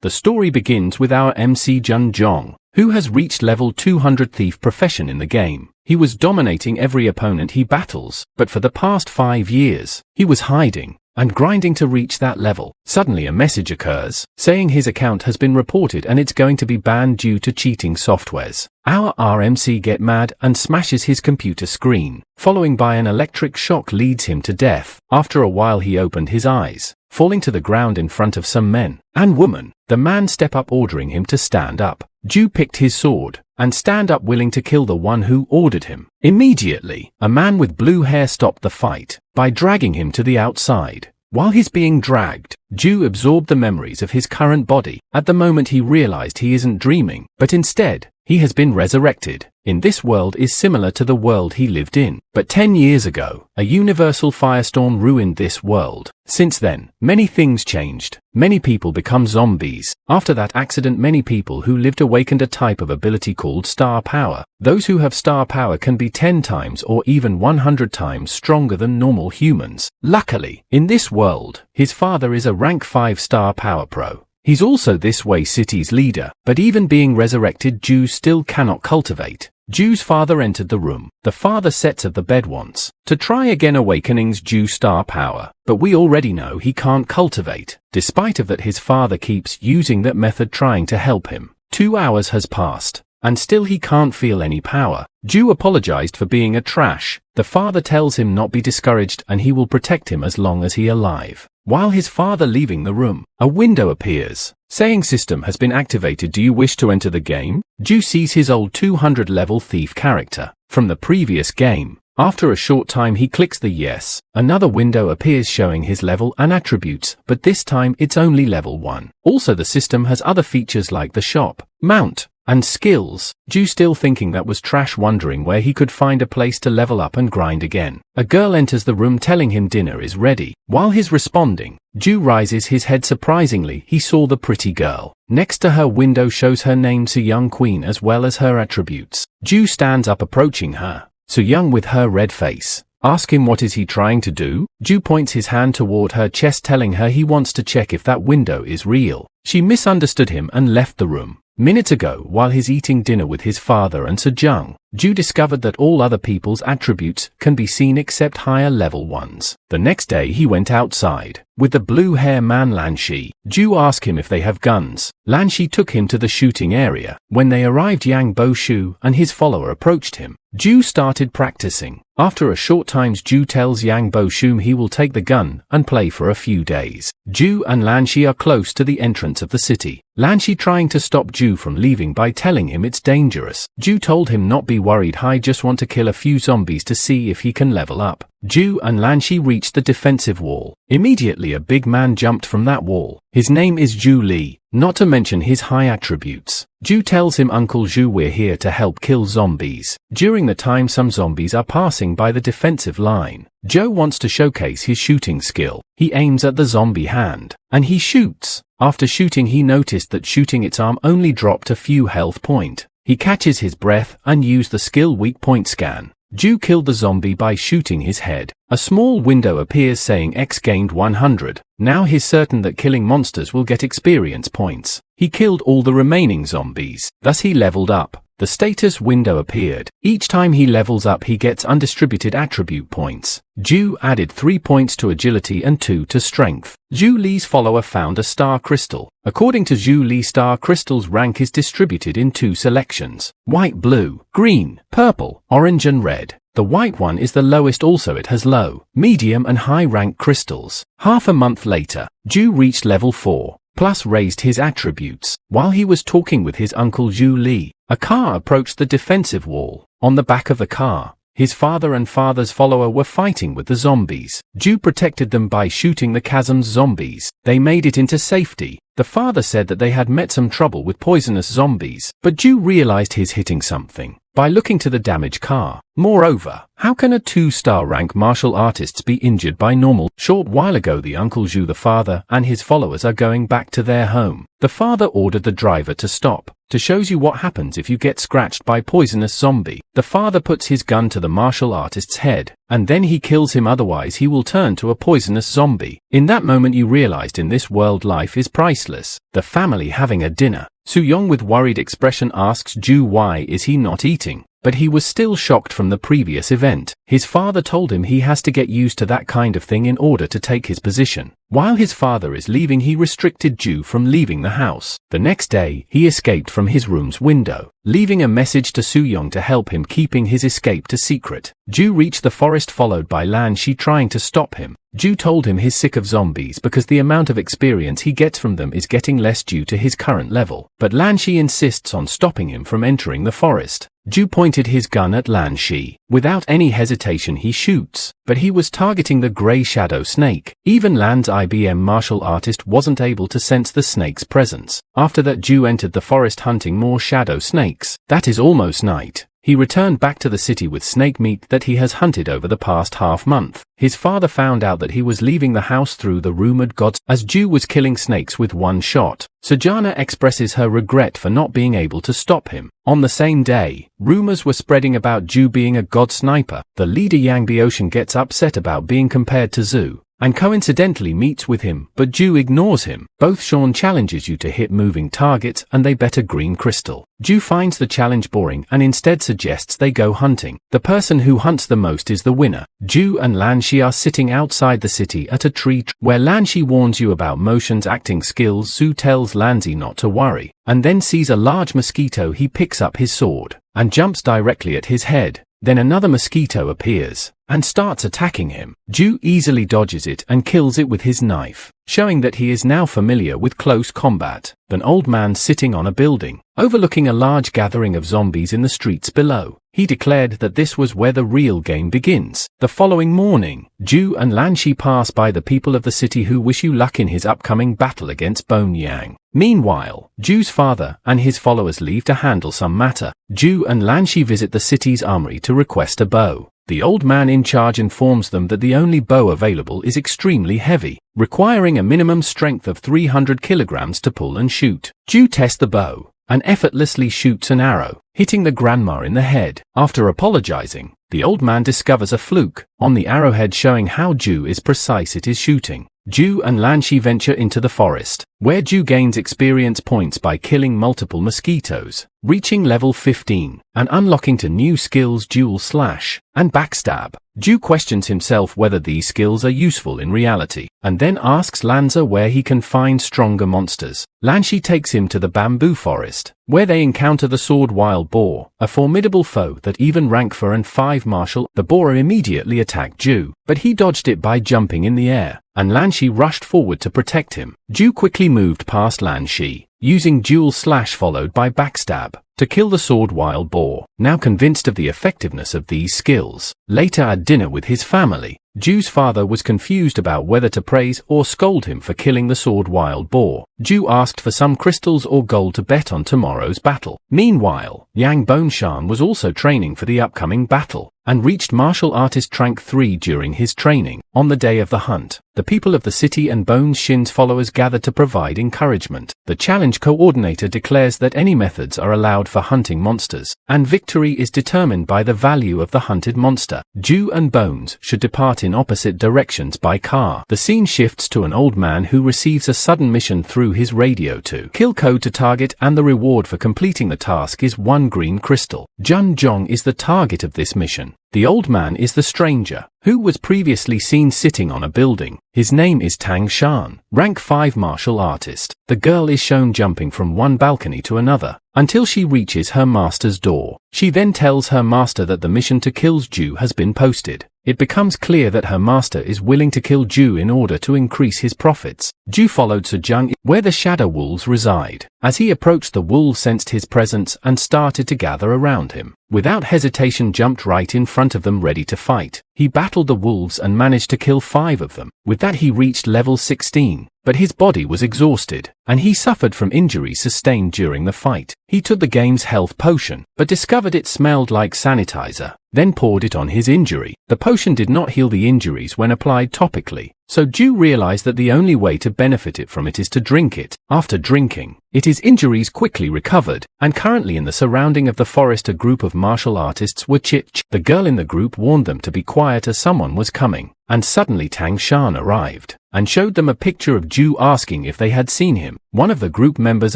The story begins with our MC Jun Zhang, who has reached level 200 thief profession in the game. He was dominating every opponent he battles, but for the past 5 years, he was hiding and grinding to reach that level. Suddenly a message occurs, saying his account has been reported and it's going to be banned due to cheating softwares. Our RMC gets mad and smashes his computer screen, following by an electric shock leads him to death. After a while he opened his eyes, falling to the ground in front of some men and women. The man step up ordering him to stand up. Zhou picked his sword and stand up willing to kill the one who ordered him. Immediately, a man with blue hair stopped the fight by dragging him to the outside. While he's being dragged, Zhou absorbed the memories of his current body. At the moment he realized he isn't dreaming, but instead, he has been resurrected. In this world is similar to the world he lived in. But 10 years ago, a universal firestorm ruined this world. Since then, many things changed. Many people become zombies. After that accident, many people who lived awakened a type of ability called star power. Those who have star power can be 10 times or even 100 times stronger than normal humans. Luckily, in this world, his father is a rank 5 star power pro. He's also this way city's leader, but even being resurrected, Zhou still cannot cultivate. Zhou's father entered the room. The father sets of the bed once to try again awakening's Zhou star power, but we already know he can't cultivate. Despite of that, his father keeps using that method trying to help him. 2 hours has passed, and still he can't feel any power. Zhou apologized for being a trash. The father tells him not be discouraged and he will protect him as long as he alive. While his father leaving the room, a window appears, saying system has been activated. Do you wish to enter the game? Zhou sees his old 200 level thief character from the previous game. After a short time he clicks the yes. Another window appears showing his level and attributes, but this time it's only level 1. Also the system has other features like the shop, mount, and skills. Zhou still thinking that was trash, wondering where he could find a place to level up and grind again. A girl enters the room telling him dinner is ready. While he's responding, Zhou raises his head. Surprisingly, he saw the pretty girl. Next to her window shows her name So Young Queen as well as her attributes. Zhou stands up approaching her. So Young with her red face. Ask him what is he trying to do? Zhou points his hand toward her chest telling her he wants to check if that window is real. She misunderstood him and left the room. Minutes ago, while he's eating dinner with his father and So Zheng, Zhou discovered that all other people's attributes can be seen except higher level ones. The next day he went outside with the blue hair man Lanshi. Zhou asked him if they have guns. Lanshi took him to the shooting area. When they arrived, Yang Bo Shu and his follower approached him. Zhou started practicing. After a short time, Zhou tells Yang Bo Shu he will take the gun and play for a few days. Zhou and Lanshi are close to the entrance of the city. Lanshi trying to stop Zhou from leaving by telling him it's dangerous. Zhou told him not be worried, I just want to kill a few zombies to see if he can level up. Zhou and Lanshi reached the defensive wall. Immediately a big man jumped from that wall. His name is Zhou Li, not to mention his high attributes. Zhou tells him, Uncle Zhou, we're here to help kill zombies. During the time some zombies are passing by the defensive line, Zhou wants to showcase his shooting skill. He aims at the zombie hand, and he shoots. After shooting he noticed that shooting its arm only dropped a few health point. He catches his breath and used the skill weak point scan. Zhou killed the zombie by shooting his head. A small window appears saying X gained 100. Now he's certain that killing monsters will get experience points. He killed all the remaining zombies. Thus he leveled up. The status window appeared. Each time he levels up he gets undistributed attribute points. Zhou added 3 points to agility and 2 to strength. Zhou Li's follower found a star crystal. According to Zhou Li, star crystals rank is distributed in 2 selections: white, blue, green, purple, orange and red. The white one is the lowest, also it has low, medium and high rank crystals. Half a month later, Zhou reached level 4, plus raised his attributes. While he was talking with his uncle Zhou Li, a car approached the defensive wall. On the back of the car, his father and father's follower were fighting with the zombies. Zhou protected them by shooting the chasm's zombies. They made it into safety. The father said that they had met some trouble with poisonous zombies, but Zhou realized he's hitting something by looking to the damaged car. Moreover, how can a 2-star rank martial artist be injured by normal? Short while ago the Uncle Zhou, the father, and his followers are going back to their home. The father ordered the driver to stop, to shows you what happens if you get scratched by poisonous zombie. The father puts his gun to the martial artist's head, and then he kills him, otherwise he will turn to a poisonous zombie. In that moment you realized in this world life is priceless. useless. The family having a dinner. Soo-young with worried expression asks Zhu why is he not eating. But he was still shocked from the previous event. His father told him he has to get used to that kind of thing in order to take his position. While his father is leaving, he restricted Zhu from leaving the house. The next day, he escaped from his room's window, leaving a message to Soo-young to help him keeping his escape to secret. Zhu reached the forest followed by Lan Shi trying to stop him. Zhu told him he's sick of zombies because the amount of experience he gets from them is getting less due to his current level. But Lan Shi insists on stopping him from entering the forest. Zhu pointed his gun at Lan Shi. Without any hesitation he shoots, but he was targeting the grey shadow snake. Even Lan's IBM martial artist wasn't able to sense the snake's presence. After that, Zhu entered the forest hunting more shadow snakes. That is almost night. He returned back to the city with snake meat that he has hunted over the past half-month. His father found out that he was leaving the house through the rumored gods as Zhu was killing snakes with one shot. Sojana expresses her regret for not being able to stop him. On the same day, rumors were spreading about Zhu being a god sniper. The leader Yang Bioshan gets upset about being compared to Zhu, and coincidentally meets with him, but Zhu ignores him. Both Sean challenges you to hit moving targets and they bet a green crystal. Zhu finds the challenge boring and instead suggests they go hunting. The person who hunts the most is the winner. Zhu and Lan Shi are sitting outside the city at a tree where Lan Shi warns you about motions acting skills. Zhu tells Lan Shi not to worry, and then sees a large mosquito. He picks up his sword and jumps directly at his head. Then another mosquito appears and starts attacking him. Zhu easily dodges it and kills it with his knife, showing that he is now familiar with close combat. An old man sitting on a building, overlooking a large gathering of zombies in the streets below. He declared that this was where the real game begins. The following morning, Zhu and Lan Shi pass by the people of the city who wish you luck in his upcoming battle against Bone Yang. Meanwhile, Zhu's father and his followers leave to handle some matter. Zhu and Lan Shi visit the city's armory to request a bow. The old man in charge informs them that the only bow available is extremely heavy, requiring a minimum strength of 300 kilograms to pull and shoot. Zhu tests the bow and effortlessly shoots an arrow, hitting the grandma in the head. After apologizing, the old man discovers a fluke on the arrowhead showing how Zhu is precise it is shooting. Zhu and Lan Shi venture into the forest, where Zhu gains experience points by killing multiple mosquitoes, reaching level 15, and unlocking to new skills Dual Slash and Backstab. Zhu questions himself whether these skills are useful in reality, and then asks Lanza where he can find stronger monsters. Lan Shi takes him to the bamboo forest, where they encounter the sword wild boar, a formidable foe that even rank 4 and 5 martial. The boar immediately attacked Zhu, but he dodged it by jumping in the air, and Lan Shi rushed forward to protect him. Zhu quickly moved past Lan Shi, using Dual Slash followed by Backstab to kill the sword wild boar. Now convinced of the effectiveness of these skills, later at dinner with his family, Zhu's father was confused about whether to praise or scold him for killing the sword wild boar. Zhu asked for some crystals or gold to bet on tomorrow's battle. Meanwhile, Yang Bongshan was also training for the upcoming battle, and reached martial artist rank 3 during his training. On the day of the hunt, the people of the city and Bones Shin's followers gather to provide encouragement. The challenge coordinator declares that any methods are allowed for hunting monsters, and victory is determined by the value of the hunted monster. Zhu and Bones should depart in opposite directions by car. The scene shifts to an old man who receives a sudden mission through his radio to kill code to target, and the reward for completing the task is 1 green crystal. Jun Zhang is the target of this mission. The old man is the stranger, who was previously seen sitting on a building. His name is Tang Shan, rank 5 martial artist. The girl is shown jumping from one balcony to another, until she reaches her master's door. She then tells her master that the mission to kill Zhu has been posted. It becomes clear that her master is willing to kill Zhu in order to increase his profits. Zhu followed Zhou Zheng where the shadow wolves reside. As he approached, the wolves sensed his presence and started to gather around him. Without hesitation, jumped right in front of them ready to fight. He battled the wolves and managed to kill 5 of them. With that he reached level 16, but his body was exhausted, and he suffered from injuries sustained during the fight. He took the game's health potion, but discovered it smelled like sanitizer, then poured it on his injury. The potion did not heal the injuries when applied topically, so Zhu realized that the only way to benefit from it is to drink it. After drinking it, his injuries quickly recovered, and currently in the surrounding of the forest a group of martial artists were chit-chatting. The girl in the group warned them to be quiet as someone was coming, and suddenly Tang Shan arrived and showed them a picture of Zhu, asking if they had seen him. One of the group members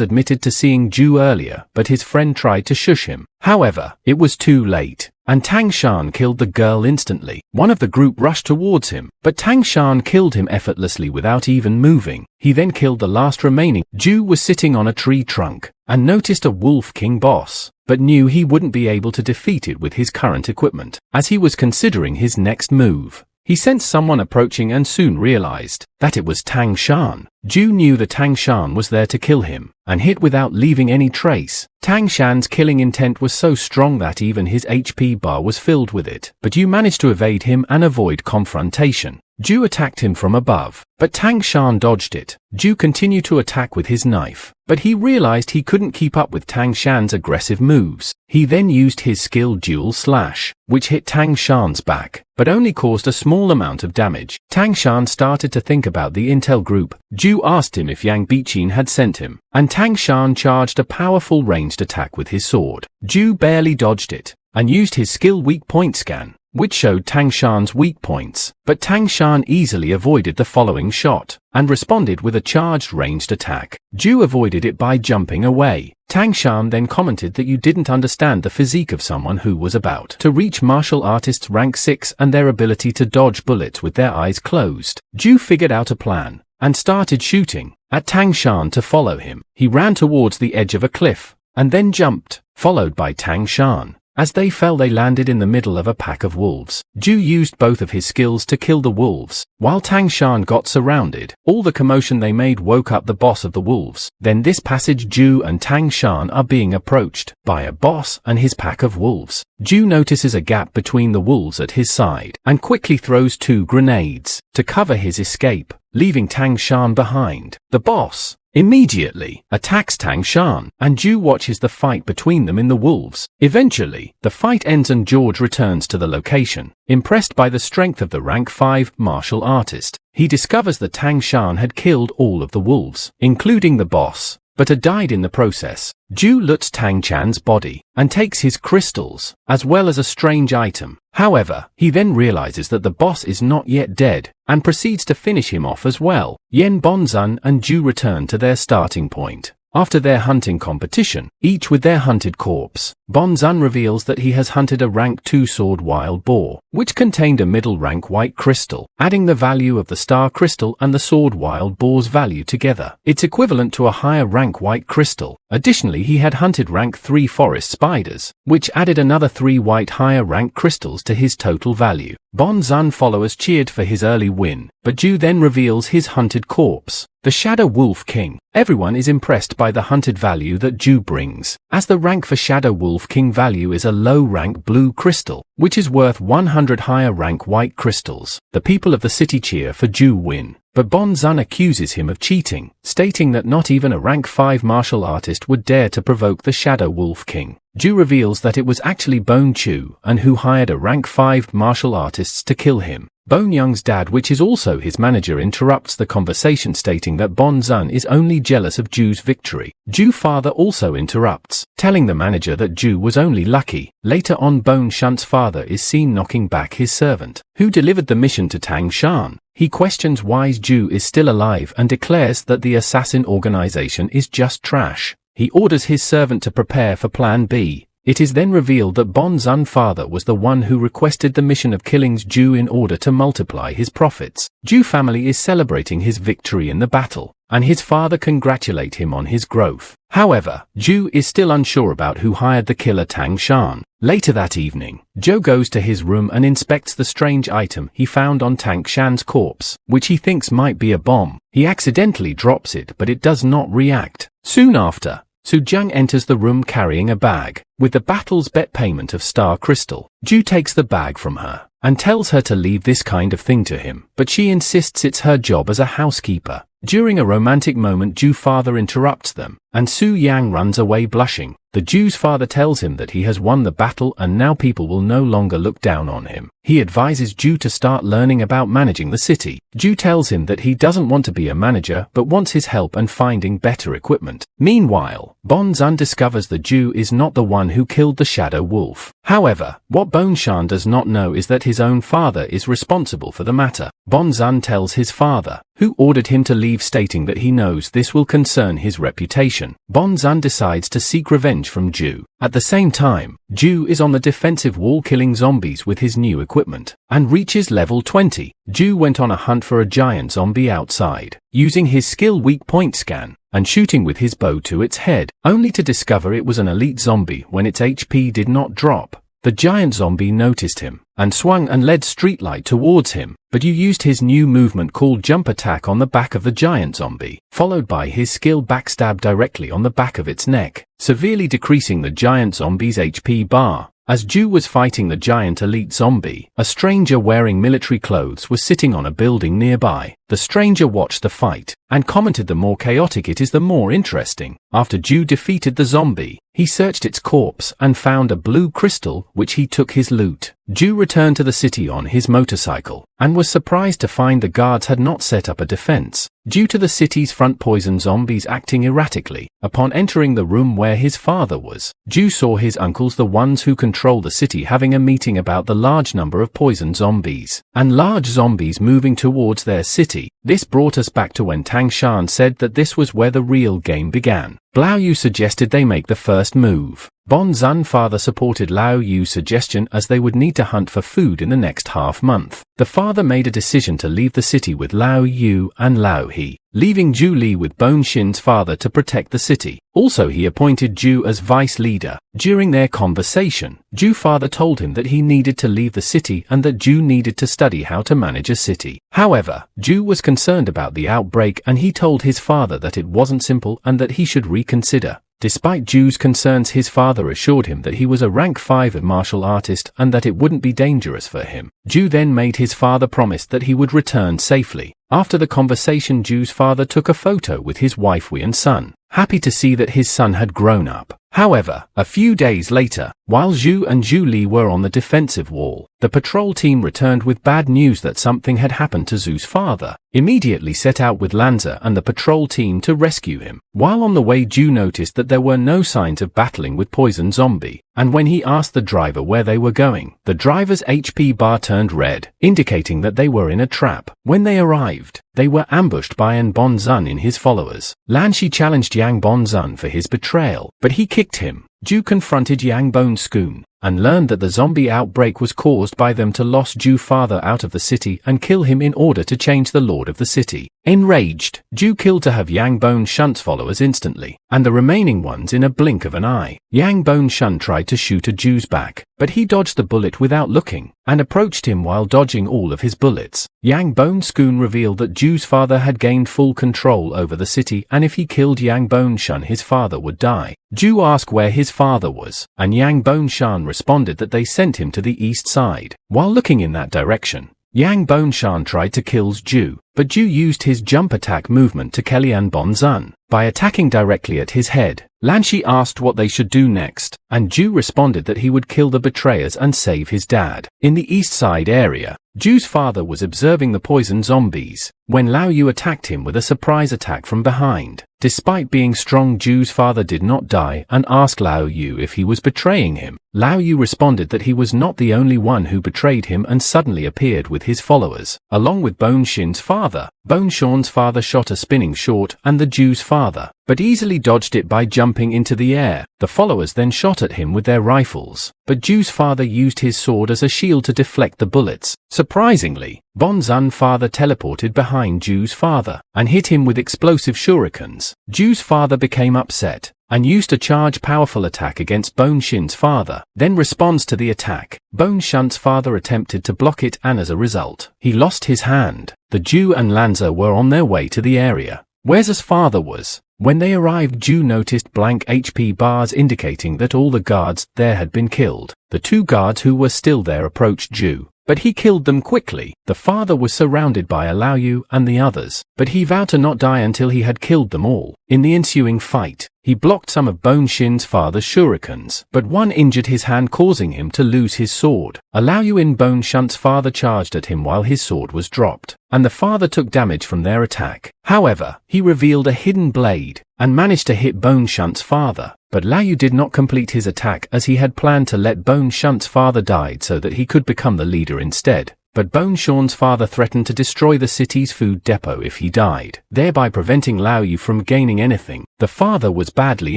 admitted to seeing Zhu earlier, but his friend tried to shush him. However, it was too late, and Tang Shan killed the girl instantly. One of the group rushed towards him, but Tang Shan killed him effortlessly without even moving. He then killed the last remaining. Zhu was sitting on a tree trunk and noticed a Wolf King boss, but knew he wouldn't be able to defeat it with his current equipment. As he was considering his next move, he sensed someone approaching and soon realized that it was Tang Shan. Zhu knew that Tang Shan was there to kill him, and hit without leaving any trace. Tang Shan's killing intent was so strong that even his HP bar was filled with it. But Zhu managed to evade him and avoid confrontation. Zhu attacked him from above, but Tang Shan dodged it. Zhu continued to attack with his knife, but he realized he couldn't keep up with Tang Shan's aggressive moves. He then used his skill Dual Slash, which hit Tang Shan's back, but only caused a small amount of damage. Tang Shan started to think about the intel group. Zhu asked him if Yang Biqin had sent him, and Tang Shan charged a powerful ranged attack with his sword. Zhu barely dodged it, and used his skill weak point scan, which showed Tang Shan's weak points, but Tang Shan easily avoided the following shot, and responded with a charged ranged attack. Zhu avoided it by jumping away. Tang Shan then commented that you didn't understand the physique of someone who was about to reach martial artists rank 6 and their ability to dodge bullets with their eyes closed. Zhu figured out a plan, and started shooting at Tang Shan to follow him. He ran towards the edge of a cliff, and then jumped, followed by Tang Shan. As they fell, they landed in the middle of a pack of wolves. Zhu used both of his skills to kill the wolves, while Tang Shan got surrounded. All the commotion they made woke up the boss of the wolves. Then this passage, Zhu and Tang Shan are being approached by a boss and his pack of wolves. Zhu notices a gap between the wolves at his side, and quickly throws 2 grenades to cover his escape, leaving Tang Shan behind. The boss immediately attacks Tang Shan, and Zhu watches the fight between them in the wolves. Eventually, the fight ends and George returns to the location. Impressed by the strength of the rank 5 martial artist, he discovers that Tang Shan had killed all of the wolves, including the boss, but had died in the process. Zhu loots Tang Chan's body, and takes his crystals, as well as a strange item. However, he then realizes that the boss is not yet dead, and proceeds to finish him off as well. Yen Bonzun and Zhu return to their starting point. After their hunting competition, each with their hunted corpse, Bonzun reveals that he has hunted a rank 2 sword wild boar, which contained a middle rank white crystal. Adding the value of the star crystal and the sword wild boar's value together, it's equivalent to a higher rank white crystal. Additionally, he had hunted rank 3 forest spiders, which added another 3 white higher rank crystals to his total value. Bonzun followers cheered for his early win, but Zhu then reveals his hunted corpse, the Shadow Wolf King. Everyone is impressed by the hunted value that Zhu brings, as the rank for Shadow Wolf King value is a low rank blue crystal, which is worth 100 higher rank white crystals. The people of the city cheer for Zhu win, but Bonzun accuses him of cheating, stating that not even a rank 5 martial artist would dare to provoke the Shadow Wolf King. Zhu reveals that it was actually Bone Chu and who hired a rank 5 martial artists to kill him. Bone Young's dad, which is also his manager, interrupts the conversation, stating that Bonzun is only jealous of Zhu's victory. Zhu's father also interrupts, telling the manager that Zhu was only lucky. Later on, Bone Shunt's father is seen knocking back his servant, who delivered the mission to Tang Shan. He questions why Zhu is still alive and declares that the assassin organization is just trash. He orders his servant to prepare for Plan B. It is then revealed that Bonzun's father was the one who requested the mission of killing Zhu in order to multiply his profits. Zhu's family is celebrating his victory in the battle, and his father congratulates him on his growth. However, Zhu is still unsure about who hired the killer Tang Shan. Later that evening, Zhou goes to his room and inspects the strange item he found on Tang Shan's corpse, which he thinks might be a bomb. He accidentally drops it, but it does not react. Soon after, Zhou Zheng enters the room carrying a bag with the battle's bet payment of star crystal. Zhu takes the bag from her and tells her to leave this kind of thing to him, but she insists it's her job as a housekeeper. During a romantic moment, Zhu's father interrupts them, and Su Yang runs away blushing. The Jew's father tells him that he has won the battle and now people will no longer look down on him. He advises Zhou to start learning about managing the city. Zhou tells him that he doesn't want to be a manager but wants his help in finding better equipment. Meanwhile, Bonzan discovers the Zhou is not the one who killed the Shadow Wolf. However, what Bongshan does not know is that his own father is responsible for the matter. Bonzan tells his father, who ordered him to leave, stating that he knows this will concern his reputation. Bonzan decides to seek revenge from Zhou. At the same time, Zhou is on the defensive wall killing zombies with his new equipment, and reaches level 20. Zhou went on a hunt for a giant zombie outside, using his skill weak point scan, and shooting with his bow to its head, only to discover it was an elite zombie when its HP did not drop. The giant zombie noticed him, and swung and led streetlight towards him, but you used his new movement called jump attack on the back of the giant zombie, followed by his skill backstab directly on the back of its neck, severely decreasing the giant zombie's HP bar. As Zhou was fighting the giant elite zombie, a stranger wearing military clothes was sitting on a building nearby. The stranger watched the fight, and commented the more chaotic it is the more interesting. After Zhou defeated the zombie, he searched its corpse and found a blue crystal, which he took his loot. Zhou returned to the city on his motorcycle, and was surprised to find the guards had not set up a defense, due to the city's front poison zombies acting erratically. Upon entering the room where his father was, Zhou saw his uncles, the ones who control the city, having a meeting about the large number of poison zombies, and large zombies moving towards their city. This brought us back to when Tang Shan said that this was where the real game began. Lao Yu suggested they make the first move. Bonzan father supported Lao Yu's suggestion as they would need to hunt for food in the next half month. The father made a decision to leave the city with Lao Yu and Lao He, leaving Zhu Li with Bon Xin's father to protect the city. Also, he appointed Zhu as vice leader. During their conversation, Zhu's father told him that he needed to leave the city and that Zhu needed to study how to manage a city. However, Zhu was concerned about the outbreak and he told his father that it wasn't simple and that he should reconsider. Despite Zhu's concerns, his father assured him that he was a rank 5 martial artist and that it wouldn't be dangerous for him. Zhu then made his father promise that he would return safely. After the conversation, Zhu's father took a photo with his wife Wei and son, happy to see that his son had grown up. However, a few days later, while Zhu and Zhu Li were on the defensive wall, the patrol team returned with bad news that something had happened to Zhu's father. Immediately set out with Lanza and the patrol team to rescue him. While on the way, Zhu noticed that there were no signs of battling with poison zombie, and when he asked the driver where they were going, the driver's HP bar turned red, indicating that they were in a trap. When they arrived, they were ambushed by An Bonzan and his followers. Lan Shi challenged Yang Bonzan for his betrayal, but he kicked him. Zhu confronted Yang Bonzan and learned that the zombie outbreak was caused by them to loss Zhu's father out of the city and kill him in order to change the lord of the city. Enraged, Zhu killed to have Yang Bonzan's followers instantly, and the remaining ones in a blink of an eye. Yang Bonzan tried to shoot at Zhu's back, but he dodged the bullet without looking, and approached him while dodging all of his bullets. Yang Bonzan revealed that Zhu's father had gained full control over the city, and if he killed Yang Bonzan, his father would die. Zhu asked where his father was, and Yang Bonzan responded that they sent him to the east side. While looking in that direction, Yang Bonzan tried to kill Zhu, but Zhu used his jump attack movement to kill An Bonzan by attacking directly at his head. Lan Shi asked what they should do next, and Zhu responded that he would kill the betrayers and save his dad. In the east side area, Zhu's father was observing the poison zombies when Lao Yu attacked him with a surprise attack from behind. Despite being strong, Zhu's father did not die and asked Lao Yu if he was betraying him. Lao Yu responded that he was not the only one who betrayed him and suddenly appeared with his followers, along with Bon Xin's father. Bon Xin's father shot a spinning shot and the Zhu's father, but easily dodged it by jumping into the air. The followers then shot at him with their rifles, but Zhu's father used his sword as a shield to deflect the bullets. Surprisingly, Bonzan's father teleported behind Zhu's father and hit him with explosive shurikens. Zhu's father became upset and used a charge powerful attack against Bon Xin's father, then responds to the attack. Bon Xin's father attempted to block it and as a result, he lost his hand. The Zhu and Lanza were on their way to the area where his father was. When they arrived, Zhu noticed blank HP bars indicating that all the guards there had been killed. The two guards who were still there approached Zhu, but he killed them quickly. The father was surrounded by Lao Yu and the others, but he vowed to not die until he had killed them all. In the ensuing fight, he blocked some of Bone Shin's father's shurikens, but one injured his hand, causing him to lose his sword. A Lao Yu in Bone Shunt's father charged at him while his sword was dropped, and the father took damage from their attack. However, he revealed a hidden blade and managed to hit Bone Shunt's father, but Lao Yu did not complete his attack as he had planned to let Bone Shunt's father die so that he could become the leader instead. But Bone Sean's father threatened to destroy the city's food depot if he died, thereby preventing Lao Yu from gaining anything. The father was badly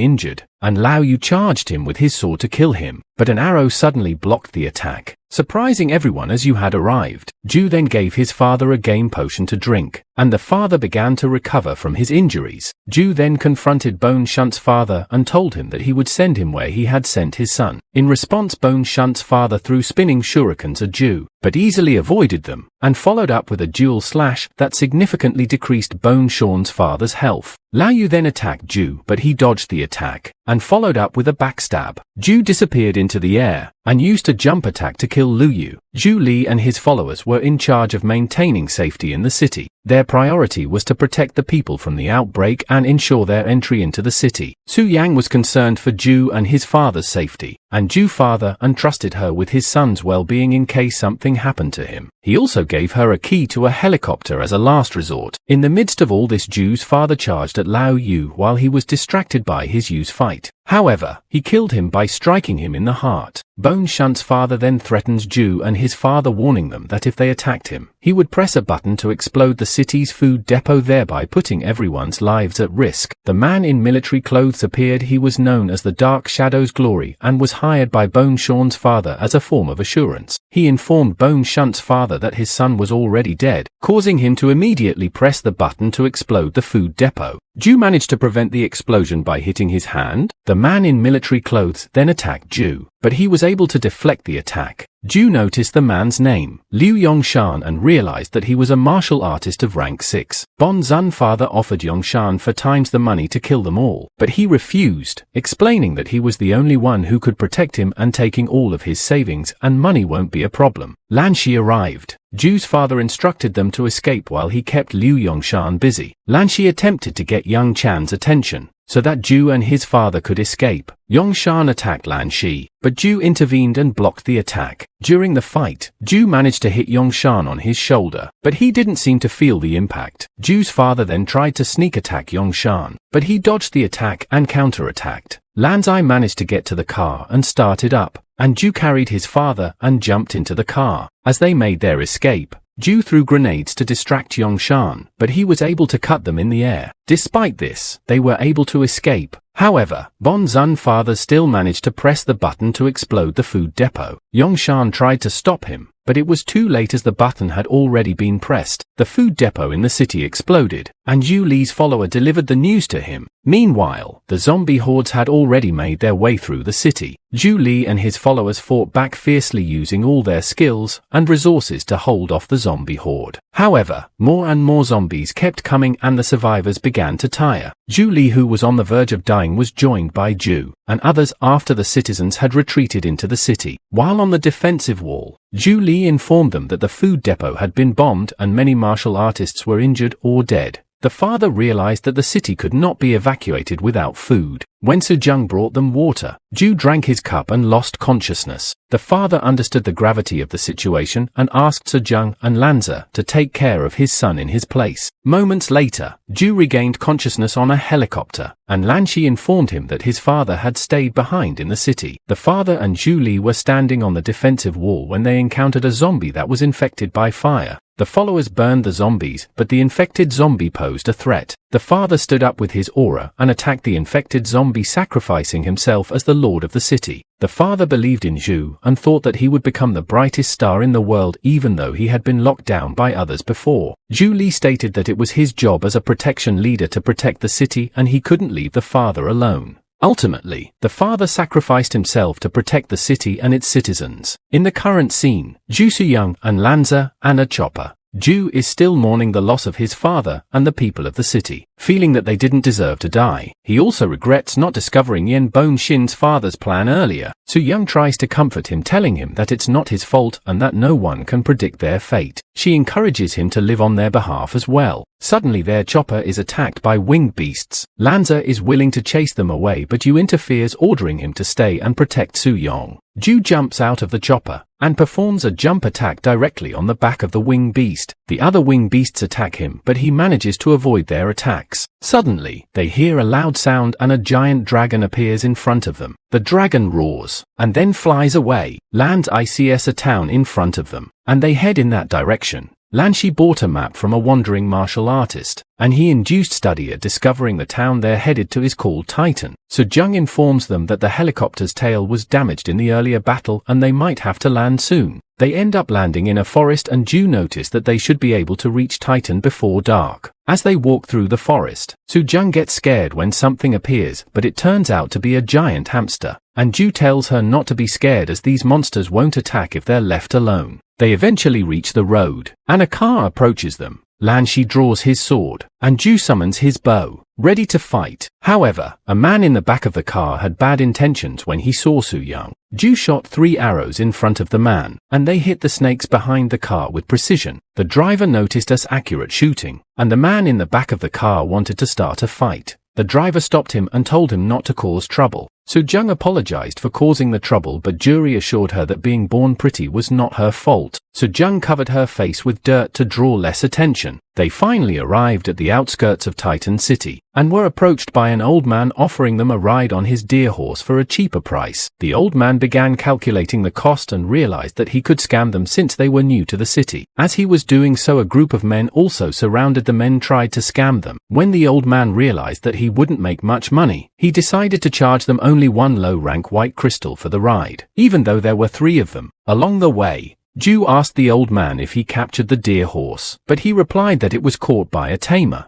injured, and Lao Yu charged him with his sword to kill him, but an arrow suddenly blocked the attack, surprising everyone as Yu had arrived. Zhu then gave his father a game potion to drink, and the father began to recover from his injuries. Zhu then confronted Bone Shunt's father and told him that he would send him where he had sent his son. In response, Bone Shunt's father threw spinning shurikens at Zhu, but easily avoided them, and followed up with a dual slash that significantly decreased Bone Sean's father's health. Lao Yu then attacked Zhu, but he dodged the attack, and followed up with a backstab. Zhu disappeared into the air, and used a jump attack to kill Lu Yu. Zhu Li and his followers were in charge of maintaining safety in the city. Their priority was to protect the people from the outbreak and ensure their entry into the city. Su Yang was concerned for Zhu and his father's safety, and Zhu's father entrusted her with his son's well-being in case something happened to him. He also gave her a key to a helicopter as a last resort. In the midst of all this, Zhu's father charged at Lao Yu while he was distracted by his Yu's fight. However, he killed him by striking him in the heart. Bone Shunt's father then threatens Zhu and his father, warning them that if they attacked him, he would press a button to explode the city's food depot, thereby putting everyone's lives at risk. The man in military clothes appeared. He was known as the Dark Shadow's Glory and was hired by Bone Sean's father as a form of assurance. He informed Bone Shunt's father that his son was already dead, causing him to immediately press the button to explode the food depot. Zhu managed to prevent the explosion by hitting his hand. The man in military clothes then attacked Zhu, but he was able to deflect the attack. Zhu noticed the man's name, Liu Yongshan, and realized that he was a martial artist of rank 6. Bon Zun's father offered Yongshan 4 times the money to kill them all, but he refused, explaining that he was the only one who could protect him and taking all of his savings and money won't be a problem. Lan Shi arrived. Zhu's father instructed them to escape while he kept Liu Yongshan busy. Lan Shi attempted to get Yang Chan's attention, so that Zhu and his father could escape. Yongshan attacked Lan Shi, but Zhu intervened and blocked the attack. During the fight, Zhu managed to hit Yongshan on his shoulder, but he didn't seem to feel the impact. Zhu's father then tried to sneak attack Yongshan, but he dodged the attack and counterattacked. Lan Zai managed to get to the car and started up, and Zhu carried his father and jumped into the car. As they made their escape, Zhu threw grenades to distract Yongshan, but he was able to cut them in the air. Despite this, they were able to escape. However, Bon Zun's father still managed to press the button to explode the food depot. Yongshan tried to stop him, but it was too late as the button had already been pressed. The food depot in the city exploded, and Yu Li's follower delivered the news to him. Meanwhile, the zombie hordes had already made their way through the city. Zhu Li and his followers fought back fiercely, using all their skills and resources to hold off the zombie horde. However, more and more zombies kept coming and the survivors began to tire. Zhu Li, who was on the verge of dying, was joined by Zhu and others after the citizens had retreated into the city. While on the defensive wall, Zhu Li informed them that the food depot had been bombed and many martial artists were injured or dead. The father realized that the city could not be evacuated without food. When Zhou Zheng brought them water, Zhu drank his cup and lost consciousness. The father understood the gravity of the situation and asked Zhou Zheng and Lanza to take care of his son in his place. Moments later, Zhu regained consciousness on a helicopter, and Lan Shi informed him that his father had stayed behind in the city. The father and Zhu Li were standing on the defensive wall when they encountered a zombie that was infected by fire. The followers burned the zombies, but the infected zombie posed a threat. The father stood up with his aura and attacked the infected zombie, sacrificing himself as the lord of the city. The father believed in Zhu and thought that he would become the brightest star in the world, even though he had been locked down by others before. Zhu Li stated that it was his job as a protection leader to protect the city and he couldn't leave the father alone. Ultimately, the father sacrificed himself to protect the city and its citizens. In the current scene, Zhu Suyang and Lanza and a chopper. Zhu is still mourning the loss of his father and the people of the city, feeling that they didn't deserve to die. He also regrets not discovering Yen Bonxin's father's plan earlier. Su Young tries to comfort him, telling him that it's not his fault and that no one can predict their fate. She encourages him to live on their behalf as well. Suddenly their chopper is attacked by winged beasts. Lanza is willing to chase them away, but Yu interferes, ordering him to stay and protect Su Yong. Zhu jumps out of the chopper and performs a jump attack directly on the back of the winged beast. The other winged beasts attack him, but he manages to avoid their attacks. Suddenly, they hear a loud sound and a giant dragon appears in front of them. The dragon roars and then flies away, lands ICS a town in front of them, and they head in that direction. Lanshi bought a map from a wandering martial artist, and he induced study at discovering the town they're headed to is called Titan. So Zheng informs them that the helicopter's tail was damaged in the earlier battle and they might have to land soon. They end up landing in a forest, and Zhu notice that they should be able to reach Titan before dark. As they walk through the forest, Su Zheng gets scared when something appears, but it turns out to be a giant hamster, and Zhu tells her not to be scared as these monsters won't attack if they're left alone. They eventually reach the road, and a car approaches them. Lanshi draws his sword, and Zhu summons his bow, ready to fight. However, a man in the back of the car had bad intentions when he saw Su Young. Zhu shot 3 arrows in front of the man, and they hit the snakes behind the car with precision. The driver noticed us accurate shooting, and the man in the back of the car wanted to start a fight. The driver stopped him and told him not to cause trouble. Su Zheng apologized for causing the trouble, but Jury assured her that being born pretty was not her fault. Su Zheng covered her face with dirt to draw less attention. They finally arrived at the outskirts of Titan City, and were approached by an old man offering them a ride on his deer horse for a cheaper price. The old man began calculating the cost and realized that he could scam them since they were new to the city. As he was doing so, a group of men also surrounded the men, tried to scam them. When the old man realized that he wouldn't make much money, he decided to charge them only 1 low-rank white crystal for the ride, even though there were 3 of them. Along the way, Zhu asked the old man if he captured the deer horse, but he replied that it was caught by a tamer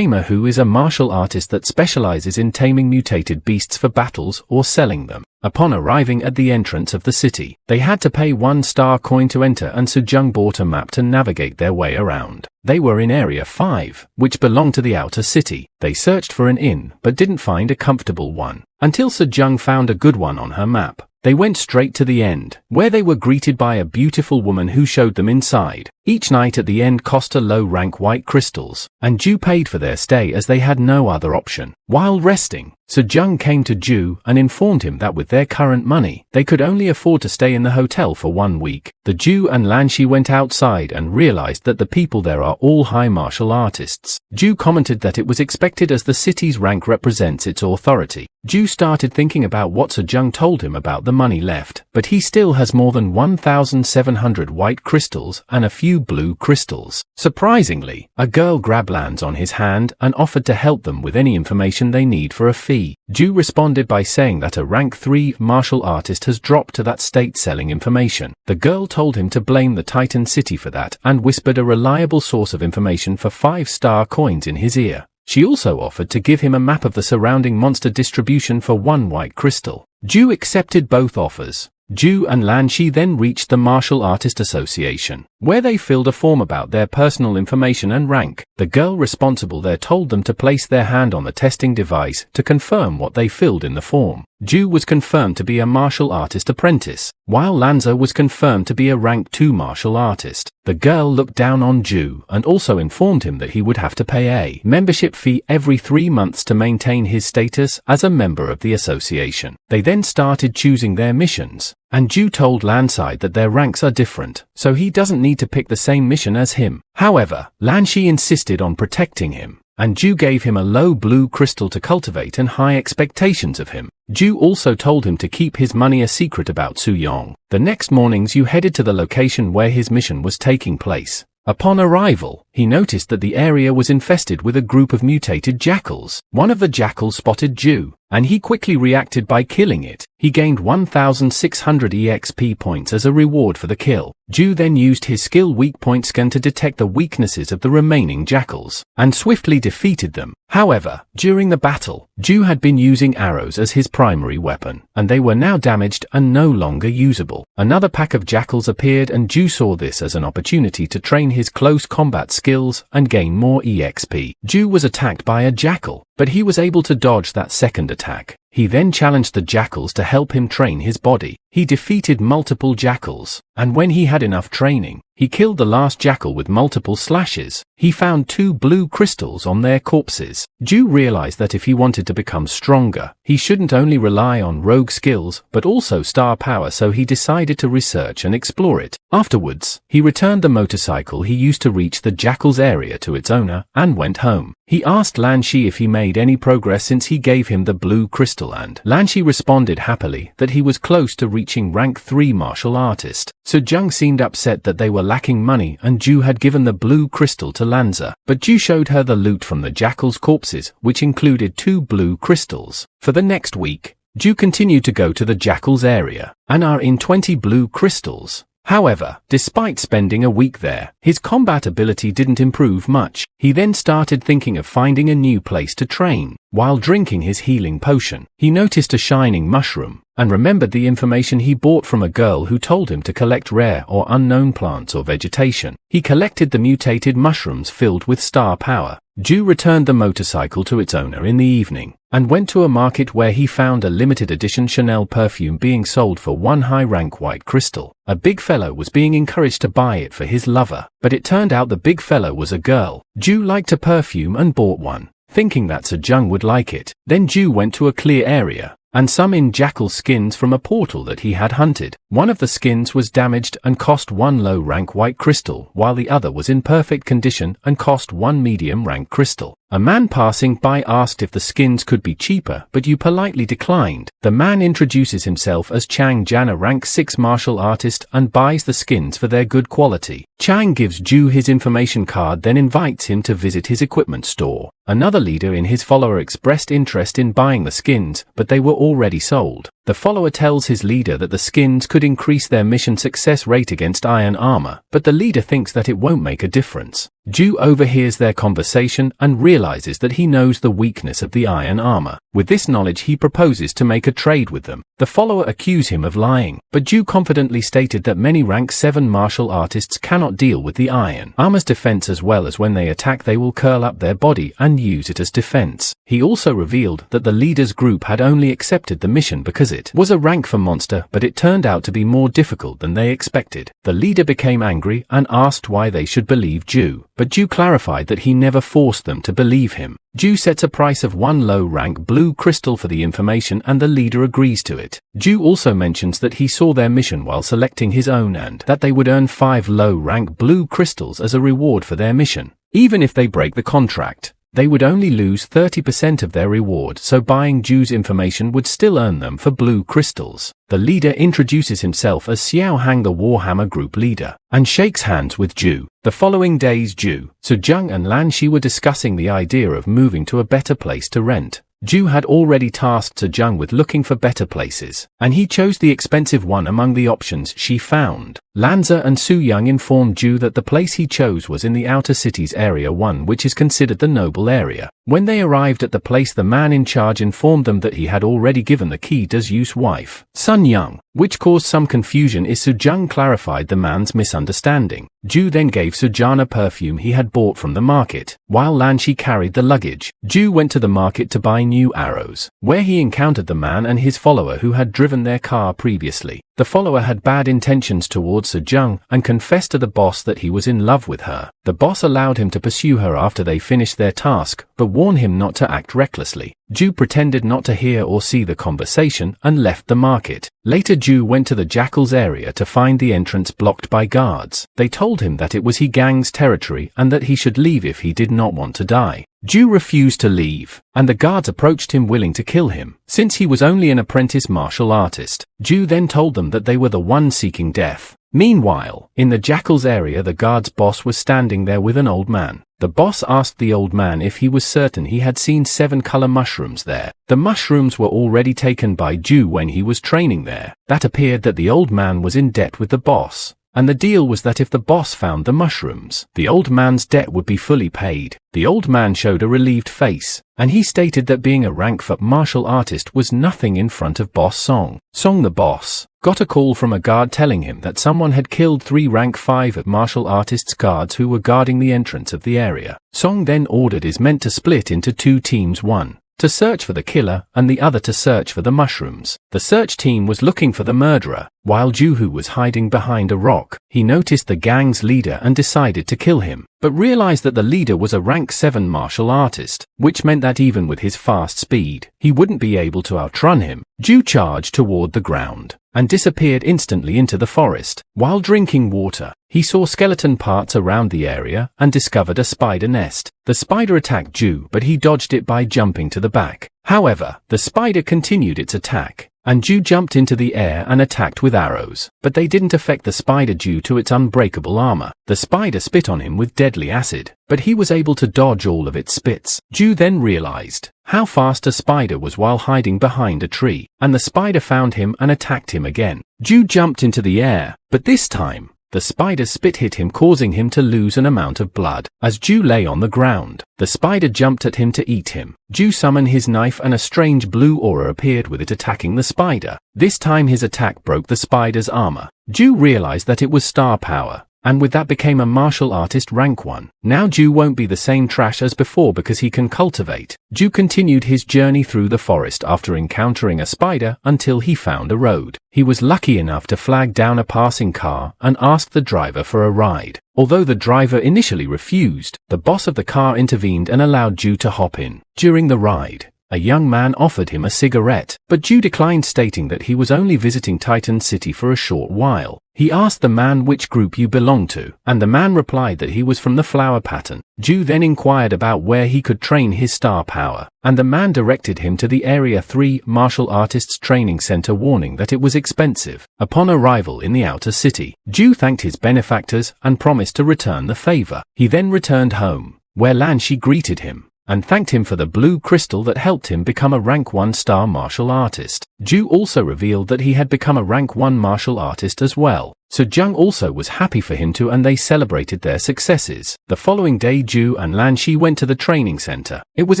who is a martial artist that specializes in taming mutated beasts for battles or selling them. Upon arriving at the entrance of the city, they had to pay 1 star coin to enter, and Su Zheng bought a map to navigate their way around. They were in Area 5, which belonged to the outer city. They searched for an inn, but didn't find a comfortable one, until Su Zheng found a good one on her map. They went straight to the end, where they were greeted by a beautiful woman who showed them inside. Each night at the end cost a low-rank white crystals, and Zhu paid for their stay as they had no other option. While resting, Su Zheng came to Zhu and informed him that with their current money, they could only afford to stay in the hotel for 1 week. The Zhu and Lanshi went outside and realized that the people there are all high martial artists. Zhu commented that it was expected as the city's rank represents its authority. Zhu started thinking about what Su Zheng told him about the money left, but he still has more than 1,700 white crystals and a few blue crystals. Surprisingly, a girl grab lands on his hand and offered to help them with any information they need for a fee. Zhu responded by saying that a rank 3 martial artist has dropped to that state selling information. The girl told him to blame the Titan City for that and whispered a reliable source of information for 5-star coins in his ear. She also offered to give him a map of the surrounding monster distribution for 1 white crystal. Zhu accepted both offers. Zhu and Lanshi then reached the Martial Artist Association, where they filled a form about their personal information and rank. The girl responsible there told them to place their hand on the testing device to confirm what they filled in the form. Zhu was confirmed to be a martial artist apprentice, while Lanza was confirmed to be a rank 2 martial artist. The girl looked down on Zhu and also informed him that he would have to pay a membership fee every 3 months to maintain his status as a member of the association. They then started choosing their missions, and Zhu told Lanside that their ranks are different, so he doesn't need to pick the same mission as him. However, Lanshi insisted on protecting him, and Zhu gave him a low blue crystal to cultivate and high expectations of him. Zhu also told him to keep his money a secret about Su Yong. The next morning Zhu headed to the location where his mission was taking place. Upon arrival, he noticed that the area was infested with a group of mutated jackals. One of the jackals spotted Zhu, and he quickly reacted by killing it. He gained 1,600 EXP points as a reward for the kill. Zhou then used his skill weak point scan to detect the weaknesses of the remaining jackals, and swiftly defeated them. However, during the battle, Zhou had been using arrows as his primary weapon, and they were now damaged and no longer usable. Another pack of jackals appeared, and Zhou saw this as an opportunity to train his close combat skills and gain more EXP. Zhou was attacked by a jackal, but he was able to dodge that second attack. He then challenged the jackals to help him train his body. He defeated multiple jackals, and when he had enough training, he killed the last jackal with multiple slashes. He found 2 blue crystals on their corpses. Zhou realized that if he wanted to become stronger, he shouldn't only rely on rogue skills, but also star power, so he decided to research and explore it. Afterwards, he returned the motorcycle he used to reach the jackal's area to its owner, and went home. He asked Lan Shi if he made any progress since he gave him the blue crystal, and Lan Shi responded happily that he was close to reaching rank 3 martial artist. Zhou Zheng seemed upset that they were lacking money and Zhou had given the blue crystal to Lanza, but Zhou showed her the loot from the jackal's corpses, which included 2 blue crystals. For the next week, Zhou continued to go to the jackal's area, and are in 20 blue crystals. However, despite spending a week there, his combat ability didn't improve much. He then started thinking of finding a new place to train. While drinking his healing potion, he noticed a shining mushroom, and remembered the information he bought from a girl who told him to collect rare or unknown plants or vegetation. He collected the mutated mushrooms filled with star power. Zhou returned the motorcycle to its owner in the evening, and went to a market where he found a limited edition Chanel perfume being sold for 1 high-rank white crystal. A big fellow was being encouraged to buy it for his lover, but it turned out the big fellow was a girl. Zhou liked a perfume and bought one, thinking that Zhou Zheng would like it. Then Zhou went to a clear area, and summoned jackal skins from a portal that he had hunted. One of the skins was damaged and cost 1 low-rank white crystal, while the other was in perfect condition and cost 1 medium-rank crystal. A man passing by asked if the skins could be cheaper, but Zhou politely declined. The man introduces himself as Chang Jan, a rank 6 martial artist, and buys the skins for their good quality. Chang gives Zhou his information card, then invites him to visit his equipment store. Another leader in his follower expressed interest in buying the skins, but they were already sold. The follower tells his leader that the skins could increase their mission success rate against iron armor, but the leader thinks that it won't make a difference. Zhou overhears their conversation and realizes that he knows the weakness of the iron armor. With this knowledge, he proposes to make a trade with them. The follower accuse him of lying, but Zhou confidently stated that many rank 7 martial artists cannot deal with the iron armor's defense, as well as when they attack they will curl up their body and use it as defense. He also revealed that the leader's group had only accepted the mission because it was a rank 4 monster, but it turned out to be more difficult than they expected. The leader became angry and asked why they should believe Zhou, but Zhou clarified that he never forced them to believe him. Zhou sets a price of 1 low-rank blue crystal for the information, and the leader agrees to it. Zhou also mentions that he saw their mission while selecting his own and that they would earn 5 low-rank blue crystals as a reward for their mission. Even if they break the contract, they would only lose 30% of their reward, so buying Zhou's information would still earn them for blue crystals. The leader introduces himself as Xiao Hang, the Warhammer group leader, and shakes hands with Zhou. The following days, Zhou Zheng and Lan Shi were discussing the idea of moving to a better place to rent. Zhou had already tasked Zhou Zheng with looking for better places, and he chose the expensive one among the options she found. Lanza and Su Yang informed Zhou that the place he chose was in the outer cities area 1, which is considered the noble area. When they arrived at the place, the man in charge informed them that he had already given the key to Zhu's wife, Sun Yang, which caused some confusion as Zhou Zheng clarified the man's misunderstanding. Zhou then gave Zhou Zheng a perfume he had bought from the market, while Lan Shi carried the luggage. Zhou went to the market to buy new arrows, where he encountered the man and his follower who had driven their car previously. The follower had bad intentions towards Zhou Zheng and confessed to the boss that he was in love with her. The boss allowed him to pursue her after they finished their task, but warned him not to act recklessly. Zhou pretended not to hear or see the conversation and left the market. Later, Zhou went to the jackal's area to find the entrance blocked by guards. They told him that it was He Gang's territory and that he should leave if he did not want to die. Zhou refused to leave, and the guards approached him willing to kill him, since he was only an apprentice martial artist. Zhou then told them that they were the ones seeking death, Meanwhile, in the Jackal's area, the guard's boss was standing there with an old man. The boss asked the old man if he was certain he had seen 7 color mushrooms there. The mushrooms were already taken by Zhou when he was training there. That appeared that the old man was in debt with the boss, and the deal was that if the boss found the mushrooms, the old man's debt would be fully paid. The old man showed a relieved face, and he stated that being a rank 5 martial artist was nothing in front of boss Song. Song the boss got a call from a guard telling him that someone had killed 3 rank 5 martial artists guards who were guarding the entrance of the area. Song then ordered his men to split into 2 teams, one to search for the killer and the other to search for the mushrooms. The search team was looking for the murderer, while Zhou, who was hiding behind a rock, he noticed the gang's leader and decided to kill him, but realized that the leader was a rank 7 martial artist, which meant that even with his fast speed, he wouldn't be able to outrun him. Zhou charged toward the ground and disappeared instantly into the forest. While drinking water, he saw skeleton parts around the area and discovered a spider nest. The spider attacked Zhou, but he dodged it by jumping to the back. However, the spider continued its attack, and Zhou jumped into the air and attacked with arrows, but they didn't affect the spider due to its unbreakable armor. The spider spit on him with deadly acid, but he was able to dodge all of its spits. Zhou then realized how fast a spider was while hiding behind a tree, and the spider found him and attacked him again. Zhou jumped into the air, but this time, the spider's spit hit him, causing him to lose an amount of blood. As Zhou lay on the ground, the spider jumped at him to eat him. Zhou summoned his knife and a strange blue aura appeared with it, attacking the spider. This time his attack broke the spider's armor. Zhou realized that it was star power, and with that became a martial artist rank 1. Now Zhou won't be the same trash as before because he can cultivate. Zhou continued his journey through the forest after encountering a spider until he found a road. He was lucky enough to flag down a passing car and asked the driver for a ride. Although the driver initially refused, the boss of the car intervened and allowed Zhou to hop in. During the ride, a young man offered him a cigarette, but Zhou declined, stating that he was only visiting Titan City for a short while. He asked the man which group you belonged to, and the man replied that he was from the flower pattern. Zhou then inquired about where he could train his star power, and the man directed him to the Area 3 Martial Artists Training Center, warning that it was expensive. Upon arrival in the outer city, Zhou thanked his benefactors and promised to return the favor. He then returned home, where Lan Shi greeted him and thanked him for the blue crystal that helped him become a rank 1 star martial artist. Zhou also revealed that he had become a rank 1 martial artist as well, so Zheng also was happy for him too, and they celebrated their successes. The following day, Zhou and Lan Shi went to the training center. It was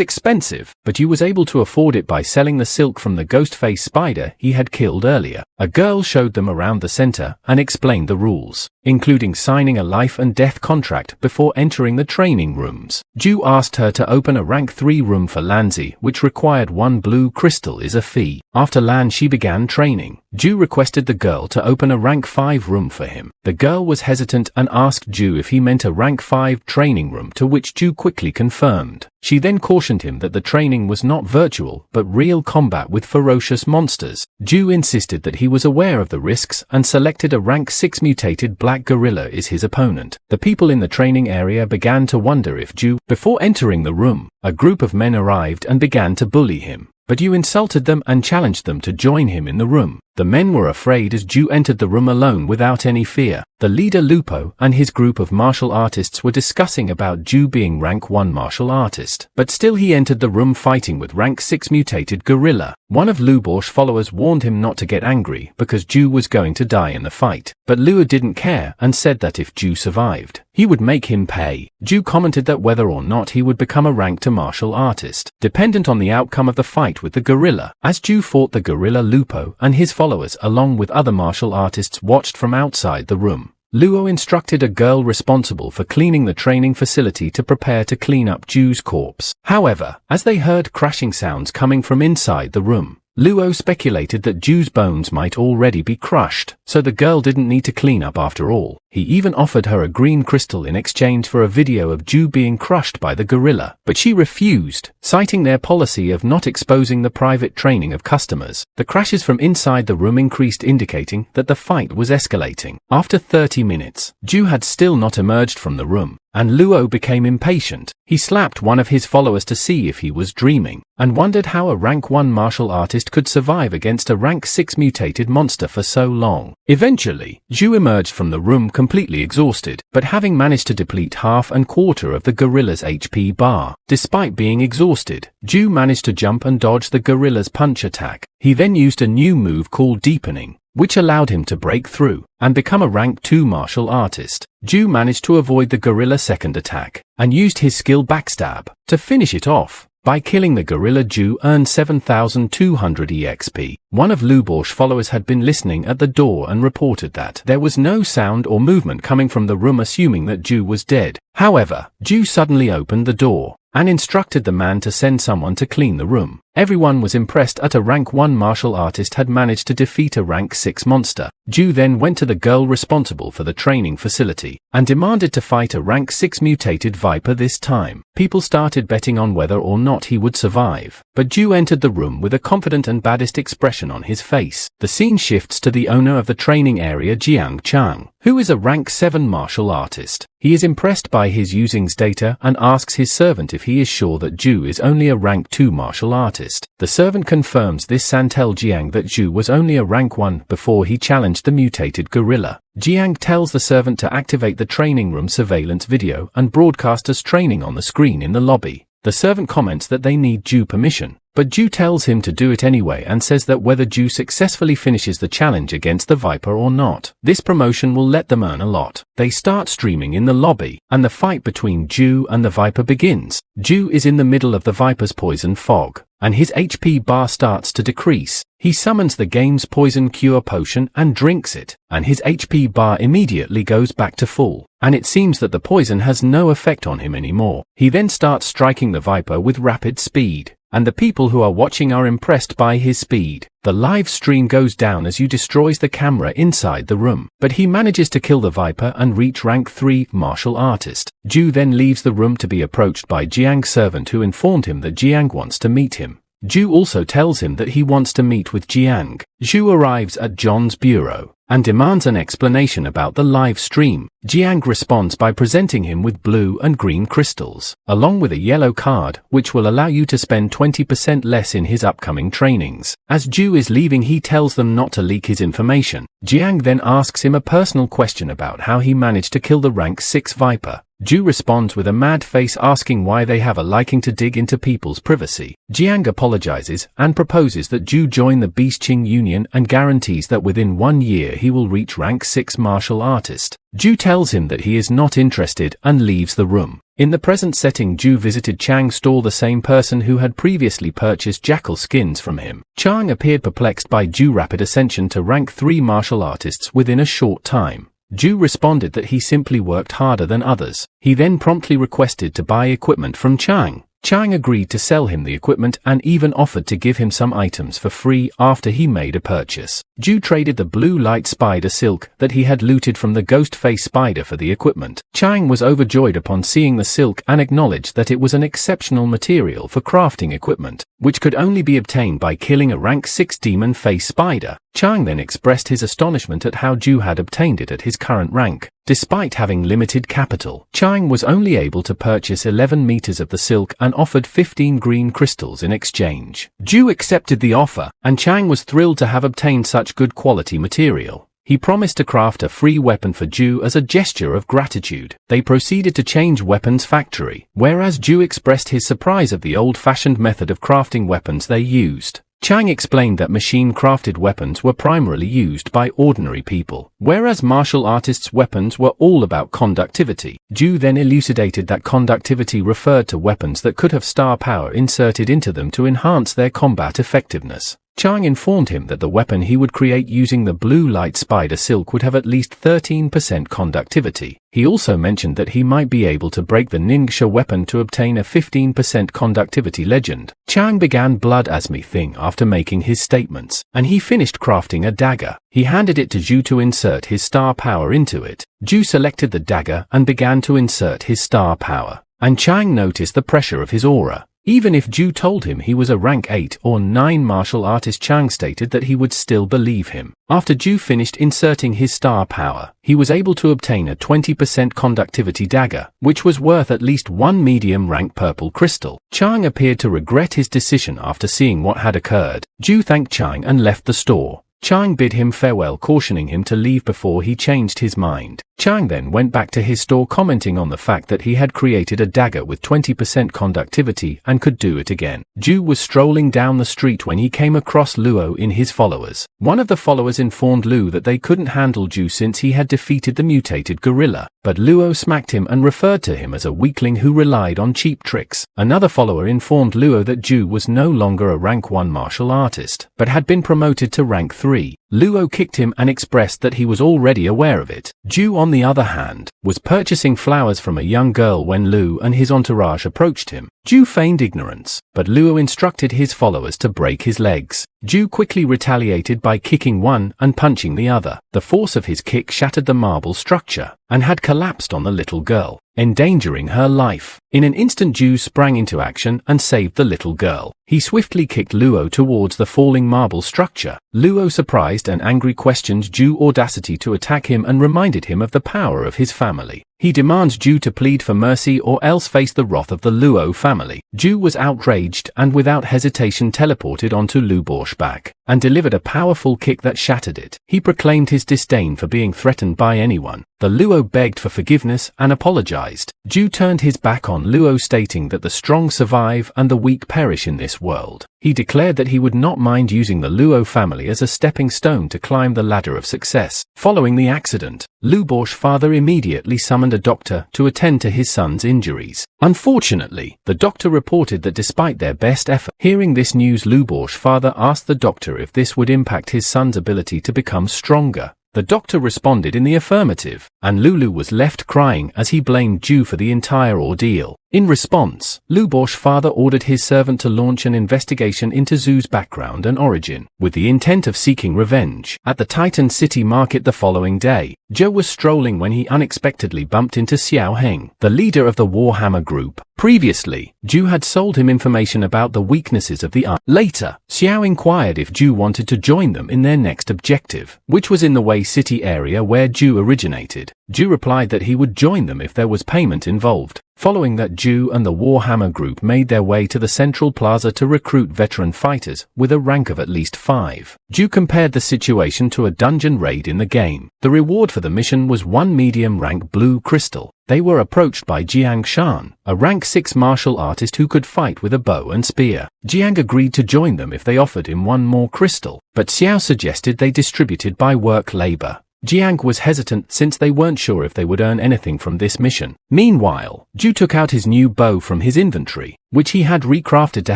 expensive, but Zhou was able to afford it by selling the silk from the ghost face spider he had killed earlier. A girl showed them around the center and explained the rules, including signing a life and death contract before entering the training rooms. Zhou asked her to open a rank 3 room for Lanzi, which required 1 blue crystal as a fee. After Lan Shi began training, Zhou requested the girl to open a rank 5 room for him. The girl was hesitant and asked Zhou if he meant a rank 5 training room, to which Zhou quickly confirmed. She then cautioned him that the training was not virtual but real combat with ferocious monsters. Zhou insisted that he was aware of the risks and selected a rank 6 mutated black gorilla as his opponent. The people in the training area began to wonder if Zhou. Before entering the room, a group of men arrived and began to bully him, but Zhou insulted them and challenged them to join him in the room. The men were afraid as Zhou entered the room alone without any fear. The leader Lupo and his group of martial artists were discussing about Zhou being rank 1 martial artist, but still he entered the room fighting with rank 6 mutated gorilla. One of Lubo's followers warned him not to get angry because Zhou was going to die in the fight, but Luo didn't care and said that if Zhou survived, he would make him pay. Zhou commented that whether or not he would become a rank 2 martial artist, dependent on the outcome of the fight with the gorilla. As Zhou fought the gorilla, Lupo and his followers along with other martial artists watched from outside the room. Luo instructed a girl responsible for cleaning the training facility to prepare to clean up Zhu's corpse. However, as they heard crashing sounds coming from inside the room, Luo speculated that Zhu's bones might already be crushed, so the girl didn't need to clean up after all. He even offered her a green crystal in exchange for a video of Zhu being crushed by the gorilla, but she refused, citing their policy of not exposing the private training of customers. The crashes from inside the room increased, indicating that the fight was escalating. After 30 minutes, Zhu had still not emerged from the room, and Luo became impatient. He slapped one of his followers to see if he was dreaming, and wondered how a rank 1 martial artist could survive against a rank 6 mutated monster for so long. Eventually, Zhu emerged from the room completely exhausted, but having managed to deplete half and quarter of the gorilla's HP bar. Despite being exhausted, Zhu managed to jump and dodge the gorilla's punch attack. He then used a new move called Deepening, which allowed him to break through and become a rank 2 martial artist. Zhu managed to avoid the gorilla's second attack, and used his skill Backstab to finish it off. By killing the gorilla, Zhu earned 7,200 EXP. One of Lu Bor's followers had been listening at the door and reported that there was no sound or movement coming from the room, assuming that Zhu was dead. However, Zhu suddenly opened the door and instructed the man to send someone to clean the room. Everyone was impressed at a rank 1 martial artist had managed to defeat a rank 6 monster. Zhu then went to the girl responsible for the training facility and demanded to fight a rank 6 mutated viper this time. People started betting on whether or not he would survive, but Zhu entered the room with a confident and baddest expression on his face. The scene shifts to the owner of the training area, Jiang Chang, who is a rank 7 martial artist. He is impressed by his using's data and asks his servant if he is sure that Zhu is only a rank 2 martial artist. The servant confirms this and tells Jiang that Zhu was only a rank 1 before he challenged the mutated gorilla. Jiang tells the servant to activate the training room surveillance video and broadcast as training on the screen in the lobby. The servant comments that they need Zhu permission, but Zhu tells him to do it anyway and says that whether Zhu successfully finishes the challenge against the Viper or not, this promotion will let them earn a lot. They start streaming in the lobby, and the fight between Zhu and the Viper begins. Zhu is in the middle of the Viper's poison fog, and his HP bar starts to decrease. He summons the game's poison cure potion and drinks it, and his HP bar immediately goes back to full, and it seems that the poison has no effect on him anymore. He then starts striking the Viper with rapid speed, and the people who are watching are impressed by his speed. The live stream goes down as Yu destroys the camera inside the room, but he manages to kill the Viper and reach rank 3 martial artist. Zhu then leaves the room to be approached by Jiang's servant, who informed him that Jiang wants to meet him. Zhu also tells him that he wants to meet with Jiang. Zhu arrives at John's bureau and demands an explanation about the live stream. Jiang responds by presenting him with blue and green crystals, along with a yellow card, which will allow you to spend 20% less in his upcoming trainings. As Zhu is leaving, he tells them not to leak his information. Jiang then asks him a personal question about how he managed to kill the rank 6 Viper. Zhu responds with a mad face, asking why they have a liking to dig into people's privacy. Jiang apologizes and proposes that Zhu join the Beast Qing Union and guarantees that within 1 year he will reach rank 6 martial artist. Zhu tells him that he is not interested and leaves the room. In the present setting, Zhu visited Chang's store, the same person who had previously purchased jackal skins from him. Chang appeared perplexed by Zhu's rapid ascension to rank 3 martial artists within a short time. Zhu responded that he simply worked harder than others. He then promptly requested to buy equipment from Chang. Chang agreed to sell him the equipment and even offered to give him some items for free after he made a purchase. Zhu traded the blue light spider silk that he had looted from the ghost face spider for the equipment. Chang was overjoyed upon seeing the silk and acknowledged that it was an exceptional material for crafting equipment, which could only be obtained by killing a rank 6 demon face spider. Chang then expressed his astonishment at how Zhu had obtained it at his current rank. Despite having limited capital, Chang was only able to purchase 11 meters of the silk and offered 15 green crystals in exchange. Zhu accepted the offer, and Chang was thrilled to have obtained such good quality material. He promised to craft a free weapon for Zhu as a gesture of gratitude. They proceeded to change weapons factory, whereas Zhu expressed his surprise of the old-fashioned method of crafting weapons they used. Chang explained that machine-crafted weapons were primarily used by ordinary people, whereas martial artists' weapons were all about conductivity. Zhu then elucidated that conductivity referred to weapons that could have star power inserted into them to enhance their combat effectiveness. Chang informed him that the weapon he would create using the blue light spider silk would have at least 13% conductivity. He also mentioned that he might be able to break the Ningxia weapon to obtain a 15% conductivity legend. Chang began blood as me thing after making his statements, and he finished crafting a dagger. He handed it to Zhu to insert his star power into it. Zhu selected the dagger and began to insert his star power, and Chang noticed the pressure of his aura. Even if Zhou told him he was a rank 8 or 9 martial artist, Chang stated that he would still believe him. After Zhou finished inserting his star power, he was able to obtain a 20% conductivity dagger, which was worth at least 1 medium rank purple crystal. Chang appeared to regret his decision after seeing what had occurred. Zhou thanked Chang and left the store. Chang bid him farewell, cautioning him to leave before he changed his mind. Chang then went back to his store, commenting on the fact that he had created a dagger with 20% conductivity and could do it again. Zhou was strolling down the street when he came across Luo in his followers. One of the followers informed Luo that they couldn't handle Zhou since he had defeated the mutated gorilla, but Luo smacked him and referred to him as a weakling who relied on cheap tricks. Another follower informed Luo that Zhou was no longer a rank 1 martial artist, but had been promoted to rank 3. Luo kicked him and expressed that he was already aware of it. Zhou, on the other hand, was purchasing flowers from a young girl when Luo and his entourage approached him. Zhou feigned ignorance, but Luo instructed his followers to break his legs. Zhou quickly retaliated by kicking one and punching the other. The force of his kick shattered the marble structure and had collapsed on the little girl, endangering her life. In an instant, Zhou sprang into action and saved the little girl. He swiftly kicked Luo towards the falling marble structure. Luo, surprised and angry, questioned Zhou's audacity to attack him and reminded him of the power of his family. He demands Zhou to plead for mercy or else face the wrath of the Luo family. Zhou was outraged and without hesitation teleported onto Luo's back and delivered a powerful kick that shattered it. He proclaimed his disdain for being threatened by anyone. The Luo begged for forgiveness and apologized. Zhou turned his back on Luo, stating that the strong survive and the weak perish in this world. He declared that he would not mind using the Luo family as a stepping stone to climb the ladder of success. Following the accident, Luo's father immediately summoned a doctor to attend to his son's injuries. Unfortunately, the doctor reported that despite their best effort, hearing this news, Luo's father asked the doctor if this would impact his son's ability to become stronger. The doctor responded in the affirmative, and Lulu was left crying as he blamed Zhou for the entire ordeal. In response, Luo's father ordered his servant to launch an investigation into Zhou's background and origin, with the intent of seeking revenge. At the Titan City market the following day, Zhou was strolling when he unexpectedly bumped into Xiao Heng, the leader of the Warhammer group. Previously, Zhou had sold him information about the weaknesses of the Later, Xiao inquired if Zhou wanted to join them in their next objective, which was in the Wei City area where Zhou originated. Zhou replied that he would join them if there was payment involved. Following that, Zhou and the Warhammer group made their way to the central plaza to recruit veteran fighters with a rank of at least 5. Zhou compared the situation to a dungeon raid in the game. The reward for the mission was 1 medium rank blue crystal. They were approached by Jiang Shan, a rank 6 martial artist who could fight with a bow and spear. Jiang agreed to join them if they offered him 1 more crystal, but Xiao suggested they distributed by work labor. Jiang was hesitant since they weren't sure if they would earn anything from this mission. Meanwhile, Zhou took out his new bow from his inventory, which he had recrafted to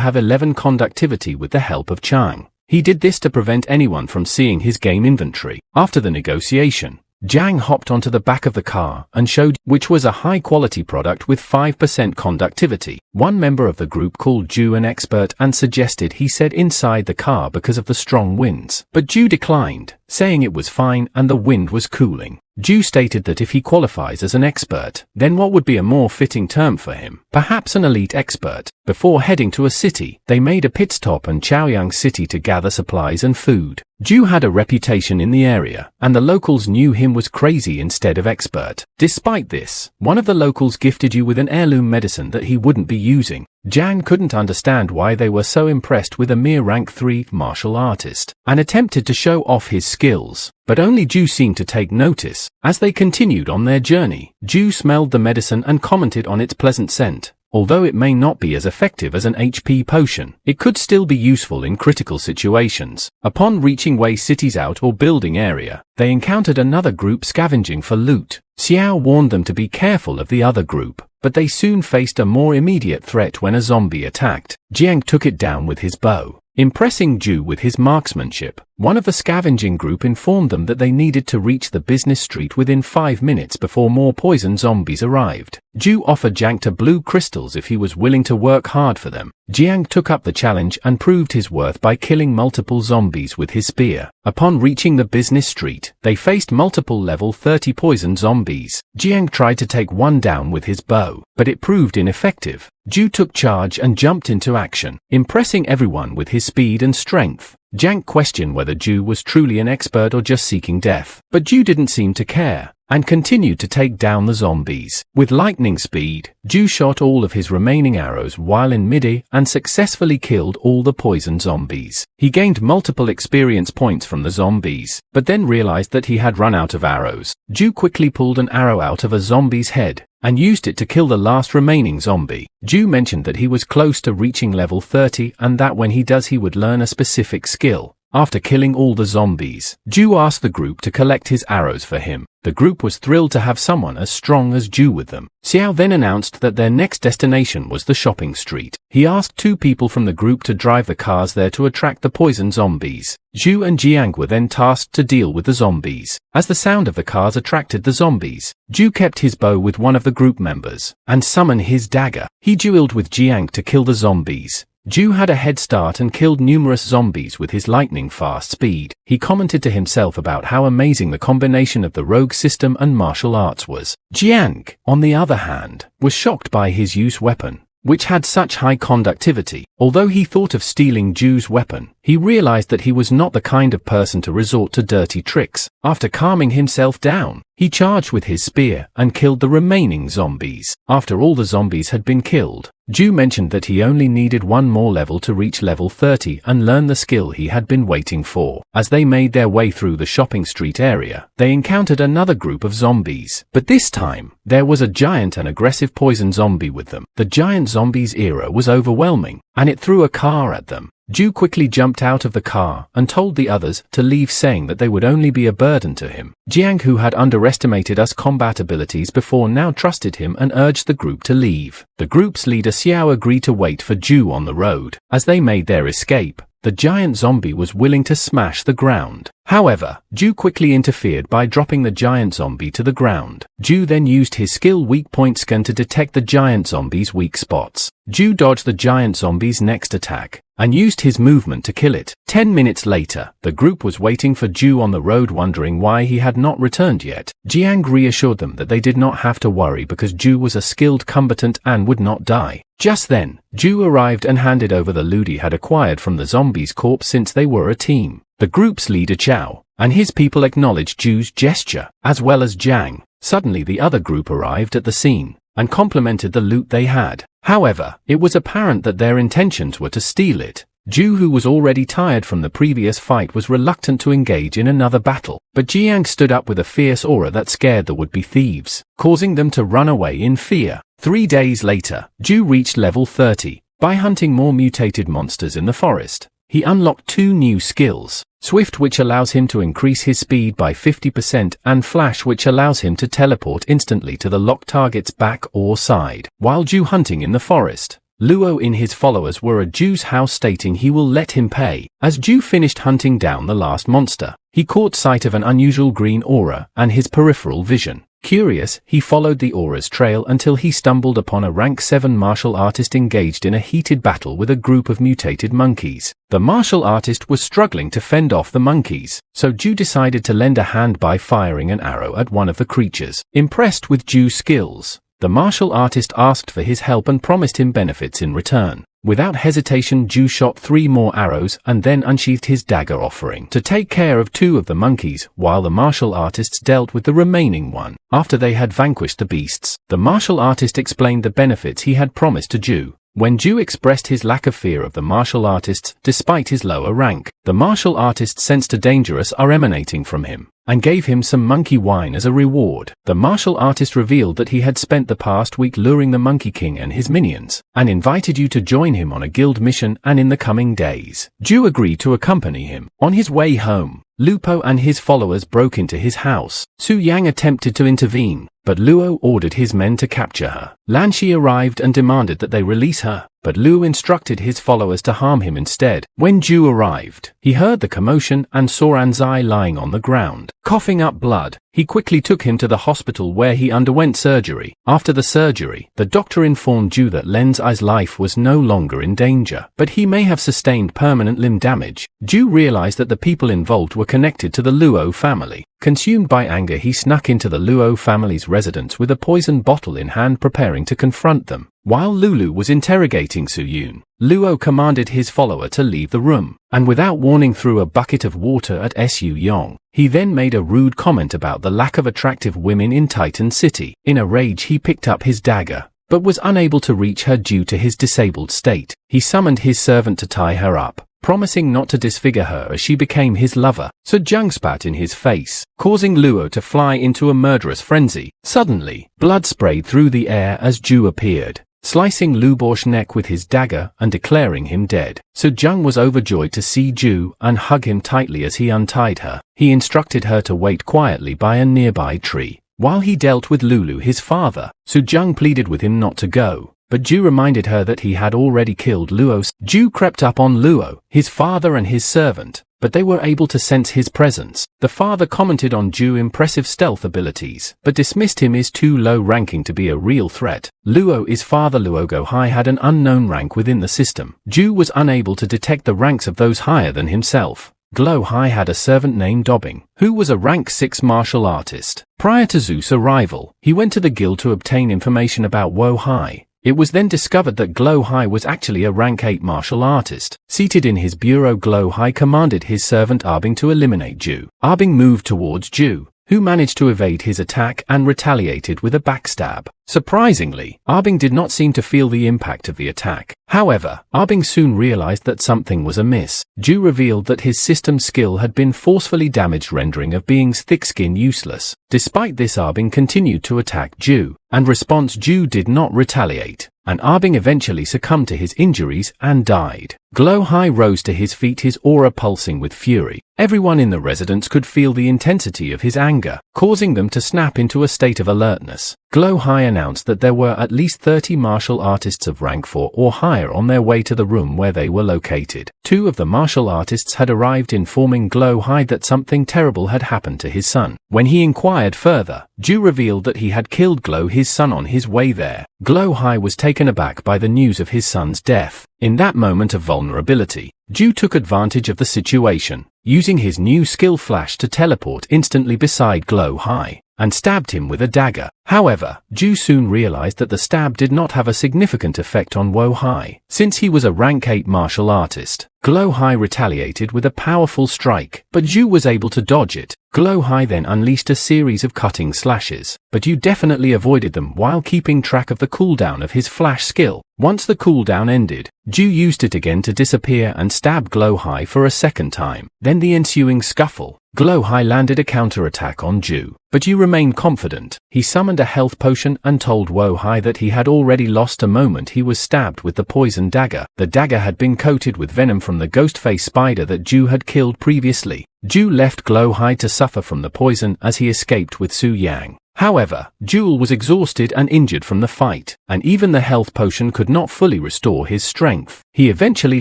have 11 conductivity with the help of Chang. He did this to prevent anyone from seeing his game inventory. After the negotiation, Jiang hopped onto the back of the car and showed which was a high-quality product with 5% conductivity. One member of the group called Zhou an expert and suggested he sit inside the car because of the strong winds, but Zhou declined, saying it was fine and the wind was cooling. Zhou stated that if he qualifies as an expert, then what would be a more fitting term for him? Perhaps an elite expert. Before heading to a city, they made a pit stop in Chaoyang City to gather supplies and food. Zhou had a reputation in the area, and the locals knew him was crazy instead of expert. Despite this, one of the locals gifted Zhou with an heirloom medicine that he wouldn't be using. Jiang couldn't understand why they were so impressed with a mere rank 3 martial artist, and attempted to show off his skills, but only Zhou seemed to take notice. As they continued on their journey, Zhou smelled the medicine and commented on its pleasant scent. Although it may not be as effective as an HP potion, it could still be useful in critical situations. Upon reaching Wei City's outdoor building area, they encountered another group scavenging for loot. Xiao warned them to be careful of the other group, but they soon faced a more immediate threat when a zombie attacked. Jiang took it down with his bow, impressing Zhou with his marksmanship. One of the scavenging group informed them that they needed to reach the business street within 5 minutes before more poison zombies arrived. Zhou offered Jiang to blue crystals if he was willing to work hard for them. Jiang took up the challenge and proved his worth by killing multiple zombies with his spear. Upon reaching the business street, they faced multiple level 30 poison zombies. Jiang tried to take one down with his bow, but it proved ineffective. Zhou took charge and jumped into action, impressing everyone with his speed and strength. Jiang questioned whether Zhou was truly an expert or just seeking death, but Zhou didn't seem to care, and continued to take down the zombies. With lightning speed, Zhou shot all of his remaining arrows while in midair and successfully killed all the poison zombies. He gained multiple experience points from the zombies, but then realized that he had run out of arrows. Zhou quickly pulled an arrow out of a zombie's head and used it to kill the last remaining zombie. Zhou mentioned that he was close to reaching level 30 and that when he does he would learn a specific skill. After killing all the zombies, Zhou asked the group to collect his arrows for him. The group was thrilled to have someone as strong as Zhou with them. Xiao then announced that their next destination was the shopping street. He asked 2 people from the group to drive the cars there to attract the poison zombies. Zhou and Jiang were then tasked to deal with the zombies. As the sound of the cars attracted the zombies, Zhou kept his bow with one of the group members and summoned his dagger. He dueled with Jiang to kill the zombies. Zhou had a head start and killed numerous zombies with his lightning-fast speed. He commented to himself about how amazing the combination of the rogue system and martial arts was. Jiang, on the other hand, was shocked by his use weapon, which had such high conductivity. Although he thought of stealing Zhou's weapon, he realized that he was not the kind of person to resort to dirty tricks. After calming himself down, he charged with his spear and killed the remaining zombies. After all the zombies had been killed, Zhou mentioned that he only needed one more level to reach level 30 and learn the skill he had been waiting for. As they made their way through the shopping street area, they encountered another group of zombies, but this time, there was a giant and aggressive poison zombie with them. The giant zombies era was overwhelming, and it threw a car at them. Zhou quickly jumped out of the car and told the others to leave, saying that they would only be a burden to him. Jiang, who had underestimated us combat abilities before, now trusted him and urged the group to leave. The group's leader Xiao agreed to wait for Zhou on the road. As they made their escape, the giant zombie was willing to smash the ground. However, Zhou quickly interfered by dropping the giant zombie to the ground. Zhou then used his skill weak point scan to detect the giant zombie's weak spots. Zhou dodged the giant zombie's next attack and used his movement to kill it. 10 minutes later, the group was waiting for Zhou on the road, wondering why he had not returned yet. Jiang reassured them that they did not have to worry because Zhou was a skilled combatant and would not die. Just then, Zhou arrived and handed over the loot he had acquired from the zombies' corpse, since they were a team. The group's leader Chao and his people acknowledged Zhou's gesture, as well as Jiang. Suddenly the other group arrived at the scene and complimented the loot they had. However, it was apparent that their intentions were to steal it. Zhou, who was already tired from the previous fight, was reluctant to engage in another battle, but Jiang stood up with a fierce aura that scared the would-be thieves, causing them to run away in fear. 3 days later, Zhou reached level 30. By hunting more mutated monsters in the forest, he unlocked 2 new skills: Swift, which allows him to increase his speed by 50%, and Flash, which allows him to teleport instantly to the locked target's back or side. While Zhou hunting in the forest, Luo and his followers were at Zhou's house, stating he will let him pay. As Zhou finished hunting down the last monster, he caught sight of an unusual green aura and his peripheral vision. Curious, he followed the aura's trail until he stumbled upon a rank 7 martial artist engaged in a heated battle with a group of mutated monkeys. The martial artist was struggling to fend off the monkeys, so Zhou decided to lend a hand by firing an arrow at one of the creatures. Impressed with Zhou's skills, the martial artist asked for his help and promised him benefits in return. Without hesitation, Zhou shot 3 more arrows and then unsheathed his dagger, offering to take care of 2 of the monkeys while the martial artists dealt with the remaining one. After they had vanquished the beasts, the martial artist explained the benefits he had promised to Zhou. When Zhou expressed his lack of fear of the martial artists despite his lower rank, the martial artist sensed a dangerous aura emanating from him and gave him some monkey wine as a reward. The martial artist revealed that he had spent the past week luring the Monkey King and his minions, and invited you to join him on a guild mission and in the coming days. Zhou agreed to accompany him. On his way home, Lupo and his followers broke into his house. Su Yang attempted to intervene, but Luo ordered his men to capture her. Lan Shi arrived and demanded that they release her. but Lu instructed his followers to harm him instead. When Zhu arrived, he heard the commotion and saw Anzai lying on the ground, coughing up blood. He quickly took him to the hospital where he underwent surgery. After the surgery, the doctor informed Zhu that Lenzai's life was no longer in danger, but he may have sustained permanent limb damage. Zhu realized that the people involved were connected to the Luo family. Consumed by anger, he snuck into the Luo family's residence with a poison bottle in hand, preparing to confront them. While Lulu was interrogating Suyun, Luo commanded his follower to leave the room, and without warning threw a bucket of water at Su Yong. He then made a rude comment about the lack of attractive women in Titan City. In a rage, he picked up his dagger, but was unable to reach her due to his disabled state. He summoned his servant to tie her up, promising not to disfigure her as she became his lover. So Zhang spat in his face, causing Luo to fly into a murderous frenzy. Suddenly, blood sprayed through the air as Zhu appeared, slicing Lu Bor's neck with his dagger and declaring him dead. So Zhang was overjoyed to see Zhu and hug him tightly as he untied her. He instructed her to wait quietly by a nearby tree, while he dealt with Lulu, his father. So Zhang pleaded with him not to go, but Zhu reminded her that he had already killed Luo. Zhu crept up on Luo, his father and his servant, but they were able to sense his presence. The father commented on Zhu's impressive stealth abilities, but dismissed him as too low ranking to be a real threat. Luo's father Luo Gohai had an unknown rank within the system. Zhu was unable to detect the ranks of those higher than himself. Glo Hai had a servant named Dobbing, who was a rank 6 martial artist. Prior to Zeus' arrival, he went to the guild to obtain information about Wo Hai. It was then discovered that Glo Hai was actually a rank 8 martial artist. Seated in his bureau, Glo Hai commanded his servant Arbing to eliminate Zhu. Arbing moved towards Zhu, who managed to evade his attack and retaliated with a backstab. Surprisingly, Arbing did not seem to feel the impact of the attack. However, Arbing soon realized that something was amiss. Zhu revealed that his system skill had been forcefully damaged, rendering a being's thick skin useless. Despite this, Arbing continued to attack Zhu, and response Zhu did not retaliate, and Arbing eventually succumbed to his injuries and died. Glo Hai rose to his feet, his aura pulsing with fury. Everyone in the residence could feel the intensity of his anger, causing them to snap into a state of alertness. Glo Hai announced that there were at least 30 martial artists of rank 4 or higher on their way to the room where they were located. 2 of the martial artists had arrived, informing Glo Hai that something terrible had happened to his son. When he inquired further, Zhu revealed that he had killed Glo, his son, on his way there. Glo Hai was taken aback by the news of his son's death. In that moment of vulnerability, Zhu took advantage of the situation, using his new skill Flash to teleport instantly beside Glo Hai, and stabbed him with a dagger. However, Zhu soon realized that the stab did not have a significant effect on Wo Hai, since he was a rank 8 martial artist. Glo Hai retaliated with a powerful strike, but Zhu was able to dodge it. Glo Hai then unleashed a series of cutting slashes, but Zhu definitely avoided them while keeping track of the cooldown of his flash skill. Once the cooldown ended, Zhu used it again to disappear and stab Glo Hai for a second time. Then the ensuing scuffle. Glo Hai landed a counterattack on Zhu, but Zhu remained confident. He summoned a health potion and told Wo Hai that he had already lost a moment he was stabbed with the poison dagger. The dagger had been coated with venom from the ghost face spider that Zhu had killed previously. Zhu left Glo Hai to suffer from the poison as he escaped with Su Yang. However, Jewel was exhausted and injured from the fight, and even the health potion could not fully restore his strength. He eventually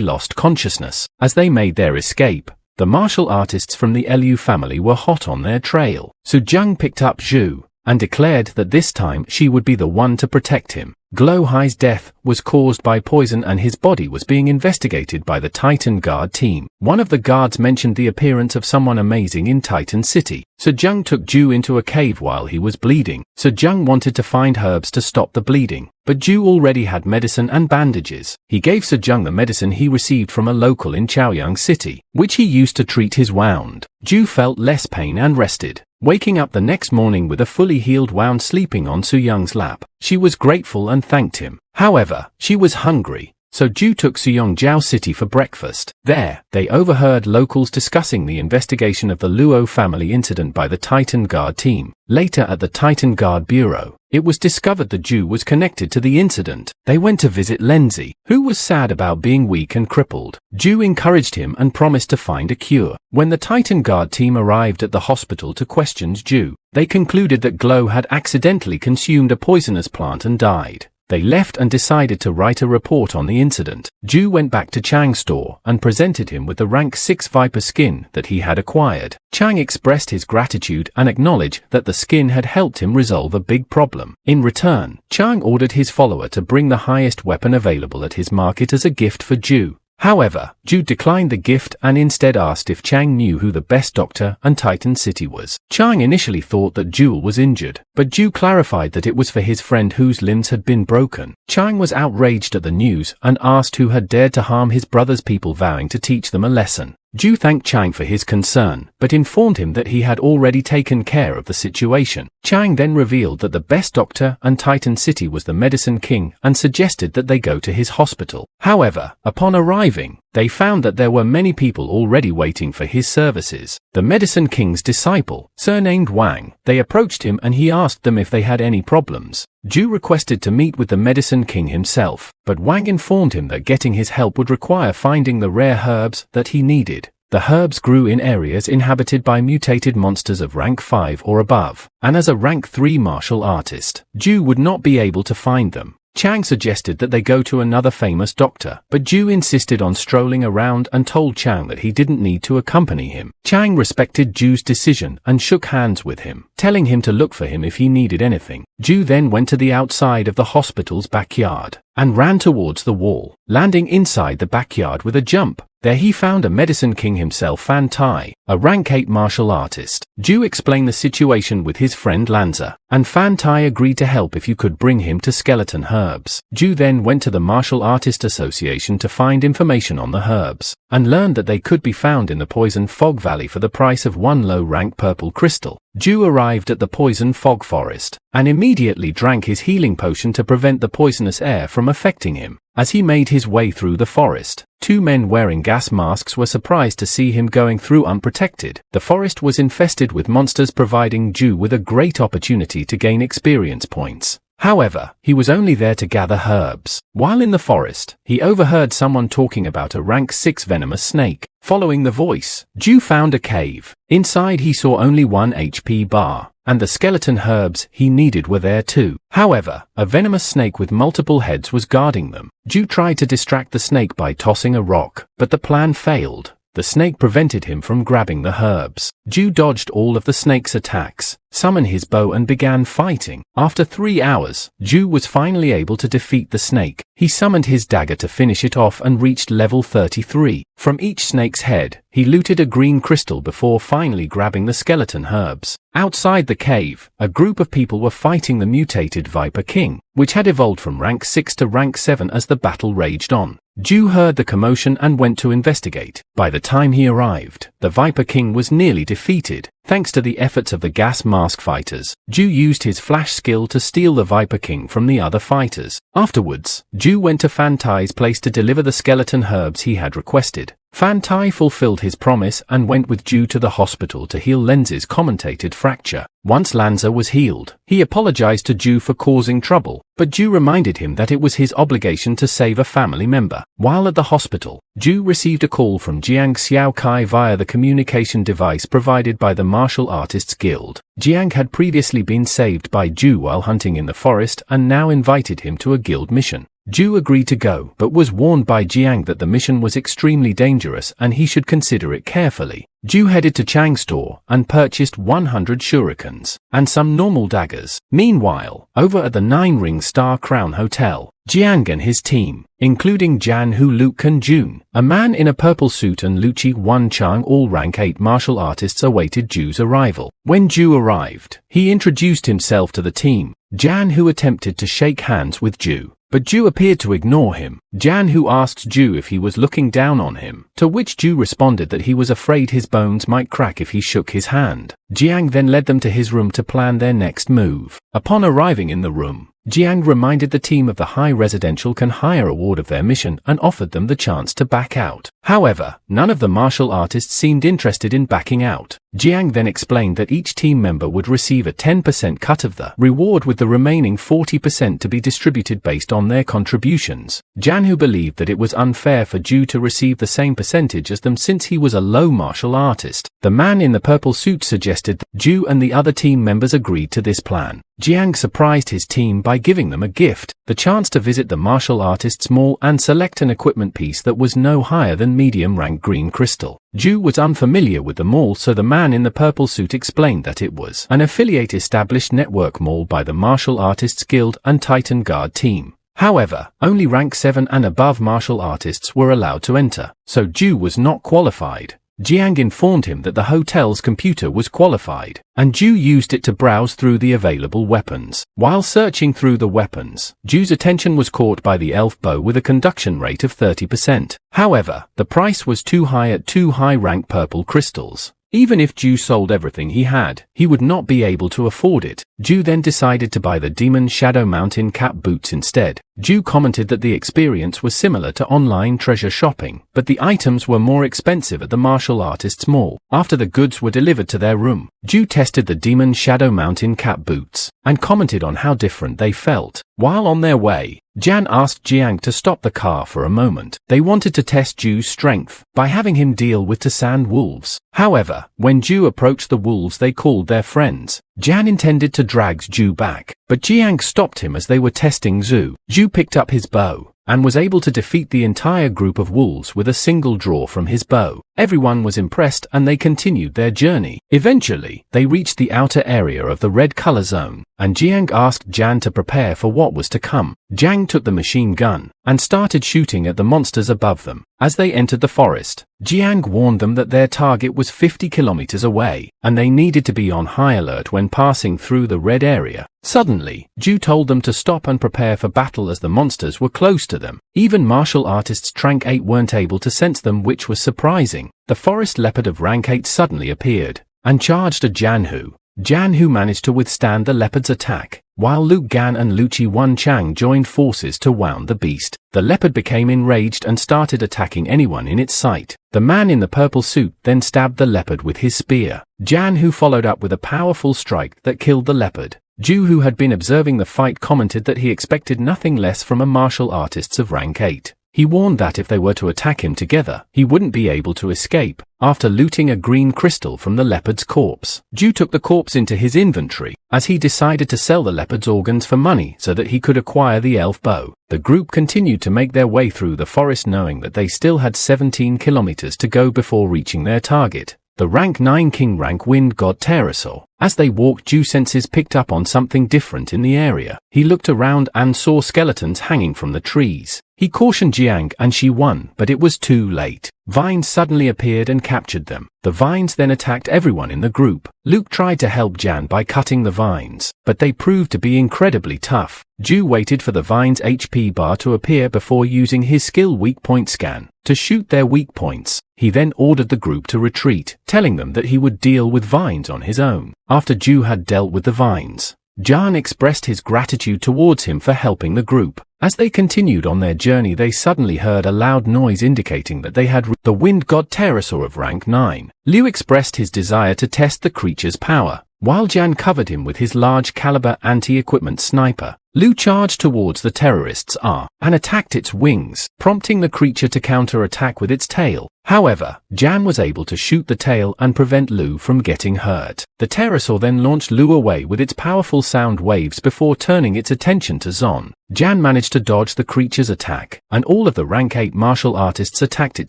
lost consciousness. As they made their escape, the martial artists from the Liu family were hot on their trail. So Zhang picked up Zhu and declared that this time she would be the one to protect him. Glo Hai's death was caused by poison and his body was being investigated by the Titan Guard team. One of the guards mentioned the appearance of someone amazing in Titan City. So Zhang took Zhu into a cave while he was bleeding. So Zhang wanted to find herbs to stop the bleeding, but Zhu already had medicine and bandages. He gave So Zhang the medicine he received from a local in Chaoyang City, which he used to treat his wound. Zhu felt less pain and rested, waking up the next morning with a fully healed wound sleeping on Su Young's lap. She was grateful and thanked him. However, she was hungry, so Zhu took Su Yong Jiao City for breakfast. There, they overheard locals discussing the investigation of the Luo family incident by the Titan Guard team. Later at the Titan Guard Bureau, it was discovered that Zhu was connected to the incident. They went to visit Lenzi, who was sad about being weak and crippled. Zhu encouraged him and promised to find a cure. When the Titan Guard team arrived at the hospital to question Zhu, they concluded that Glo had accidentally consumed a poisonous plant and died. They left and decided to write a report on the incident. Zhou went back to Chang's store and presented him with the rank 6 viper skin that he had acquired. Chang expressed his gratitude and acknowledged that the skin had helped him resolve a big problem. In return, Chang ordered his follower to bring the highest weapon available at his market as a gift for Zhou. However, Zhou declined the gift and instead asked if Chang knew who the best doctor in Titan City was. Chang initially thought that Zhou was injured, but Zhou clarified that it was for his friend whose limbs had been broken. Chang was outraged at the news and asked who had dared to harm his brother's people, vowing to teach them a lesson. Zhou thanked Chang for his concern, but informed him that he had already taken care of the situation. Chang then revealed that the best doctor in Titan City was the Medicine King and suggested that they go to his hospital. However, upon arriving, they found that there were many people already waiting for his services. The Medicine King's disciple, surnamed Wang, they approached him and he asked them if they had any problems. Zhou requested to meet with the Medicine King himself, but Wang informed him that getting his help would require finding the rare herbs that he needed. The herbs grew in areas inhabited by mutated monsters of rank 5 or above, and as a rank 3 martial artist, Zhou would not be able to find them. Chang suggested that they go to another famous doctor, but Zhou insisted on strolling around and told Chang that he didn't need to accompany him. Chang respected Zhou's decision and shook hands with him, telling him to look for him if he needed anything. Zhou then went to the outside of the hospital's backyard and ran towards the wall, landing inside the backyard with a jump. There he found a Medicine King himself, Fan Tai, a rank 8 martial artist. Zhou explained the situation with his friend Lanza, and Fan Tai agreed to help if you could bring him to skeleton herbs. Zhou then went to the Martial Artist Association to find information on the herbs, and learned that they could be found in the Poison Fog Valley for the price of 1 low-rank purple crystal. Zhou arrived at the Poison Fog Forest, and immediately drank his healing potion to prevent the poisonous air from affecting him. As he made his way through the forest, 2 men wearing gas masks were surprised to see him going through unprotected. The forest was infested with monsters, providing Zhou with a great opportunity to gain experience points. However, he was only there to gather herbs. While in the forest, he overheard someone talking about a rank 6 venomous snake. Following the voice, Zhou found a cave. Inside he saw only 1 HP bar, and the skeleton herbs he needed were there too. However, a venomous snake with multiple heads was guarding them. Zhou tried to distract the snake by tossing a rock, but the plan failed. The snake prevented him from grabbing the herbs. Zhou dodged all of the snake's attacks, summoned his bow and began fighting. After 3 hours, Zhou was finally able to defeat the snake. He summoned his dagger to finish it off and reached level 33. From each snake's head, he looted a green crystal before finally grabbing the skeleton herbs. Outside the cave, a group of people were fighting the mutated Viper King, which had evolved from rank 6 to rank 7 as the battle raged on. Zhou heard the commotion and went to investigate. By the time he arrived, the Viper King was nearly defeated. Thanks to the efforts of the gas mask fighters, Zhou used his flash skill to steal the Viper King from the other fighters. Afterwards, Zhou went to Fan Tai's place to deliver the skeleton herbs he had requested. Fan Tai fulfilled his promise and went with Zhou to the hospital to heal Lenz's commentated fracture. Once Lanza was healed, he apologized to Zhou for causing trouble, but Zhou reminded him that it was his obligation to save a family member. While at the hospital, Zhou received a call from Jiang Xiaokai via the communication device provided by the Martial Artists Guild. Jiang had previously been saved by Zhou while hunting in the forest and now invited him to a guild mission. Zhou agreed to go, but was warned by Jiang that the mission was extremely dangerous and he should consider it carefully. Zhou headed to Chang's store and purchased 100 shurikens and some normal daggers. Meanwhile, over at the 9-ring Star Crown Hotel, Jiang and his team, including Jan Hu, Luke and Jun, a man in a purple suit, and Luchi Wan Chang, all rank 8 martial artists, awaited Zhou's arrival. When Zhou arrived, he introduced himself to the team. Jan Hu attempted to shake hands with Zhou, but Zhou appeared to ignore him. Jan Hu asked Zhou if he was looking down on him, to which Zhou responded that he was afraid his bones might crack if he shook his hand. Jiang then led them to his room to plan their next move. Upon arriving in the room, Jiang reminded the team of the high residential can hire award of their mission and offered them the chance to back out. However, none of the martial artists seemed interested in backing out. Jiang then explained that each team member would receive a 10% cut of the reward, with the remaining 40% to be distributed based on their contributions. Jan, who believed that it was unfair for Zhou to receive the same percentage as them since he was a low martial artist. The man in the purple suit suggested that Zhou and the other team members agreed to this plan. Jiang surprised his team by giving them a gift, the chance to visit the martial artist's mall and select an equipment piece that was no higher than medium rank green crystal. Zhou was unfamiliar with the mall, so the man in the purple suit explained that it was an affiliate established network mall by the Martial Artists Guild and Titan Guard team. However, only rank 7 and above martial artists were allowed to enter, so Zhou was not qualified. Jiang informed him that the hotel's computer was qualified, and Zhou used it to browse through the available weapons. While searching through the weapons, Zhu's attention was caught by the elf bow with a conduction rate of 30%. However, the price was too high at 2 high-rank purple crystals. Even if Zhou sold everything he had, he would not be able to afford it. Zhou then decided to buy the Demon Shadow Mountain cap boots instead. Zhou commented that the experience was similar to online treasure shopping, but the items were more expensive at the martial artists mall. After the goods were delivered to their room, Zhou tested the Demon Shadow Mountain cap boots, and commented on how different they felt. While on their way, Jan asked Jiang to stop the car for a moment. They wanted to test Zhu's strength by having him deal with Tasand wolves. However, when Zhu approached the wolves they called their friends, Jan intended to drag Zhu back, but Jiang stopped him as they were testing Zhu. Zhu picked up his bow and was able to defeat the entire group of wolves with a single draw from his bow. Everyone was impressed and they continued their journey. Eventually, they reached the outer area of the red color zone, and Jiang asked Jan to prepare for what was to come. Jiang took the machine gun and started shooting at the monsters above them. As they entered the forest, Jiang warned them that their target was 50 kilometers away, and they needed to be on high alert when passing through the red area. Suddenly, Zhu told them to stop and prepare for battle as the monsters were close to them. Even martial artists rank 8 weren't able to sense them, which was surprising. The forest leopard of rank 8 suddenly appeared and charged at Janhu. Janhu managed to withstand the leopard's attack, while Luke Gan and Luchi Wan Chang joined forces to wound the beast. The leopard became enraged and started attacking anyone in its sight. The man in the purple suit then stabbed the leopard with his spear. Janhu followed up with a powerful strike that killed the leopard. Zhu, who had been observing the fight, commented that he expected nothing less from a martial artists of rank 8. He warned that if they were to attack him together, he wouldn't be able to escape. After looting a green crystal from the leopard's corpse, Zhu took the corpse into his inventory, as he decided to sell the leopard's organs for money so that he could acquire the elf bow. The group continued to make their way through the forest, knowing that they still had 17 kilometers to go before reaching their target, the rank 9 king rank wind god pterosaur. As they walked, Zhu's senses picked up on something different in the area. He looked around and saw skeletons hanging from the trees. He cautioned Jiang and she won, but it was too late. Vines suddenly appeared and captured them. The vines then attacked everyone in the group. Luke tried to help Jan by cutting the vines, but they proved to be incredibly tough. Zhu waited for the vines' HP bar to appear before using his skill weak point scan to shoot their weak points. He then ordered the group to retreat, telling them that he would deal with vines on his own. After Zhu had dealt with the vines, Jan expressed his gratitude towards him for helping the group. As they continued on their journey, they suddenly heard a loud noise indicating that they had reached the wind god pterosaur of rank 9. Liu expressed his desire to test the creature's power, while Jan covered him with his large caliber anti-equipment sniper. Liu charged towards the terrorist's R and attacked its wings, prompting the creature to counter-attack with its tail. However, Jan was able to shoot the tail and prevent Liu from getting hurt. The pterosaur then launched Liu away with its powerful sound waves before turning its attention to Zon. Jan managed to dodge the creature's attack, and all of the rank 8 martial artists attacked it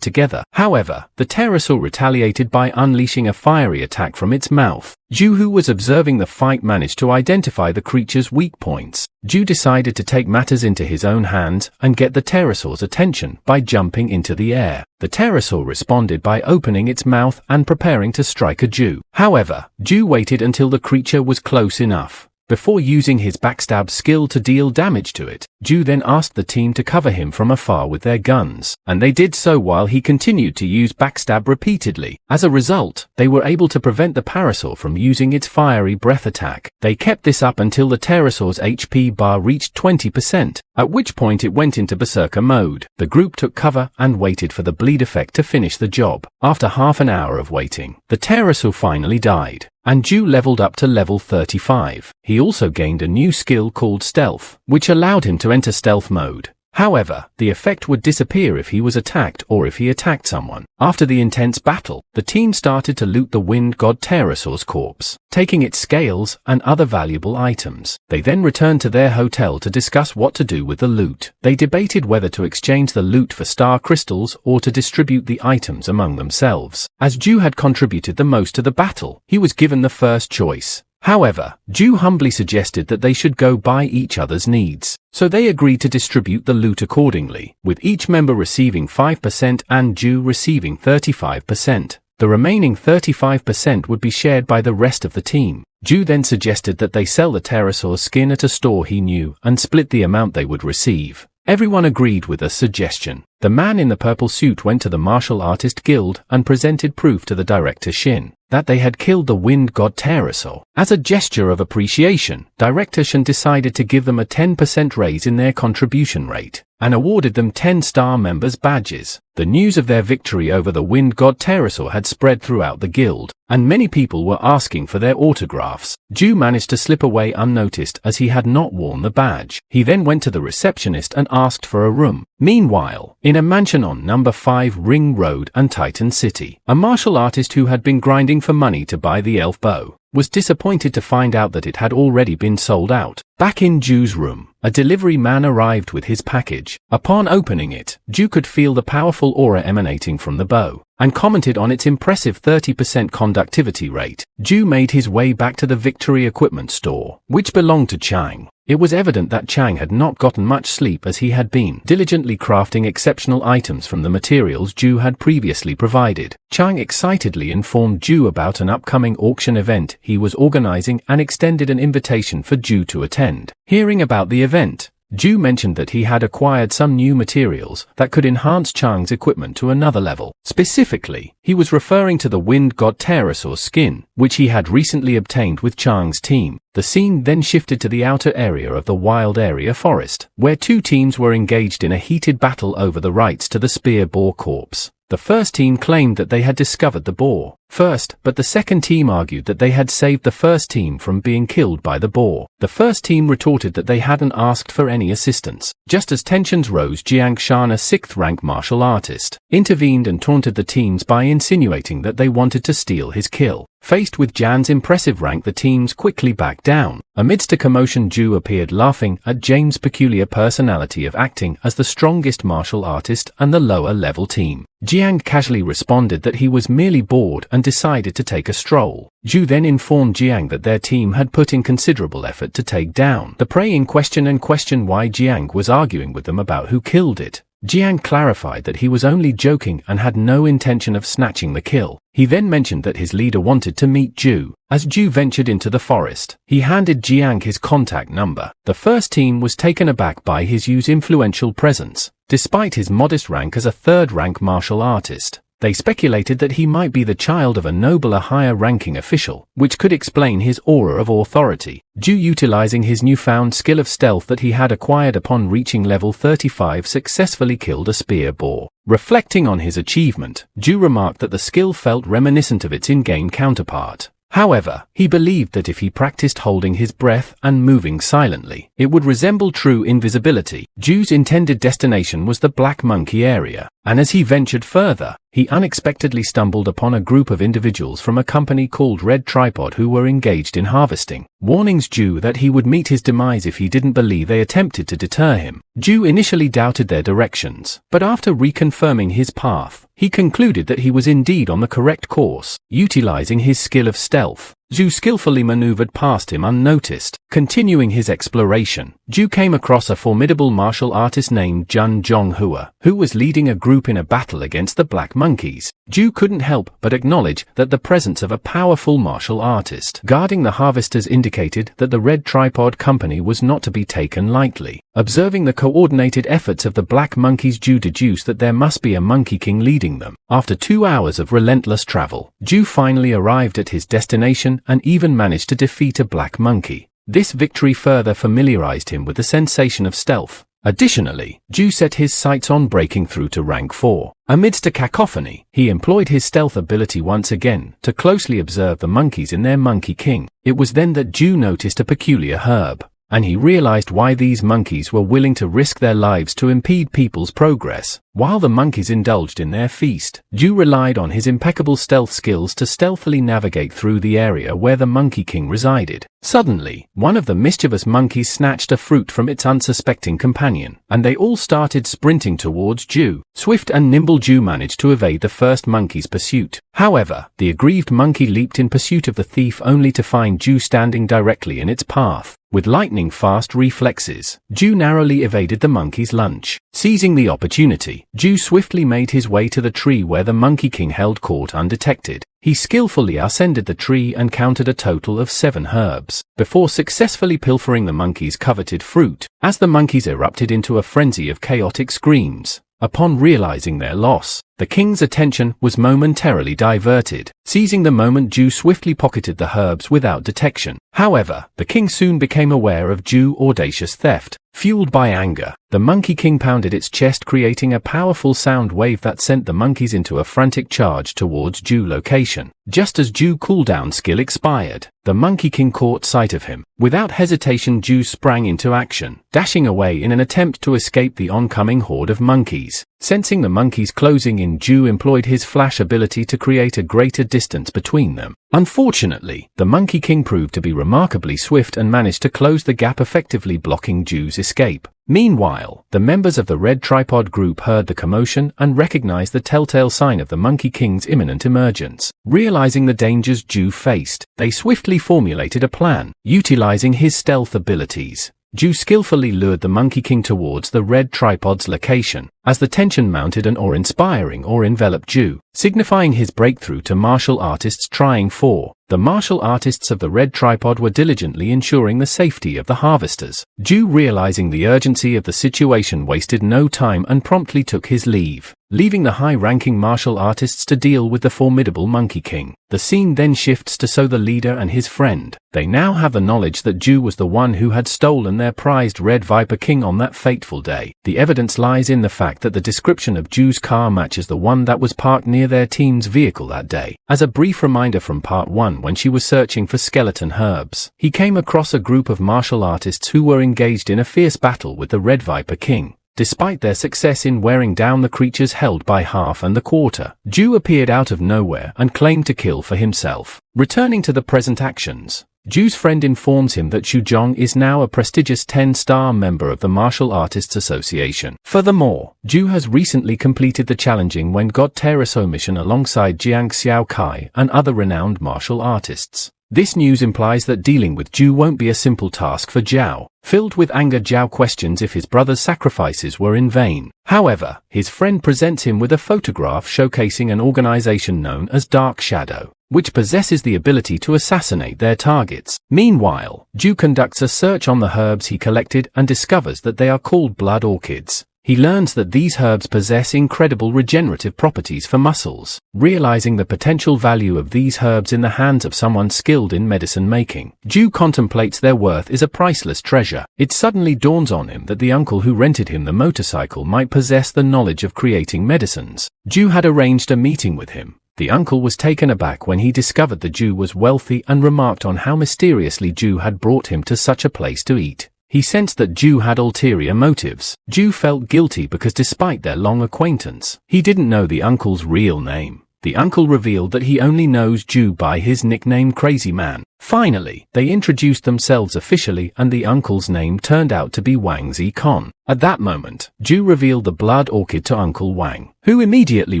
together. However, the pterosaur retaliated by unleashing a fiery attack from its mouth. Zhu, who was observing the fight, managed to identify the creature's weak points. Zhu decided to take matters into his own hands and get the pterosaur's attention by jumping into the air. The pterosaur responded by opening its mouth and preparing to strike at Zhu. However, Zhu waited until the creature was close enough before using his backstab skill to deal damage to it. Zhou then asked the team to cover him from afar with their guns, and they did so while he continued to use backstab repeatedly. As a result, they were able to prevent the Parasaur from using its fiery breath attack. They kept this up until the pterosaur's HP bar reached 20%, at which point it went into berserker mode. The group took cover and waited for the bleed effect to finish the job. After half an hour of waiting, the pterosaur finally died, and Zhou leveled up to level 35. He also gained a new skill called Stealth, which allowed him to enter stealth mode. However, the effect would disappear if he was attacked or if he attacked someone. After the intense battle, the team started to loot the wind god pterosaur's corpse, taking its scales and other valuable items. They then returned to their hotel to discuss what to do with the loot. They debated whether to exchange the loot for star crystals or to distribute the items among themselves. As Zhou had contributed the most to the battle, he was given the first choice. However, Zhou humbly suggested that they should go by each other's needs, so they agreed to distribute the loot accordingly, with each member receiving 5% and Zhou receiving 35%. The remaining 35% would be shared by the rest of the team. Zhou then suggested that they sell the pterosaur's skin at a store he knew and split the amount they would receive. Everyone agreed with the suggestion. The man in the purple suit went to the martial artist guild and presented proof to the director Shin that they had killed the wind god pterosaur. As a gesture of appreciation, Director Shin decided to give them a 10% raise in their contribution rate, and awarded them 10 star members badges. The news of their victory over the wind god pterosaur had spread throughout the guild, and many people were asking for their autographs. Zhou managed to slip away unnoticed as he had not worn the badge. He then went to the receptionist and asked for a room. Meanwhile, in a mansion on number 5 Ring Road and Titan City, a martial artist who had been grinding for money to buy the elf bow was disappointed to find out that it had already been sold out. Back in Zhu's room, a delivery man arrived with his package. Upon opening it, Zhou could feel the powerful aura emanating from the bow, and commented on its impressive 30% conductivity rate. Zhou made his way back to the Victory Equipment store, which belonged to Chang. It was evident that Chang had not gotten much sleep as he had been diligently crafting exceptional items from the materials Zhou had previously provided. Chang excitedly informed Zhou about an upcoming auction event he was organizing and extended an invitation for Zhou to attend. Hearing about the event, Zhou mentioned that he had acquired some new materials that could enhance Chang's equipment to another level. Specifically, he was referring to the wind god pterosaur's skin, which he had recently obtained with Chang's team. The scene then shifted to the outer area of the wild area forest, where two teams were engaged in a heated battle over the rights to the spear boar corpse. The first team claimed that they had discovered the boar first, but the second team argued that they had saved the first team from being killed by the boar. The first team retorted that they hadn't asked for any assistance. Just as tensions rose, Jiang Shan, a 6th rank martial artist, intervened and taunted the teams by insinuating that they wanted to steal his kill. Faced with Jan's impressive rank, the teams quickly backed down. Amidst a commotion, Zhou appeared laughing at James' peculiar personality of acting as the strongest martial artist and the lower level team. Jiang casually responded that he was merely bored and decided to take a stroll. Zhou then informed Jiang that their team had put in considerable effort to take down the prey in question and questioned why Jiang was arguing with them about who killed it. Jiang clarified that he was only joking and had no intention of snatching the kill. He then mentioned that his leader wanted to meet Zhou. As Zhou ventured into the forest, he handed Jiang his contact number. The first team was taken aback by his influential presence. Despite his modest rank as a 3rd rank martial artist, they speculated that he might be the child of a nobler higher-ranking official, which could explain his aura of authority. Zhou, utilizing his newfound skill of stealth that he had acquired upon reaching level 35, successfully killed a spear boar. Reflecting on his achievement, Zhou remarked that the skill felt reminiscent of its in-game counterpart. However, he believed that if he practiced holding his breath and moving silently, it would resemble true invisibility. Zhu's intended destination was the Black Monkey area, and as he ventured further, he unexpectedly stumbled upon a group of individuals from a company called Red Tripod who were engaged in harvesting. Warnings Zhou that he would meet his demise if he didn't believe they attempted to deter him. Zhou initially doubted their directions, but after reconfirming his path, he concluded that he was indeed on the correct course. Utilizing his skill of stealth, Zhou skillfully maneuvered past him unnoticed. Continuing his exploration, Zhou came across a formidable martial artist named Jun Zhang, who was leading a group in a battle against the Black Monkeys. Zhou couldn't help but acknowledge that the presence of a powerful martial artist guarding the harvesters indicated that the Red Tripod Company was not to be taken lightly. Observing the coordinated efforts of the black monkeys, Zhou deduced that there must be a Monkey King leading them. After 2 hours of relentless travel, Zhou finally arrived at his destination and even managed to defeat a black monkey. This victory further familiarized him with the sensation of stealth. Additionally, Zhou set his sights on breaking through to rank 4. Amidst a cacophony, he employed his stealth ability once again to closely observe the monkeys in their Monkey King. It was then that Zhou noticed a peculiar herb, and he realized why these monkeys were willing to risk their lives to impede people's progress. While the monkeys indulged in their feast, Zhou relied on his impeccable stealth skills to stealthily navigate through the area where the Monkey King resided. Suddenly, one of the mischievous monkeys snatched a fruit from its unsuspecting companion, and they all started sprinting towards Zhou. Swift and nimble Zhou managed to evade the first monkey's pursuit. However, the aggrieved monkey leaped in pursuit of the thief only to find Zhou standing directly in its path. With lightning-fast reflexes, Zhou narrowly evaded the monkey's lunch. Seizing the opportunity, Zhou swiftly made his way to the tree where the Monkey King held court undetected. He skillfully ascended the tree and counted a total of 7 herbs, before successfully pilfering the monkey's coveted fruit. As the monkeys erupted into a frenzy of chaotic screams, upon realizing their loss, the king's attention was momentarily diverted. Seizing the moment, Zhou swiftly pocketed the herbs without detection. However, the king soon became aware of Zhou's audacious theft. Fueled by anger, the Monkey King pounded its chest, creating a powerful sound wave that sent the monkeys into a frantic charge towards Zhou's location. Just as Zhou's cooldown skill expired, the Monkey King caught sight of him. Without hesitation, Zhou sprang into action, dashing away in an attempt to escape the oncoming horde of monkeys. Sensing the monkeys closing in, Zhou employed his flash ability to create a greater distance between them. Unfortunately, the Monkey King proved to be remarkably swift and managed to close the gap, effectively blocking Zhou's escape. Meanwhile, the members of the Red Tripod group heard the commotion and recognized the telltale sign of the Monkey King's imminent emergence. Realizing the dangers Zhou faced, they swiftly formulated a plan. Utilizing his stealth abilities, Zhou skillfully lured the Monkey King towards the Red Tripod's location. As the tension mounted, an awe-inspiring awe enveloped Zhou, signifying his breakthrough to martial artists trying for. The martial artists of the Red Tripod were diligently ensuring the safety of the harvesters. Zhou, realizing the urgency of the situation, wasted no time and promptly took his leave, leaving the high-ranking martial artists to deal with the formidable Monkey King. The scene then shifts to Zhou, the leader, and his friend. They now have the knowledge that Zhou was the one who had stolen their prized Red Viper King on that fateful day. The evidence lies in the fact that the description of Zhou's car matches the one that was parked near their team's vehicle that day. As a brief reminder from part 1, when she was searching for skeleton herbs, he came across a group of martial artists who were engaged in a fierce battle with the Red Viper King. Despite their success in wearing down the creatures held by half and the quarter, Zhou appeared out of nowhere and claimed to kill for himself. Returning to the present actions, Zhou's friend informs him that Zhou Zheng is now a prestigious 10-star member of the Martial Artists Association. Furthermore, Zhou has recently completed the challenging When God Terraso mission alongside Jiang Xiao Kai and other renowned martial artists. This news implies that dealing with Zhou won't be a simple task for Zhao. Filled with anger, Zhao questions if his brother's sacrifices were in vain. However, his friend presents him with a photograph showcasing an organization known as Dark Shadow, which possesses the ability to assassinate their targets. Meanwhile, Zhou conducts a search on the herbs he collected and discovers that they are called blood orchids. He learns that these herbs possess incredible regenerative properties for muscles. Realizing the potential value of these herbs in the hands of someone skilled in medicine making, Zhou contemplates their worth is a priceless treasure. It suddenly dawns on him that the uncle who rented him the motorcycle might possess the knowledge of creating medicines. Zhou had arranged a meeting with him. The uncle was taken aback when he discovered the Zhou was wealthy and remarked on how mysteriously Zhou had brought him to such a place to eat. He sensed that Zhou had ulterior motives. Zhou felt guilty because despite their long acquaintance, he didn't know the uncle's real name. The uncle revealed that he only knows Zhou by his nickname Crazy Man. Finally, they introduced themselves officially and the uncle's name turned out to be Wang Zikon. At that moment, Zhou revealed the blood orchid to Uncle Wang, who immediately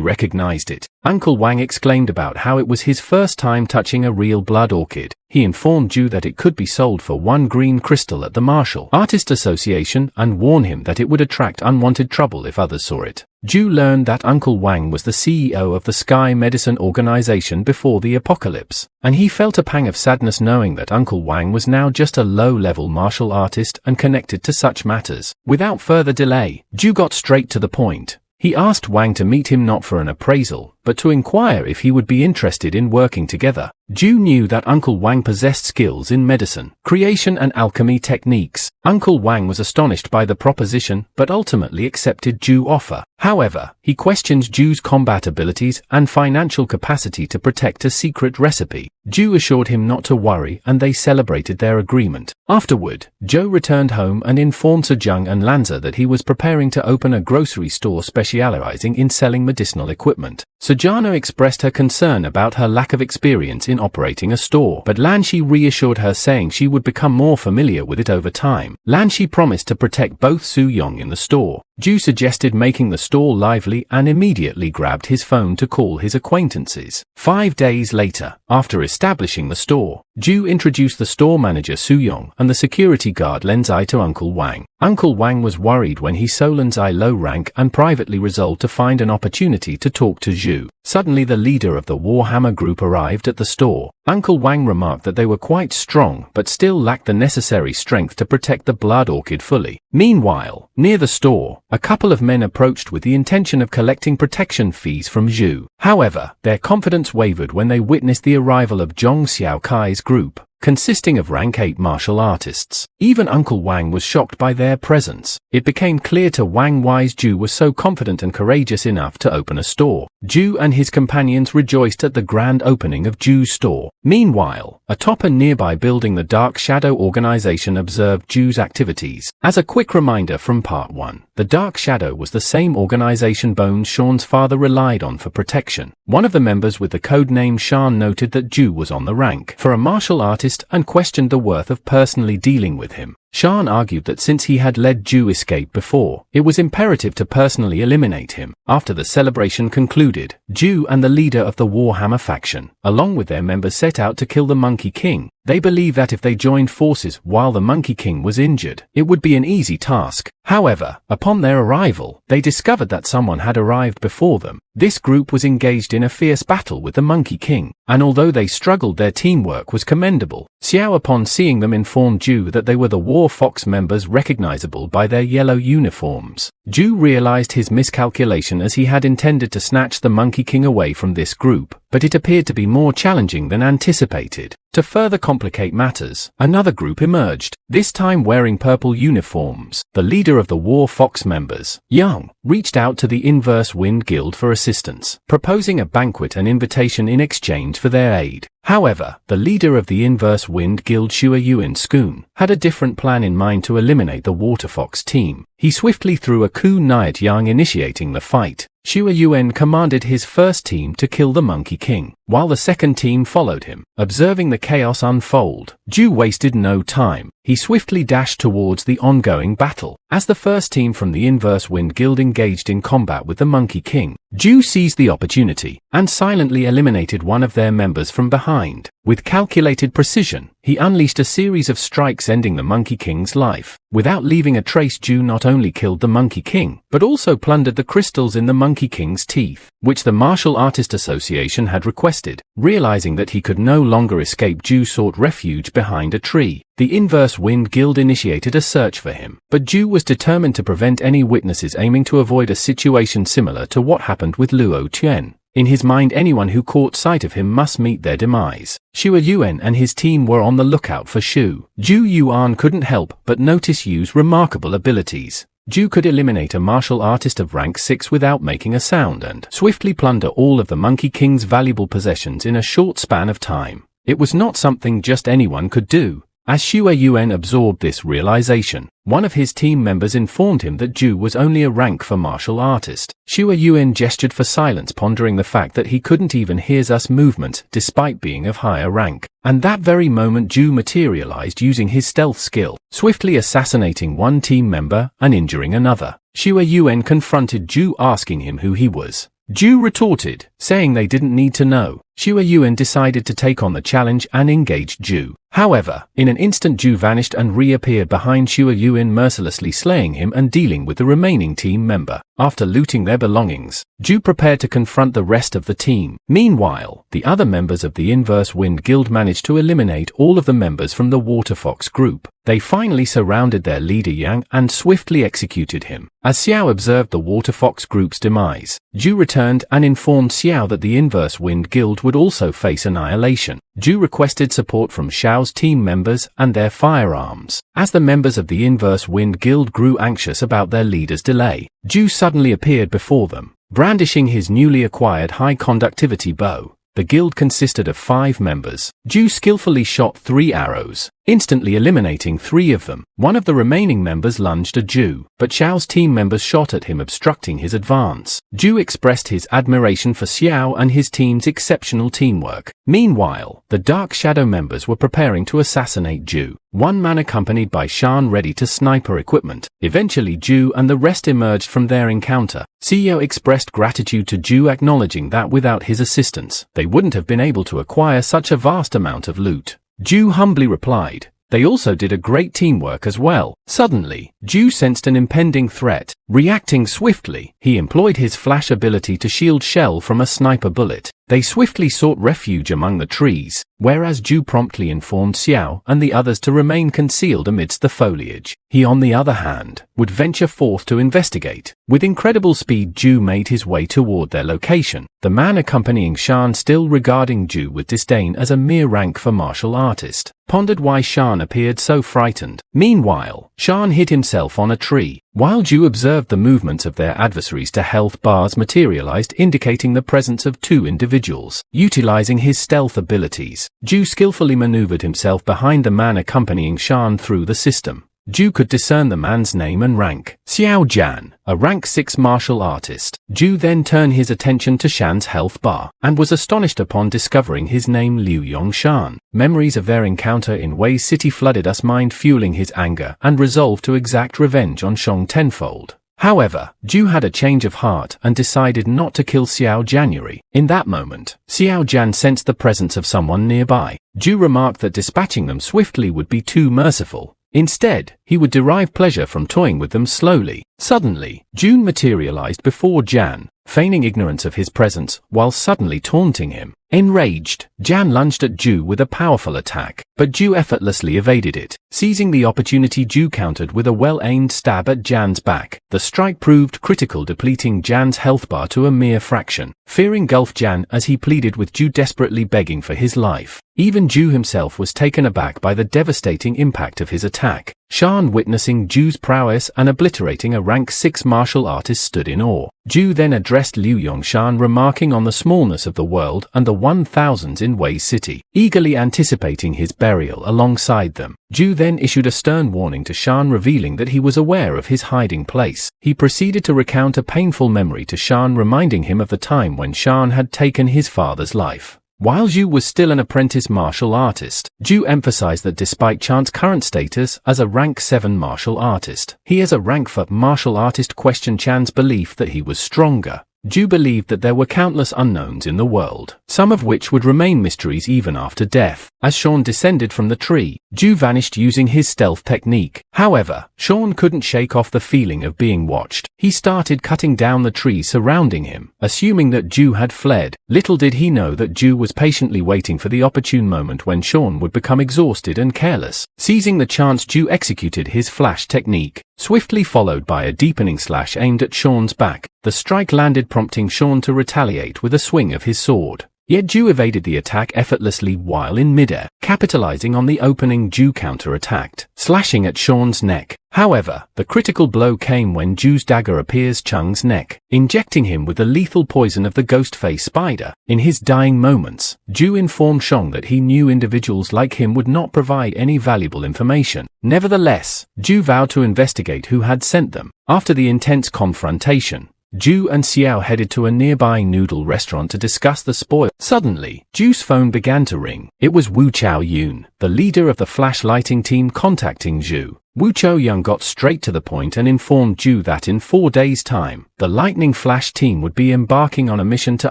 recognized it. Uncle Wang exclaimed about how it was his first time touching a real blood orchid. He informed Zhou that it could be sold for 1 green crystal at the Martial Artist Association and warned him that it would attract unwanted trouble if others saw it. Zhu learned that Uncle Wang was the CEO of the Sky Medicine Organization before the apocalypse, and he felt a pang of sadness knowing that Uncle Wang was now just a low-level martial artist and connected to such matters. Without further delay, Zhu got straight to the point. He asked Wang to meet him not for an appraisal, but to inquire if he would be interested in working together. Zhu knew that Uncle Wang possessed skills in medicine, creation and alchemy techniques. Uncle Wang was astonished by the proposition, but ultimately accepted Zhu's offer. However, he questioned Zhu's combat abilities and financial capacity to protect a secret recipe. Zhu assured him not to worry, and they celebrated their agreement. Afterward, Zhou returned home and informed Zhou Zheng and Lanza that he was preparing to open a grocery store specializing in selling medicinal equipment. Sujana expressed her concern about her lack of experience in operating a store, but Lanshi reassured her saying she would become more familiar with it over time. Lanshi promised to protect both Su Yong in the store. Zhu suggested making the store lively and immediately grabbed his phone to call his acquaintances. 5 days later, after establishing the store, Zhu introduced the store manager Su Yong and the security guard Lenzai to Uncle Wang. Uncle Wang was worried when he saw Lenzai low rank and privately resolved to find an opportunity to talk to Zhu. Suddenly the leader of the Warhammer group arrived at the store. Uncle Wang remarked that they were quite strong but still lacked the necessary strength to protect the blood orchid fully. Meanwhile, near the store, a couple of men approached with the intention of collecting protection fees from Zhu. However, their confidence wavered when they witnessed the arrival of Zhong Xiaokai's group, consisting of rank 8 martial artists. Even Uncle Wang was shocked by their presence. It became clear to Wang why Zhu was so confident and courageous enough to open a store. Zhu and his companions rejoiced at the grand opening of Zhu's store. Meanwhile, atop a nearby building, the Dark Shadow organization observed Zhu's activities. As a quick reminder from part 1, the Dark Shadow was the same organization Bone Sean's father relied on for protection. One of the members with the codename Shan noted that Zhu was on the rank for a martial artist and questioned the worth of personally dealing with him. Shan argued that since he had led Zhu escape before, it was imperative to personally eliminate him. After the celebration concluded, Zhu and the leader of the Warhammer faction, along with their members, set out to kill the Monkey King. They believed that if they joined forces while the Monkey King was injured, it would be an easy task. However, upon their arrival, they discovered that someone had arrived before them. This group was engaged in a fierce battle with the Monkey King, and although they struggled, their teamwork was commendable. Xiao, upon seeing them, informed Zhu that they were the War Fox members recognizable by their yellow uniforms. Zhu realized his miscalculation as he had intended to snatch the Monkey King away from this group, but it appeared to be more challenging than anticipated. To further complicate matters, another group emerged, this time wearing purple uniforms. The leader of the War Fox members, Yang, reached out to the Inverse Wind Guild for assistance, proposing a banquet and invitation in exchange for their aid. However, the leader of the Inverse Wind Guild, Xue Yuan Skoon, had a different plan in mind to eliminate the Water Fox team. He swiftly threw a kunai at Yang, initiating the fight. Xue Yuan commanded his first team to kill the Monkey King, while the second team followed him. Observing the chaos unfold, Zhu wasted no time. He swiftly dashed towards the ongoing battle. As the first team from the Inverse Wind Guild engaged in combat with the Monkey King, Zhu seized the opportunity and silently eliminated one of their members from behind. With calculated precision, he unleashed a series of strikes ending the Monkey King's life. Without leaving a trace, Zhu not only killed the Monkey King, but also plundered the crystals in the Monkey King's teeth, which the Martial Artist Association had requested. Realizing that he could no longer escape, Zhu sought refuge behind a tree. The Inverse Wind Guild initiated a search for him, but Zhu was determined to prevent any witnesses, aiming to avoid a situation similar to what happened with Luo Chen. In his mind, anyone who caught sight of him must meet their demise. Xue Yuan and his team were on the lookout for Zhu Yuan couldn't help but notice Yu's remarkable abilities. Zhu could eliminate a martial artist of rank 6 without making a sound and swiftly plunder all of the Monkey King's valuable possessions in a short span of time. It was not something just anyone could do. As Xue Yuan absorbed this realization, one of his team members informed him that Zhu was only a rank 4 martial artist. Xue Yuan gestured for silence, pondering the fact that he couldn't even hear Zu's movement despite being of higher rank. And that very moment, Zhu materialized using his stealth skill, swiftly assassinating one team member and injuring another. Xue Yuan confronted Zhu, asking him who he was. Zhu retorted, saying they didn't need to know. Xue Yuan decided to take on the challenge and engaged Zhu. However, in an instant Zhu vanished and reappeared behind Xue Yuan, mercilessly slaying him and dealing with the remaining team member. After looting their belongings, Zhu prepared to confront the rest of the team. Meanwhile, the other members of the Inverse Wind Guild managed to eliminate all of the members from the Water Fox group. They finally surrounded their leader Yang and swiftly executed him. As Xiao observed the Water Fox group's demise, Zhu returned and informed Xiao that the Inverse Wind Guild would also face annihilation. Zhu requested support from Xiao's team members and their firearms. As the members of the Inverse Wind Guild grew anxious about their leader's delay, Zhu suddenly appeared before them, brandishing his newly acquired high-conductivity bow. The guild consisted of 5 members. Zhu skillfully shot 3 arrows, instantly eliminating 3 of them. One of the remaining members lunged at Zhu, but Xiao's team members shot at him, obstructing his advance. Zhu expressed his admiration for Xiao and his team's exceptional teamwork. Meanwhile, the Dark Shadow members were preparing to assassinate Zhu, one man accompanied by Shan ready to sniper equipment. Eventually Zhu and the rest emerged from their encounter. CEO expressed gratitude to Zhu, acknowledging that without his assistance, they wouldn't have been able to acquire such a vast amount of loot. Zhu humbly replied, "They also did a great teamwork as well." Suddenly, Zhu sensed an impending threat. Reacting swiftly, he employed his flash ability to shield Shell from a sniper bullet. They swiftly sought refuge among the trees, whereas Zhu promptly informed Xiao and the others to remain concealed amidst the foliage. He, on the other hand, would venture forth to investigate. With incredible speed, Zhu made his way toward their location, the man accompanying Shan still regarding Zhu with disdain as a mere rank for martial artist. Pondered why Shan appeared so frightened. Meanwhile, Shan hid himself on a tree. While Zhu observed the movements of their adversaries, to health bars materialized, indicating the presence of 2 individuals. Utilizing his stealth abilities, Zhu skillfully maneuvered himself behind the man accompanying Shan through the system. Zhu could discern the man's name and rank, Xiao Jian, a rank 6 martial artist. Zhu then turned his attention to Shan's health bar, and was astonished upon discovering his name, Liu Yongshan. Memories of their encounter in Wei City flooded us, mind fueling his anger and resolve to exact revenge on Shang tenfold. However, Zhu had a change of heart and decided not to kill Xiao January. In that moment, Xiao Jian sensed the presence of someone nearby. Zhu remarked that dispatching them swiftly would be too merciful. Instead, he would derive pleasure from toying with them slowly. Suddenly, June materialized before Jan, feigning ignorance of his presence while suddenly taunting him. Enraged, Jan lunged at Zhu with a powerful attack, but Zhu effortlessly evaded it. Seizing the opportunity, Zhu countered with a well-aimed stab at Jan's back. The strike proved critical, depleting Jan's health bar to a mere fraction. Fear engulfed Jan as he pleaded with Zhu, desperately begging for his life. Even Zhu himself was taken aback by the devastating impact of his attack. Shan, witnessing Zhu's prowess and obliterating a rank 6 martial artist, stood in awe. Zhu then addressed Liu Yongshan, remarking on the smallness of the world and the 1000s in Wei City, eagerly anticipating his burial alongside them. Zhu then issued a stern warning to Shan, revealing that he was aware of his hiding place. He proceeded to recount a painful memory to Shan, reminding him of the time when Shan had taken his father's life. While Zhu was still an apprentice martial artist, Zhu emphasized that despite Chan's current status as a rank 7 martial artist, he as a rank 4 martial artist questioned Chan's belief that he was stronger. Zhu believed that there were countless unknowns in the world, some of which would remain mysteries even after death. As Sean descended from the tree, Zhu vanished using his stealth technique. However, Sean couldn't shake off the feeling of being watched. He started cutting down the trees surrounding him, assuming that Zhu had fled. Little did he know that Zhu was patiently waiting for the opportune moment when Sean would become exhausted and careless. Seizing the chance, Zhu executed his flash technique, swiftly followed by a deepening slash aimed at Sean's back. The strike landed, prompting Sean to retaliate with a swing of his sword. Yet Zhu evaded the attack effortlessly while in midair, capitalizing on the opening. Zhu counter-attacked, slashing at Sean's neck. However, the critical blow came when Zhu's dagger appears Cheng's neck, injecting him with the lethal poison of the ghost-face spider. In his dying moments, Zhu informed Shang that he knew individuals like him would not provide any valuable information. Nevertheless, Zhu vowed to investigate who had sent them. After the intense confrontation, Zhu and Xiao headed to a nearby noodle restaurant to discuss the spoil. Suddenly, Zhu's phone began to ring. It was Wu Chaoyun, the leader of the flashlighting team, contacting Zhu. Wu Chaoyun got straight to the point and informed Zhu that in 4 days' time, the Lightning Flash team would be embarking on a mission to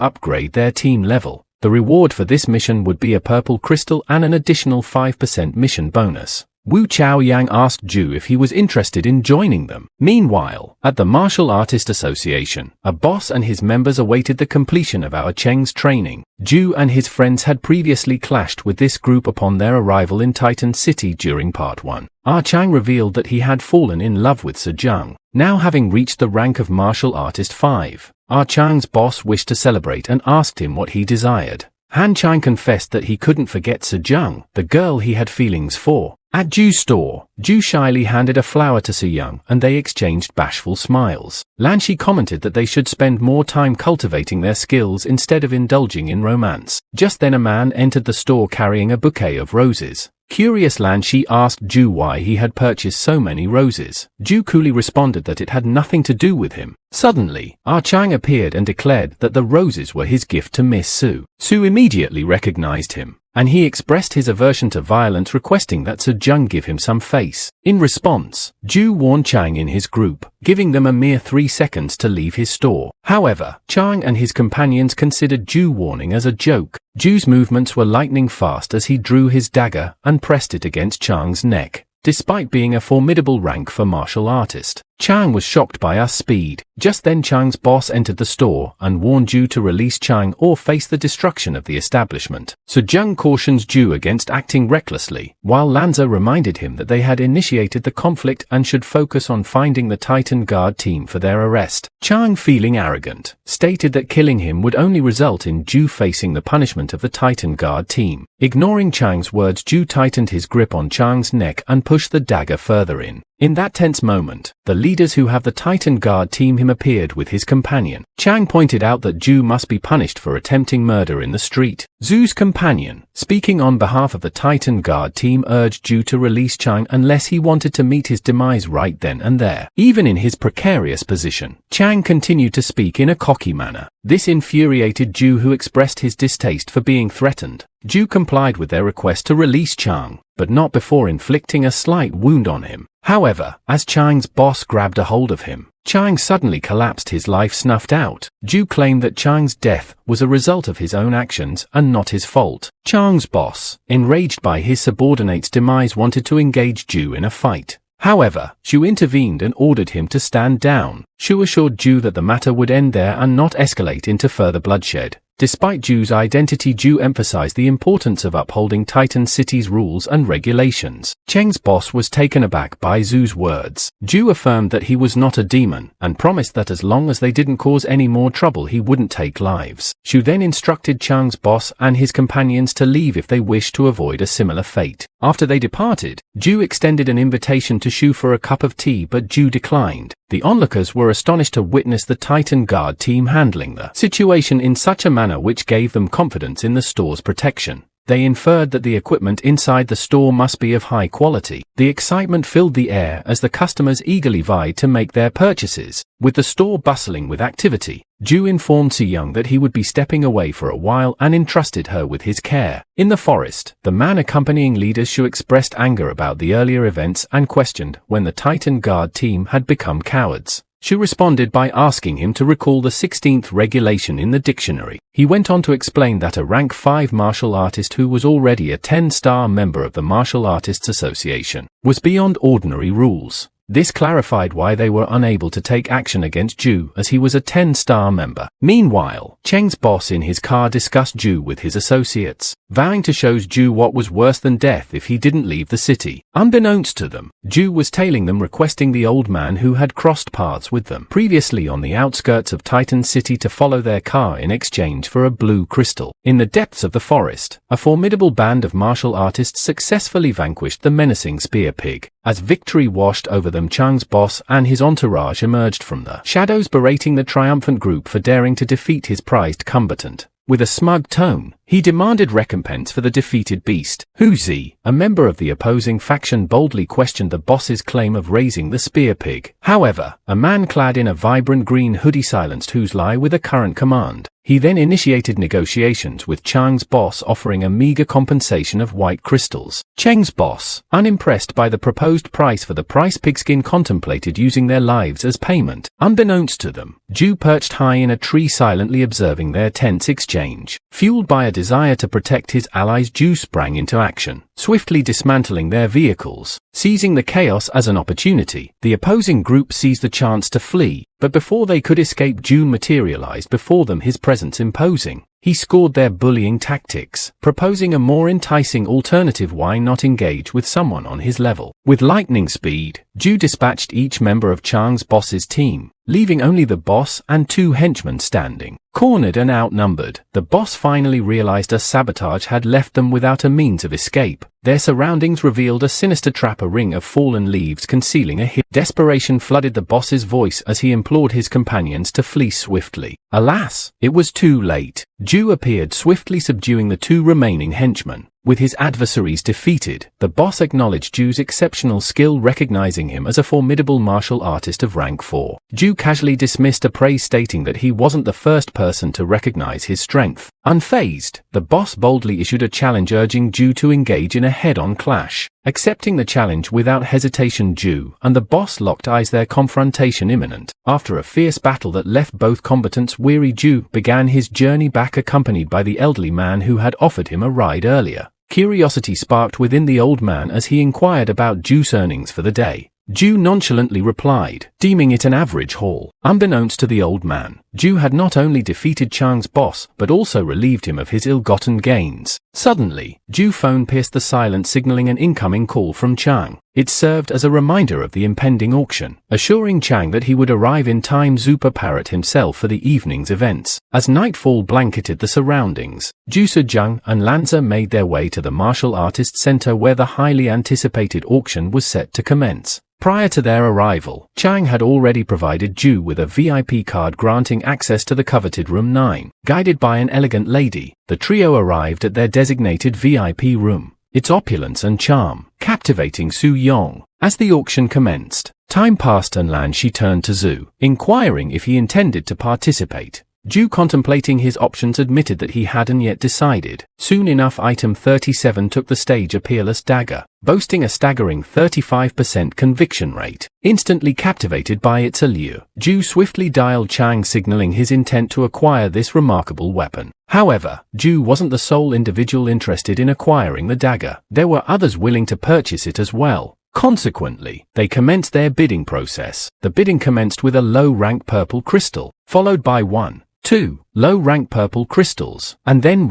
upgrade their team level. The reward for this mission would be a purple crystal and an additional 5% mission bonus. Wu Chaoyang asked Zhu if he was interested in joining them. Meanwhile, at the Martial Artist Association, a boss and his members awaited the completion of our Cheng's training. Zhu and his friends had previously clashed with this group upon their arrival in Titan City during Part 1. Chang revealed that he had fallen in love with Zhou Zheng. Now having reached the rank of Martial Artist 5, Chang's boss wished to celebrate and asked him what he desired. Han Chang confessed that he couldn't forget Zhou Zheng, the girl he had feelings for. At Zhu's store, Zhu shyly handed a flower to Su Young and they exchanged bashful smiles. Lan Shi commented that they should spend more time cultivating their skills instead of indulging in romance. Just then a man entered the store carrying a bouquet of roses. Curious, Lan Shi asked Zhu why he had purchased so many roses. Zhu coolly responded that it had nothing to do with him. Suddenly, Chang appeared and declared that the roses were his gift to Miss Su. Su immediately recognized him, and he expressed his aversion to violence, requesting that Zhou Zheng give him some face. In response, Zhu warned Chang in his group, giving them a mere 3 seconds to leave his store. However, Chang and his companions considered Zhu warning as a joke. Zhu's movements were lightning fast as he drew his dagger and pressed it against Chang's neck. Despite being a formidable rank for martial artist, Chang was shocked by our speed. Just then Chang's boss entered the store and warned Zhu to release Chang or face the destruction of the establishment. Zhou Zheng cautions Zhu against acting recklessly, while Lanza reminded him that they had initiated the conflict and should focus on finding the Titan Guard team for their arrest. Chang, feeling arrogant, stated that killing him would only result in Zhu facing the punishment of the Titan Guard team. Ignoring Chang's words, Zhu tightened his grip on Chang's neck and pushed the dagger further in. In that tense moment, the leaders who have the Titan Guard team him appeared with his companion. Chang pointed out that Zhu must be punished for attempting murder in the street. Zhu's companion, speaking on behalf of the Titan Guard team, urged Zhu to release Chang unless he wanted to meet his demise right then and there. Even in his precarious position, Chang continued to speak in a cocky manner. This infuriated Zhu, who expressed his distaste for being threatened. Zhu complied with their request to release Chang, but not before inflicting a slight wound on him. However, as Chang's boss grabbed a hold of him, Chang suddenly collapsed, his life snuffed out. Zhu claimed that Chang's death was a result of his own actions and not his fault. Chang's boss, enraged by his subordinate's demise, wanted to engage Zhu in a fight. However, Zhu intervened and ordered him to stand down. Zhu assured Zhu that the matter would end there and not escalate into further bloodshed. Despite Zhu's identity, Zhu emphasized the importance of upholding Titan City's rules and regulations. Cheng's boss was taken aback by Zhu's words. Zhu affirmed that he was not a demon, and promised that as long as they didn't cause any more trouble he wouldn't take lives. Zhu then instructed Chang's boss and his companions to leave if they wished to avoid a similar fate. After they departed, Zhu extended an invitation to Zhu for a cup of tea, but Zhu declined. The onlookers were astonished to witness the Titan Guard team handling the situation in such a manner which gave them confidence in the store's protection. They inferred that the equipment inside the store must be of high quality. The excitement filled the air as the customers eagerly vied to make their purchases. With the store bustling with activity, Zhu informed Su Young that he would be stepping away for a while and entrusted her with his care. In the forest, the man accompanying leader Shu expressed anger about the earlier events and questioned when the Titan Guard team had become cowards. Shu responded by asking him to recall the 16th regulation in the dictionary. He went on to explain that a rank 5 martial artist who was already a 10-star member of the Martial Artists Association was beyond ordinary rules. This clarified why they were unable to take action against Zhu, as he was a 10-star member. Meanwhile, Cheng's boss in his car discussed Zhu with his associates, vowing to show Zhu what was worse than death if he didn't leave the city. Unbeknownst to them, Zhu was tailing them, requesting the old man who had crossed paths with them previously on the outskirts of Titan City to follow their car in exchange for a blue crystal. In the depths of the forest, a formidable band of martial artists successfully vanquished the menacing spear pig. As victory washed over them, Chang's boss and his entourage emerged from the shadows, berating the triumphant group for daring to defeat his prized combatant. With a smug tone, He demanded recompense for the defeated beast. Hu Zi, a member of the opposing faction, boldly questioned the boss's claim of raising the spear pig. However, a man clad in a vibrant green hoodie silenced Hu's lie with a current command. He then initiated negotiations with Chang's boss, offering a meager compensation of white crystals. Cheng's boss, unimpressed by the proposed price for the price pigskin, contemplated using their lives as payment. Unbeknownst to them, Zhu perched high in a tree, silently observing their tense exchange. Fueled by a desire to protect his allies, Zhu sprang into action, swiftly dismantling their vehicles. Seizing the chaos as an opportunity, the opposing group seized the chance to flee, but before they could escape, Zhu materialized before them, his presence imposing. He scored their bullying tactics, proposing a more enticing alternative: why not engage with someone on his level? With lightning speed, Zhu dispatched each member of Chang's boss's team, leaving only the boss and 2 henchmen standing. Cornered and outnumbered, the boss finally realized a sabotage had left them without a means of escape. Their surroundings revealed a sinister trap, a ring of fallen leaves concealing a hit. Desperation flooded the boss's voice as he implored his companions to flee swiftly. Alas, it was too late. Zhu appeared, swiftly subduing the 2 remaining henchmen. With his adversaries defeated, the boss acknowledged Zhu's exceptional skill, recognizing him as a formidable martial artist of rank 4. Zhu casually dismissed a praise, stating that he wasn't the first person to recognize his strength. Unfazed, the boss boldly issued a challenge, urging Zhu to engage in a head-on clash. Accepting the challenge without hesitation, Zhu and the boss locked eyes, their confrontation imminent. After a fierce battle that left both combatants weary, Zhu began his journey back, accompanied by the elderly man who had offered him a ride earlier. Curiosity sparked within the old man as he inquired about Zhu's earnings for the day. Zhu nonchalantly replied, deeming it an average haul. Unbeknownst to the old man, Zhu had not only defeated Chang's boss, but also relieved him of his ill-gotten gains. Suddenly, Zhu's phone pierced the silence, signaling an incoming call from Chang. It served as a reminder of the impending auction, assuring Chang that he would arrive in time. Zhu prepared himself for the evening's events. As nightfall blanketed the surroundings, Zhou Zheng and Lanza made their way to the martial artists center, where the highly anticipated auction was set to commence. Prior to their arrival, Chang had already provided Zhu with a VIP card granting access to the coveted room 9. Guided by an elegant lady, the trio arrived at their designated VIP room, its opulence and charm captivating Su Yong. As the auction commenced, time passed and Lan Shi turned to Zhu, inquiring if he intended to participate. Zhu, contemplating his options, admitted that he hadn't yet decided. Soon enough, item 37 took the stage, a peerless dagger, boasting a staggering 35% conviction rate. Instantly captivated by its allure, Zhu swiftly dialed Chang, signaling his intent to acquire this remarkable weapon. However, Zhu wasn't the sole individual interested in acquiring the dagger. There were others willing to purchase it as well. Consequently, they commenced their bidding process. The bidding commenced with a low-rank purple crystal, followed by 1, 2 low-rank purple crystals, and then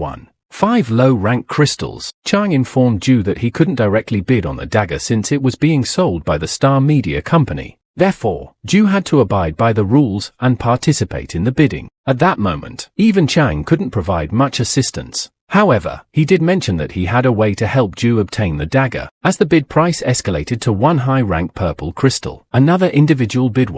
5 low-rank crystals. Chang informed Zhu that he couldn't directly bid on the dagger since it was being sold by the Star Media Company. Therefore, Zhu had to abide by the rules and participate in the bidding. At that moment, even Chang couldn't provide much assistance. However, he did mention that he had a way to help Zhu obtain the dagger. As the bid price escalated to 1 high-rank purple crystal, another individual bid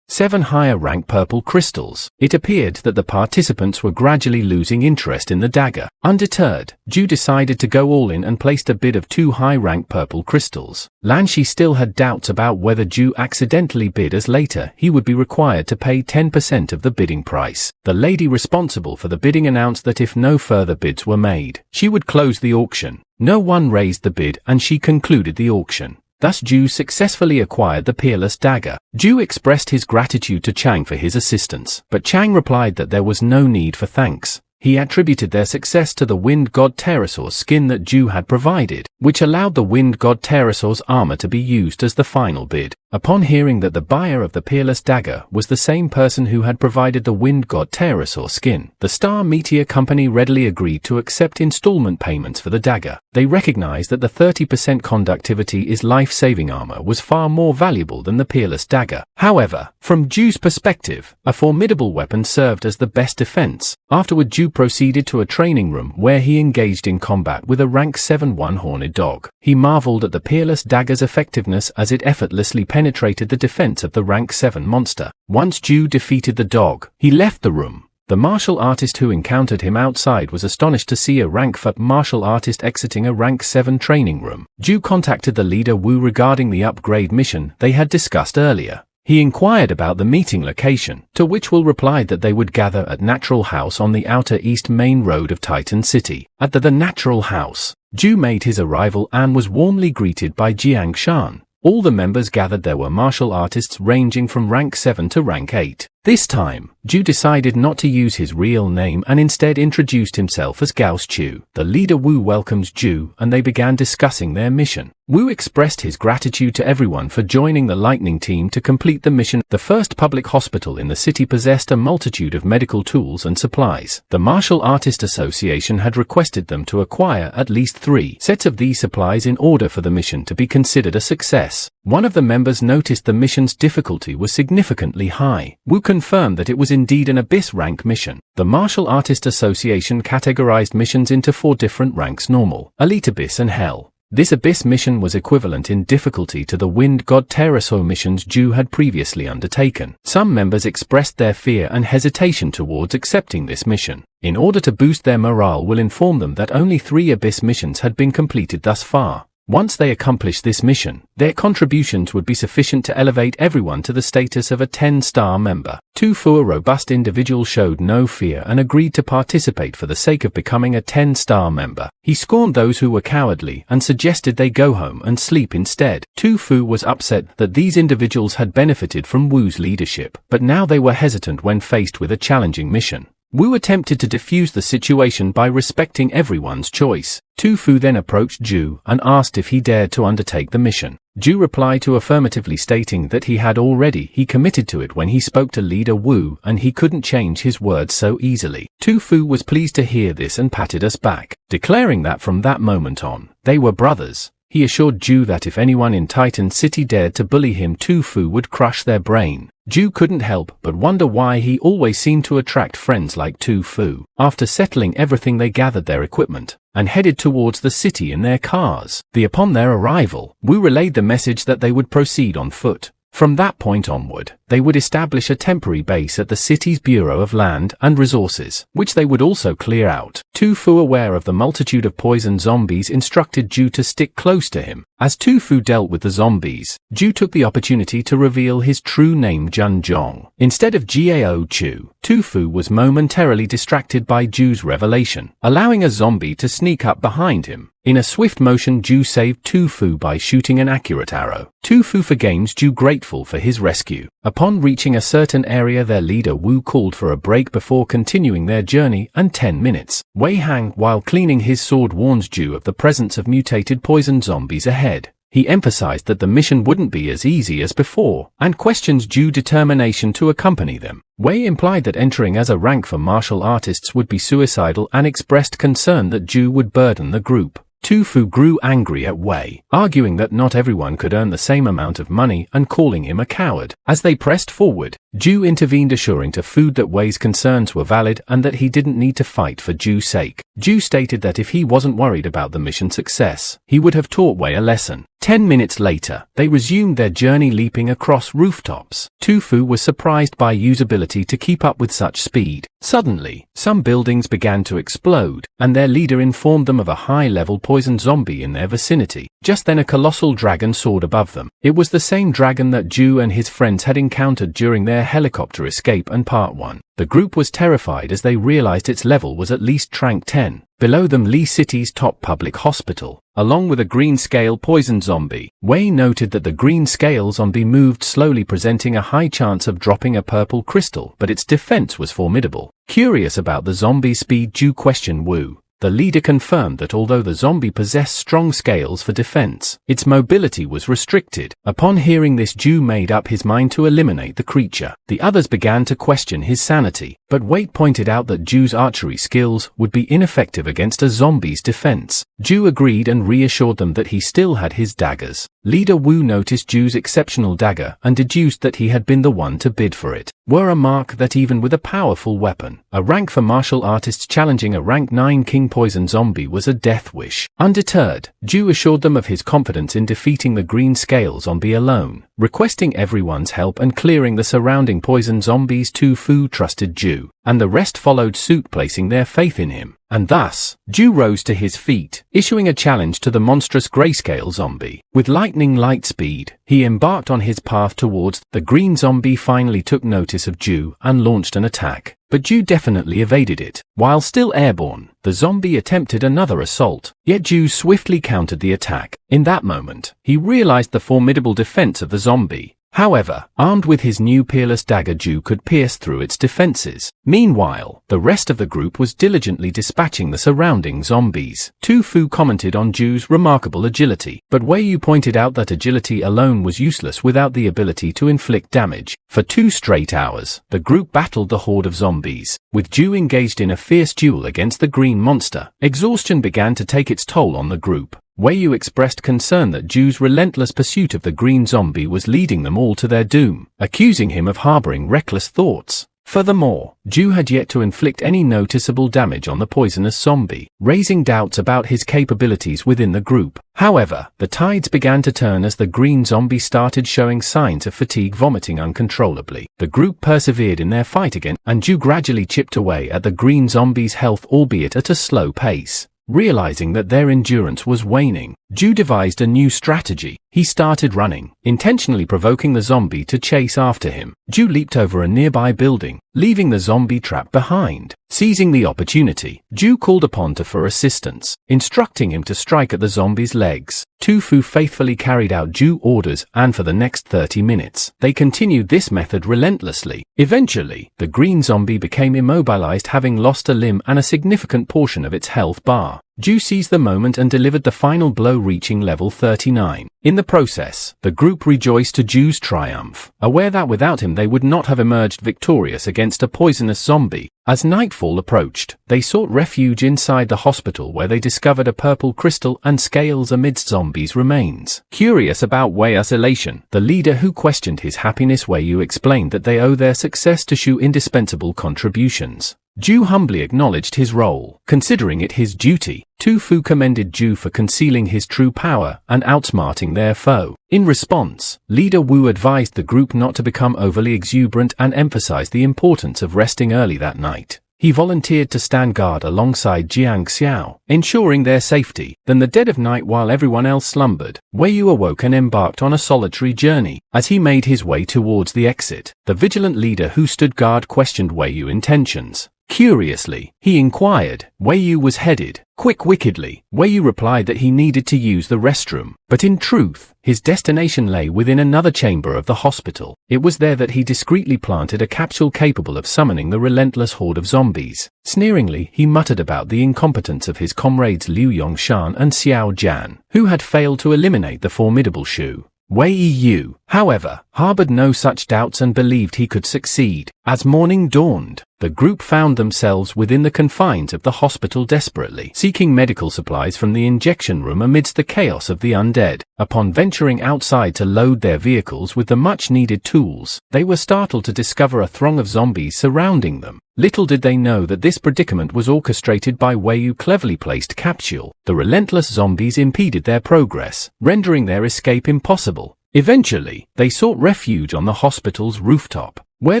7 higher-rank purple crystals. It appeared that the participants were gradually losing interest in the dagger. Undeterred, Zhu decided to go all in and placed a bid of 2 high-rank purple crystals. Lan Shi still had doubts about whether Zhu accidentally bid, as later he would be required to pay 10% of the bidding price. The lady responsible for the bidding announced that if no further bids were made, she would close the auction. No one raised the bid and she concluded the auction. Thus Zhu successfully acquired the peerless dagger. Zhu expressed his gratitude to Chang for his assistance, but Chang replied that there was no need for thanks. He attributed their success to the Wind God Pterosaur's skin that Zhu had provided, which allowed the Wind God Pterosaur's armor to be used as the final bid. Upon hearing that the buyer of the peerless dagger was the same person who had provided the Wind God Pterosaur skin, the Star Meteor Company readily agreed to accept installment payments for the dagger. They recognized that the 30% conductivity is life-saving armor was far more valuable than the peerless dagger. However, from Zhu's perspective, a formidable weapon served as the best defense. Afterward, Zhu proceeded to a training room where he engaged in combat with a rank 7 one-horned dog. He marveled at the peerless dagger's effectiveness as it effortlessly penetrated the defense of the rank 7 monster. Once Zhu defeated the dog, he left the room, The martial artist who encountered him outside was astonished to see a rank 4 martial artist exiting a rank 7 training room. Zhou contacted the leader Wu regarding the upgrade mission they had discussed earlier. He inquired about the meeting location, to which Wu replied that they would gather at Natural House on the outer east main road of Titan City. At the Natural House, Zhou made his arrival and was warmly greeted by Jiang Shan. All the members gathered there were martial artists ranging from rank 7 to rank 8. This time, Zhou decided not to use his real name and instead introduced himself as Gauss Chu. The leader Wu welcomed Zhou and they began discussing their mission. Wu expressed his gratitude to everyone for joining the Lightning team to complete the mission. The first public hospital in the city possessed a multitude of medical tools and supplies. The Martial Artist Association had requested them to acquire at least 3 sets of these supplies in order for the mission to be considered a success. One of the members noticed the mission's difficulty was significantly high. Wu confirmed that it was indeed an Abyss rank mission. The Martial Artist Association categorized missions into 4 different ranks: Normal, Elite, Abyss and Hell. This Abyss mission was equivalent in difficulty to the Wind God Territorial missions Zhou had previously undertaken. Some members expressed their fear and hesitation towards accepting this mission. In order to boost their morale, we'll inform them that only 3 Abyss missions had been completed thus far. Once they accomplish this mission, their contributions would be sufficient to elevate everyone to the status of a 10-star member. Tu Fu, a robust individual, showed no fear and agreed to participate for the sake of becoming a 10-star member. He scorned those who were cowardly and suggested they go home and sleep instead. Tu Fu was upset that these individuals had benefited from Wu's leadership, but now they were hesitant when faced with a challenging mission. Wu attempted to defuse the situation by respecting everyone's choice. Tu Fu then approached Zhou and asked if he dared to undertake the mission. Zhou replied to affirmatively, stating that he had already committed to it when he spoke to leader Wu and he couldn't change his words so easily. Tu Fu was pleased to hear this and patted us back, declaring that from that moment on, they were brothers. He assured Zhou that if anyone in Titan City dared to bully him, Tu Fu would crush their brain. Zhou couldn't help but wonder why he always seemed to attract friends like Tu Fu. After settling everything, they gathered their equipment and headed towards the city in their cars. Upon their arrival, Wu relayed the message that they would proceed on foot. From that point onward, they would establish a temporary base at the city's Bureau of Land and Resources, which they would also clear out. Tu Fu, aware of the multitude of poison zombies, instructed Zhou to stick close to him. As Tu Fu dealt with the zombies, Zhou took the opportunity to reveal his true name, Jun Zhang. Instead of Gao Chu, Tu Fu was momentarily distracted by Zhou's revelation, allowing a zombie to sneak up behind him. In a swift motion, Zhou saved Tu Fu by shooting an accurate arrow. Tu Fu forgains Zhou, grateful for his rescue. Upon reaching a certain area, their leader Wu called for a break before continuing their journey, and 10 minutes. Wei Hang, while cleaning his sword, warns Zhou of the presence of mutated poison zombies ahead. He emphasized that the mission wouldn't be as easy as before, and questions Zhou's determination to accompany them. Wei implied that entering as a rank for martial artists would be suicidal and expressed concern that Zhou would burden the group. Tu Fu grew angry at Wei, arguing that not everyone could earn the same amount of money and calling him a coward. As they pressed forward, Zhou intervened, assuring Tu Fu that Wei's concerns were valid and that he didn't need to fight for Zhou's sake. Zhou stated that if he wasn't worried about the mission success, he would have taught Wei a lesson. 10 minutes later, they resumed their journey, leaping across rooftops. Tu Fu was surprised by Yu's ability to keep up with such speed. Suddenly, some buildings began to explode, and their leader informed them of a high-level poison zombie in their vicinity. Just then a colossal dragon soared above them. It was the same dragon that Zhou and his friends had encountered during their helicopter escape in Part 1. The group was terrified as they realized its level was at least rank 10. Below them, Lee City's top public hospital, along with a green scale poison zombie. Wei noted that the green scale zombie moved slowly, presenting a high chance of dropping a purple crystal, but its defense was formidable. Curious about the zombie's speed, Zhou questioned Wu. The leader confirmed that although the zombie possessed strong scales for defense, its mobility was restricted. Upon hearing this, Zhou made up his mind to eliminate the creature. The others began to question his sanity, but Wei pointed out that Zhou's archery skills would be ineffective against a zombie's defense. Zhou agreed and reassured them that he still had his daggers. Leader Wu noticed Zhou's exceptional dagger and deduced that he had been the one to bid for it. Were a mark that even with a powerful weapon, a rank for martial artists challenging a rank 9 king poison zombie was a death wish. Undeterred, Zhou assured them of his confidence in defeating the green scale zombie alone. Requesting everyone's help and clearing the surrounding poison zombies, Tu Fu trusted Zhou. Zhu, and the rest followed suit, placing their faith in him. And thus, Zhu rose to his feet, issuing a challenge to the monstrous grayscale zombie. With lightning light speed, he embarked on his path towards the green zombie. Finally took notice of Zhu and launched an attack. But Zhu definitely evaded it. While still airborne, the zombie attempted another assault, yet Zhu swiftly countered the attack. In that moment, he realized the formidable defense of the zombie. However, armed with his new peerless dagger, Zhu could pierce through its defenses. Meanwhile, the rest of the group was diligently dispatching the surrounding zombies. Tu Fu commented on Zhu's remarkable agility, but Wei Yu pointed out that agility alone was useless without the ability to inflict damage. For 2 straight hours, the group battled the horde of zombies, with Zhu engaged in a fierce duel against the green monster. Exhaustion began to take its toll on the group. Wei Yu expressed concern that Zhu's relentless pursuit of the green zombie was leading them all to their doom, accusing him of harboring reckless thoughts. Furthermore, Zhu had yet to inflict any noticeable damage on the poisonous zombie, raising doubts about his capabilities within the group. However, the tides began to turn as the green zombie started showing signs of fatigue, vomiting uncontrollably. The group persevered in their fight again, and Zhu gradually chipped away at the green zombie's health, albeit at a slow pace. Realizing that their endurance was waning, Zhu devised a new strategy. He started running, intentionally provoking the zombie to chase after him. Zhu leaped over a nearby building, leaving the zombie trapped behind. Seizing the opportunity, Zhu called upon Tu for assistance, instructing him to strike at the zombie's legs. Tu Fu faithfully carried out Zhu's orders, and for the next 30 minutes, they continued this method relentlessly. Eventually, the green zombie became immobilized, having lost a limb and a significant portion of its health bar. Zhu seized the moment and delivered the final blow, reaching level 39. In the process, the group rejoiced to Zhu's triumph, aware that without him they would not have emerged victorious against a poisonous zombie. As nightfall approached, they sought refuge inside the hospital, where they discovered a purple crystal and scales amidst zombies' remains. Curious about Wei Yu's elation, the leader who questioned his happiness, Wei Yu explained that they owe their success to Shu's indispensable contributions. Zhu humbly acknowledged his role, considering it his duty. Tu Fu commended Zhu for concealing his true power and outsmarting their foe. In response, Leader Wu advised the group not to become overly exuberant and emphasized the importance of resting early that night. He volunteered to stand guard alongside Jiang Xiao, ensuring their safety. Then, the dead of night, while everyone else slumbered, Wei Yu awoke and embarked on a solitary journey. As he made his way towards the exit, the vigilant leader who stood guard questioned Wei Yu's intentions. Curiously, he inquired where Yu was headed. Wickedly, Wei Yu replied that he needed to use the restroom, but in truth, his destination lay within another chamber of the hospital. It was there that he discreetly planted a capsule capable of summoning the relentless horde of zombies. Sneeringly, he muttered about the incompetence of his comrades Liu Yongshan and Xiao Jian, who had failed to eliminate the formidable Shu. Wei Yu, however, harbored no such doubts and believed he could succeed. As morning dawned, the group found themselves within the confines of the hospital, desperately seeking medical supplies from the injection room amidst the chaos of the undead. Upon venturing outside to load their vehicles with the much-needed tools, they were startled to discover a throng of zombies surrounding them. Little did they know that this predicament was orchestrated by Wei Yu's cleverly placed capsule. The relentless zombies impeded their progress, rendering their escape impossible. Eventually, they sought refuge on the hospital's rooftop, where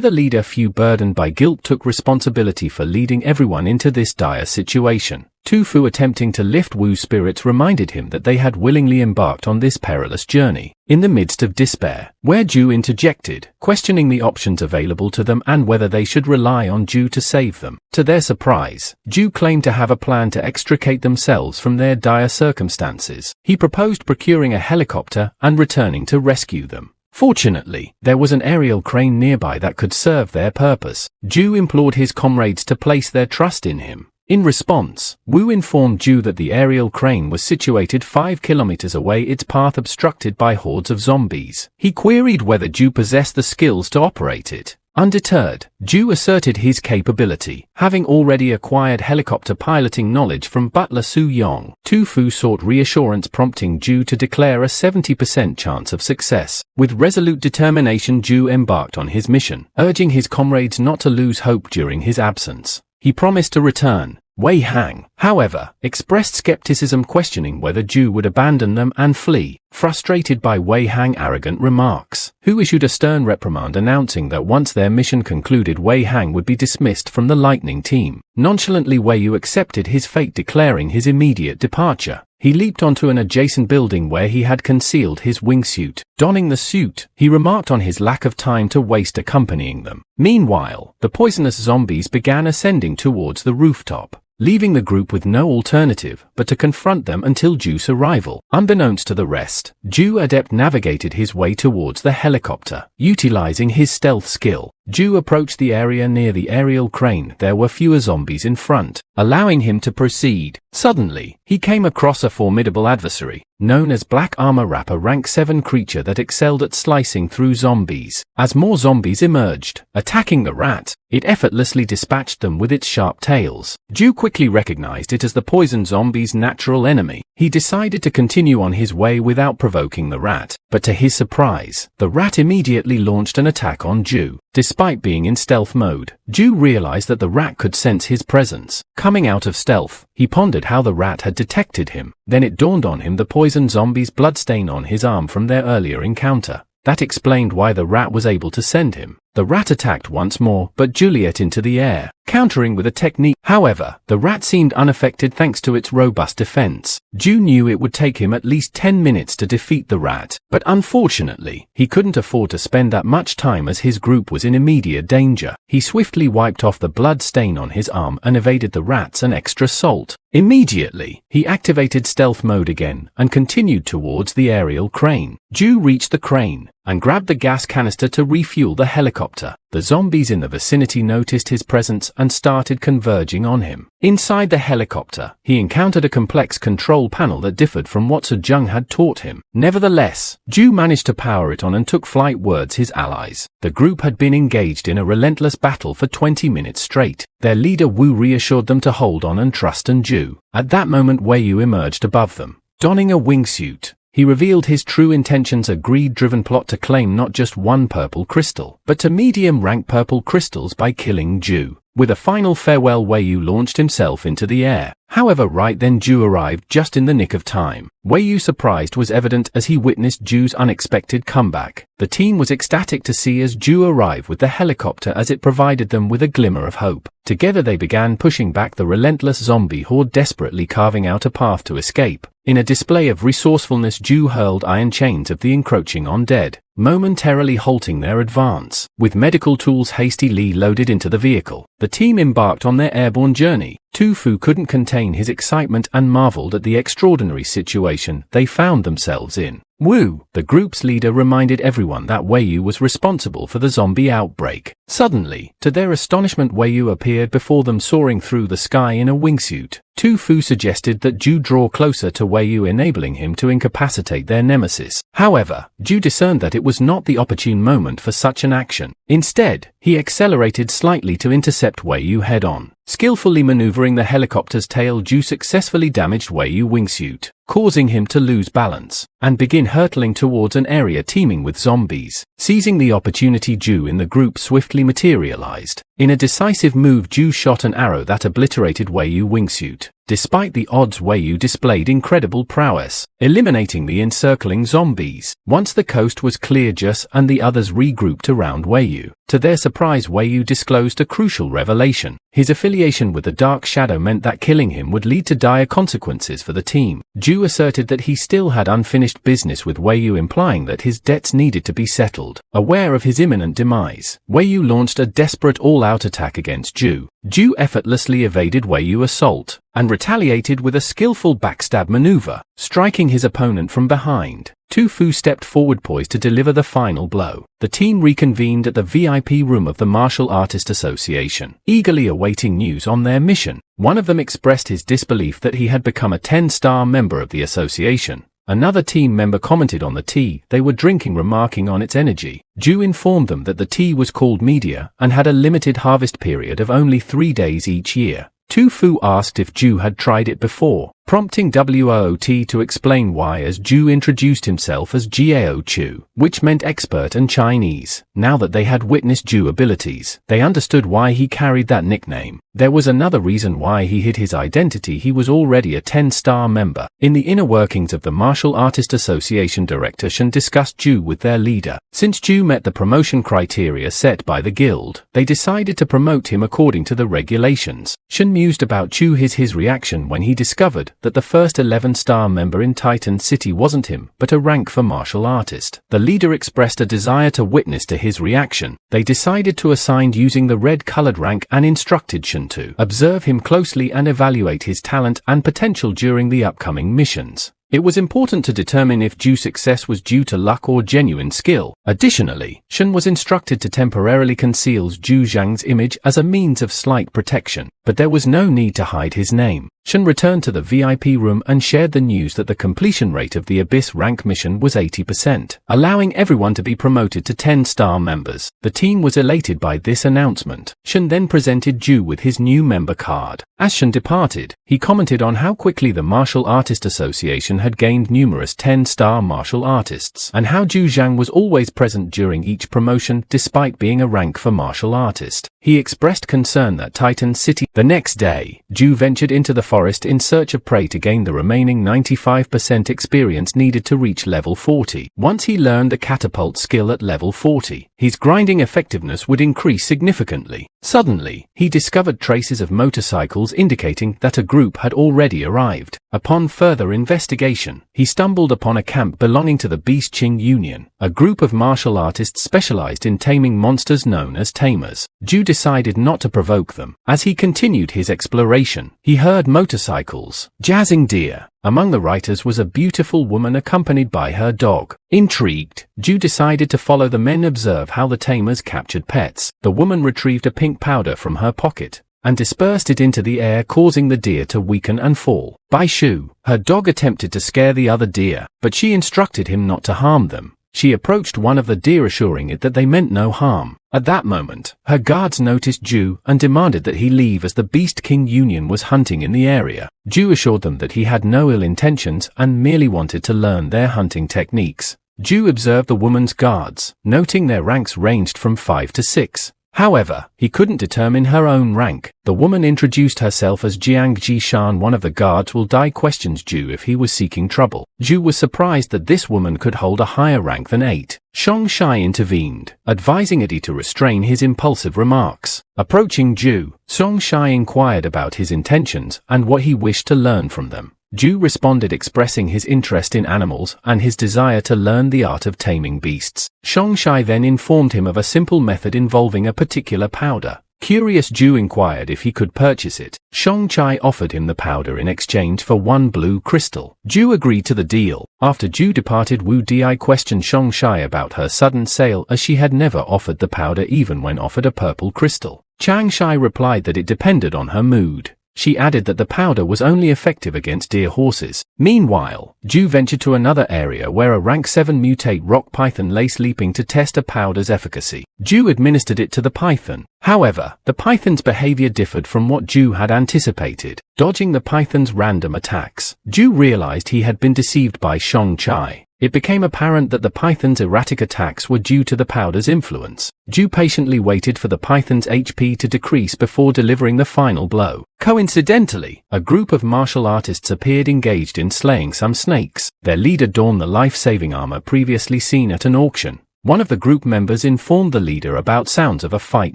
the leader, Fu, burdened by guilt, took responsibility for leading everyone into this dire situation. Tu Fu, attempting to lift Wu's spirits, reminded him that they had willingly embarked on this perilous journey. In the midst of despair, where Zhu interjected, questioning the options available to them and whether they should rely on Zhu to save them. To their surprise, Zhu claimed to have a plan to extricate themselves from their dire circumstances. He proposed procuring a helicopter and returning to rescue them. Fortunately, there was an aerial crane nearby that could serve their purpose. Zhu implored his comrades to place their trust in him. In response, Wu informed Zhu that the aerial crane was situated 5 kilometers away, its path obstructed by hordes of zombies. He queried whether Zhu possessed the skills to operate it. Undeterred, Zhu asserted his capability, having already acquired helicopter piloting knowledge from butler Su Yong. Tu Fu sought reassurance, prompting Zhu to declare a 70% chance of success. With resolute determination, Zhu embarked on his mission, urging his comrades not to lose hope during his absence. He promised to return, Wei Hang, however, expressed skepticism, questioning whether Zhu would abandon them and flee. Frustrated by Wei Hang's arrogant remarks, Hu issued a stern reprimand announcing that once their mission concluded, Wei Hang would be dismissed from the Lightning team. Nonchalantly, Wei Yu accepted his fate, declaring his immediate departure. He leaped onto an adjacent building where he had concealed his wingsuit. Donning the suit, he remarked on his lack of time to waste accompanying them. Meanwhile, the poisonous zombies began ascending towards the rooftop, leaving the group with no alternative but to confront them until Zhu's arrival. Unbeknownst to the rest, Zhu adept navigated his way towards the helicopter. Utilizing his stealth skill, Zhu approached the area near the aerial crane. There were fewer zombies in front, allowing him to proceed. Suddenly, he came across a formidable adversary, known as Black Armor Rapper, rank 7 creature that excelled at slicing through zombies. As more zombies emerged, attacking the rat, it effortlessly dispatched them with its sharp tails. Zhu quickly recognized it as the poison zombie's natural enemy. He decided to continue on his way without provoking the rat, but to his surprise, the rat immediately launched an attack on Zhu. Despite being in stealth mode, Zhu realized that the rat could sense his presence. Coming out of stealth, he pondered how the rat had detected him. Then it dawned on him the poison zombie's bloodstain on his arm from their earlier encounter. That explained why the rat was able to send him. The rat attacked once more, but Juliet into the air, countering with a technique. However, the rat seemed unaffected thanks to its robust defense. Zhu knew it would take him at least 10 minutes to defeat the rat, but unfortunately, he couldn't afford to spend that much time as his group was in immediate danger. He swiftly wiped off the blood stain on his arm and evaded the rat's an extra salt. Immediately, he activated stealth mode again and continued towards the aerial crane. Zhu reached the crane and grabbed the gas canister to refuel the helicopter. The zombies in the vicinity noticed his presence and started converging on him. Inside the helicopter, he encountered a complex control panel that differed from what Zhou Zheng had taught him. Nevertheless, Zhu managed to power it on and took flight towards his allies. The group had been engaged in a relentless battle for 20 minutes straight. Their leader Wu reassured them to hold on and trust in Zhu. At that moment, Wei Yu emerged above them, donning a wingsuit. He revealed his true intentions, a greed-driven plot to claim not just one purple crystal, but to medium-rank purple crystals by killing Zhu. With a final farewell, Wei Yu launched himself into the air. However, right then Zhu arrived just in the nick of time. Wei Yu's surprise was evident as he witnessed Zhu's unexpected comeback. The team was ecstatic to see as Zhu arrived with the helicopter, as it provided them with a glimmer of hope. Together they began pushing back the relentless zombie horde, desperately carving out a path to escape. In a display of resourcefulness, Zhu hurled iron chains of the encroaching undead, momentarily halting their advance. With medical tools hastily loaded into the vehicle, the team embarked on their airborne journey. Tu Fu couldn't contain his excitement and marveled at the extraordinary situation they found themselves in. Wu, the group's leader, reminded everyone that Wei Yu was responsible for the zombie outbreak. Suddenly, to their astonishment, Wei Yu appeared before them, soaring through the sky in a wingsuit. Tu Fu suggested that Zhu draw closer to Wei Yu, enabling him to incapacitate their nemesis. However, Zhu discerned that it was not the opportune moment for such an action. Instead, he accelerated slightly to intercept Wei Yu head-on. Skillfully maneuvering the helicopter's tail, Zhu successfully damaged Wei Yu's wingsuit, causing him to lose balance and begin hurtling towards an area teeming with zombies. Seizing the opportunity, Zhu in the group swiftly materialized. In a decisive move, Zhu shot an arrow that obliterated Wei Yu's wingsuit. Despite the odds, Wei Yu displayed incredible prowess, eliminating the encircling zombies. Once the coast was clear, Jus and the others regrouped around Wei Yu. To their surprise, Wei Yu disclosed a crucial revelation. His affiliation with the Dark Shadow meant that killing him would lead to dire consequences for the team. Zhu asserted that he still had unfinished business with Wei Yu, implying that his debts needed to be settled. Aware of his imminent demise, Wei Yu launched a desperate all-out attack against Zhu. Zhu effortlessly evaded Wei Yu's assault and retaliated with a skillful backstab maneuver, striking his opponent from behind. Tu Fu stepped forward, poised to deliver the final blow. The team reconvened at the VIP room of the Martial Artist Association, eagerly awaiting news on their mission. One of them expressed his disbelief that he had become a 10-star member of the association. Another team member commented on the tea they were drinking, remarking on its energy. Zhu informed them that the tea was called Media and had a limited harvest period of only 3 days each year. Tu Fu asked if Zhu had tried it before. prompting WOOT to explain why as Zhou introduced himself as Gao Chu, which meant expert and Chinese. Now that they had witnessed Zhou abilities, they understood why he carried that nickname. There was another reason why he hid his identity. He was already a 10-star member. In the inner workings of the Martial Artist Association, Director Shen discussed Zhou with their leader. Since Zhou met the promotion criteria set by the guild, they decided to promote him according to the regulations. Shen mused about Zhou. His reaction when he discovered that the first 11-star member in Titan City wasn't him, but a rank for martial artist. The leader expressed a desire to witness to his reaction. They decided to assign using the red-colored rank and instructed Shen to observe him closely and evaluate his talent and potential during the upcoming missions. It was important to determine if Zhou's success was due to luck or genuine skill. Additionally, Shen was instructed to temporarily conceal Zhou Zhang's image as a means of slight protection, but there was no need to hide his name. Shen returned to the VIP room and shared the news that the completion rate of the Abyss rank mission was 80%, allowing everyone to be promoted to 10-star members. The team was elated by this announcement. Shen then presented Zhou with his new member card. As Shen departed, he commented on how quickly the Martial Artist Association had gained numerous 10-star martial artists, and how Zhou Zhang was always present during each promotion despite being a rank for martial artist. He expressed concern that Titan City. The next day, Zhou ventured into the forest in search of prey to gain the remaining 95% experience needed to reach level 40. Once he learned the catapult skill at level 40, his grinding effectiveness would increase significantly. Suddenly, he discovered traces of motorcycles indicating that a group had already arrived. Upon further investigation, he stumbled upon a camp belonging to the Beast Qing Union, a group of martial artists specialized in taming monsters known as tamers. Zhou decided not to provoke them. As he continued his exploration, he heard motorcycles, jazzing deer. Among the writers was a beautiful woman accompanied by her dog. Intrigued, Zhou decided to follow the men and observe how the tamers captured pets. The woman retrieved a pink powder from her pocket and dispersed it into the air, causing the deer to weaken and fall. Bai Shu, her dog, attempted to scare the other deer, but she instructed him not to harm them. She approached one of the deer, assuring it that they meant no harm. At that moment, her guards noticed Zhou and demanded that he leave as the Beast King Union was hunting in the area. Zhou assured them that he had no ill intentions and merely wanted to learn their hunting techniques. Zhou observed the woman's guards, noting their ranks ranged from 5 to 6. However, he couldn't determine her own rank. The woman introduced herself as Jiang Jishan. One of the guards will die questions Zhou if he was seeking trouble. Zhou was surprised that this woman could hold a higher rank than 8. Shang Shai intervened, advising Eddie to restrain his impulsive remarks. Approaching Zhou, Shang Shai inquired about his intentions and what he wished to learn from them. Zhou responded, expressing his interest in animals and his desire to learn the art of taming beasts. Shang Shai then informed him of a simple method involving a particular powder. Curious, Zhou inquired if he could purchase it. Shang Shai offered him the powder in exchange for 1 blue crystal. Zhou agreed to the deal. After Zhou departed, Wu Di questioned Shang Shai about her sudden sale, as she had never offered the powder even when offered a purple crystal. Chang Shai replied that it depended on her mood. She added that the powder was only effective against deer horses. Meanwhile, Zhou ventured to another area where a rank 7 mutate rock python lay sleeping to test a powder's efficacy. Zhou administered it to the python. However, the python's behavior differed from what Zhou had anticipated, dodging the python's random attacks. Zhou realized he had been deceived by Shang Shai. It became apparent that the python's erratic attacks were due to the powder's influence. Zhou patiently waited for the python's HP to decrease before delivering the final blow. Coincidentally, a group of martial artists appeared engaged in slaying some snakes. Their leader donned the life-saving armor previously seen at an auction. One of the group members informed the leader about sounds of a fight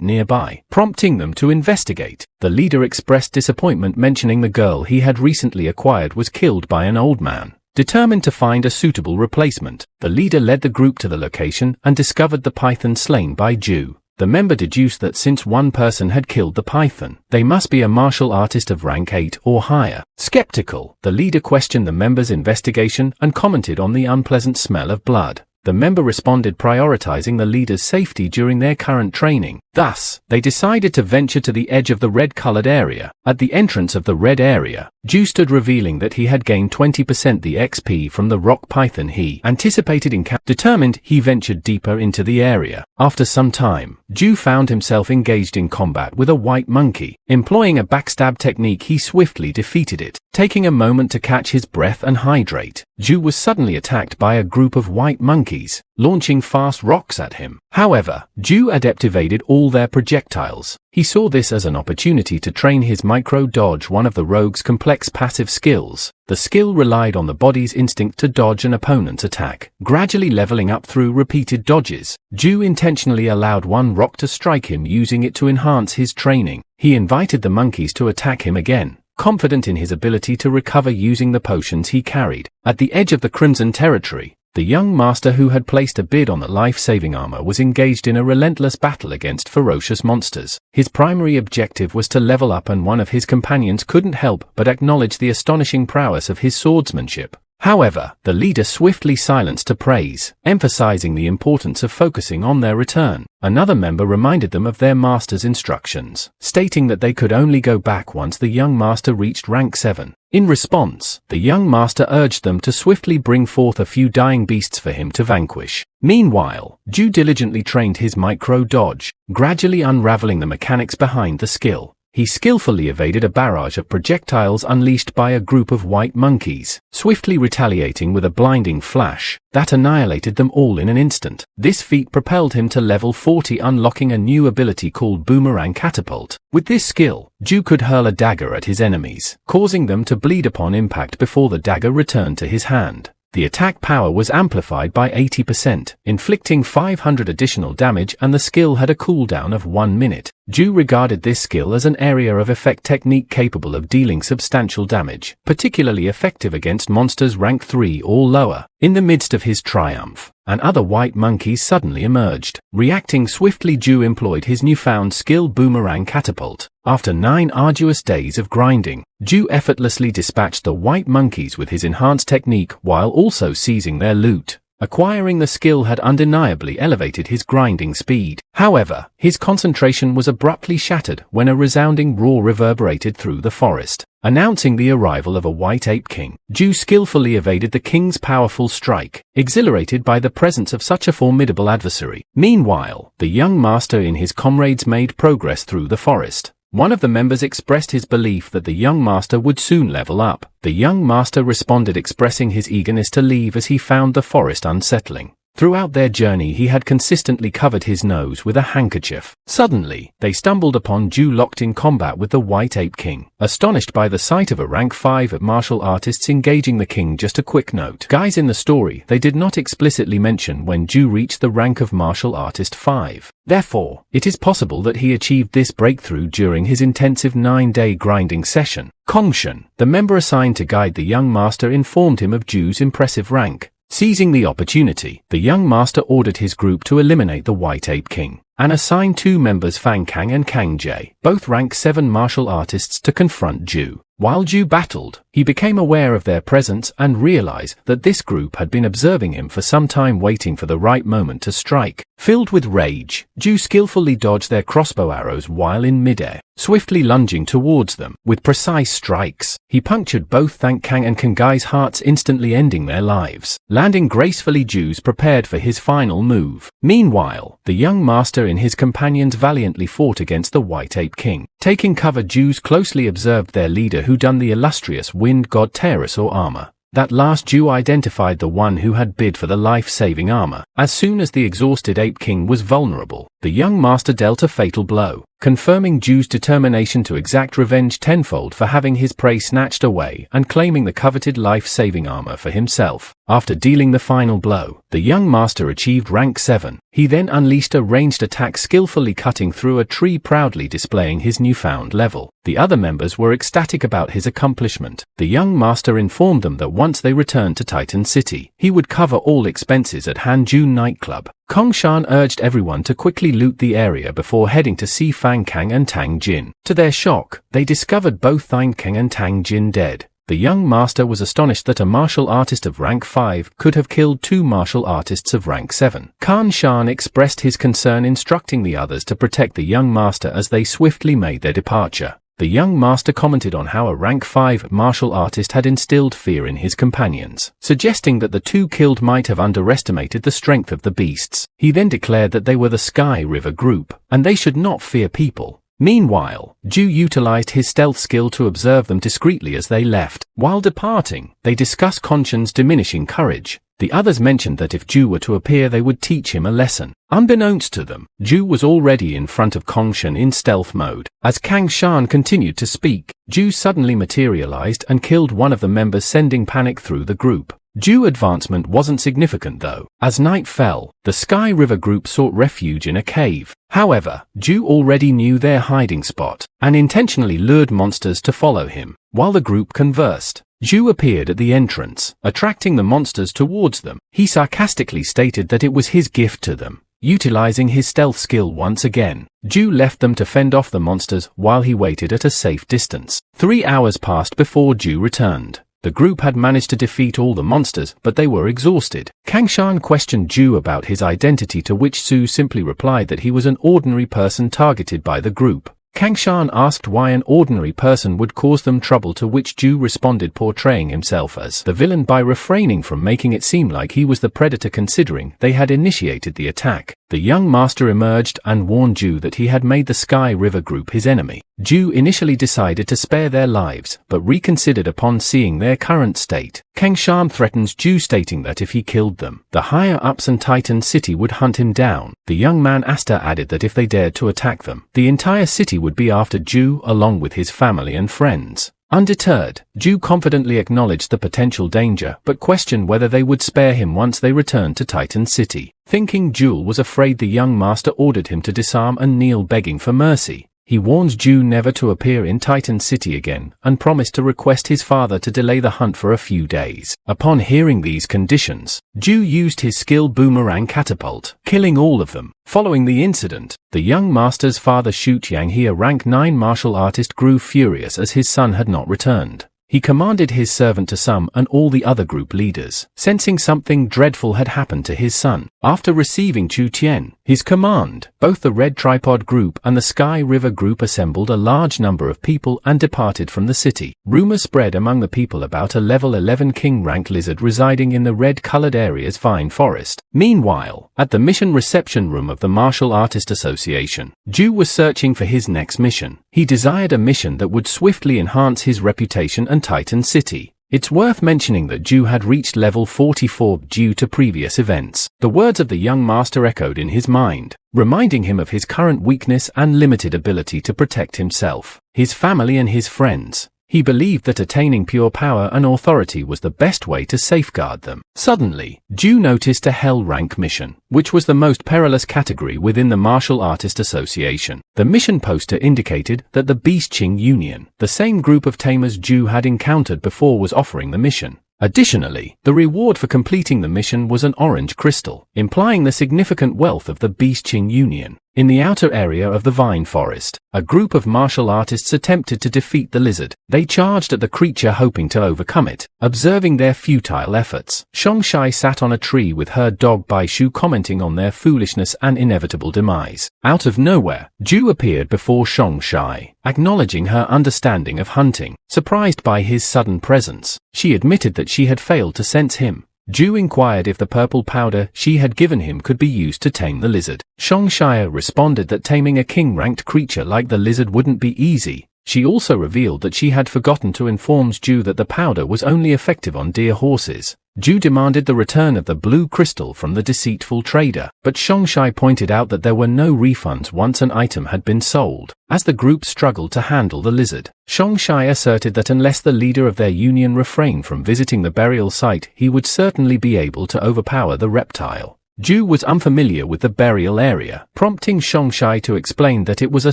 nearby, prompting them to investigate. The leader expressed disappointment, mentioning the girl he had recently acquired was killed by an old man. Determined to find a suitable replacement, the leader led the group to the location and discovered the python slain by Zhou. The member deduced that since one person had killed the python, they must be a martial artist of rank 8 or higher. Skeptical, the leader questioned the member's investigation and commented on the unpleasant smell of blood. The member responded, prioritizing the leader's safety during their current training. Thus, they decided to venture to the edge of the red-colored area. At the entrance of the red area, Zhou stood, revealing that he had gained 20% the XP from the rock python he anticipated encountering. Determined, he ventured deeper into the area. After some time, Zhou found himself engaged in combat with a white monkey. Employing a backstab technique, he swiftly defeated it. Taking a moment to catch his breath and hydrate, Zhou was suddenly attacked by a group of white monkeys, launching fast rocks at him. However, Zhou adept evaded all their projectiles. He saw this as an opportunity to train his micro-dodge, one of the rogue's complex passive skills. The skill relied on the body's instinct to dodge an opponent's attack, gradually leveling up through repeated dodges. Zhou intentionally allowed one rock to strike him, using it to enhance his training. He invited the monkeys to attack him again, confident in his ability to recover using the potions he carried. At the edge of the Crimson Territory, the young master who had placed a bid on the life-saving armor was engaged in a relentless battle against ferocious monsters. His primary objective was to level up, and one of his companions couldn't help but acknowledge the astonishing prowess of his swordsmanship. However, the leader swiftly silenced to praise, emphasizing the importance of focusing on their return. Another member reminded them of their master's instructions, stating that they could only go back once the young master reached rank 7. In response, the young master urged them to swiftly bring forth a few dying beasts for him to vanquish. Meanwhile, Zhou diligently trained his micro-dodge, gradually unraveling the mechanics behind the skill. He skillfully evaded a barrage of projectiles unleashed by a group of white monkeys, swiftly retaliating with a blinding flash that annihilated them all in an instant. This feat propelled him to level 40, unlocking a new ability called Boomerang Catapult. With this skill, Zhou could hurl a dagger at his enemies, causing them to bleed upon impact before the dagger returned to his hand. The attack power was amplified by 80%, inflicting 500 additional damage, and the skill had a cooldown of 1 minute. Zhou regarded this skill as an area of effect technique capable of dealing substantial damage, particularly effective against monsters rank 3 or lower. In the midst of his triumph, other white monkeys suddenly emerged. Reacting swiftly, Zhou employed his newfound skill Boomerang Catapult. After 9 arduous days of grinding, Zhou effortlessly dispatched the white monkeys with his enhanced technique while also seizing their loot. Acquiring the skill had undeniably elevated his grinding speed. However, his concentration was abruptly shattered when a resounding roar reverberated through the forest, announcing the arrival of a white ape king. Zhou skillfully evaded the king's powerful strike, exhilarated by the presence of such a formidable adversary. Meanwhile, the young master and his comrades made progress through the forest. One of the members expressed his belief that the young master would soon level up. The young master responded, expressing his eagerness to leave as he found the forest unsettling. Throughout their journey, he had consistently covered his nose with a handkerchief. Suddenly, they stumbled upon Zhou locked in combat with the White Ape King. Astonished by the sight of a rank 5 martial artists engaging the king, just a quick note, guys, in the story, they did not explicitly mention when Zhou reached the rank of martial artist 5. Therefore, it is possible that he achieved this breakthrough during his intensive 9-day grinding session. Kongshan, the member assigned to guide the young master, informed him of Zhou's impressive rank. Seizing the opportunity, the young master ordered his group to eliminate the White Ape King, and assigned 2 members, Fang Kang and Kang Jie, both rank 7 martial artists, to confront Zhou. While Zhou battled, he became aware of their presence and realized that this group had been observing him for some time, waiting for the right moment to strike. Filled with rage, Zhou skillfully dodged their crossbow arrows while in midair, swiftly lunging towards them. With precise strikes, he punctured both Fang Kang and Kang Jie's hearts, instantly ending their lives. Landing gracefully, Zhou prepared for his final move. Meanwhile, the young master and his companions valiantly fought against the White Ape King. Taking cover, Zhou closely observed their leader, who donned the illustrious wind god pterosaur armor. That last, Zhou identified the one who had bid for the life-saving armor. As soon as the exhausted Ape King was vulnerable, the young master dealt a fatal blow, confirming Zhou's determination to exact revenge tenfold for having his prey snatched away and claiming the coveted life-saving armor for himself. After dealing the final blow, the young master achieved rank 7. He then unleashed a ranged attack, skillfully cutting through a tree, proudly displaying his newfound level. The other members were ecstatic about his accomplishment. The young master informed them that once they returned to Titan City, he would cover all expenses at Hanju nightclub. Kongshan urged everyone to quickly loot the area before heading to see Fang Kang and Tang Jin. To their shock, they discovered both Fang Kang and Tang Jin dead. The young master was astonished that a martial artist of rank 5 could have killed 2 martial artists of rank 7. Kongshan expressed his concern, instructing the others to protect the young master as they swiftly made their departure. The young master commented on how a rank 5 martial artist had instilled fear in his companions, suggesting that the 2 killed might have underestimated the strength of the beasts. He then declared that they were the Sky River group, and they should not fear people. Meanwhile, Zhou utilized his stealth skill to observe them discreetly as they left. While departing, they discuss Kongshan's diminishing courage. The others mentioned that if Zhou were to appear they would teach him a lesson. Unbeknownst to them, Zhou was already in front of Kongshan in stealth mode. As Kang Shan continued to speak, Zhou suddenly materialized and killed one of the members, sending panic through the group. Zhou's advancement wasn't significant though. As night fell, the Sky River group sought refuge in a cave. However, Zhou already knew their hiding spot, and intentionally lured monsters to follow him. While the group conversed, Zhou appeared at the entrance, attracting the monsters towards them. He sarcastically stated that it was his gift to them. Utilizing his stealth skill once again, Zhou left them to fend off the monsters while he waited at a safe distance. 3 hours passed before Zhou returned. The group had managed to defeat all the monsters, but they were exhausted. Kang Shan questioned Zhou about his identity, to which Zhou simply replied that he was an ordinary person targeted by the group. Kang Shan asked why an ordinary person would cause them trouble, to which Zhou responded, portraying himself as the villain by refraining from making it seem like he was the predator, considering they had initiated the attack. The young master emerged and warned Zhou that he had made the Sky River group his enemy. Zhou initially decided to spare their lives, but reconsidered upon seeing their current state. Kang Shan threatens Zhou, stating that if he killed them, the higher-ups in Titan City would hunt him down. The young man Asta added that if they dared to attack them, the entire city would be after Zhou along with his family and friends. Undeterred, Zhou confidently acknowledged the potential danger, but questioned whether they would spare him once they returned to Titan City. Thinking Zhou was afraid, the young master ordered him to disarm and kneel, begging for mercy. He warns Zhou never to appear in Titan City again, and promised to request his father to delay the hunt for a few days. Upon hearing these conditions, Zhou used his skill Boomerang Catapult, killing all of them. Following the incident, the young master's father Shu Tianghee, a rank 9 martial artist, grew furious as his son had not returned. He commanded his servant to summon and all the other group leaders, sensing something dreadful had happened to his son. After receiving Chu Tian, his command, both the Red Tripod group and the Sky River group assembled a large number of people and departed from the city. Rumors spread among the people about a level 11 king rank lizard residing in the red-colored area's vine forest. Meanwhile, at the mission reception room of the Martial Artist Association, Zhou was searching for his next mission. He desired a mission that would swiftly enhance his reputation and Titan City. It's worth mentioning that Zhou had reached level 44 due to previous events. The words of the young master echoed in his mind, reminding him of his current weakness and limited ability to protect himself, his family and his friends. He believed that attaining pure power and authority was the best way to safeguard them. Suddenly, Zhou noticed a Hell rank mission, which was the most perilous category within the Martial Artist Association. The mission poster indicated that the Beast Qing Union, the same group of tamers Zhou had encountered before, was offering the mission. Additionally, the reward for completing the mission was an orange crystal, implying the significant wealth of the Beast Qing Union. In the outer area of the vine forest, a group of martial artists attempted to defeat the lizard. They charged at the creature, hoping to overcome it. Observing their futile efforts, Shongshai sat on a tree with her dog Baishu, commenting on their foolishness and inevitable demise. Out of nowhere, Zhou appeared before Shongshai, acknowledging her understanding of hunting. Surprised by his sudden presence, she admitted that she had failed to sense him. Zhou inquired if the purple powder she had given him could be used to tame the lizard. Shongshire responded that taming a king-ranked creature like the lizard wouldn't be easy. She also revealed that she had forgotten to inform Zhou that the powder was only effective on deer horses. Zhou demanded the return of the blue crystal from the deceitful trader, but Shongshai pointed out that there were no refunds once an item had been sold. As the group struggled to handle the lizard, Shongshai asserted that unless the leader of their union refrained from visiting the burial site, he would certainly be able to overpower the reptile. Zhou was unfamiliar with the burial area, prompting Shongshai to explain that it was a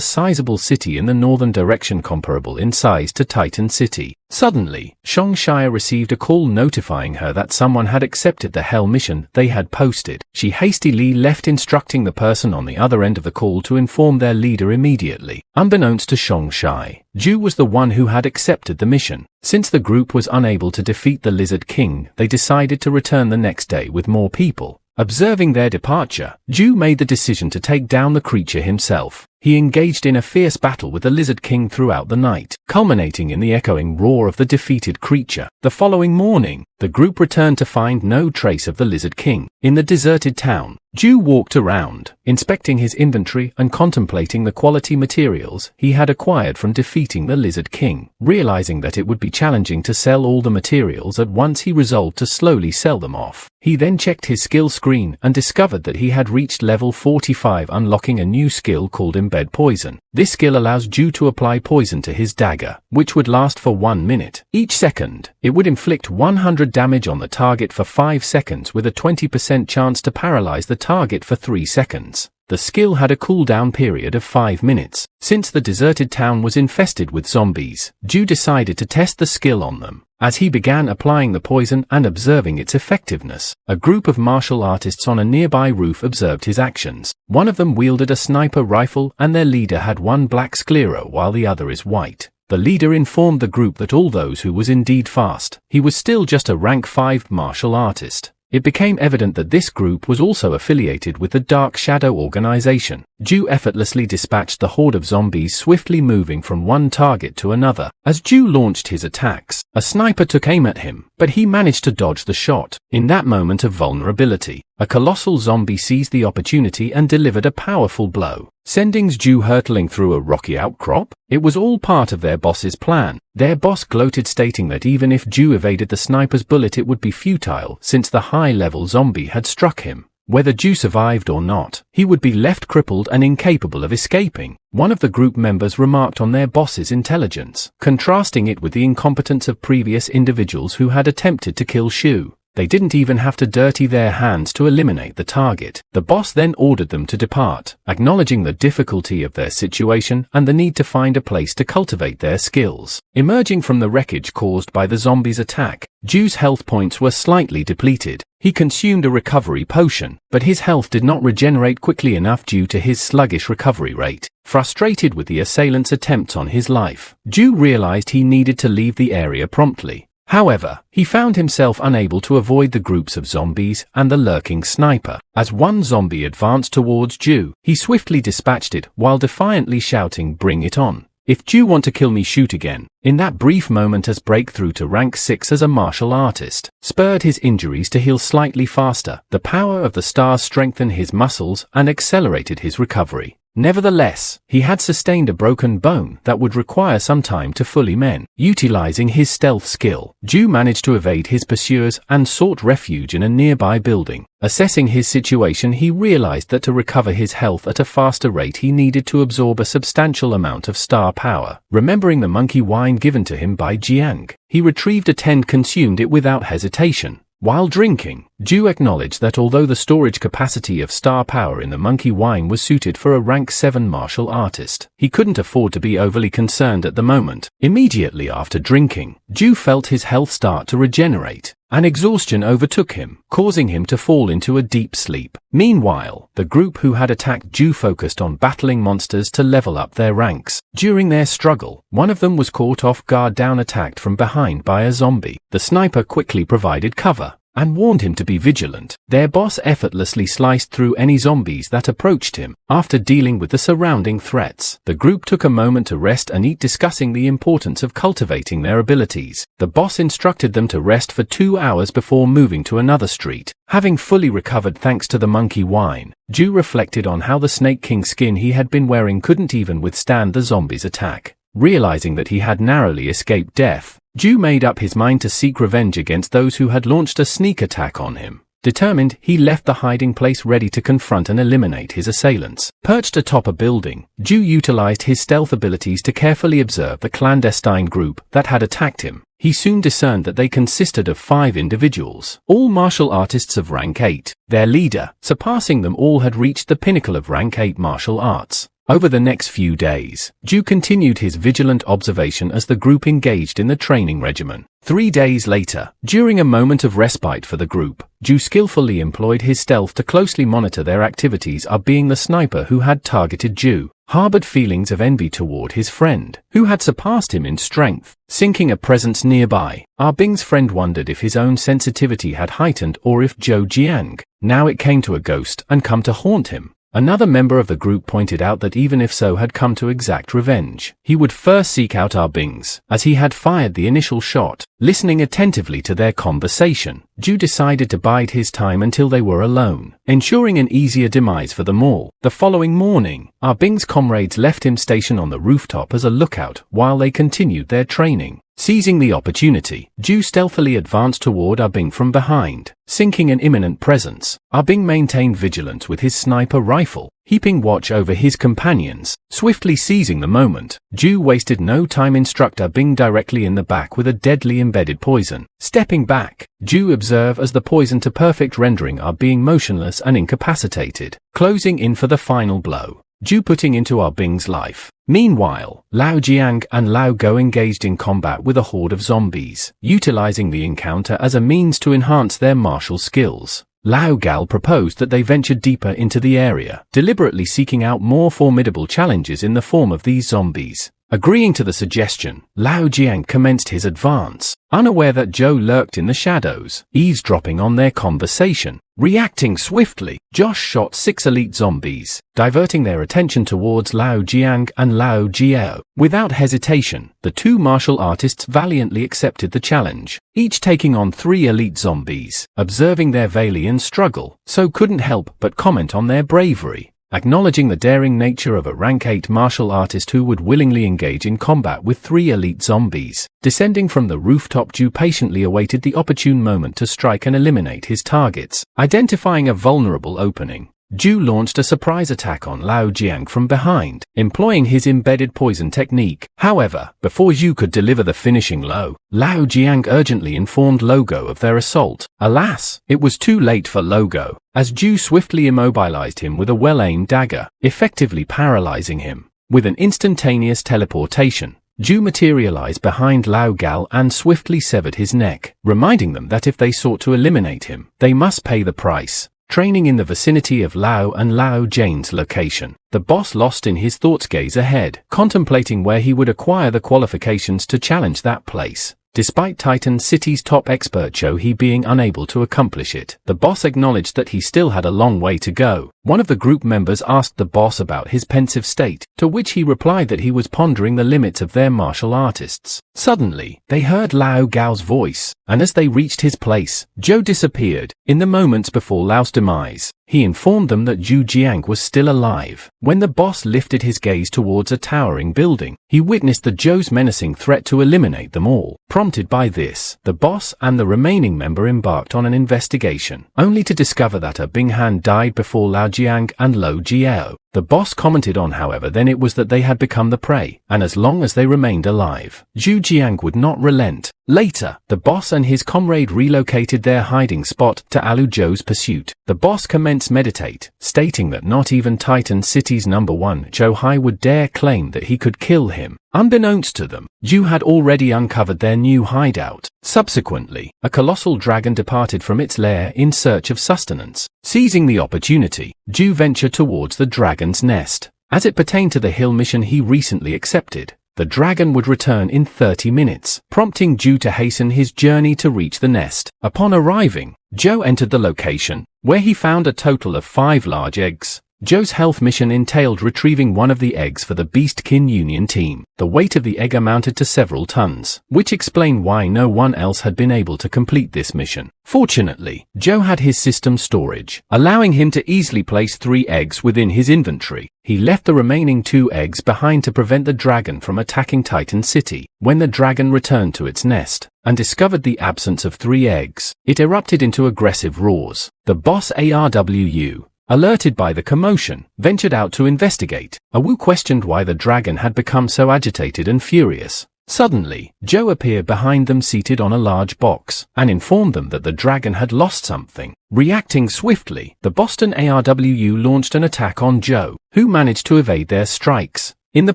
sizable city in the northern direction, comparable in size to Titan City. Suddenly, Shongshai received a call notifying her that someone had accepted the Hell mission they had posted. She hastily left, instructing the person on the other end of the call to inform their leader immediately. Unbeknownst to Shongshai, Zhou was the one who had accepted the mission. Since the group was unable to defeat the Lizard King, they decided to return the next day with more people. Observing their departure, Zhou made the decision to take down the creature himself. he engaged in a fierce battle with the Lizard King throughout the night, culminating in the echoing roar of the defeated creature. The following morning, the group returned to find no trace of the Lizard King. In the deserted town, Zhou walked around, inspecting his inventory and contemplating the quality materials he had acquired from defeating the Lizard King. Realizing that it would be challenging to sell all the materials at once, he resolved to slowly sell them off. He then checked his skill screen and discovered that he had reached level 45, unlocking a new skill called Embed Poison. This skill allows Zhou to apply poison to his dagger, which would last for 1 minute. Each second, it would inflict 100 damage on the target for 5 seconds with a 20% chance to paralyze the target for 3 seconds. The skill had a cooldown period of 5 minutes. Since the deserted town was infested with zombies, Zhou decided to test the skill on them. As he began applying the poison and observing its effectiveness, a group of martial artists on a nearby roof observed his actions. One of them wielded a sniper rifle and their leader had one black sclera while the other is white. The leader informed the group that although Zhou was indeed fast, he was still just a rank 5 martial artist. It became evident that this group was also affiliated with the Dark Shadow organization. Zhou effortlessly dispatched the horde of zombies, swiftly moving from one target to another. As Zhou launched his attacks, a sniper took aim at him, but he managed to dodge the shot. In that moment of vulnerability, a colossal zombie seized the opportunity and delivered a powerful blow, sending Zhou hurtling through a rocky outcrop. It was all part of their boss's plan. Their boss gloated, stating that even if Zhou evaded the sniper's bullet, it would be futile since the high-level zombie had struck him. Whether Zhou survived or not, he would be left crippled and incapable of escaping. One of the group members remarked on their boss's intelligence, contrasting it with the incompetence of previous individuals who had attempted to kill Zhou. They didn't even have to dirty their hands to eliminate the target. The boss then ordered them to depart, acknowledging the difficulty of their situation and the need to find a place to cultivate their skills. Emerging from the wreckage caused by the zombies' attack, Zhou's health points were slightly depleted. He consumed a recovery potion, but his health did not regenerate quickly enough due to his sluggish recovery rate. Frustrated with the assailants' attempts on his life, Zhou realized he needed to leave the area promptly. However, he found himself unable to avoid the groups of zombies and the lurking sniper. As one zombie advanced towards Zhou, he swiftly dispatched it while defiantly shouting, "Bring it on. If Zhou want to kill me, shoot again." In that brief moment, as breakthrough to rank 6 as a martial artist spurred his injuries to heal slightly faster, the power of the stars strengthened his muscles and accelerated his recovery. Nevertheless, he had sustained a broken bone that would require some time to fully mend. Utilizing his stealth skill, Zhou managed to evade his pursuers and sought refuge in a nearby building. Assessing his situation, he realized that to recover his health at a faster rate, he needed to absorb a substantial amount of star power. Remembering the monkey wine given to him by Jiang, he retrieved a 10 and consumed it without hesitation. While drinking, Zhou acknowledged that although the storage capacity of star power in the monkey wine was suited for a rank 7 martial artist, he couldn't afford to be overly concerned at the moment. Immediately after drinking, Zhou felt his health start to regenerate, and exhaustion overtook him, causing him to fall into a deep sleep. Meanwhile, the group who had attacked Zhou focused on battling monsters to level up their ranks. During their struggle, one of them was caught off guard, down attacked from behind by a zombie. The sniper quickly provided cover and warned him to be vigilant. Their boss effortlessly sliced through any zombies that approached him. After dealing with the surrounding threats, the group took a moment to rest and eat, discussing the importance of cultivating their abilities. The boss instructed them to rest for 2 hours before moving to another street. Having fully recovered thanks to the monkey wine, Zhou reflected on how the Snake King skin he had been wearing couldn't even withstand the zombies' attack. Realizing that he had narrowly escaped death, Zhou made up his mind to seek revenge against those who had launched a sneak attack on him. Determined, he left the hiding place ready to confront and eliminate his assailants. Perched atop a building, Zhou utilized his stealth abilities to carefully observe the clandestine group that had attacked him. He soon discerned that they consisted of 5 individuals, all martial artists of rank 8. Their leader, surpassing them all, had reached the pinnacle of rank 8 martial arts. Over the next few days, Zhou continued his vigilant observation as the group engaged in the training regimen. 3 days later, during a moment of respite for the group, Zhou skillfully employed his stealth to closely monitor their activities. Being the sniper who had targeted Zhou, harbored feelings of envy toward his friend, who had surpassed him in strength. Sensing a presence nearby, Bing's friend wondered if his own sensitivity had heightened or if Zhou Jiang, now it came to a ghost and come to haunt him. Another member of the group pointed out that even if So had come to exact revenge, he would first seek out Ah Bing's, as he had fired the initial shot. Listening attentively to their conversation, Zhou decided to bide his time until they were alone, ensuring an easier demise for them all. The following morning, Ah Bing's comrades left him stationed on the rooftop as a lookout while they continued their training. Seizing the opportunity, Zhou stealthily advanced toward Ah Bing from behind, sensing an imminent presence. Ah Bing maintained vigilance with his sniper rifle, keeping watch over his companions. Swiftly seizing the moment, Zhou wasted no time and struck Ah Bing directly in the back with a deadly embedded poison. Stepping back, Zhou observed as the poison to perfect rendering Ah Bing motionless and incapacitated, closing in for the final blow. Zhou putting into Ah Bing's life. Meanwhile, Lao Jiang and Lao Go engaged in combat with a horde of zombies, utilizing the encounter as a means to enhance their martial skills. Lao Gal proposed that they venture deeper into the area, deliberately seeking out more formidable challenges in the form of these zombies. Agreeing to the suggestion, Lao Jiang commenced his advance, unaware that Zhou lurked in the shadows, eavesdropping on their conversation. Reacting swiftly, Josh shot 6 elite zombies, diverting their attention towards Lao Jiang and Lao Jiao. Without hesitation, the two martial artists valiantly accepted the challenge, each taking on 3 elite zombies. Observing their valiant struggle, So couldn't help but comment on their bravery, acknowledging the daring nature of a rank 8 martial artist who would willingly engage in combat with 3 elite zombies. Descending from the rooftop, Zhou patiently awaited the opportune moment to strike and eliminate his targets. Identifying a vulnerable opening, Zhou launched a surprise attack on Lao Jiang from behind, employing his embedded poison technique. However, before Zhou could deliver the finishing blow, Lao Jiang urgently informed Logo of their assault. Alas, it was too late for Logo, as Zhou swiftly immobilized him with a well-aimed dagger, effectively paralyzing him. With an instantaneous teleportation, Zhou materialized behind Lao Gal and swiftly severed his neck, reminding them that if they sought to eliminate him, they must pay the price. Training in the vicinity of Lao and Lao Jane's location, the boss lost in his thoughts gaze ahead, contemplating where he would acquire the qualifications to challenge that place. Despite Titan City's top expert He being unable to accomplish it, the boss acknowledged that he still had a long way to go. One of the group members asked the boss about his pensive state, to which he replied that he was pondering the limits of their martial artists. Suddenly, they heard Lao Gao's voice, and as they reached his place, Zhou disappeared. In the moments before Lao's demise, he informed them that Zhu Jiang was still alive. When the boss lifted his gaze towards a towering building, he witnessed the Zhou's menacing threat to eliminate them all. Prompted by this, the boss and the remaining member embarked on an investigation, only to discover that Bing Han died before Lao Jiang and Lo Jiao. The boss commented on, however, then it was that they had become the prey, and as long as they remained alive, Zhu Jiang would not relent. Later, the boss and his comrade relocated their hiding spot to Alu Zhou's pursuit. The boss commenced meditate, stating that not even Titan City's #1 Zhou Hai would dare claim that he could kill him. Unbeknownst to them, Zhou had already uncovered their new hideout. Subsequently, a colossal dragon departed from its lair in search of sustenance. Seizing the opportunity, Zhou ventured towards the dragon's nest. As it pertained to the hill mission he recently accepted, the dragon would return in 30 minutes, prompting Zhou to hasten his journey to reach the nest. Upon arriving, Zhou entered the location, where he found a total of 5 large eggs. Zhou's health mission entailed retrieving one of the eggs for the Beastkin Union team. The weight of the egg amounted to several tons, which explained why no one else had been able to complete this mission. Fortunately, Zhou had his system storage, allowing him to easily place 3 eggs within his inventory. He left the remaining 2 eggs behind to prevent the dragon from attacking Titan City. When the dragon returned to its nest and discovered the absence of 3 eggs, it erupted into aggressive roars. The boss ARWU, alerted by the commotion, ventured out to investigate. Wu questioned why the dragon had become so agitated and furious. Suddenly, Zhou appeared behind them seated on a large box, and informed them that the dragon had lost something. Reacting swiftly, the Boston ARWU launched an attack on Zhou, who managed to evade their strikes. In the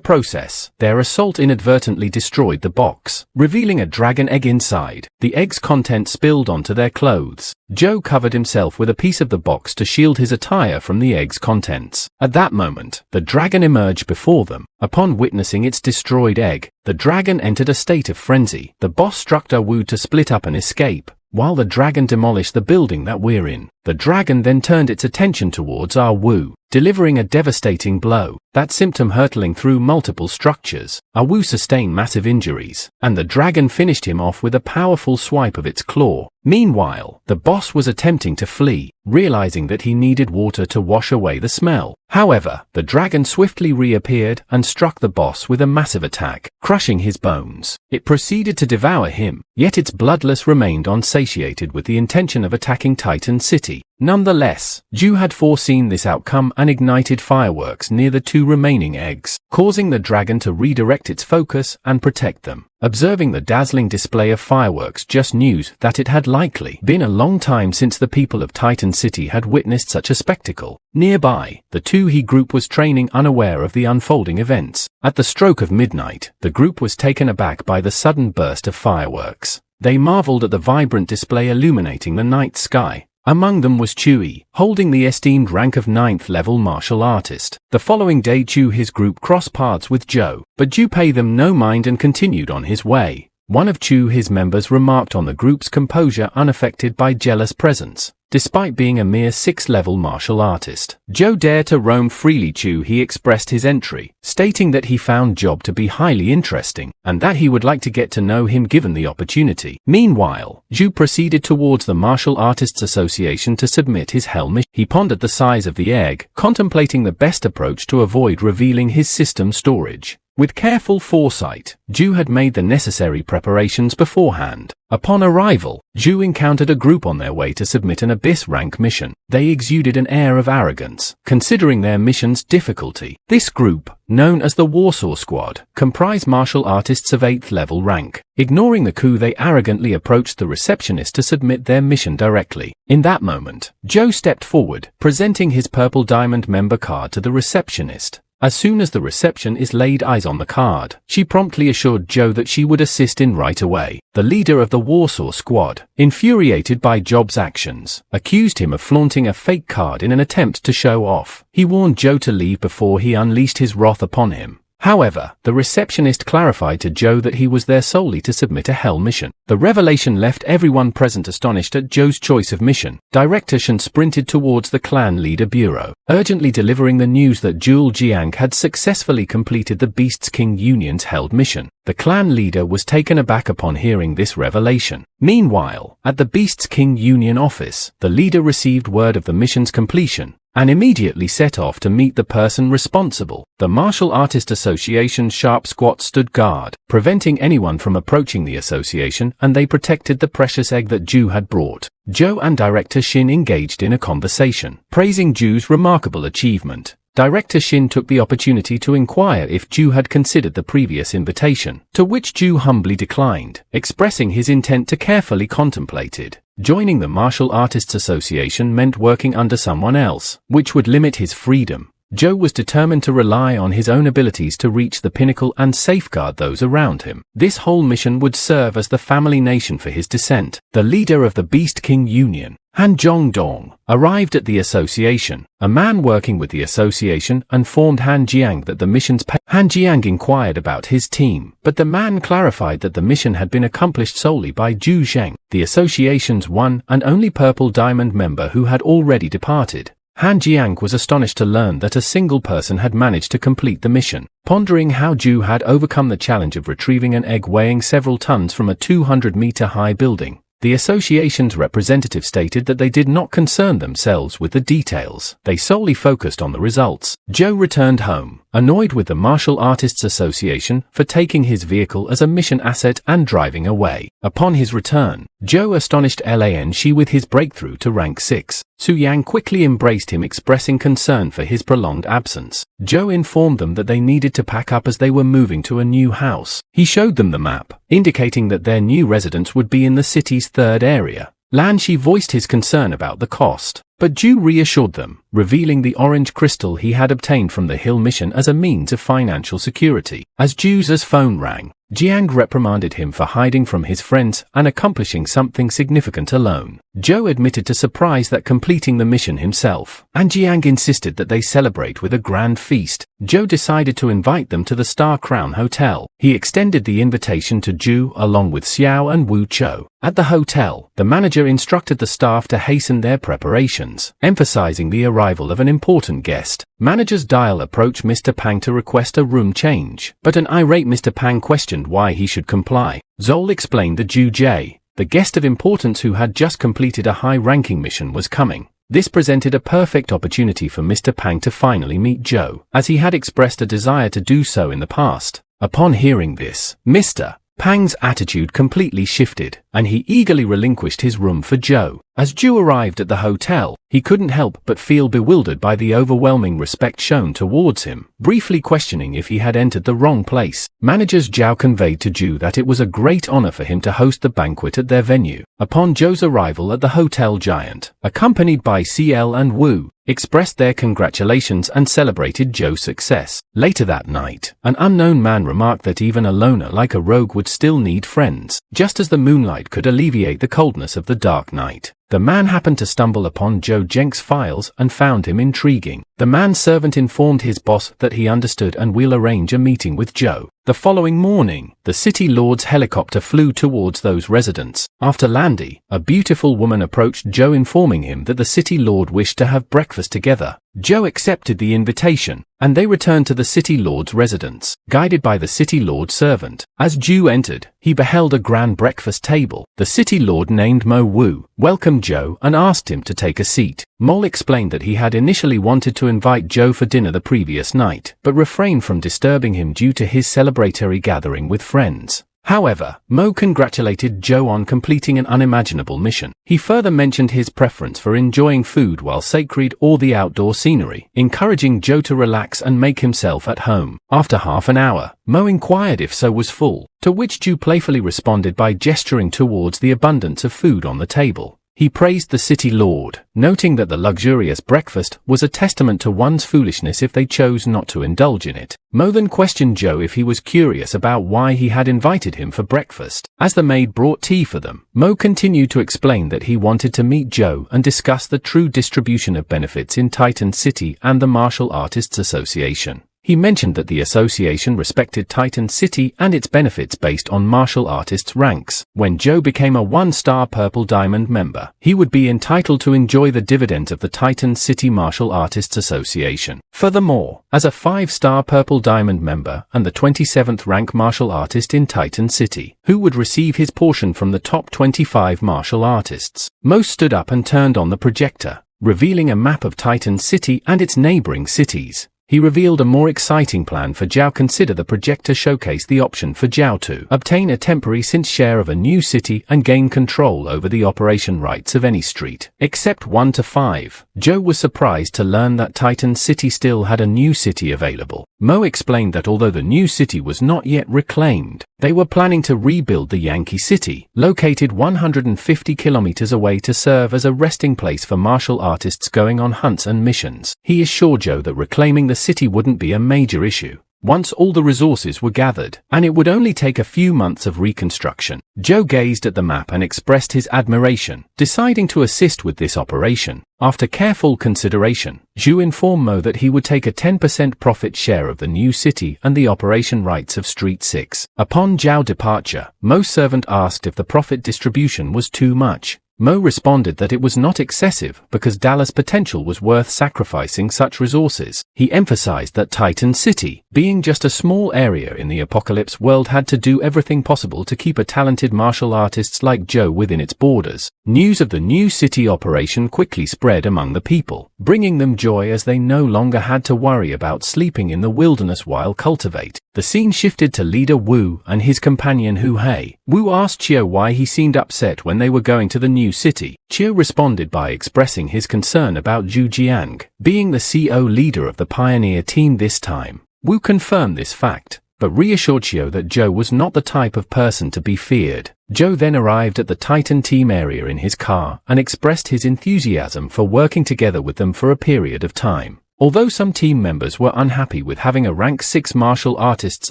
process, their assault inadvertently destroyed the box, revealing a dragon egg inside. The egg's contents spilled onto their clothes. Zhou covered himself with a piece of the box to shield his attire from the egg's contents. At that moment, the dragon emerged before them. Upon witnessing its destroyed egg, the dragon entered a state of frenzy. The boss struck Wu to split up and escape, while the dragon demolished the building that we're in. The dragon then turned its attention towards Wu, delivering a devastating blow, that symptom hurtling through multiple structures. Wu sustained massive injuries, and the dragon finished him off with a powerful swipe of its claw. Meanwhile, the boss was attempting to flee, realizing that he needed water to wash away the smell. However, the dragon swiftly reappeared and struck the boss with a massive attack, crushing his bones. It proceeded to devour him, yet its bloodlust remained unsatiated with the intention of attacking Titan City. Nonetheless, Zhou had foreseen this outcome and ignited fireworks near the two remaining eggs, causing the dragon to redirect its focus and protect them. Observing the dazzling display of fireworks just knew that it had likely been a long time since the people of Titan City had witnessed such a spectacle. Nearby, the 2He group was training, unaware of the unfolding events. At the stroke of midnight, the group was taken aback by the sudden burst of fireworks. They marveled at the vibrant display illuminating the night sky. Among them was Chewie, holding the esteemed rank of 9th level martial artist. The following day His group crossed paths with Zhou, but Zhou paid them no mind and continued on his way. One of His members remarked on the group's composure unaffected by jealous presence. Despite being a mere 6th level martial artist, Zhou dared to roam freely. He expressed his entry, stating that he found Job to be highly interesting, and that he would like to get to know him given the opportunity. Meanwhile, Zhou proceeded towards the Martial Artists Association to submit his hell mission. He pondered the size of the egg, contemplating the best approach to avoid revealing his system storage. With careful foresight, Zhou had made the necessary preparations beforehand. Upon arrival, Zhou encountered a group on their way to submit an Abyss rank mission. They exuded an air of arrogance, considering their mission's difficulty. This group, known as the Warsaw Squad, comprised martial artists of 8th level rank. Ignoring the coup, they arrogantly approached the receptionist to submit their mission directly. In that moment, Zhou stepped forward, presenting his purple diamond member card to the receptionist. As soon as the receptionist laid eyes on the card, she promptly assured Zhou that she would assist in right away. The leader of the Warsaw Squad, infuriated by Job's actions, accused him of flaunting a fake card in an attempt to show off. He warned Zhou to leave before he unleashed his wrath upon him. However, the receptionist clarified to Zhou that he was there solely to submit a hell mission. The revelation left everyone present astonished at Zhou's choice of mission. Director Shen sprinted towards the clan leader bureau, urgently delivering the news that Zhou Zheng had successfully completed the Beasts King Union's held mission. The clan leader was taken aback upon hearing this revelation. Meanwhile, at the Beasts King Union office, the leader received word of the mission's completion and immediately set off to meet the person responsible. The Martial Artist Association's sharp squad stood guard, preventing anyone from approaching the association, and they protected the precious egg that Zhou had brought. Zhou and Director Shin engaged in a conversation, praising Zhou's remarkable achievement. Director Shin took the opportunity to inquire if Zhou had considered the previous invitation, to which Zhou humbly declined, expressing his intent to carefully contemplate it. Joining the Martial Artists Association meant working under someone else, which would limit his freedom. Zhou was determined to rely on his own abilities to reach the pinnacle and safeguard those around him. This whole mission would serve as the family nation for his descent. The leader of the Beast King Union, Han Zhongdong, arrived at the association. A man working with the association informed Han Jiang that the mission's Han Jiang inquired about his team, but the man clarified that the mission had been accomplished solely by Zhou Zheng, the association's one and only purple diamond member who had already departed. Han Jiang was astonished to learn that a single person had managed to complete the mission. Pondering how Zhou had overcome the challenge of retrieving an egg weighing several tons from a 200-meter-high building, the association's representative stated that they did not concern themselves with the details. They solely focused on the results. Zhou returned home, annoyed with the Martial Artists Association for taking his vehicle as a mission asset and driving away. Upon his return, Zhou astonished Lan Shi with his breakthrough to rank 6. Su Yang quickly embraced him, expressing concern for his prolonged absence. Zhou informed them that they needed to pack up as they were moving to a new house. He showed them the map, indicating that their new residence would be in the city's 3rd area. Lan Shi voiced his concern about the cost, but Zhou reassured them, revealing the orange crystal he had obtained from the Hill mission as a means of financial security. As Zhou's phone rang, Jiang reprimanded him for hiding from his friends and accomplishing something significant alone. Zhou admitted to surprise that completing the mission himself, and Jiang insisted that they celebrate with a grand feast. Zhou decided to invite them to the Star Crown Hotel. He extended the invitation to Zhou along with Xiao and Wu Chou. At the hotel, the manager instructed the staff to hasten their preparations, emphasizing the arrival arrival of an important guest. Manager's dial approached Mr. Pang to request a room change, but an irate Mr. Pang questioned why he should comply. Zhou explained that Zhou Zheng, the guest of importance who had just completed a high-ranking mission, was coming. This presented a perfect opportunity for Mr. Pang to finally meet Zhou, as he had expressed a desire to do so in the past. Upon hearing this, Mr. Pang's attitude completely shifted, and he eagerly relinquished his room for Zhou. As Zhou arrived at the hotel, he couldn't help but feel bewildered by the overwhelming respect shown towards him, briefly questioning if he had entered the wrong place. Managers Zhao conveyed to Zhou that it was a great honor for him to host the banquet at their venue. Upon Zhou's arrival at the hotel, giant, accompanied by CL and Wu, expressed their congratulations and celebrated Zhou's success. Later that night, an unknown man remarked that even a loner like a rogue would still need friends, just as the moonlight could alleviate the coldness of the dark night. The man happened to stumble upon Zhou Zheng's files and found him intriguing. The man's servant informed his boss that he understood and will arrange a meeting with Zhou. The following morning, the city lord's helicopter flew towards those residents. After landing, a beautiful woman approached Zhou, informing him that the city lord wished to have breakfast together. Zhou accepted the invitation, and they returned to the city lord's residence, guided by the city lord's servant. As Zhou entered, he beheld a grand breakfast table. The city lord, named Mo Wu, welcomed Zhou and asked him to take a seat. Mo explained that he had initially wanted to invite Zhou for dinner the previous night, but refrained from disturbing him due to his celebratory gathering with friends. However, Mo congratulated Zhou on completing an unimaginable mission. He further mentioned his preference for enjoying food while sacred or the outdoor scenery, encouraging Zhou to relax and make himself at home. After half an hour, Mo inquired if so was full, to which Zhou playfully responded by gesturing towards the abundance of food on the table. He praised the city lord, noting that the luxurious breakfast was a testament to one's foolishness if they chose not to indulge in it. Mo then questioned Zhou if he was curious about why he had invited him for breakfast. As the maid brought tea for them, Mo continued to explain that he wanted to meet Zhou and discuss the true distribution of benefits in Titan City and the Martial Artists Association. He mentioned that the association respected Titan City and its benefits based on martial artists' ranks. When Zhou became a 1-star Purple Diamond member, he would be entitled to enjoy the dividends of the Titan City Martial Artists Association. Furthermore, as a 5-star Purple Diamond member and the 27th rank martial artist in Titan City, who would receive his portion from the top 25 martial artists. Mo stood up and turned on the projector, revealing a map of Titan City and its neighboring cities. He revealed a more exciting plan for Zhao. Consider the projector showcased the option for Zhao to obtain a temporary share of a new city and gain control over the operation rights of any street, except 1 to 5. Zhou was surprised to learn that Titan City still had a new city available. Mo explained that although the new city was not yet reclaimed, they were planning to rebuild the Yankee City, located 150 kilometers away, to serve as a resting place for martial artists going on hunts and missions. He assured Zhou that reclaiming the city wouldn't be a major issue once all the resources were gathered, and it would only take a few months of reconstruction. Zhou gazed at the map and expressed his admiration, deciding to assist with this operation. After careful consideration, Zhou informed Mo that he would take a 10% profit share of the new city and the operation rights of Street 6. Upon Zhao's departure, Mo's servant asked if the profit distribution was too much. Mo responded that it was not excessive because Dallas' potential was worth sacrificing such resources. He emphasized that Titan City, being just a small area in the apocalypse world, had to do everything possible to keep a talented martial artists like Zhou within its borders. News of the new city operation quickly spread among the people, bringing them joy as they no longer had to worry about sleeping in the wilderness while cultivate. The scene shifted to leader Wu and his companion Hu Hei. Wu asked Chiu why he seemed upset when they were going to the new city. Chiu responded by expressing his concern about Zhu Jiang being the CO leader of the pioneer team this time. Wu confirmed this fact, but reassured Chiu that Zhou was not the type of person to be feared. Zhou then arrived at the Titan team area in his car and expressed his enthusiasm for working together with them for a period of time. Although some team members were unhappy with having a rank 6 martial artists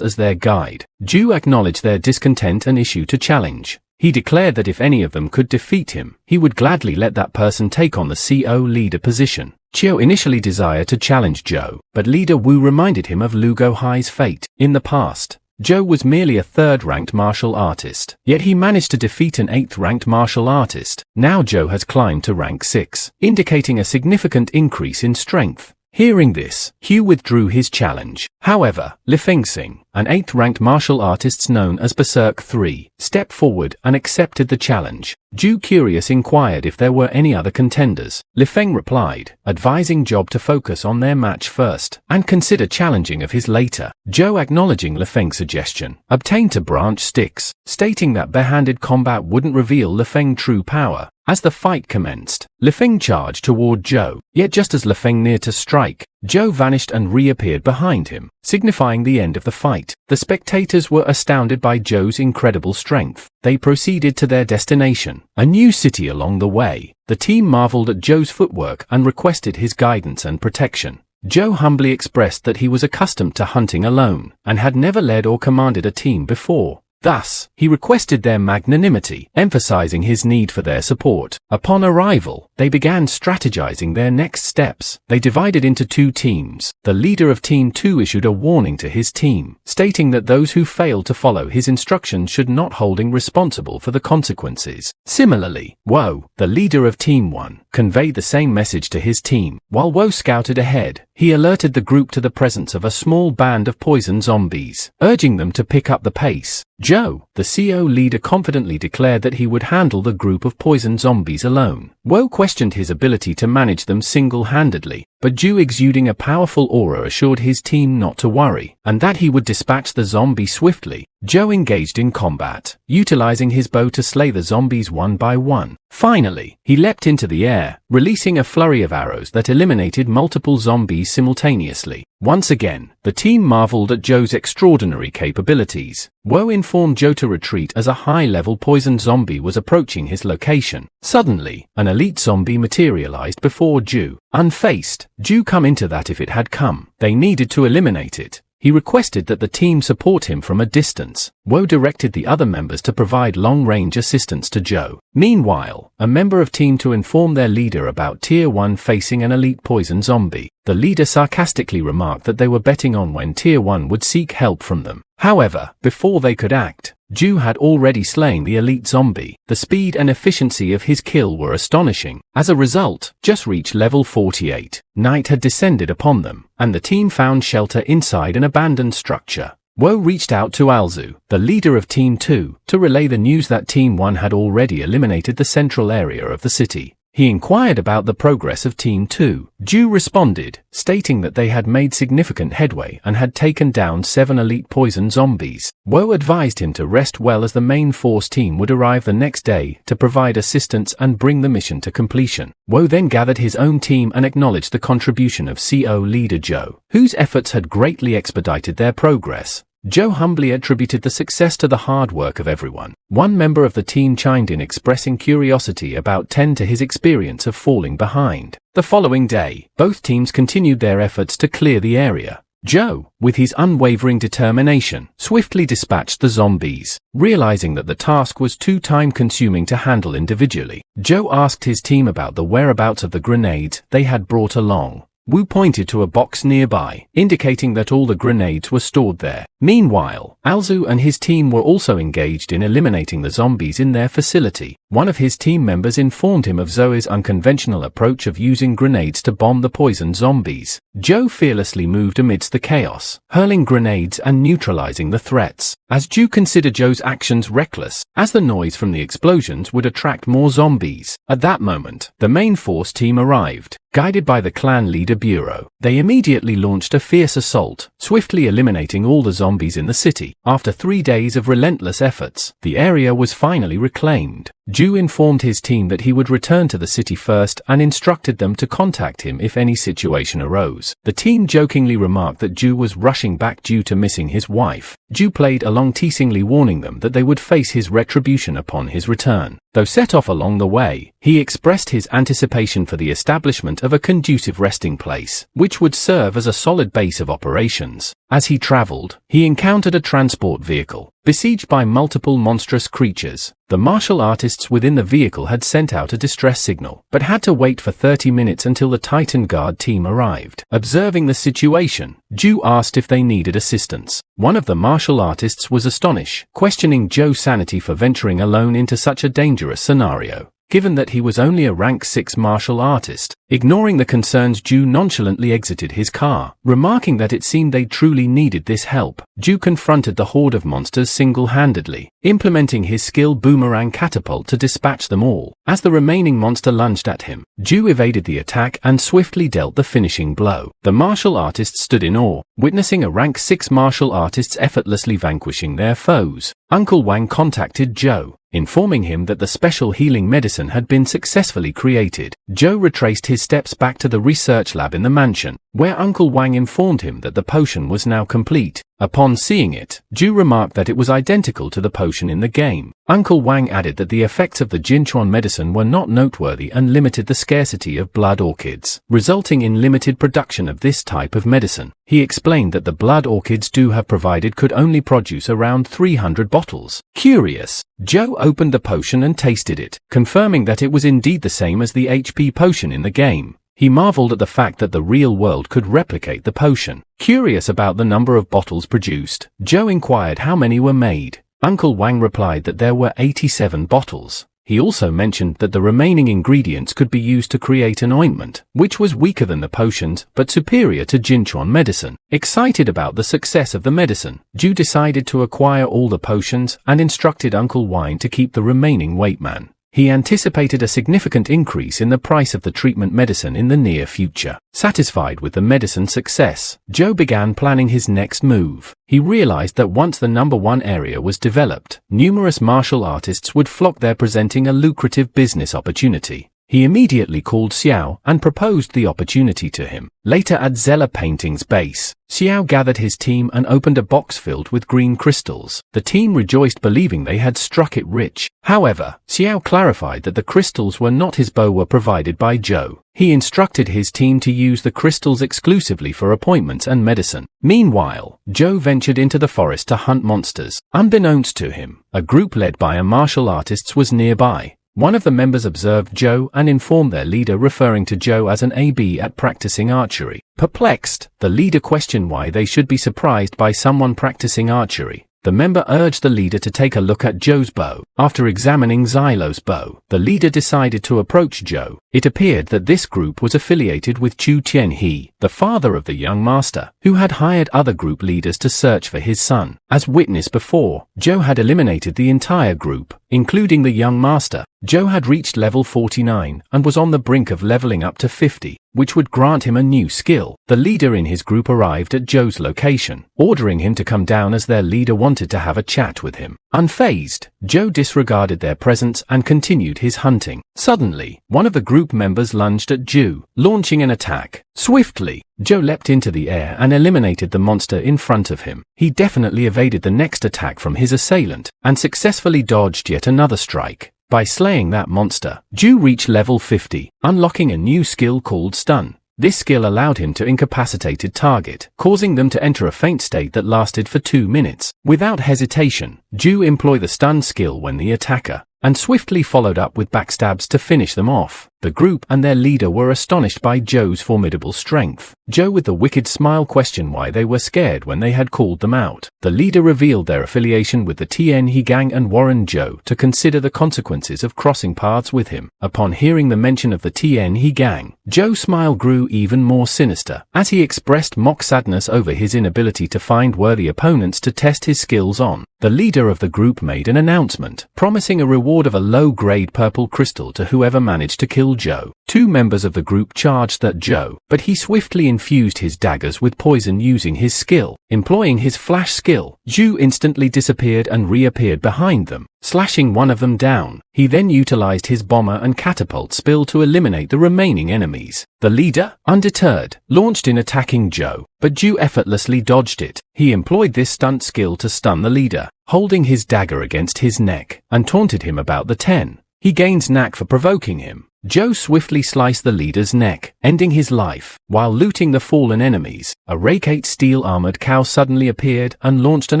as their guide, Zhou acknowledged their discontent and issued a challenge. He declared that if any of them could defeat him, he would gladly let that person take on the CO leader position. Chiu initially desired to challenge Zhou, but leader Wu reminded him of Lu Guohai's fate. In the past, Zhou was merely a 3rd-ranked martial artist, yet he managed to defeat an 8th-ranked martial artist. Now Zhou has climbed to rank 6, indicating a significant increase in strength. Hearing this, Hugh withdrew his challenge. However, Li Fengsing, an 8th-ranked martial artist known as Berserk III, stepped forward and accepted the challenge. Zhu, curious, inquired if there were any other contenders. Li Feng replied, advising Zhou to focus on their match first and consider challenging of his later. Zhou, acknowledging Li Feng's suggestion, obtained to branch sticks, stating that barehanded combat wouldn't reveal Li Feng's true power. As the fight commenced, Li Feng charged toward Zhou, yet just as Li Feng neared to strike, Zhou vanished and reappeared behind him, signifying the end of the fight. The spectators were astounded by Zhou's incredible strength. They proceeded to their destination, a new city along the way. The team marveled at Zhou's footwork and requested his guidance and protection. Zhou humbly expressed that he was accustomed to hunting alone, and had never led or commanded a team before. Thus, he requested their magnanimity, emphasizing his need for their support. Upon arrival, they began strategizing their next steps. They divided into 2 teams. The leader of Team 2 issued a warning to his team, stating that those who failed to follow his instructions should not holding responsible for the consequences. Similarly, Woe, the leader of Team 1, conveyed the same message to his team. While Woe scouted ahead, he alerted the group to the presence of a small band of poison zombies, urging them to pick up the pace. Zhou, the CO leader, confidently declared that he would handle the group of poison zombies alone. Woe questioned his ability to manage them single-handedly, but Zhou, exuding a powerful aura, assured his team not to worry, and that he would dispatch the zombie swiftly. Zhou engaged in combat, utilizing his bow to slay the zombies one by one. Finally, he leapt into the air, releasing a flurry of arrows that eliminated multiple zombies simultaneously. Once again, the team marveled at Zhou's extraordinary capabilities. Woe informed Zhou to retreat as a high-level poison zombie was approaching his location. Suddenly, an elite zombie materialized before Zhou. Unfaced, Zhou come into that if it had come. They needed to eliminate it. He requested that the team support him from a distance. Woe directed the other members to provide long-range assistance to Zhou. Meanwhile, a member of Team 2 informed their leader about Tier 1 facing an elite poison zombie. The leader sarcastically remarked that they were betting on when Tier 1 would seek help from them. However, before they could act, Zhou had already slain the elite zombie. The speed and efficiency of his kill were astonishing. As a result, just reached level 48. Night had descended upon them, and the team found shelter inside an abandoned structure. Woe reached out to Alzu, the leader of Team 2, to relay the news that Team 1 had already eliminated the central area of the city. He inquired about the progress of Team 2. Zhou responded, stating that they had made significant headway and had taken down 7 elite poison zombies. Woe advised him to rest well as the main force team would arrive the next day to provide assistance and bring the mission to completion. Woe then gathered his own team and acknowledged the contribution of CO leader Zhou, whose efforts had greatly expedited their progress. Zhou humbly attributed the success to the hard work of everyone. One member of the team chimed in, expressing curiosity about to his experience of falling behind. The following day, both teams continued their efforts to clear the area. Zhou, with his unwavering determination, swiftly dispatched the zombies. Realizing that the task was too time-consuming to handle individually, Zhou asked his team about the whereabouts of the grenades they had brought along. Wu pointed to a box nearby, indicating that all the grenades were stored there. Meanwhile, Alzu and his team were also engaged in eliminating the zombies in their facility. One of his team members informed him of Zoe's unconventional approach of using grenades to bomb the poison zombies. Zhou fearlessly moved amidst the chaos, hurling grenades and neutralizing the threats. As Zhou considered Zhou's actions reckless, as the noise from the explosions would attract more zombies. At that moment, the main force team arrived. Guided by the clan leader Bureau, they immediately launched a fierce assault, swiftly eliminating all the zombies in the city. After 3 days of relentless efforts, the area was finally reclaimed. Zhou informed his team that he would return to the city first and instructed them to contact him if any situation arose. The team jokingly remarked that Zhou was rushing back due to missing his wife. Zhou played along, teasingly warning them that they would face his retribution upon his return. Though set off along the way, he expressed his anticipation for the establishment of a conducive resting place, which would serve as a solid base of operations. As he traveled, he encountered a transport vehicle, besieged by multiple monstrous creatures. The martial artists within the vehicle had sent out a distress signal, but had to wait for 30 minutes until the Titan Guard team arrived. Observing the situation, Zhou asked if they needed assistance. One of the martial artists was astonished, questioning Zhou's sanity for venturing alone into such a dangerous scenario, given that he was only a rank 6 martial artist. Ignoring the concerns, Zhou nonchalantly exited his car, remarking that it seemed they truly needed this help. Zhou confronted the horde of monsters single-handedly, implementing his skill boomerang catapult to dispatch them all. As the remaining monster lunged at him, Zhou evaded the attack and swiftly dealt the finishing blow. The martial artists stood in awe, witnessing a rank 6 martial artists effortlessly vanquishing their foes. Uncle Wang contacted Zhou, informing him that the special healing medicine had been successfully created. Zhou retraced his steps back to the research lab in the mansion, where Uncle Wang informed him that the potion was now complete. Upon seeing it, Zhou remarked that it was identical to the potion in the game. Uncle Wang added that the effects of the Jinchuan medicine were not noteworthy and limited the scarcity of blood orchids, resulting in limited production of this type of medicine. He explained that the blood orchids Zhou have provided could only produce around 300 bottles. Curious, Zhou opened the potion and tasted it, confirming that it was indeed the same as the HP potion in the game. He marveled at the fact that the real world could replicate the potion. Curious about the number of bottles produced, Zhou inquired how many were made. Uncle Wang replied that there were 87 bottles. He also mentioned that the remaining ingredients could be used to create an ointment, which was weaker than the potions, but superior to Jinchuan medicine. Excited about the success of the medicine, Zhou decided to acquire all the potions and instructed Uncle Wang to keep the remaining waitman. He anticipated a significant increase in the price of the treatment medicine in the near future. Satisfied with the medicine's success, Zhou began planning his next move. He realized that once the number 1 area was developed, numerous martial artists would flock there, presenting a lucrative business opportunity. He immediately called Xiao and proposed the opportunity to him. Later at Zella Painting's base, Xiao gathered his team and opened a box filled with green crystals. The team rejoiced, believing they had struck it rich. However, Xiao clarified that the crystals were not his bow were provided by Zhou. He instructed his team to use the crystals exclusively for appointments and medicine. Meanwhile, Zhou ventured into the forest to hunt monsters. Unbeknownst to him, a group led by a martial artist was nearby. One of the members observed Zhou and informed their leader, referring to Zhou as an AB at practicing archery. Perplexed, the leader questioned why they should be surprised by someone practicing archery. The member urged the leader to take a look at Zhou's bow. After examining Xilo's bow, the leader decided to approach Zhou. It appeared that this group was affiliated with Chu Tianhe, the father of the young master, who had hired other group leaders to search for his son. As witnessed before, Zhou had eliminated the entire group, including the young master. Zhou had reached level 49 and was on the brink of leveling up to 50, which would grant him a new skill. The leader in his group arrived at Zhou's location, ordering him to come down as their leader wanted to have a chat with him. Unfazed, Zhou disregarded their presence and continued his hunting. Suddenly, one of the group members lunged at Zhou, launching an attack. Swiftly, Zhou leapt into the air and eliminated the monster in front of him. He definitely evaded the next attack from his assailant, and successfully dodged yet another strike. By slaying that monster, Zhou reached level 50, unlocking a new skill called Stun. This skill allowed him to incapacitate a target, causing them to enter a faint state that lasted for 2 minutes. Without hesitation, Zhou employed the stun skill when the attacker, and swiftly followed up with backstabs to finish them off. The group and their leader were astonished by Zhou's formidable strength. Zhou with the wicked smile questioned why they were scared when they had called them out. The leader revealed their affiliation with the Tianhe gang and warned Zhou to consider the consequences of crossing paths with him. Upon hearing the mention of the Tianhe gang, Zhou's smile grew even more sinister, as he expressed mock sadness over his inability to find worthy opponents to test his skills on. The leader of the group made an announcement, promising a reward of a low-grade purple crystal to whoever managed to kill Zhou. 2 members of the group charged at Zhou, but he swiftly infused his daggers with poison using his skill. Employing his flash skill, Zhou instantly disappeared and reappeared behind them, slashing one of them down. He then utilized his bomber and catapult spill to eliminate the remaining enemies. The leader, undeterred, launched in attacking Zhou, but Zhou effortlessly dodged it. He employed this stunt skill to stun the leader, holding his dagger against his neck, and taunted him about the 10. He gains knack for provoking him. Zhou swiftly sliced the leader's neck, ending his life. While looting the fallen enemies, a Rakate steel-armored cow suddenly appeared and launched an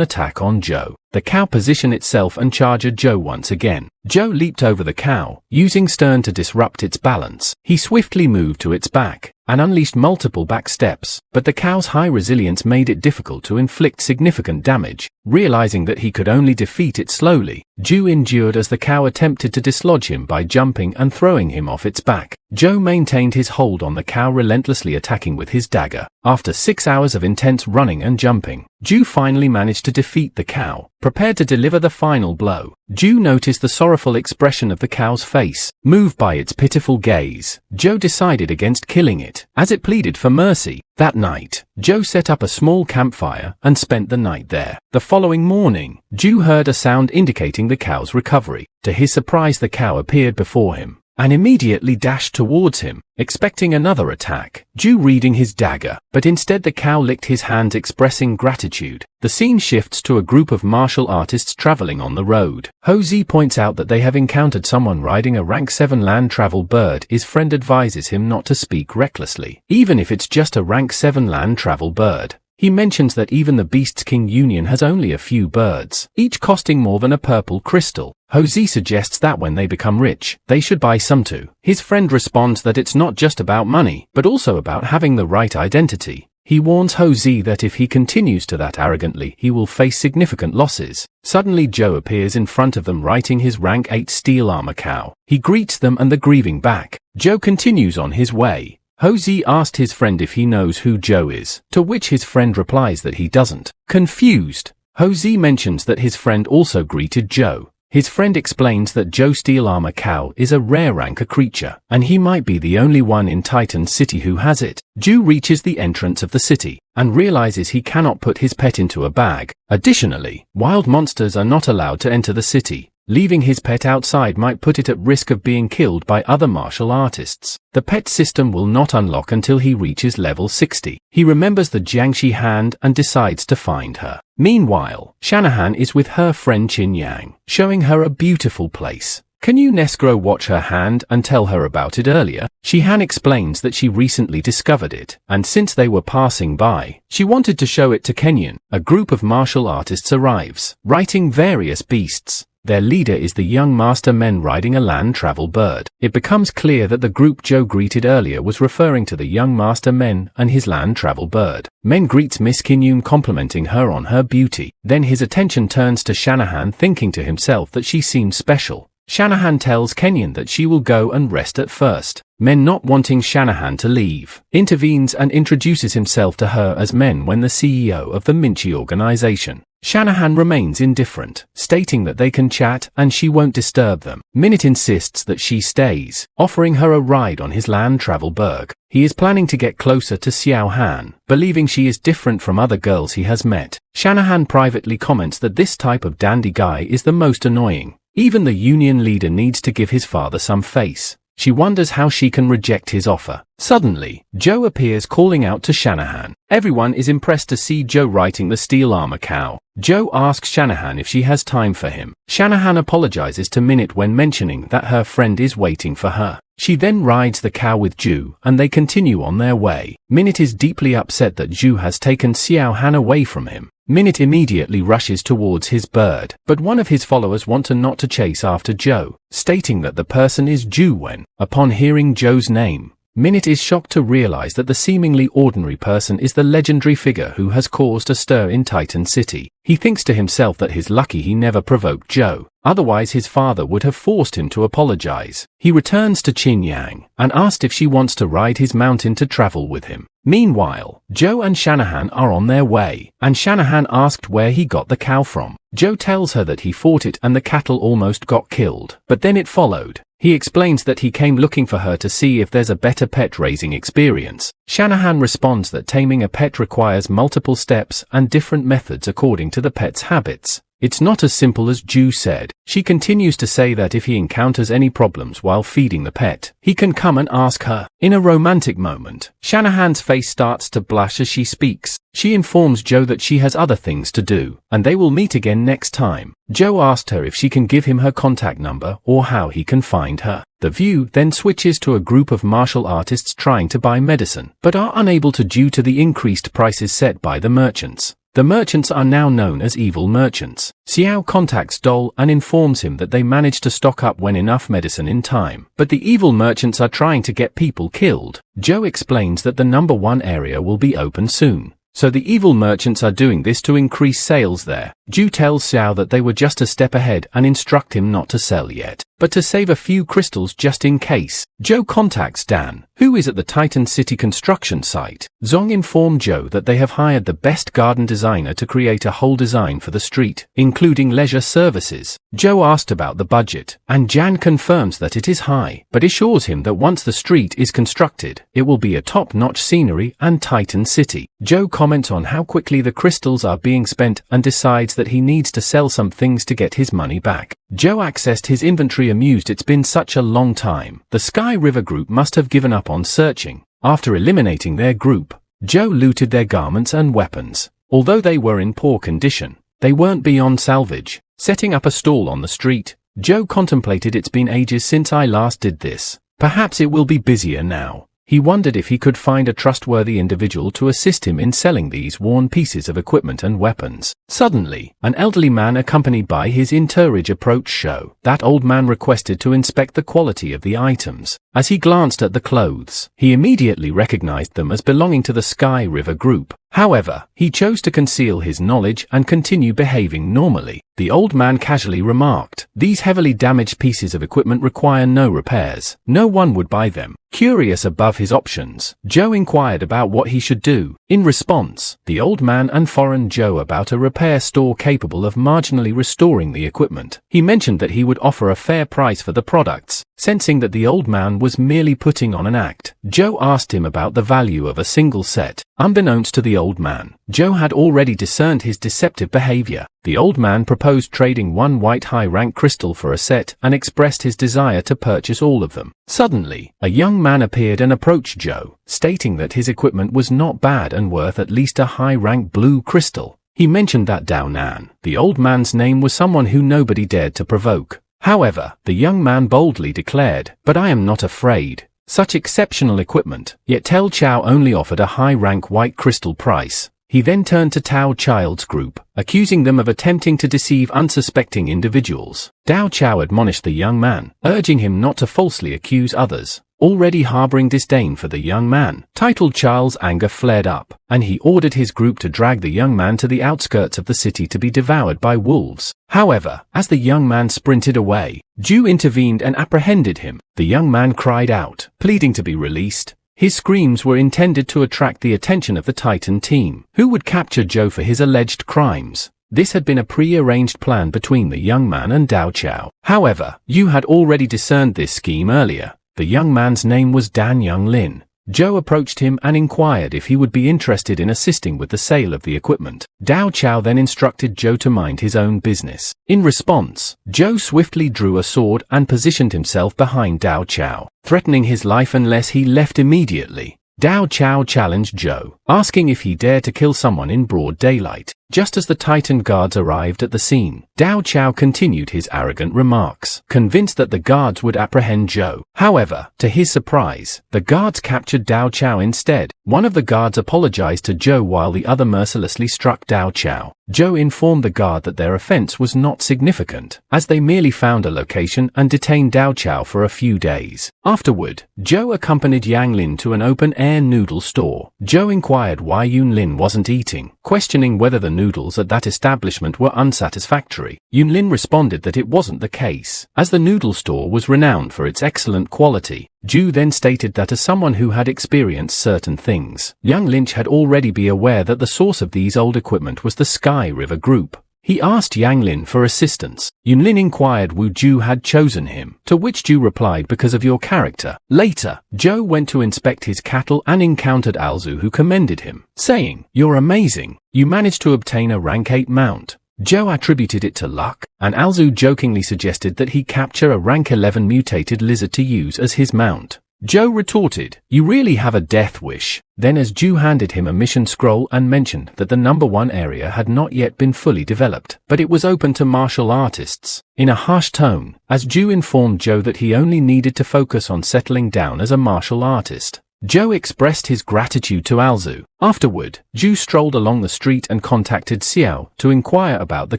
attack on Zhou. The cow positioned itself and charged Zhou once again. Zhou leaped over the cow, using stern to disrupt its balance. He swiftly moved to its back and unleashed multiple back steps, but the cow's high resilience made it difficult to inflict significant damage. Realizing that he could only defeat it slowly, Zhou endured as the cow attempted to dislodge him by jumping and throwing him off its back. Zhou maintained his hold on the cow, relentlessly attacking with his dagger. After 6 hours of intense running and jumping, Zhou finally managed to defeat the cow. Prepared to deliver the final blow, Zhou noticed the sorrowful expression of the cow's face. Moved by its pitiful gaze, Zhou decided against killing it, as it pleaded for mercy. That night, Zhou set up a small campfire and spent the night there. The following morning, Zhou heard a sound indicating the cow's recovery. To his surprise, the cow appeared before him and immediately dashed towards him, expecting another attack. Zhou reading his dagger, but instead the cow licked his hand, expressing gratitude. The scene shifts to a group of martial artists traveling on the road. Ho Zi points out that they have encountered someone riding a rank 7 land travel bird. His friend advises him not to speak recklessly, even if it's just a rank 7 land travel bird. He mentions that even the Beasts King Union has only a few birds, each costing more than a purple crystal. Ho Zi suggests that when they become rich, they should buy some too. His friend responds that it's not just about money, but also about having the right identity. He warns Ho Zi that if he continues to that arrogantly, he will face significant losses. Suddenly Zhou appears in front of them riding his rank 8 steel armor cow. He greets them and the grieving back. Zhou continues on his way. Ho Zi asked his friend if he knows who Zhou is, to which his friend replies that he doesn't. Confused, Ho Zi mentions that his friend also greeted Zhou. His friend explains that Zhou Steel Armor Cow is a rare ranker creature, and he might be the only one in Titan City who has it. Zhou reaches the entrance of the city, and realizes he cannot put his pet into a bag. Additionally, wild monsters are not allowed to enter the city. Leaving his pet outside might put it at risk of being killed by other martial artists. The pet system will not unlock until he reaches level 60. He remembers the Jiangxi hand and decides to find her. Meanwhile, Shanahan is with her friend Qin Yang, showing her a beautiful place. Can you Nesgro watch her hand and tell her about it earlier? Shihan explains that she recently discovered it, and since they were passing by, she wanted to show it to Kenyan. A group of martial artists arrives, writing various beasts. Their leader is the young master men riding a land travel bird. It becomes clear that the group Zhou greeted earlier was referring to the young master men and his land travel bird. Men greets Miss Kinyun, complimenting her on her beauty. Then his attention turns to Shanahan, thinking to himself that she seems special. Shanahan tells Kenyan that she will go and rest at first. Men, not wanting Shanahan to leave, intervenes and introduces himself to her as Men when the CEO of the Minchi organization. Shanahan remains indifferent, stating that they can chat and she won't disturb them. Minute insists that she stays, offering her a ride on his land travel berg. He is planning to get closer to Xiao Han, believing she is different from other girls he has met. Shanahan privately comments that this type of dandy guy is the most annoying. Even the union leader needs to give his father some face. She wonders how she can reject his offer. Suddenly, Zhou appears, calling out to Shanahan. Everyone is impressed to see Zhou riding the steel armor cow. Zhou asks Shanahan if she has time for him. Shanahan apologizes to Minute when mentioning that her friend is waiting for her. She then rides the cow with Zhu, and they continue on their way. Minute is deeply upset that Zhu has taken Xiao Han away from him. Minute immediately rushes towards his bird, but one of his followers wants not to chase after Zhou, stating that the person is Zhu Wen. Upon hearing Zhou's name, Minute is shocked to realize that the seemingly ordinary person is the legendary figure who has caused a stir in Titan City. He thinks to himself that he's lucky he never provoked Zhou, otherwise his father would have forced him to apologize. He returns to Qin Yang and asked if she wants to ride his mountain to travel with him. Meanwhile, Zhou and Shanahan are on their way, and Shanahan asked where he got the cow from. Zhou tells her that he fought it and the cattle almost got killed, but then it followed. He explains that he came looking for her to see if there's a better pet raising experience. Shanahan responds that taming a pet requires multiple steps and different methods according to the pet's habits. It's not as simple as Zhu said. She continues to say that if he encounters any problems while feeding the pet, he can come and ask her. In a romantic moment, Shanahan's face starts to blush as she speaks. She informs Zhou that she has other things to do, and they will meet again next time. Zhou asked her if she can give him her contact number or how he can find her. The view then switches to a group of martial artists trying to buy medicine, but are unable to due to the increased prices set by the merchants. The merchants are now known as evil merchants. Xiao contacts Dole and informs him that they managed to stock up when enough medicine in time. But the evil merchants are trying to get people killed. Zhou explains that the number 1 area will be open soon. So the evil merchants are doing this to increase sales there. Zhu tells Xiao that they were just a step ahead and instruct him not to sell yet, but to save a few crystals just in case. Zhou contacts Dan, who is at the Titan City construction site. Zhong informed Zhou that they have hired the best garden designer to create a whole design for the street, including leisure services. Zhou asked about the budget, and Jan confirms that it is high, but assures him that once the street is constructed, it will be a top-notch scenery and Titan City. Zhou comments on how quickly the crystals are being spent and decides that he needs to sell some things to get his money back. Zhou accessed his inventory amused. It's been such a long time. The Sky River group must have given up on searching. After eliminating their group, Zhou looted their garments and weapons. Although they were in poor condition, they weren't beyond salvage. Setting up a stall on the street, Zhou contemplated. It's been ages since I last did this. Perhaps it will be busier now. He wondered if he could find a trustworthy individual to assist him in selling these worn pieces of equipment and weapons. Suddenly, an elderly man accompanied by his entourage approached Zhou. That old man requested to inspect the quality of the items. As he glanced at the clothes, he immediately recognized them as belonging to the Sky River group. However, he chose to conceal his knowledge and continue behaving normally. The old man casually remarked, "These heavily damaged pieces of equipment require no repairs. No one would buy them." Curious above his options, Zhou inquired about what he should do. In response, the old man informed Zhou about a repair store capable of marginally restoring the equipment. He mentioned that he would offer a fair price for the products. Sensing that the old man was merely putting on an act, Zhou asked him about the value of a single set. Unbeknownst to the old man, Zhou had already discerned his deceptive behavior. The old man proposed trading 1 white high-rank crystal for a set and expressed his desire to purchase all of them. Suddenly, a young man appeared and approached Zhou, stating that his equipment was not bad and worth at least a high-rank blue crystal. He mentioned that Dao Nan, the old man's name, was someone who nobody dared to provoke. However, the young man boldly declared, "But I am not afraid. Such exceptional equipment." Yet Tao Chao only offered a high-rank white crystal price. He then turned to Tao Child's group, accusing them of attempting to deceive unsuspecting individuals. Tao Chao admonished the young man, urging him not to falsely accuse others. Already harboring disdain for the young man, Titled Child's anger flared up, and he ordered his group to drag the young man to the outskirts of the city to be devoured by wolves. However, as the young man sprinted away, Zhu intervened and apprehended him. The young man cried out, pleading to be released. His screams were intended to attract the attention of the Titan team, who would capture Zhou for his alleged crimes. This had been a pre-arranged plan between the young man and Dao Chao. However, Yu had already discerned this scheme earlier. The young man's name was Dan Young Lin. Zhou approached him and inquired if he would be interested in assisting with the sale of the equipment. Dao Chao then instructed Zhou to mind his own business. In response, Zhou swiftly drew a sword and positioned himself behind Dao Chao, threatening his life unless he left immediately. Dao Chao challenged Zhou, asking if he dared to kill someone in broad daylight. Just as the Titan guards arrived at the scene, Dao Chao continued his arrogant remarks, convinced that the guards would apprehend Zhou. However, to his surprise, the guards captured Dao Chao instead. One of the guards apologized to Zhou while the other mercilessly struck Dao Chao. Zhou informed the guard that their offense was not significant, as they merely found a location and detained Dao Chao for a few days. Afterward, Zhou accompanied Yang Lin to an open-air noodle store. Zhou inquired why Yun Lin wasn't eating, questioning whether the noodles at that establishment were unsatisfactory. Yun Lin responded that it wasn't the case, as the noodle store was renowned for its excellent quality. Zhu then stated that as someone who had experienced certain things, young Lynch had already been aware that the source of these old equipment was the Sky River Group. He asked Yang Lin for assistance. Yun Lin inquired Wu Zhu had chosen him, to which Zhu replied, because of your character. Later, Zhou went to inspect his cattle and encountered Alzu, who commended him, saying, "You're amazing. You managed to obtain a rank 8 mount." Zhou attributed it to luck, and Alzu jokingly suggested that he capture a rank 11 mutated lizard to use as his mount. Zhou retorted, "You really have a death wish." Then as Zhu handed him a mission scroll and mentioned that the number 1 area had not yet been fully developed, but it was open to martial artists. In a harsh tone, as Zhu informed Zhou that he only needed to focus on settling down as a martial artist. Zhou expressed his gratitude to Alzu. Afterward, Zhu strolled along the street and contacted Xiao to inquire about the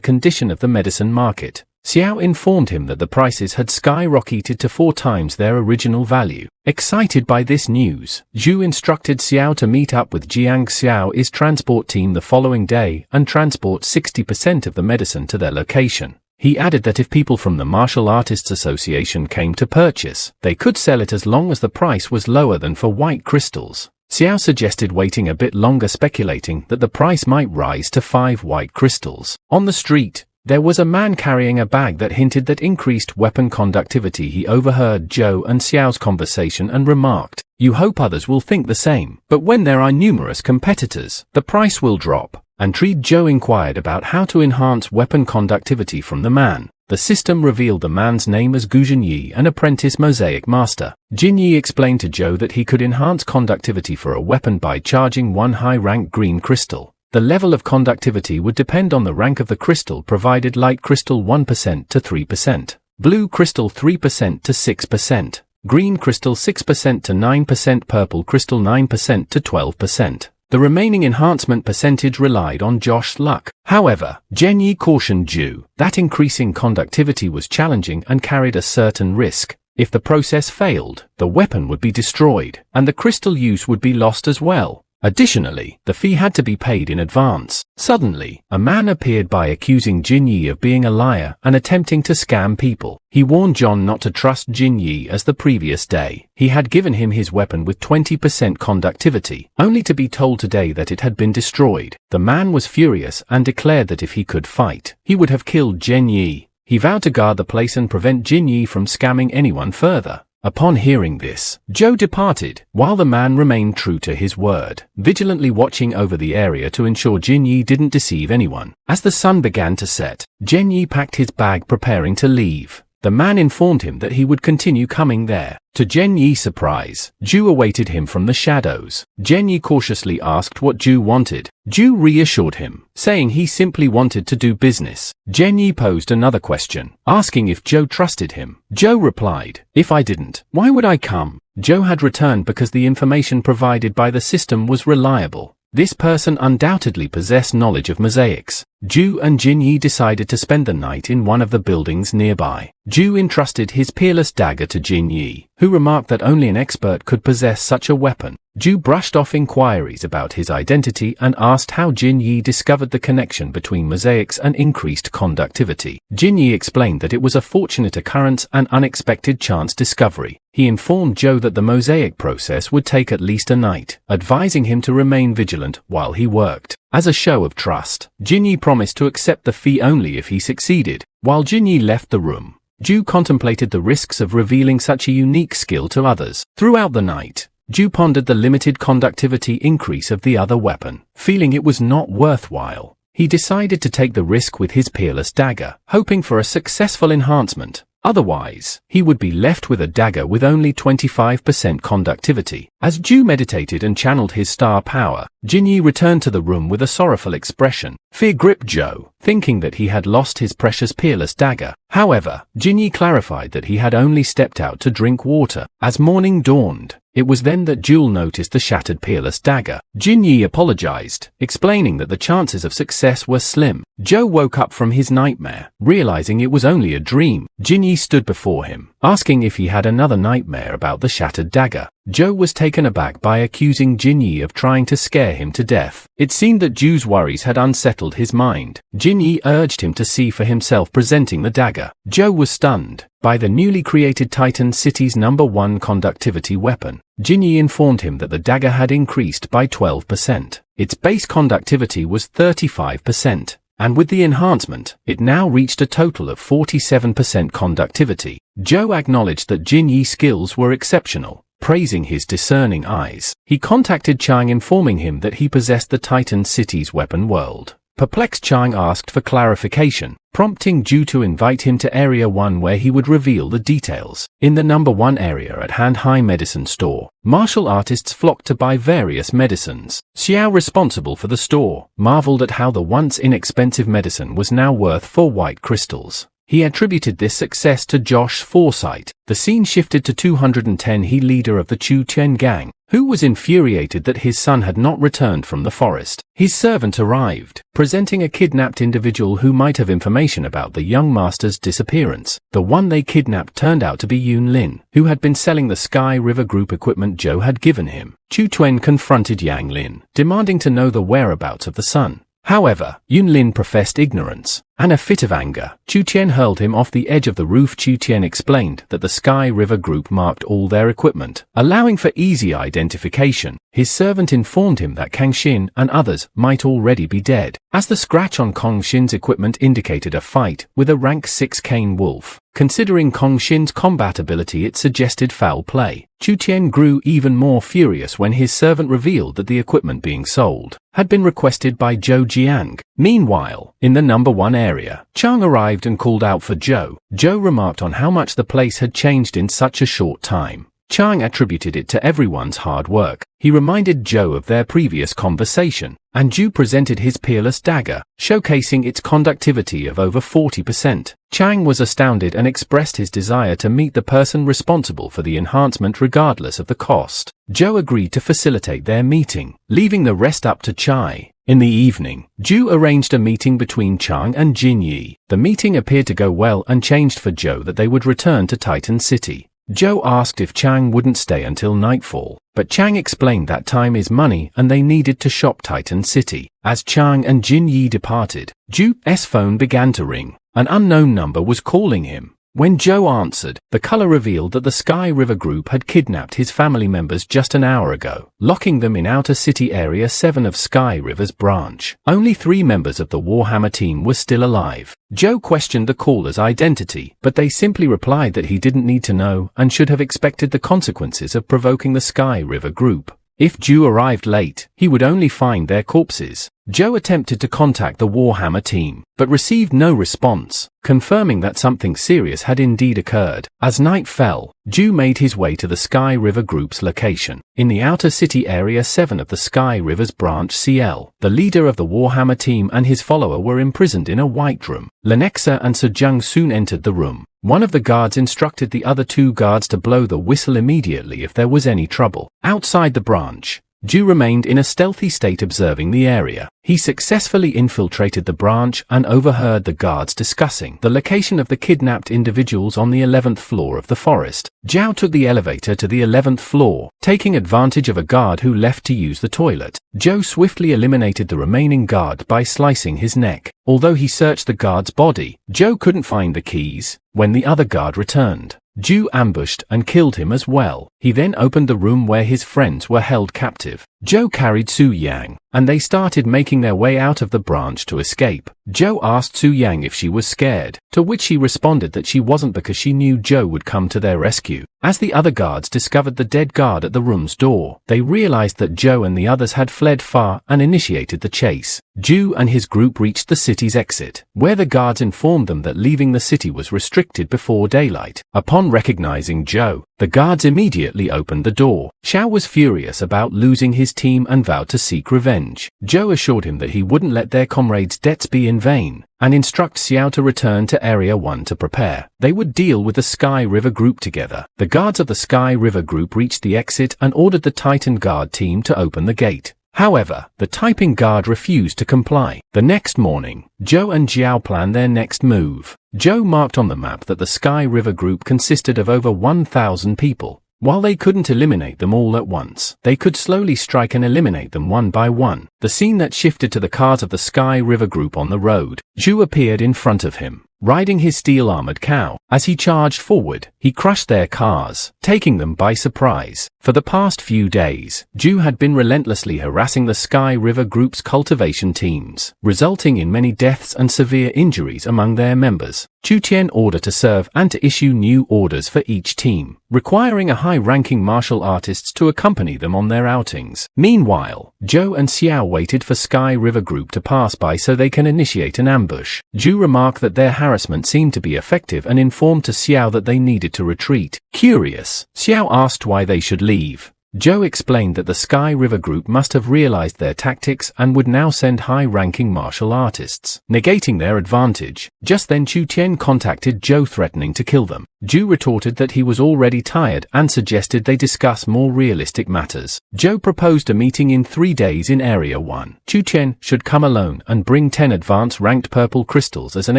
condition of the medicine market. Xiao informed him that the prices had skyrocketed to 4 times their original value. Excited by this news, Zhu instructed Xiao to meet up with Jiang Xiao's transport team the following day and transport 60% of the medicine to their location. He added that if people from the Martial Artists Association came to purchase, they could sell it as long as the price was lower than for white crystals. Xiao suggested waiting a bit longer, speculating that the price might rise to 5 white crystals. On the street, there was a man carrying a bag that hinted that increased weapon conductivity. He overheard Zhou and Xiao's conversation and remarked, "You hope others will think the same, but when there are numerous competitors, the price will drop." Intrigued, Zhou inquired about how to enhance weapon conductivity from the man. The system revealed the man's name as Gu Jinyi, an apprentice mosaic master. Jinyi explained to Zhou that he could enhance conductivity for a weapon by charging 1 high-rank green crystal. The level of conductivity would depend on the rank of the crystal provided: light crystal 1% to 3%, blue crystal 3% to 6%, green crystal 6% to 9%, purple crystal 9% to 12%. The remaining enhancement percentage relied on Josh's luck. However, Jinyi cautioned Zhu that increasing conductivity was challenging and carried a certain risk. If the process failed, the weapon would be destroyed, and the crystal use would be lost as well. Additionally, the fee had to be paid in advance. Suddenly, a man appeared by accusing Jinyi of being a liar and attempting to scam people. He warned John not to trust Jinyi, as the previous day he had given him his weapon with 20% conductivity, only to be told today that it had been destroyed. The man was furious and declared that if he could fight, he would have killed Jinyi. He vowed to guard the place and prevent Jinyi from scamming anyone further. Upon hearing this, Zhou departed, while the man remained true to his word, vigilantly watching over the area to ensure Jinyi didn't deceive anyone. As the sun began to set, Jinyi packed his bag, preparing to leave. The man informed him that he would continue coming there. To Jinyi's surprise, Zhu awaited him from the shadows. Jinyi cautiously asked what Zhu wanted. Zhu reassured him, saying he simply wanted to do business. Jinyi posed another question, asking if Zhou trusted him. Zhou replied, "If I didn't, why would I come?" Zhou had returned because the information provided by the system was reliable. This person undoubtedly possessed knowledge of mosaics. Zhu and Jinyi decided to spend the night in one of the buildings nearby. Zhu entrusted his peerless dagger to Jinyi, who remarked that only an expert could possess such a weapon. Zhu brushed off inquiries about his identity and asked how Jinyi discovered the connection between mosaics and increased conductivity. Jinyi explained that it was a fortunate occurrence and unexpected chance discovery. He informed Zhou that the mosaic process would take at least a night, advising him to remain vigilant while he worked. As a show of trust, Jinyi promised to accept the fee only if he succeeded. While Jinyi left the room, Zhu contemplated the risks of revealing such a unique skill to others. Throughout the night, Zhu pondered the limited conductivity increase of the other weapon. Feeling it was not worthwhile, he decided to take the risk with his peerless dagger, hoping for a successful enhancement. Otherwise, he would be left with a dagger with only 25% conductivity. As Zhu meditated and channeled his star power, Jinyi returned to the room with a sorrowful expression. Fear gripped Zhou, thinking that he had lost his precious peerless dagger. However, Jinyi clarified that he had only stepped out to drink water. As morning dawned, it was then that Zhou noticed the shattered peerless dagger. Jinyi apologized, explaining that the chances of success were slim. Zhou woke up from his nightmare, realizing it was only a dream. Jinyi stood before him, asking if he had another nightmare about the shattered dagger. Zhou was taken aback by accusing Jinyi of trying to scare him to death. It seemed that Zhu's worries had unsettled his mind. Jinyi urged him to see for himself, presenting the dagger. Zhou was stunned by the newly created Titan City's #1 conductivity weapon. Jinyi informed him that the dagger had increased by 12%. Its base conductivity was 35%. And with the enhancement, it now reached a total of 47% conductivity. Zhou acknowledged that Jinyi's skills were exceptional, praising his discerning eyes. He contacted Chang, informing him that he possessed the Titan City's weapon world. Perplexed, Chang asked for clarification, prompting Zhu to invite him to Area 1, where he would reveal the details. In the #1 area at Hanhai Medicine Store, martial artists flocked to buy various medicines. Xiao, responsible for the store, marveled at how the once inexpensive medicine was now worth 4 white crystals. He attributed this success to Josh's foresight. The scene shifted to 210. He, leader of the Chu Chen gang, who was infuriated that his son had not returned from the forest. His servant arrived, presenting a kidnapped individual who might have information about the young master's disappearance. The one they kidnapped turned out to be Yun Lin, who had been selling the Sky River Group equipment Zhou had given him. Chu Tuen confronted Yang Lin, demanding to know the whereabouts of the son. However, Yun Lin professed ignorance. In a fit of anger, Chu Tien hurled him off the edge of the roof. Chu Tien explained that the Sky River Group marked all their equipment, allowing for easy identification. His servant informed him that Kang Xin and others might already be dead, as the scratch on Kong Xin's equipment indicated a fight with a rank 6 cane wolf. Considering Kong Xin's combat ability, it suggested foul play. Chu Tien grew even more furious when his servant revealed that the equipment being sold had been requested by Zhou Jiang. Meanwhile, in the number 1 area, Chang arrived and called out for Zhou. Zhou remarked on how much the place had changed in such a short time. Chang attributed it to everyone's hard work. He reminded Zhou of their previous conversation, and Zhou presented his peerless dagger, showcasing its conductivity of over 40%. Chang was astounded and expressed his desire to meet the person responsible for the enhancement regardless of the cost. Zhou agreed to facilitate their meeting, leaving the rest up to Chai. In the evening, Zhou arranged a meeting between Chang and Jin Yi. The meeting appeared to go well and changed for Zhou that they would return to Titan City. Zhou asked if Chang wouldn't stay until nightfall, but Chang explained that time is money and they needed to shop Titan City. As Chang and Jin Yi departed, Zhou's phone began to ring. An unknown number was calling him. When Zhou answered, the caller revealed that the Sky River Group had kidnapped his family members just an hour ago, locking them in Outer City Area 7 of Sky River's branch. Only 3 members of the Warhammer team were still alive. Zhou questioned the caller's identity, but they simply replied that he didn't need to know and should have expected the consequences of provoking the Sky River Group. If Zhou arrived late, he would only find their corpses. Zhou attempted to contact the Warhammer team, but received no response, confirming that something serious had indeed occurred. As night fell, Zhou made his way to the Sky River Group's location. In the Outer City Area 7 of the Sky River's branch CL, the leader of the Warhammer team and his follower were imprisoned in a white room. Lenexa and Sejong soon entered the room. One of the guards instructed the other 2 guards to blow the whistle immediately if there was any trouble. Outside the branch, Zhou remained in a stealthy state observing the area. He successfully infiltrated the branch and overheard the guards discussing the location of the kidnapped individuals on the 11th floor of the forest. Zhao took the elevator to the 11th floor, taking advantage of a guard who left to use the toilet. Zhou swiftly eliminated the remaining guard by slicing his neck. Although he searched the guard's body, Zhou couldn't find the keys. When the other guard returned, Zhou ambushed and killed him as well. He then opened the room where his friends were held captive. Zhou carried Su Yang, and they started making their way out of the branch to escape. Zhou asked Su Yang if she was scared, to which she responded that she wasn't because she knew Zhou would come to their rescue. As the other guards discovered the dead guard at the room's door, they realized that Zhou and the others had fled far and initiated the chase. Zhou and his group reached the city's exit, where the guards informed them that leaving the city was restricted before daylight. Upon recognizing Zhou, the guards immediately opened the door. Xiao was furious about losing his team and vowed to seek revenge. Zhou assured him that he wouldn't let their comrades' deaths be in vain, and instruct Xiao to return to Area 1 to prepare. They would deal with the Sky River Group together. The guards of the Sky River Group reached the exit and ordered the Titan Guard team to open the gate. However, the typing guard refused to comply. The next morning, Zhou and Jiao planned their next move. Zhou marked on the map that the Sky River Group consisted of over 1,000 people. While they couldn't eliminate them all at once, they could slowly strike and eliminate them one by one. The scene that shifted to the cars of the Sky River Group on the road. Zhou appeared in front of him, riding his steel-armored cow. As he charged forward, he crushed their cars, taking them by surprise. For the past few days, Zhou had been relentlessly harassing the Sky River Group's cultivation teams, resulting in many deaths and severe injuries among their members. Chu Tian ordered to serve and to issue new orders for each team, requiring a high-ranking martial artists to accompany them on their outings. Meanwhile, Zhou and Xiao waited for Sky River Group to pass by so they can initiate an ambush. Zhou remarked that their harassment seemed to be effective and informed to Xiao that they needed to retreat. Curious, Xiao asked why they should leave. Zhou explained that the Sky River group must have realized their tactics and would now send high-ranking martial artists, negating their advantage. Just then Chu Tian contacted Zhou threatening to kill them. Zhou retorted that he was already tired and suggested they discuss more realistic matters. Zhou proposed a meeting in 3 days in Area 1. Chu Tian should come alone and bring 10 advanced ranked purple crystals as an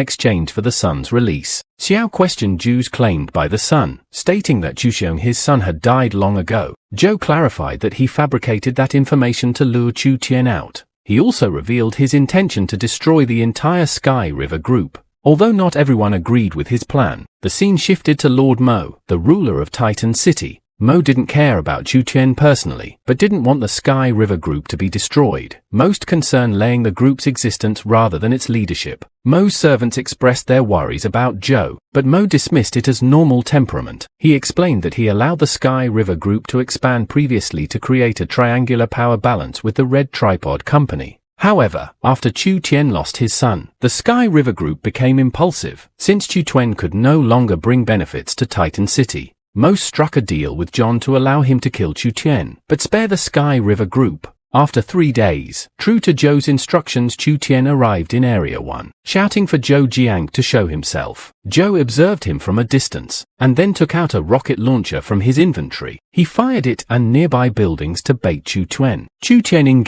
exchange for the sun's release. Xiao questioned Zhu's claim by the sun, stating that Chu Xiong, his son, had died long ago. Zhou clarified that he fabricated that information to lure Chu Tian out. He also revealed his intention to destroy the entire Sky River group. Although not everyone agreed with his plan, the scene shifted to Lord Mo, the ruler of Titan City. Mo didn't care about Chu Tian personally, but didn't want the Sky River group to be destroyed, most concerned laying the group's existence rather than its leadership. Mo's servants expressed their worries about Zhou, but Mo dismissed it as normal temperament. He explained that he allowed the Sky River group to expand previously to create a triangular power balance with the Red Tripod Company. However, after Chu Tian lost his son, the Sky River group became impulsive. Since Chu Tian could no longer bring benefits to Titan City, Mo struck a deal with John to allow him to kill Chu Tian, but spare the Sky River group. After 3 days, true to Zhou's instructions, Chu Tian arrived in Area 1, shouting for Zhou Zheng to show himself. Zhou observed him from a distance, and then took out a rocket launcher from his inventory. He fired it and nearby buildings to bait Chu Tian. Chu Tian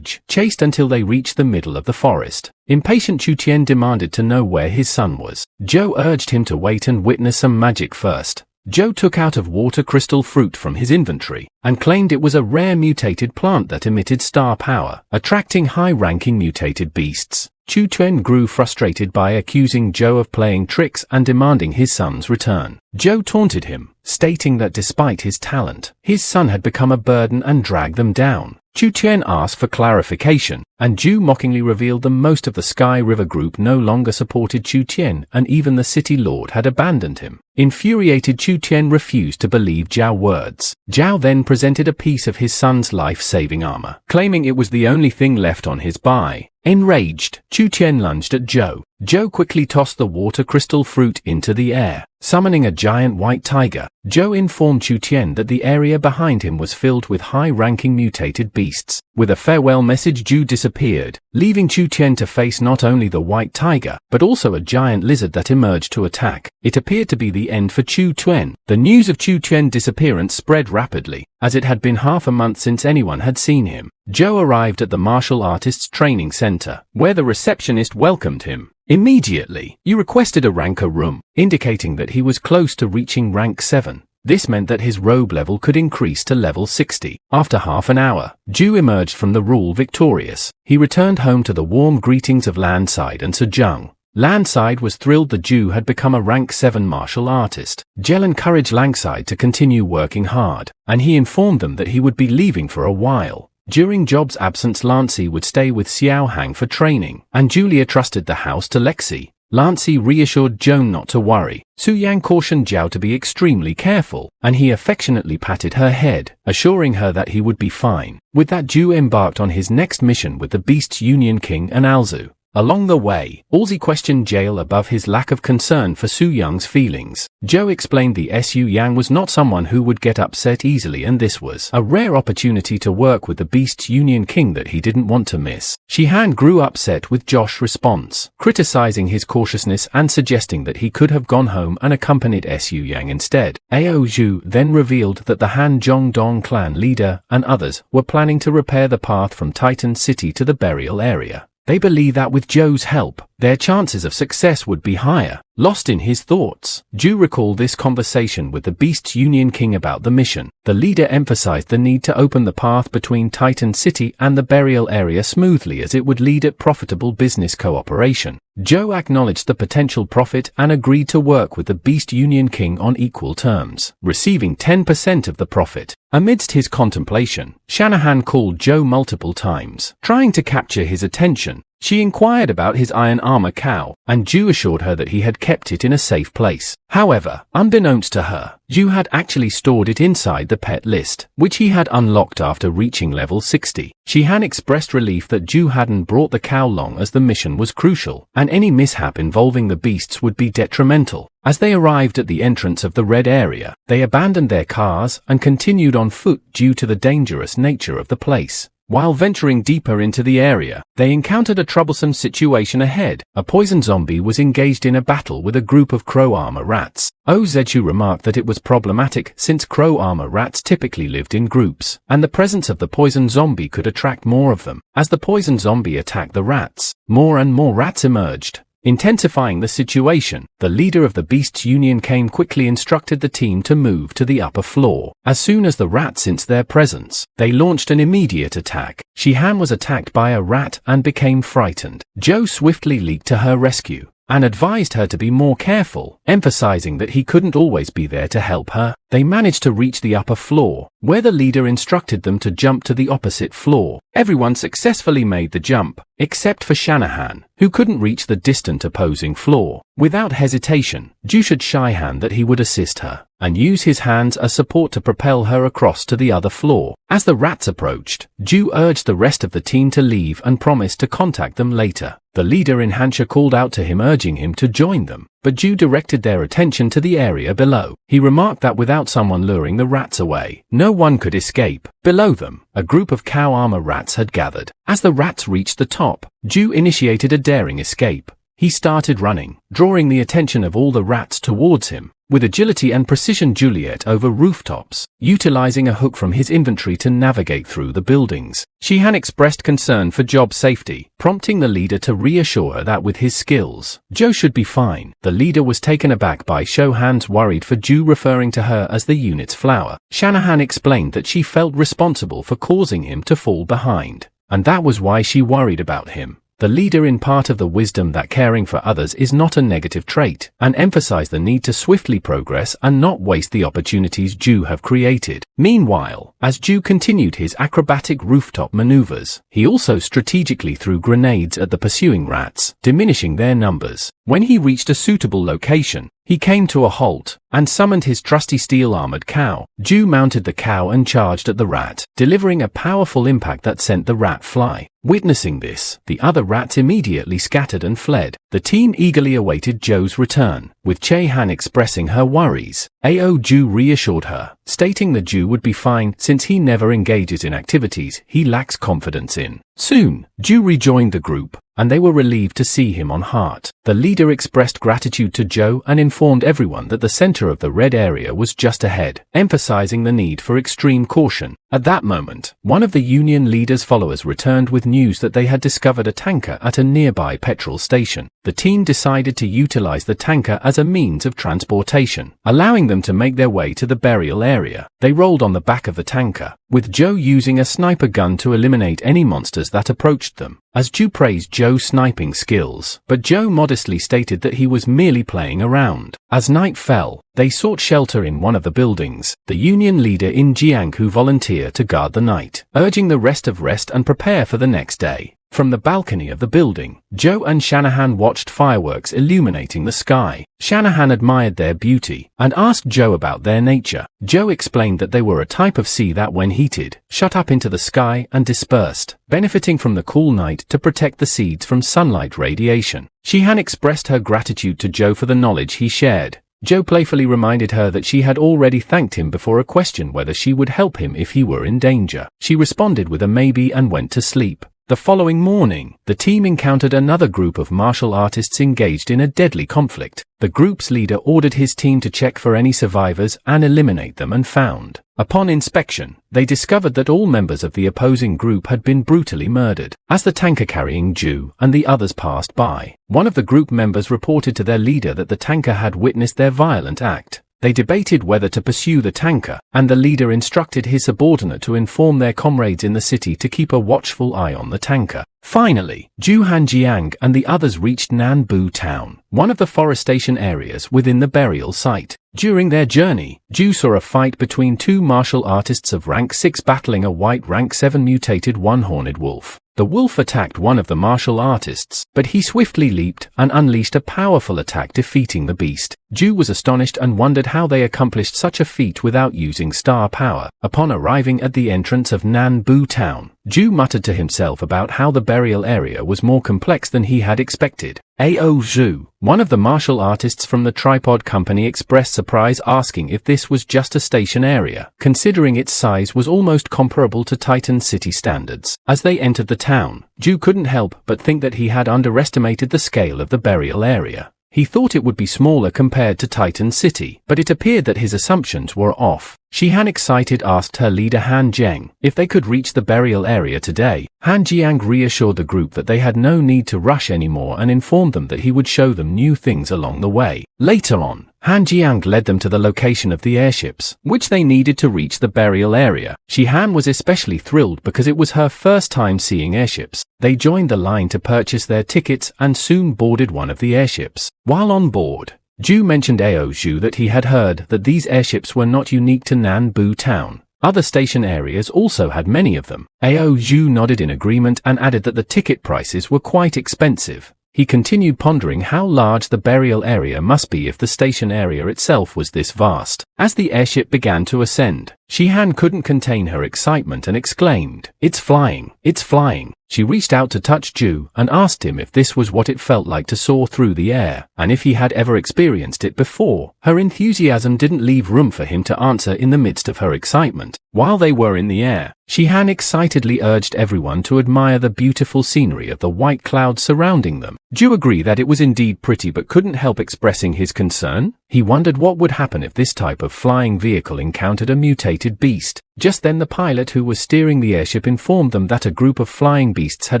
chased until they reached the middle of the forest. Impatient, Chu Tian demanded to know where his son was. Zhou urged him to wait and witness some magic first. Zhou took out of water crystal fruit from his inventory, and claimed it was a rare mutated plant that emitted star power, attracting high-ranking mutated beasts. Chu Tian grew frustrated by accusing Zhou of playing tricks and demanding his son's return. Zhou taunted him, stating that despite his talent, his son had become a burden and dragged them down. Chu Tian asked for clarification, and Zhou mockingly revealed that most of the Sky River group no longer supported Chu Tian, and even the city lord had abandoned him. Infuriated, Chu Tian refused to believe Zhao's words. Zhao then presented a piece of his son's life-saving armor, claiming it was the only thing left on his buy. Enraged, Chu Tian lunged at Zhou. Zhou quickly tossed the water crystal fruit into the air, summoning a giant white tiger. Zhou informed Chu Tian that the area behind him was filled with high-ranking mutated beasts. With a farewell message, Zhou disappeared, leaving Chu Tian to face not only the white tiger, but also a giant lizard that emerged to attack. It appeared to be the end for Chu Tian. The news of Chu Tian's disappearance spread rapidly, as it had been half a month since anyone had seen him. Zhou arrived at the martial artists training center, where the receptionist welcomed him. Immediately, he requested a ranker room, indicating that he was close to reaching rank 7. This meant that his robe level could increase to level 60. After half an hour, Zhou emerged from the rule victorious. He returned home to the warm greetings of Lanside and Zheng. Lanside was thrilled that Zhou had become a rank 7 martial artist. Zhel encouraged Lanside to continue working hard, and he informed them that he would be leaving for a while. During Job's absence, Lancy would stay with Xiao Hang for training, and Julia trusted the house to Lexi. Lancy reassured Joan not to worry. Su Yang cautioned Zhao to be extremely careful, and he affectionately patted her head, assuring her that he would be fine. With that, Zhou embarked on his next mission with the Beasts Union King and Alzu. Along the way, Halsey questioned Jail above his lack of concern for Su Yang's feelings. Zhou explained the Su Yang was not someone who would get upset easily, and this was a rare opportunity to work with the Beasts Union King that he didn't want to miss. Shihan grew upset with Josh's response, criticizing his cautiousness and suggesting that he could have gone home and accompanied Su Yang instead. Ao Zhu then revealed that the Han Zhongdong clan leader and others were planning to repair the path from Titan City to the burial area. They believe that with Zhou's help, their chances of success would be higher. Lost in his thoughts, Zhou recalled this conversation with the Beasts Union King about the mission. The leader emphasized the need to open the path between Titan City and the burial area smoothly, as it would lead at profitable business cooperation. Zhou acknowledged the potential profit and agreed to work with the Beast Union King on equal terms, receiving 10% of the profit. Amidst his contemplation, Shanahan called Zhou multiple times, trying to capture his attention. She inquired about his iron armor cow, and Zhu assured her that he had kept it in a safe place. However, unbeknownst to her, Zhu had actually stored it inside the pet list, which he had unlocked after reaching level 60. Shihan expressed relief that Zhu hadn't brought the cow along as the mission was crucial, and any mishap involving the beasts would be detrimental. As they arrived at the entrance of the red area, they abandoned their cars and continued on foot due to the dangerous nature of the place. While venturing deeper into the area, they encountered a troublesome situation ahead. A poison zombie was engaged in a battle with a group of crow armor rats. Ozechu remarked that it was problematic since crow armor rats typically lived in groups, and the presence of the poison zombie could attract more of them. As the poison zombie attacked the rats, more and more rats emerged. Intensifying the situation, the leader of the Beasts Union quickly instructed the team to move to the upper floor. As soon as the rats sensed their presence, they launched an immediate attack. Shihan was attacked by a rat and became frightened. Zhou swiftly leaped to her rescue and advised her to be more careful, emphasizing that he couldn't always be there to help her. They managed to reach the upper floor, where the leader instructed them to jump to the opposite floor. Everyone successfully made the jump, except for Shanahan, who couldn't reach the distant opposing floor. Without hesitation, Zhu assured Shihan that he would assist her, and use his hands as support to propel her across to the other floor. As the rats approached, Zhu urged the rest of the team to leave and promised to contact them later. The leader in Hansha called out to him urging him to join them, but Zhu directed their attention to the area below. He remarked that without someone luring the rats away, no one could escape. Below them, a group of cow armor rats had gathered. As the rats reached the top, Zhu initiated a daring escape. He started running, drawing the attention of all the rats towards him. With agility and precision, Juliet over rooftops, utilizing a hook from his inventory to navigate through the buildings. Shihan expressed concern for job safety, prompting the leader to reassure her that with his skills, Zhou should be fine. The leader was taken aback by Shohan's worried for Zhu referring to her as the unit's flower. Shanahan explained that she felt responsible for causing him to fall behind, and that was why she worried about him. The leader imparted the wisdom that caring for others is not a negative trait, and emphasized the need to swiftly progress and not waste the opportunities Zhu have created. Meanwhile, as Zhu continued his acrobatic rooftop maneuvers, he also strategically threw grenades at the pursuing rats, diminishing their numbers. When he reached a suitable location, he came to a halt and summoned his trusty steel-armored cow. Zhu mounted the cow and charged at the rat, delivering a powerful impact that sent the rat flying. Witnessing this, the other rats immediately scattered and fled. The team eagerly awaited Zhou's return, with Che-Han expressing her worries. Zhu reassured her, stating that Zhu would be fine since he never engages in activities he lacks confidence in. Soon, Zhu rejoined the group, and they were relieved to see him on Heart. The leader expressed gratitude to Zhou and informed everyone that the center of the red area was just ahead, emphasizing the need for extreme caution. At that moment, one of the Union leader's followers returned with news that they had discovered a tanker at a nearby petrol station. The team decided to utilize the tanker as a means of transportation, allowing them to make their way to the burial area. They rolled on the back of the tanker, with Zhou using a sniper gun to eliminate any monsters that approached them. As Zhu praised Zhou's sniping skills, but Zhou modestly stated that he was merely playing around. As night fell, they sought shelter in one of the buildings. The Union leader in Jianghu volunteered to guard the night, urging the rest of rest and prepare for the next day. From the balcony of the building, Zhou and Shanahan watched fireworks illuminating the sky. Shanahan admired their beauty and asked Zhou about their nature. Zhou explained that they were a type of sea that when heated, shot up into the sky and dispersed, benefiting from the cool night to protect the seeds from sunlight radiation. Shihan expressed her gratitude to Zhou for the knowledge he shared. Zhou playfully reminded her that she had already thanked him before a question whether she would help him if he were in danger. She responded with a maybe and went to sleep. The following morning, the team encountered another group of martial artists engaged in a deadly conflict. The group's leader ordered his team to check for any survivors and eliminate them and found. Upon inspection, they discovered that all members of the opposing group had been brutally murdered. As the tanker carrying Zhu and the others passed by, one of the group members reported to their leader that the tanker had witnessed their violent act. They debated whether to pursue the tanker, and the leader instructed his subordinate to inform their comrades in the city to keep a watchful eye on the tanker. Finally, Zhu Hanjiang and the others reached Nanbu Town, one of the forestation areas within the burial site. During their journey, Zhu saw a fight between two martial artists of rank 6 battling a white rank 7 mutated one-horned wolf. The wolf attacked one of the martial artists, but he swiftly leaped and unleashed a powerful attack, defeating the beast. Zhou was astonished and wondered how they accomplished such a feat without using star power. Upon arriving at the entrance of Nanbu town, Zhou muttered to himself about how the burial area was more complex than he had expected. Zhou, one of the martial artists from the tripod company, expressed surprise, asking if this was just a station area, considering its size was almost comparable to Titan City standards. As they entered the town, Zhou couldn't help but think that he had underestimated the scale of the burial area. He thought it would be smaller compared to Titan City, but it appeared that his assumptions were off. Shihan, excited, asked her leader Han Jiang if they could reach the burial area today. Han Jiang reassured the group that they had no need to rush anymore and informed them that he would show them new things along the way. Later on, Han Jiang led them to the location of the airships, which they needed to reach the burial area. Shihan was especially thrilled because it was her first time seeing airships. They joined the line to purchase their tickets and soon boarded one of the airships. While on board, Zhou mentioned Zhou that he had heard that these airships were not unique to Nanbu town. Other station areas also had many of them. Zhou nodded in agreement and added that the ticket prices were quite expensive. He continued pondering how large the burial area must be if the station area itself was this vast. As the airship began to ascend, Shihan couldn't contain her excitement and exclaimed, "It's flying! It's flying!" She reached out to touch Zhou and asked him if this was what it felt like to soar through the air, and if he had ever experienced it before. Her enthusiasm didn't leave room for him to answer in the midst of her excitement. While they were in the air, Shihan excitedly urged everyone to admire the beautiful scenery of the white clouds surrounding them. Zhou agreed that it was indeed pretty but couldn't help expressing his concern. He wondered what would happen if this type of flying vehicle encountered a mutated beast. Just then the pilot who was steering the airship informed them that a group of flying beasts had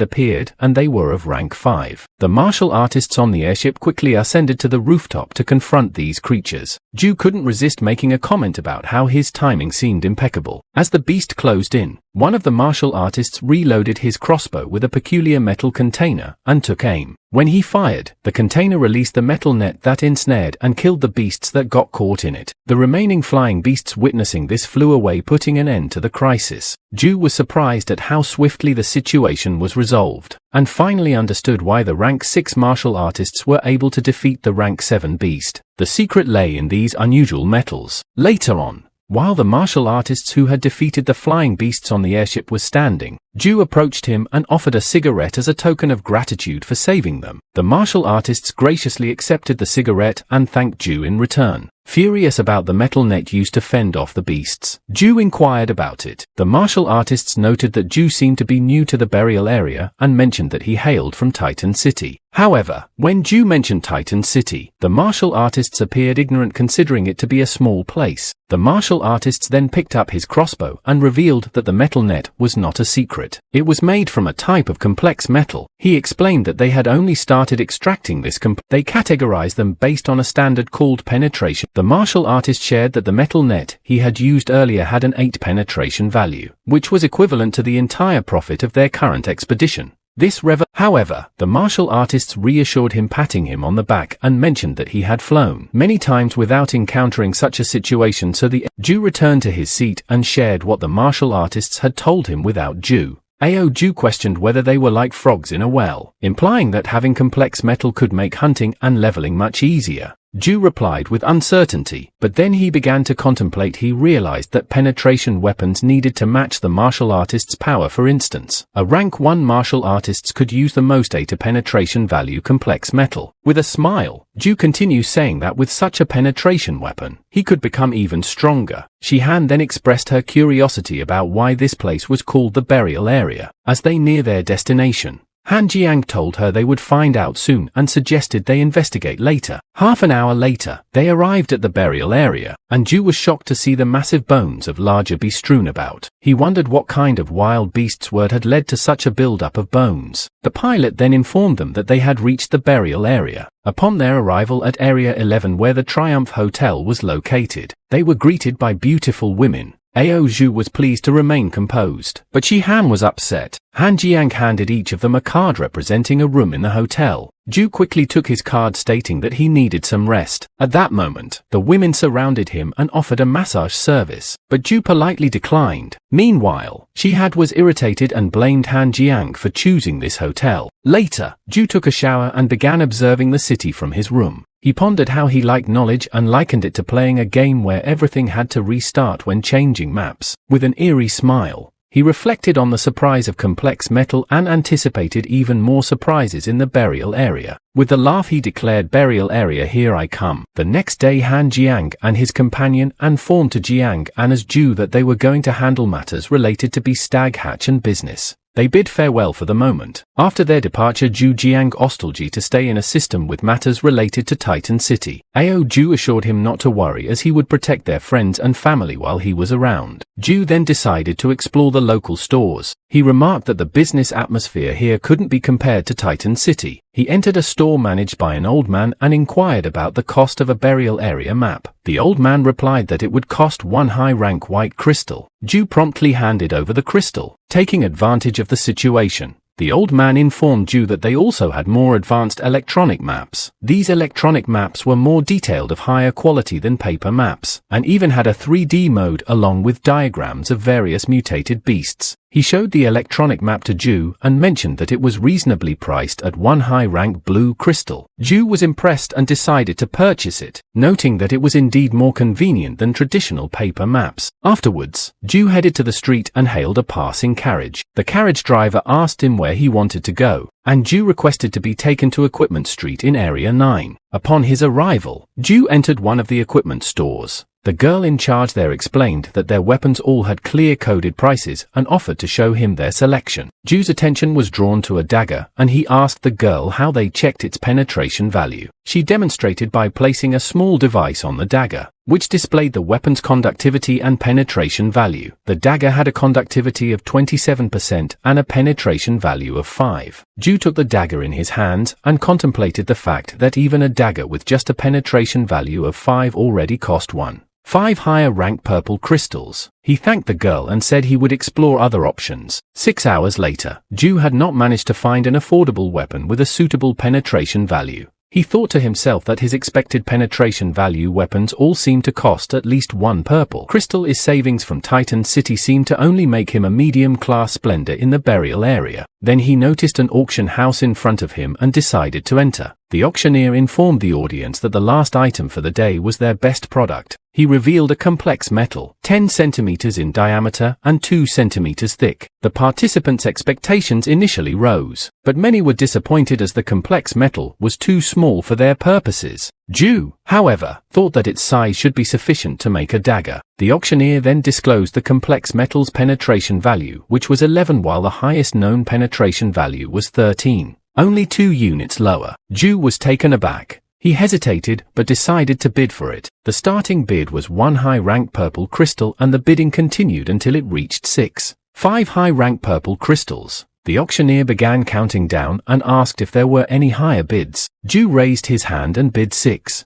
appeared and they were of rank 5. The martial artists on the airship quickly ascended to the rooftop to confront these creatures. Zhou couldn't resist making a comment about how his timing seemed impeccable. As the beast closed in, one of the martial artists reloaded his crossbow with a peculiar metal container and took aim. When he fired, the container released the metal net that ensnared and killed the beasts that got caught in it. The remaining flying beasts witnessing this flew away, putting an end to the crisis. Zhou was surprised at how swiftly the situation was resolved, and finally understood why the rank 6 martial artists were able to defeat the rank 7 beast. The secret lay in these unusual metals. Later on, while the martial artists who had defeated the flying beasts on the airship was standing, Zhou approached him and offered a cigarette as a token of gratitude for saving them. The martial artists graciously accepted the cigarette and thanked Zhou in return. Furious about the metal net used to fend off the beasts, Zhou inquired about it. The martial artists noted that Zhou seemed to be new to the burial area and mentioned that he hailed from Titan City. However, when Zhou mentioned Titan City, the martial artists appeared ignorant, considering it to be a small place. The martial artists then picked up his crossbow and revealed that the metal net was not a secret. It was made from a type of complex metal. He explained that they had only started extracting this they categorized them based on a standard called penetration. The martial artist shared that the metal net he had used earlier had an 8 penetration value, which was equivalent to the entire profit of their current expedition. However, the martial artists reassured him, patting him on the back, and mentioned that he had flown many times without encountering such a situation, so the Zhou returned to his seat and shared what the martial artists had told him without Zhou. Zhou questioned whether they were like frogs in a well, implying that having complex metal could make hunting and leveling much easier. Zhou replied with uncertainty, but then he began to contemplate. He realized that penetration weapons needed to match the martial artist's power. For instance, a rank 1 martial artist could use the most 8 penetration value complex metal. With a smile, Zhou continues, saying that with such a penetration weapon, he could become even stronger. Shihan then expressed her curiosity about why this place was called the burial area. As they near their destination, Han Jiang told her they would find out soon and suggested they investigate later. Half an hour later, they arrived at the burial area, and Zhou was shocked to see the massive bones of larger beasts strewn about. He wondered what kind of wild beast's word had led to such a build-up of bones. The pilot then informed them that they had reached the burial area. Upon their arrival at Area 11, where the Triumph Hotel was located, they were greeted by beautiful women. Zhou was pleased to remain composed, but Shihan was upset. Han Jiang handed each of them a card representing a room in the hotel. Zhou quickly took his card stating that he needed some rest. At that moment, the women surrounded him and offered a massage service, but Zhou politely declined. Meanwhile, Shihad was irritated and blamed Han Jiang for choosing this hotel. Later, Zhou took a shower and began observing the city from his room. He pondered how he liked knowledge and likened it to playing a game where everything had to restart when changing maps. With an eerie smile, he reflected on the surprise of complex metal and anticipated even more surprises in the burial area. With a laugh he declared, "Burial area, here I come." The next day Han Jiang and his companion informed to Jiang and as Zhou that they were going to handle matters related to Stag Hatch and business. They bid farewell for the moment. After their departure, Zhou Jiang Ostalji to stay in a system with matters related to Titan City. Zhou assured him not to worry as he would protect their friends and family while he was around. Zhou then decided to explore the local stores. He remarked that the business atmosphere here couldn't be compared to Titan City. He entered a store managed by an old man and inquired about the cost of a burial area map. The old man replied that it would cost 1 high-rank white crystal. Zhou promptly handed over the crystal. Taking advantage of the situation, the old man informed Zhou that they also had more advanced electronic maps. These electronic maps were more detailed, of higher quality than paper maps, and even had a 3D mode along with diagrams of various mutated beasts. He showed the electronic map to Zhou and mentioned that it was reasonably priced at 1 high-rank blue crystal. Zhou was impressed and decided to purchase it, noting that it was indeed more convenient than traditional paper maps. Afterwards, Zhou headed to the street and hailed a passing carriage. The carriage driver asked him where he wanted to go, and Zhou requested to be taken to Equipment Street in Area 9. Upon his arrival, Zhou entered one of the equipment stores. The girl in charge there explained that their weapons all had clear-coded prices and offered to show him their selection. Zhou's attention was drawn to a dagger, and he asked the girl how they checked its penetration value. She demonstrated by placing a small device on the dagger, which displayed the weapon's conductivity and penetration value. The dagger had a conductivity of 27% and a penetration value of 5. Zhou took the dagger in his hands and contemplated the fact that even a dagger with just a penetration value of 5 already cost 1.5 higher rank purple crystals. He thanked the girl and said he would explore other options. 6 hours later, Zhou had not managed to find an affordable weapon with a suitable penetration value. He thought to himself that his expected penetration value weapons all seemed to cost at least 1 purple crystal. His savings from Titan City seemed to only make him a medium-class splendor in the burial area. Then he noticed an auction house in front of him and decided to enter. The auctioneer informed the audience that the last item for the day was their best product. He revealed a complex metal, 10 centimeters in diameter and 2 centimeters thick. The participants' expectations initially rose, but many were disappointed as the complex metal was too small for their purposes. Zhou, however, thought that its size should be sufficient to make a dagger. The auctioneer then disclosed the complex metal's penetration value, which was 11, while the highest known penetration value was 13. Only 2 units lower. Zhou was taken aback. He hesitated, but decided to bid for it. The starting bid was 1 high-rank purple crystal, and the bidding continued until it reached 5 high-rank purple crystals. The auctioneer began counting down and asked if there were any higher bids. Zhou raised his hand and bid 6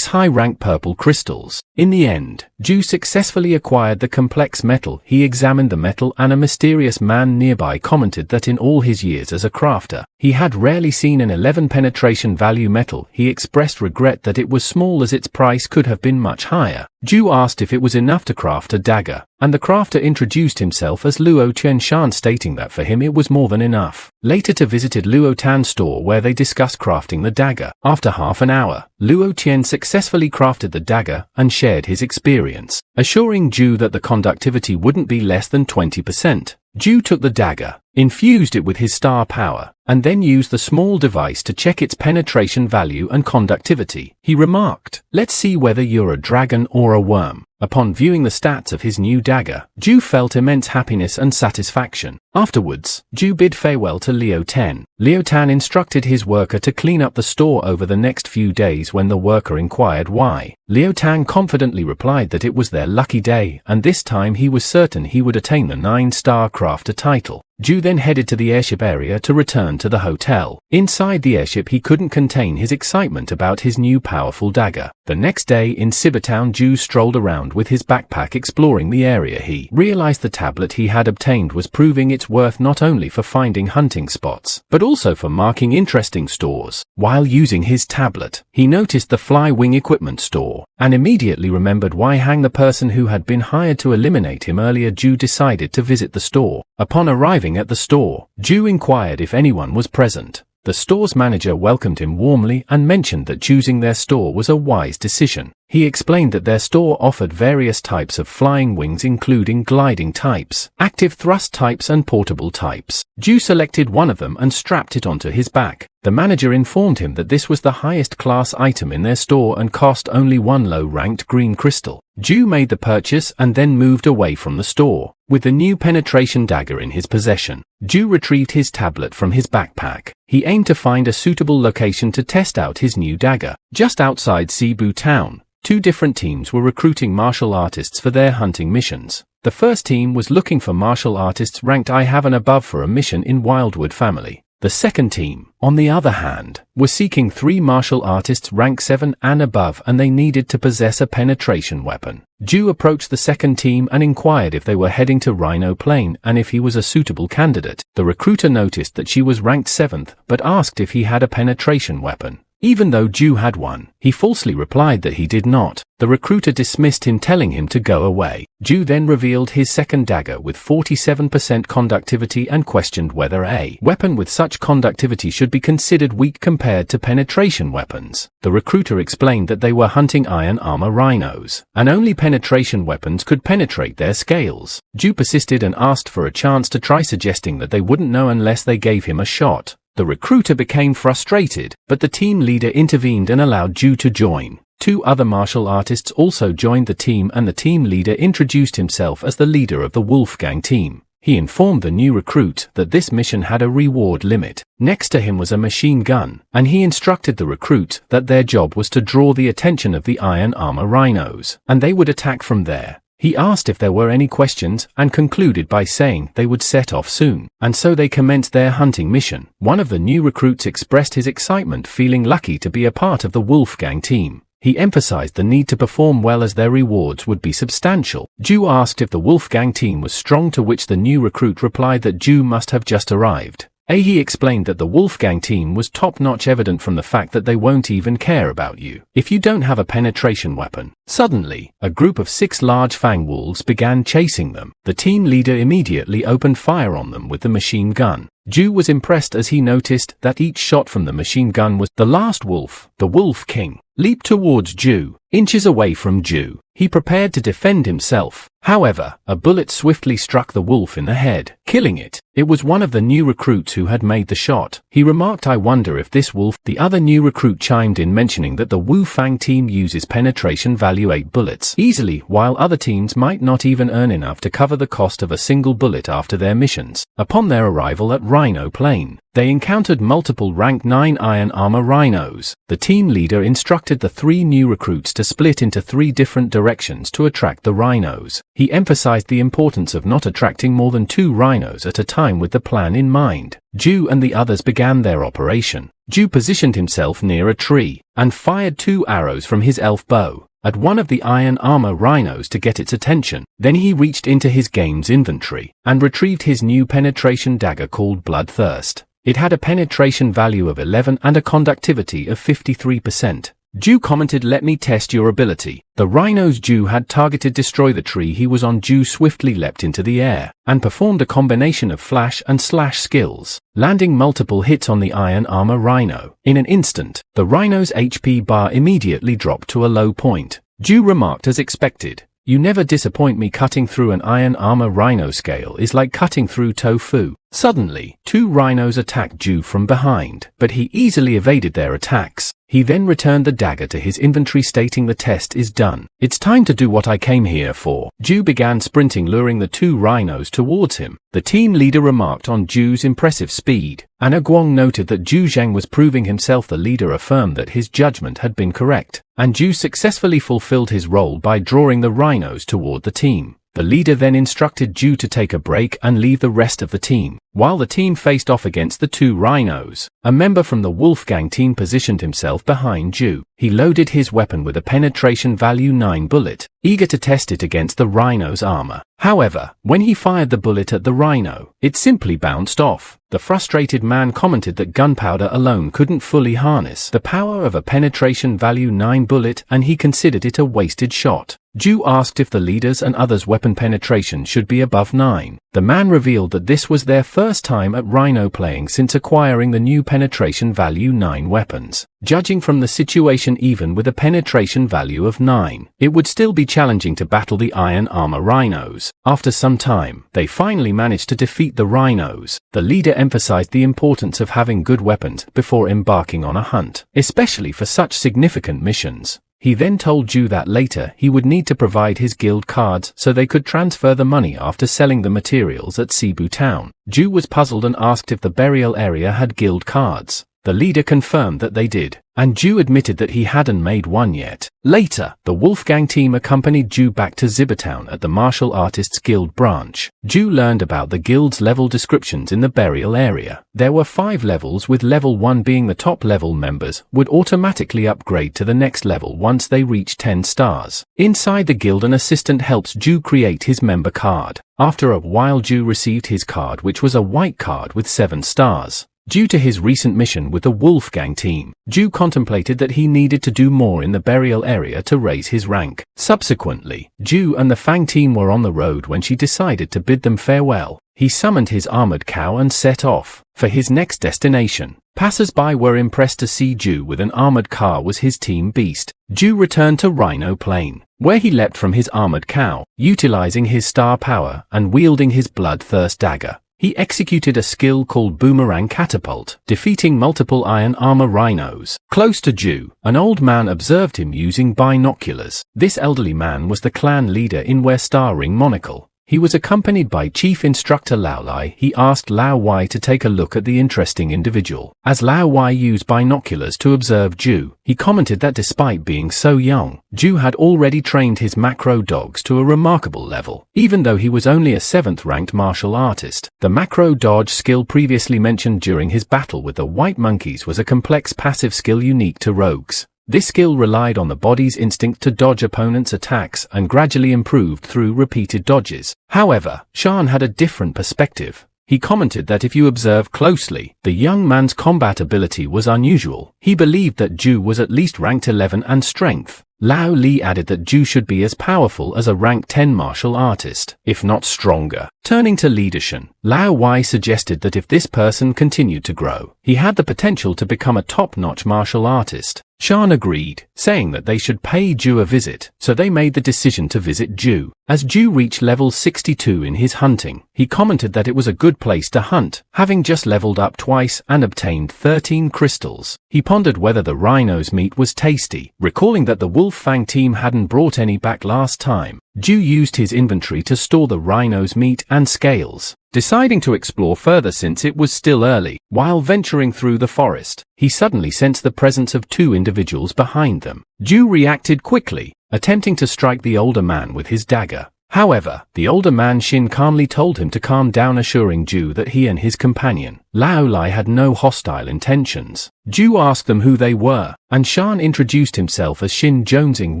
high-rank purple crystals. In the end, Zhou successfully acquired the complex metal. He examined the metal, and a mysterious man nearby commented that in all his years as a crafter, he had rarely seen an 11 penetration value metal. He expressed regret that it was small as its price could have been much higher. Zhou asked if it was enough to craft a dagger, and the crafter introduced himself as Luo Qianshan, stating that for him it was more than enough. Later he visited Luo Tan's store where they discussed crafting the dagger. After half an hour, Luo Qian successfully crafted the dagger and shared his experience, assuring Zhou that the conductivity wouldn't be less than 20%. Zhou took the dagger, infused it with his star power, and then used the small device to check its penetration value and conductivity. He remarked, "Let's see whether you're a dragon or a worm." Upon viewing the stats of his new dagger, Zhou felt immense happiness and satisfaction. Afterwards, Zhou bid farewell to Liu Tan. Liu Tan instructed his worker to clean up the store over the next few days. When the worker inquired why, Liu Tan confidently replied that it was their lucky day, and this time he was certain he would attain the 9-star crafter title. Zhou then headed to the airship area to return to the hotel. Inside the airship he couldn't contain his excitement about his new powerful dagger. The next day in Cybertown, Zhou strolled around with his backpack exploring the area. He realized the tablet he had obtained was proving its worth not only for finding hunting spots, but also for marking interesting stores. While using his tablet, he noticed the Fly Wing equipment store, and immediately remembered why Hang, the person who had been hired to eliminate him earlier. Zhou decided to visit the store. Upon arriving at the store, Zhou inquired if anyone was present. The store's manager welcomed him warmly and mentioned that choosing their store was a wise decision. He explained that their store offered various types of flying wings, including gliding types, active thrust types and portable types. Zhou selected one of them and strapped it onto his back. The manager informed him that this was the highest class item in their store and cost only one low-ranked green crystal. Zhou made the purchase and then moved away from the store. With the new penetration dagger in his possession, Zhou retrieved his tablet from his backpack. He aimed to find a suitable location to test out his new dagger. Just outside Cebu town, two different teams were recruiting martial artists for their hunting missions. The first team was looking for martial artists ranked I have and above for a mission in Wildwood family. The second team, on the other hand, was seeking 3 martial artists rank 7 and above, and they needed to possess a penetration weapon. Zhou approached the second team and inquired if they were heading to Rhino Plain and if he was a suitable candidate. The recruiter noticed that she was ranked 7th, but asked if he had a penetration weapon. Even though Zhou had one, he falsely replied that he did not. The recruiter dismissed him, telling him to go away. Zhou then revealed his second dagger with 47% conductivity and questioned whether a weapon with such conductivity should be considered weak compared to penetration weapons. The recruiter explained that they were hunting iron armor rhinos, and only penetration weapons could penetrate their scales. Zhou persisted and asked for a chance to try, suggesting that they wouldn't know unless they gave him a shot. The recruiter became frustrated, but the team leader intervened and allowed Zhou to join. 2 other martial artists also joined the team, and the team leader introduced himself as the leader of the Wolfgang team. He informed the new recruit that this mission had a reward limit. Next to him was a machine gun, and he instructed the recruit that their job was to draw the attention of the iron armor rhinos, and they would attack from there. He asked if there were any questions and concluded by saying they would set off soon, and so they commenced their hunting mission. One of the new recruits expressed his excitement, feeling lucky to be a part of the Wolfgang team. He emphasized the need to perform well as their rewards would be substantial. Zhou asked if the Wolfgang team was strong, to which the new recruit replied that Zhou must have just arrived. He explained that the Wolfgang team was top-notch, evident from the fact that they won't even care about you if you don't have a penetration weapon. Suddenly, a group of 6 large fang wolves began chasing them. The team leader immediately opened fire on them with the machine gun. Zhou was impressed as he noticed that each shot from the machine gun was the last wolf. The Wolf King leaped towards Zhou, inches away from Zhou. He prepared to defend himself. However, a bullet swiftly struck the wolf in the head, killing it. It was one of the new recruits who had made the shot. He remarked, "I wonder if this wolf..." The other new recruit chimed in, mentioning that the Wu Fang team uses penetration value 8 bullets easily, while other teams might not even earn enough to cover the cost of a single bullet after their missions. Upon their arrival at Rhino Plain, they encountered multiple rank 9 iron armor rhinos. The team leader instructed the 3 new recruits to split into 3 different directions to attract the rhinos. He emphasized the importance of not attracting more than 2 rhinos at a time with the plan in mind. Zhou and the others began their operation. Zhou positioned himself near a tree and fired 2 arrows from his elf bow at one of the iron armor rhinos to get its attention. Then he reached into his game's inventory and retrieved his new penetration dagger called Bloodthirst. It had a penetration value of 11 and a conductivity of 53%. Zhou commented, "Let me test your ability." The rhinos Zhou had targeted destroy the tree he was on. Zhou swiftly leapt into the air and performed a combination of flash and slash skills, landing multiple hits on the iron armor rhino. In an instant, the rhino's HP bar immediately dropped to a low point. Zhou remarked, as expected, "You never disappoint me. Cutting through an iron armor rhino scale is like cutting through tofu." Suddenly, 2 rhinos attacked Zhou from behind, but he easily evaded their attacks. He then returned the dagger to his inventory, stating, "The test is done. It's time to do what I came here for." Zhou began sprinting, luring the 2 rhinos towards him. The team leader remarked on Zhu's impressive speed, and Guang noted that Zhou Zheng was proving himself. The leader affirmed that his judgment had been correct, and Zhou successfully fulfilled his role by drawing the rhinos toward the team. The leader then instructed Zhou to take a break and leave the rest of the team. While the team faced off against the two rhinos, a member from the Wolfgang team positioned himself behind Zhou. He loaded his weapon with a penetration value 9 bullet, eager to test it against the rhino's armor. However, when he fired the bullet at the rhino, it simply bounced off. The frustrated man commented that gunpowder alone couldn't fully harness the power of a penetration value 9 bullet, and he considered it a wasted shot. Zhou asked if the leaders and others' weapon penetration should be above 9. The man revealed that this was their first time at Rhino playing since acquiring the new penetration value 9 weapons. Judging from the situation, even with a penetration value of 9, it would still be challenging to battle the iron armor rhinos. After some time, they finally managed to defeat the rhinos. The leader emphasized the importance of having good weapons before embarking on a hunt, especially for such significant missions. He then told Zhou that later he would need to provide his guild cards so they could transfer the money after selling the materials at Cebu town. Zhou was puzzled and asked if the burial area had guild cards. The leader confirmed that they did, and Zhou admitted that he hadn't made one yet. Later, the Wolfgang team accompanied Zhou back to Zibatown at the Martial Artists Guild branch. Zhou learned about the guild's level descriptions in the burial area. There were 5 levels, with level 1 being the top level. Members would automatically upgrade to the next level once they reach 10 stars. Inside the guild, an assistant helps Zhou create his member card. After a while, Zhou received his card, which was a white card with 7 stars. Due to his recent mission with the Wolfgang team, Zhou contemplated that he needed to do more in the burial area to raise his rank. Subsequently, Zhou and the Fang team were on the road when she decided to bid them farewell. He summoned his armored cow and set off for his next destination. Passers-by were impressed to see Zhou with an armored car was his team beast. Zhou returned to Rhino Plain, where he leapt from his armored cow, utilizing his star power and wielding his bloodthirst dagger. He executed a skill called Boomerang Catapult, defeating multiple iron armor rhinos. Close to Zhou, an old man observed him using binoculars. This elderly man was the clan leader in Wear Star Ring Monocle. He was accompanied by Chief Instructor Lao Lai. He asked Lao Wai to take a look at the interesting individual. As Lao Wai used binoculars to observe Zhou, he commented that despite being so young, Zhou had already trained his macro dogs to a remarkable level. Even though he was only a 7th ranked martial artist, the macro dodge skill previously mentioned during his battle with the White Monkeys was a complex passive skill unique to rogues. This skill relied on the body's instinct to dodge opponents' attacks and gradually improved through repeated dodges. However, Shan had a different perspective. He commented that if you observe closely, the young man's combat ability was unusual. He believed that Zhou was at least ranked 11 and strength. Lao Li added that Zhou should be as powerful as a rank 10 martial artist, if not stronger. Turning to leadership, Lao Wai suggested that if this person continued to grow, he had the potential to become a top-notch martial artist. Shan agreed, saying that they should pay Zhou a visit, so they made the decision to visit Zhou. As Zhou reached level 62 in his hunting, he commented that it was a good place to hunt, having just leveled up twice and obtained 13 crystals. He pondered whether the rhino's meat was tasty, recalling that the Wolf Fang team hadn't brought any back last time. Zhou used his inventory to store the rhino's meat and scales, deciding to explore further since it was still early. While venturing through the forest, he suddenly sensed the presence of 2 individuals behind them. Zhou reacted quickly, attempting to strike the older man with his dagger. However, the older man Shin calmly told him to calm down, assuring Zhou that he and his companion, Lao Lai, had no hostile intentions. Zhou asked them who they were, and Shan introduced himself as Zhou Zheng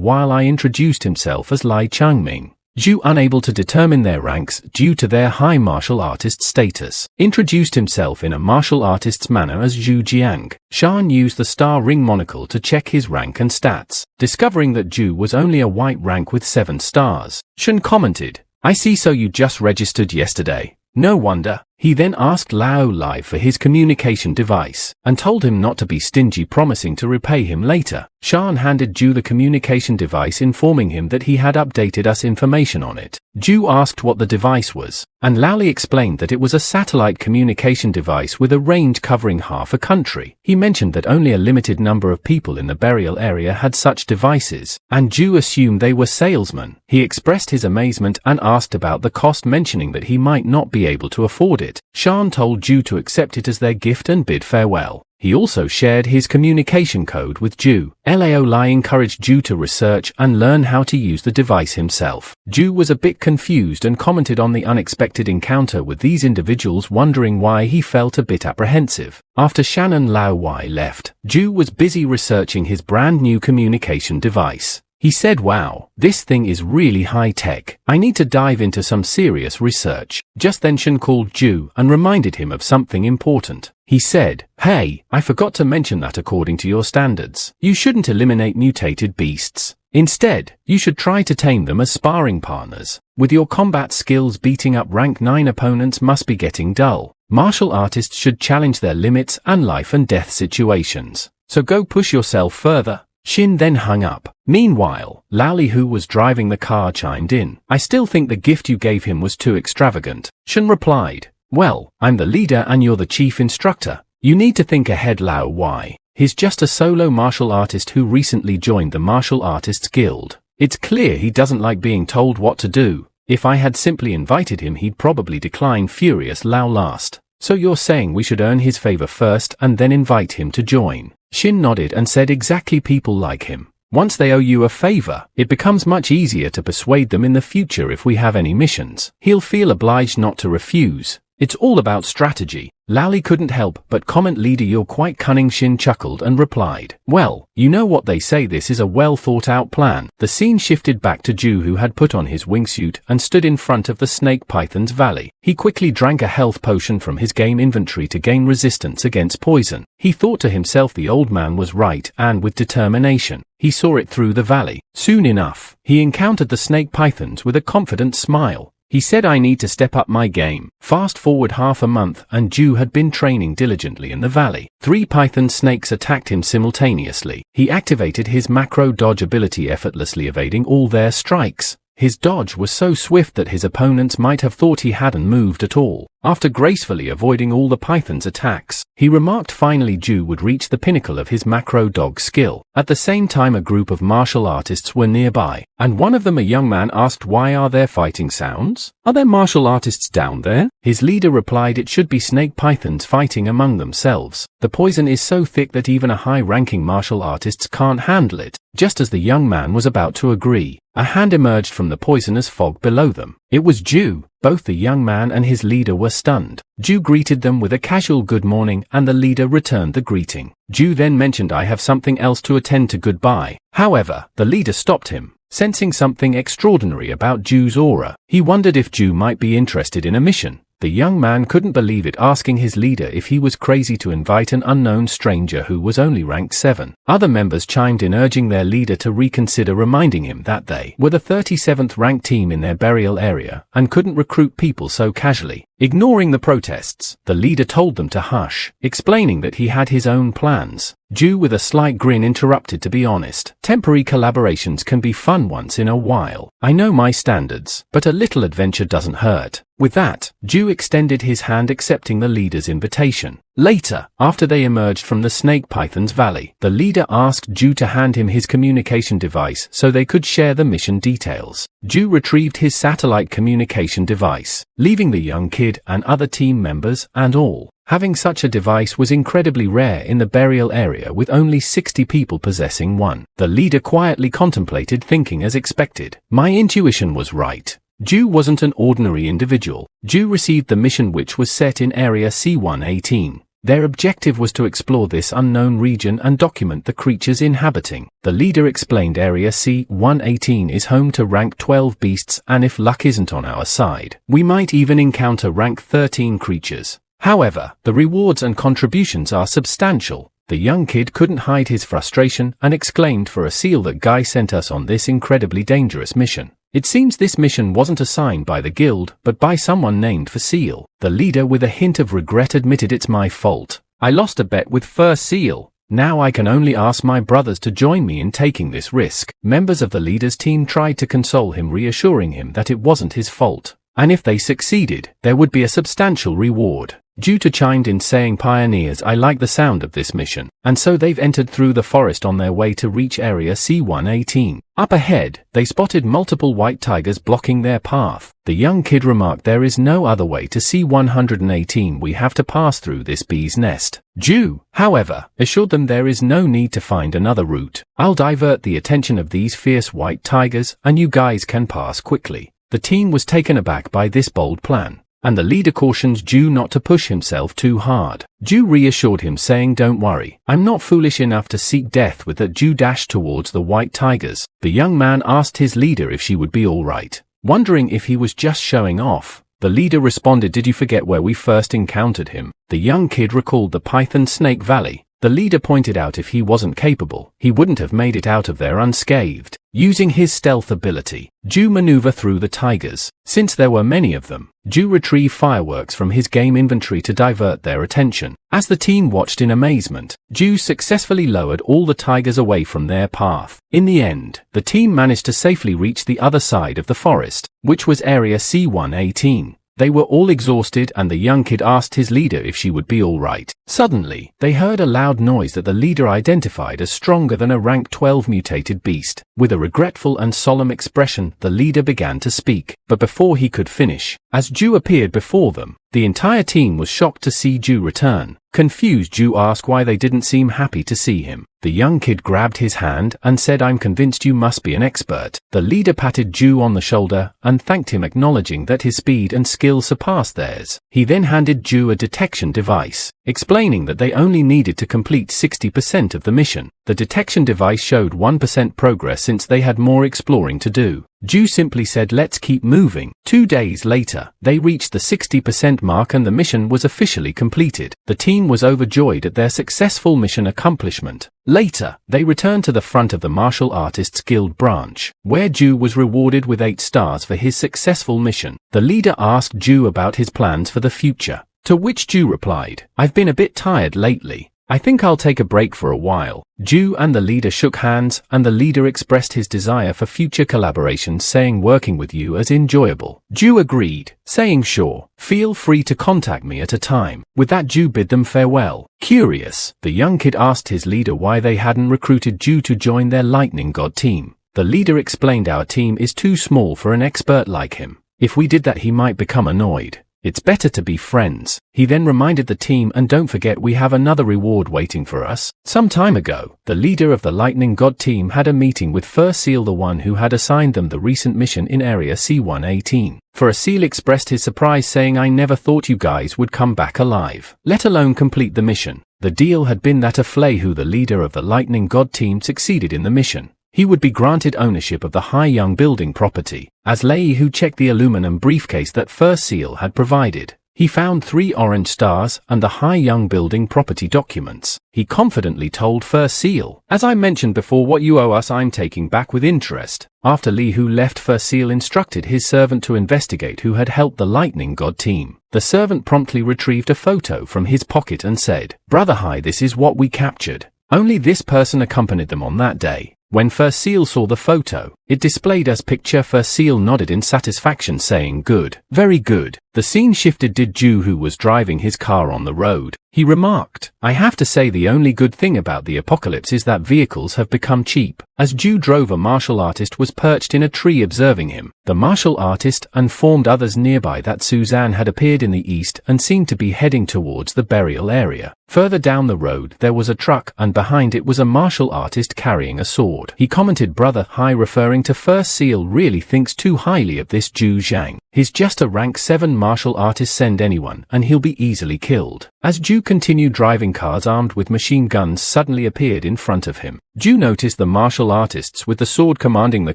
while I introduced himself as Lai Changming. Zhou, unable to determine their ranks due to their high martial artist status, introduced himself in a martial artist's manner as Zhu Jiang. Shan used the star ring monocle to check his rank and stats, discovering that Zhou was only a white rank with 7 stars. Shan commented, "I see, so you just registered yesterday. No wonder." He then asked Lao Lai for his communication device, and told him not to be stingy, promising to repay him later. Shan handed Zhou the communication device, informing him that he had updated us information on it. Zhou asked what the device was, and Lao Li explained that it was a satellite communication device with a range covering half a country. He mentioned that only a limited number of people in the burial area had such devices, and Zhou assumed they were salesmen. He expressed his amazement and asked about the cost, mentioning that he might not be able to afford it. Shan told Zhou to accept it as their gift and bid farewell. He also shared his communication code with Zhou. Lao Li encouraged Zhou to research and learn how to use the device himself. Zhou was a bit confused and commented on the unexpected encounter with these individuals, wondering why he felt a bit apprehensive. After Shan and Lao Wei left, Zhou was busy researching his brand new communication device. He said, "Wow, this thing is really high-tech. I need to dive into some serious research." Just then Shan called Zhou and reminded him of something important. He said, "Hey, I forgot to mention that according to your standards, you shouldn't eliminate mutated beasts. Instead, you should try to tame them as sparring partners. With your combat skills, beating up rank 9 opponents must be getting dull. Martial artists should challenge their limits and life and death situations. So go push yourself further." Shin then hung up. Meanwhile, Lally, who was driving the car, chimed in. "I still think the gift you gave him was too extravagant." Shin replied, "Well, I'm the leader and you're the chief instructor. You need to think ahead." Lao Wei. He's just a solo martial artist who recently joined the Martial Artists Guild. It's clear he doesn't like being told what to do. If I had simply invited him, he'd probably decline. Furious Lao laughed. "So you're saying we should earn his favor first and then invite him to join?" Shin nodded and said, "Exactly, people like him. Once they owe you a favor, it becomes much easier to persuade them in the future. If we have any missions, he'll feel obliged not to refuse. It's all about strategy." Lally couldn't help but comment, "Leader, you're quite cunning." Shin chuckled and replied, "Well, you know what they say, this is a well thought out plan." The scene shifted back to Zhou, who had put on his wingsuit and stood in front of the snake python's valley. He quickly drank a health potion from his game inventory to gain resistance against poison. He thought to himself the old man was right, and with determination, he saw it through the valley. Soon enough, he encountered the snake pythons with a confident smile. He said, "I need to step up my game." Fast forward half a month and Zhou had been training diligently in the valley. 3 python snakes attacked him simultaneously. He activated his macro dodge ability, effortlessly evading all their strikes. His dodge was so swift that his opponents might have thought he hadn't moved at all. After gracefully avoiding all the python's attacks, he remarked finally Zhou would reach the pinnacle of his macro dog skill. At the same time, a group of martial artists were nearby, and one of them, a young man, asked, "Why are there fighting sounds? Are there martial artists down there?" His leader replied, "It should be snake pythons fighting among themselves. The poison is so thick that even a high-ranking martial artist can't handle it." Just as the young man was about to agree, a hand emerged from the poisonous fog below them. It was Zhou. Both the young man and his leader were stunned. Zhou greeted them with a casual good morning, and the leader returned the greeting. Zhou then mentioned, "I have something else to attend to, goodbye." However, the leader stopped him, sensing something extraordinary about Zhou's aura. He wondered if Zhou might be interested in a mission. The young man couldn't believe it, asking his leader if he was crazy to invite an unknown stranger who was only ranked 7. Other members chimed in, urging their leader to reconsider, reminding him that they were the 37th ranked team in their burial area and couldn't recruit people so casually. Ignoring the protests, the leader told them to hush, explaining that he had his own plans. Zhou, with a slight grin, interrupted, "To be honest, temporary collaborations can be fun once in a while. I know my standards, but a little adventure doesn't hurt." With that, Zhou extended his hand, accepting the leader's invitation. Later, after they emerged from the snake python's valley, the leader asked Zhou to hand him his communication device so they could share the mission details. Zhou retrieved his satellite communication device, leaving the young kid and other team members and all. Having such a device was incredibly rare in the burial area, with only 60 people possessing one. The leader quietly contemplated, thinking, as expected, "My intuition was right. Zhou wasn't an ordinary individual." Zhou received the mission, which was set in Area C-118. Their objective was to explore this unknown region and document the creatures inhabiting. The leader explained, Area C-118 is home to rank 12 beasts, and if luck isn't on our side, we might even encounter rank 13 creatures. However, the rewards and contributions are substantial. The young kid couldn't hide his frustration and exclaimed, "For a seal, that guy sent us on this incredibly dangerous mission." It seems this mission wasn't assigned by the guild, but by someone named for Seal. The leader, with a hint of regret, admitted, "It's my fault. I lost a bet with Fur Seal. Now I can only ask my brothers to join me in taking this risk." Members of the leader's team tried to console him, reassuring him that it wasn't his fault, and if they succeeded, there would be a substantial reward. Zhou chimed in saying, "Pioneers, I like the sound of this mission." And so they've entered through the forest on their way to reach area C-118. Up ahead, they spotted multiple white tigers blocking their path. The young kid remarked, "There is no other way to C-118, we have to pass through this bee's nest." Zhou, however, assured them there is no need to find another route. "I'll divert the attention of these fierce white tigers, and you guys can pass quickly." The team was taken aback by this bold plan, and the leader cautioned Zhou not to push himself too hard. Zhou reassured him saying, "Don't worry, I'm not foolish enough to seek death." With that, Zhou dashed towards the white tigers. The young man asked his leader if she would be alright. Wondering if he was just showing off, the leader responded, "Did you forget where we first encountered him?" The young kid recalled the Python Snake Valley. The leader pointed out if he wasn't capable, he wouldn't have made it out of there unscathed. Using his stealth ability, Zhou maneuvered through the tigers. Since there were many of them, Zhou retrieved fireworks from his game inventory to divert their attention. As the team watched in amazement, Zhou successfully lowered all the tigers away from their path. In the end, the team managed to safely reach the other side of the forest, which was area C-118. They were all exhausted, and the young kid asked his leader if she would be alright. Suddenly, they heard a loud noise that the leader identified as stronger than a rank 12 mutated beast. With a regretful and solemn expression, the leader began to speak. But before he could finish, as Zhou appeared before them, the entire team was shocked to see Zhou return. Confused, Zhou asked why they didn't seem happy to see him. The young kid grabbed his hand and said, "I'm convinced you must be an expert." The leader patted Zhou on the shoulder and thanked him, acknowledging that his speed and skill surpassed theirs. He then handed Zhou a detection device, explaining that they only needed to complete 60% of the mission. The detection device showed 1% progress since they had more exploring to do. Zhou simply said, "Let's keep moving." 2 days later, they reached the 60% mark and the mission was officially completed. The team was overjoyed at their successful mission accomplishment. Later, they returned to the front of the Martial Artists Guild branch, where Zhou was rewarded with 8 stars for his successful mission. The leader asked Zhou about his plans for the future, to which Zhou replied, "I've been a bit tired lately. I think I'll take a break for a while." Zhou and the leader shook hands, and the leader expressed his desire for future collaborations, saying, "Working with you is enjoyable." Zhou agreed, saying, "Sure, feel free to contact me at a time." With that, Zhou bid them farewell. Curious, the young kid asked his leader why they hadn't recruited Zhou to join their Lightning God team. The leader explained, "Our team is too small for an expert like him. If we did that, he might become annoyed. It's better to be friends." He then reminded the team, "And don't forget, we have another reward waiting for us." Some time ago, the leader of the Lightning God team had a meeting with First Seal, the one who had assigned them the recent mission in area C-118. First Seal expressed his surprise, saying, "I never thought you guys would come back alive, let alone complete the mission." The deal had been that if Lei, who the leader of the Lightning God team, succeeded in the mission, he would be granted ownership of the Hai Young building property. As Lei, who checked the aluminum briefcase that First Seal had provided, he found 3 orange stars and the Hai Young building property documents. He confidently told First Seal, "As I mentioned before, what you owe us I'm taking back with interest." After Lee, who left, First Seal instructed his servant to investigate who had helped the Lightning God team. The servant promptly retrieved a photo from his pocket and said, "Brother Hai, this is what we captured." Only this person accompanied them on that day. When First Seal saw the photo, it displayed as picture. First Seal nodded in satisfaction, saying, "Good, very good." The scene shifted. Did Zhou, who was driving his car on the road. He remarked, "I have to say the only good thing about the apocalypse is that vehicles have become cheap." As Zhou drove, a martial artist was perched in a tree observing him. The martial artist informed others nearby that Suzanne had appeared in the east and seemed to be heading towards the burial area. Further down the road there was a truck, and behind it was a martial artist carrying a sword. He commented, "Brother Hai," referring to First Seal, "really thinks too highly of this Zhou Zhang. He's just a rank 7 martial artist, send anyone and he'll be easily killed." As Zhou continued driving, cars armed with machine guns suddenly appeared in front of him. Zhou noticed the martial artists with the sword commanding the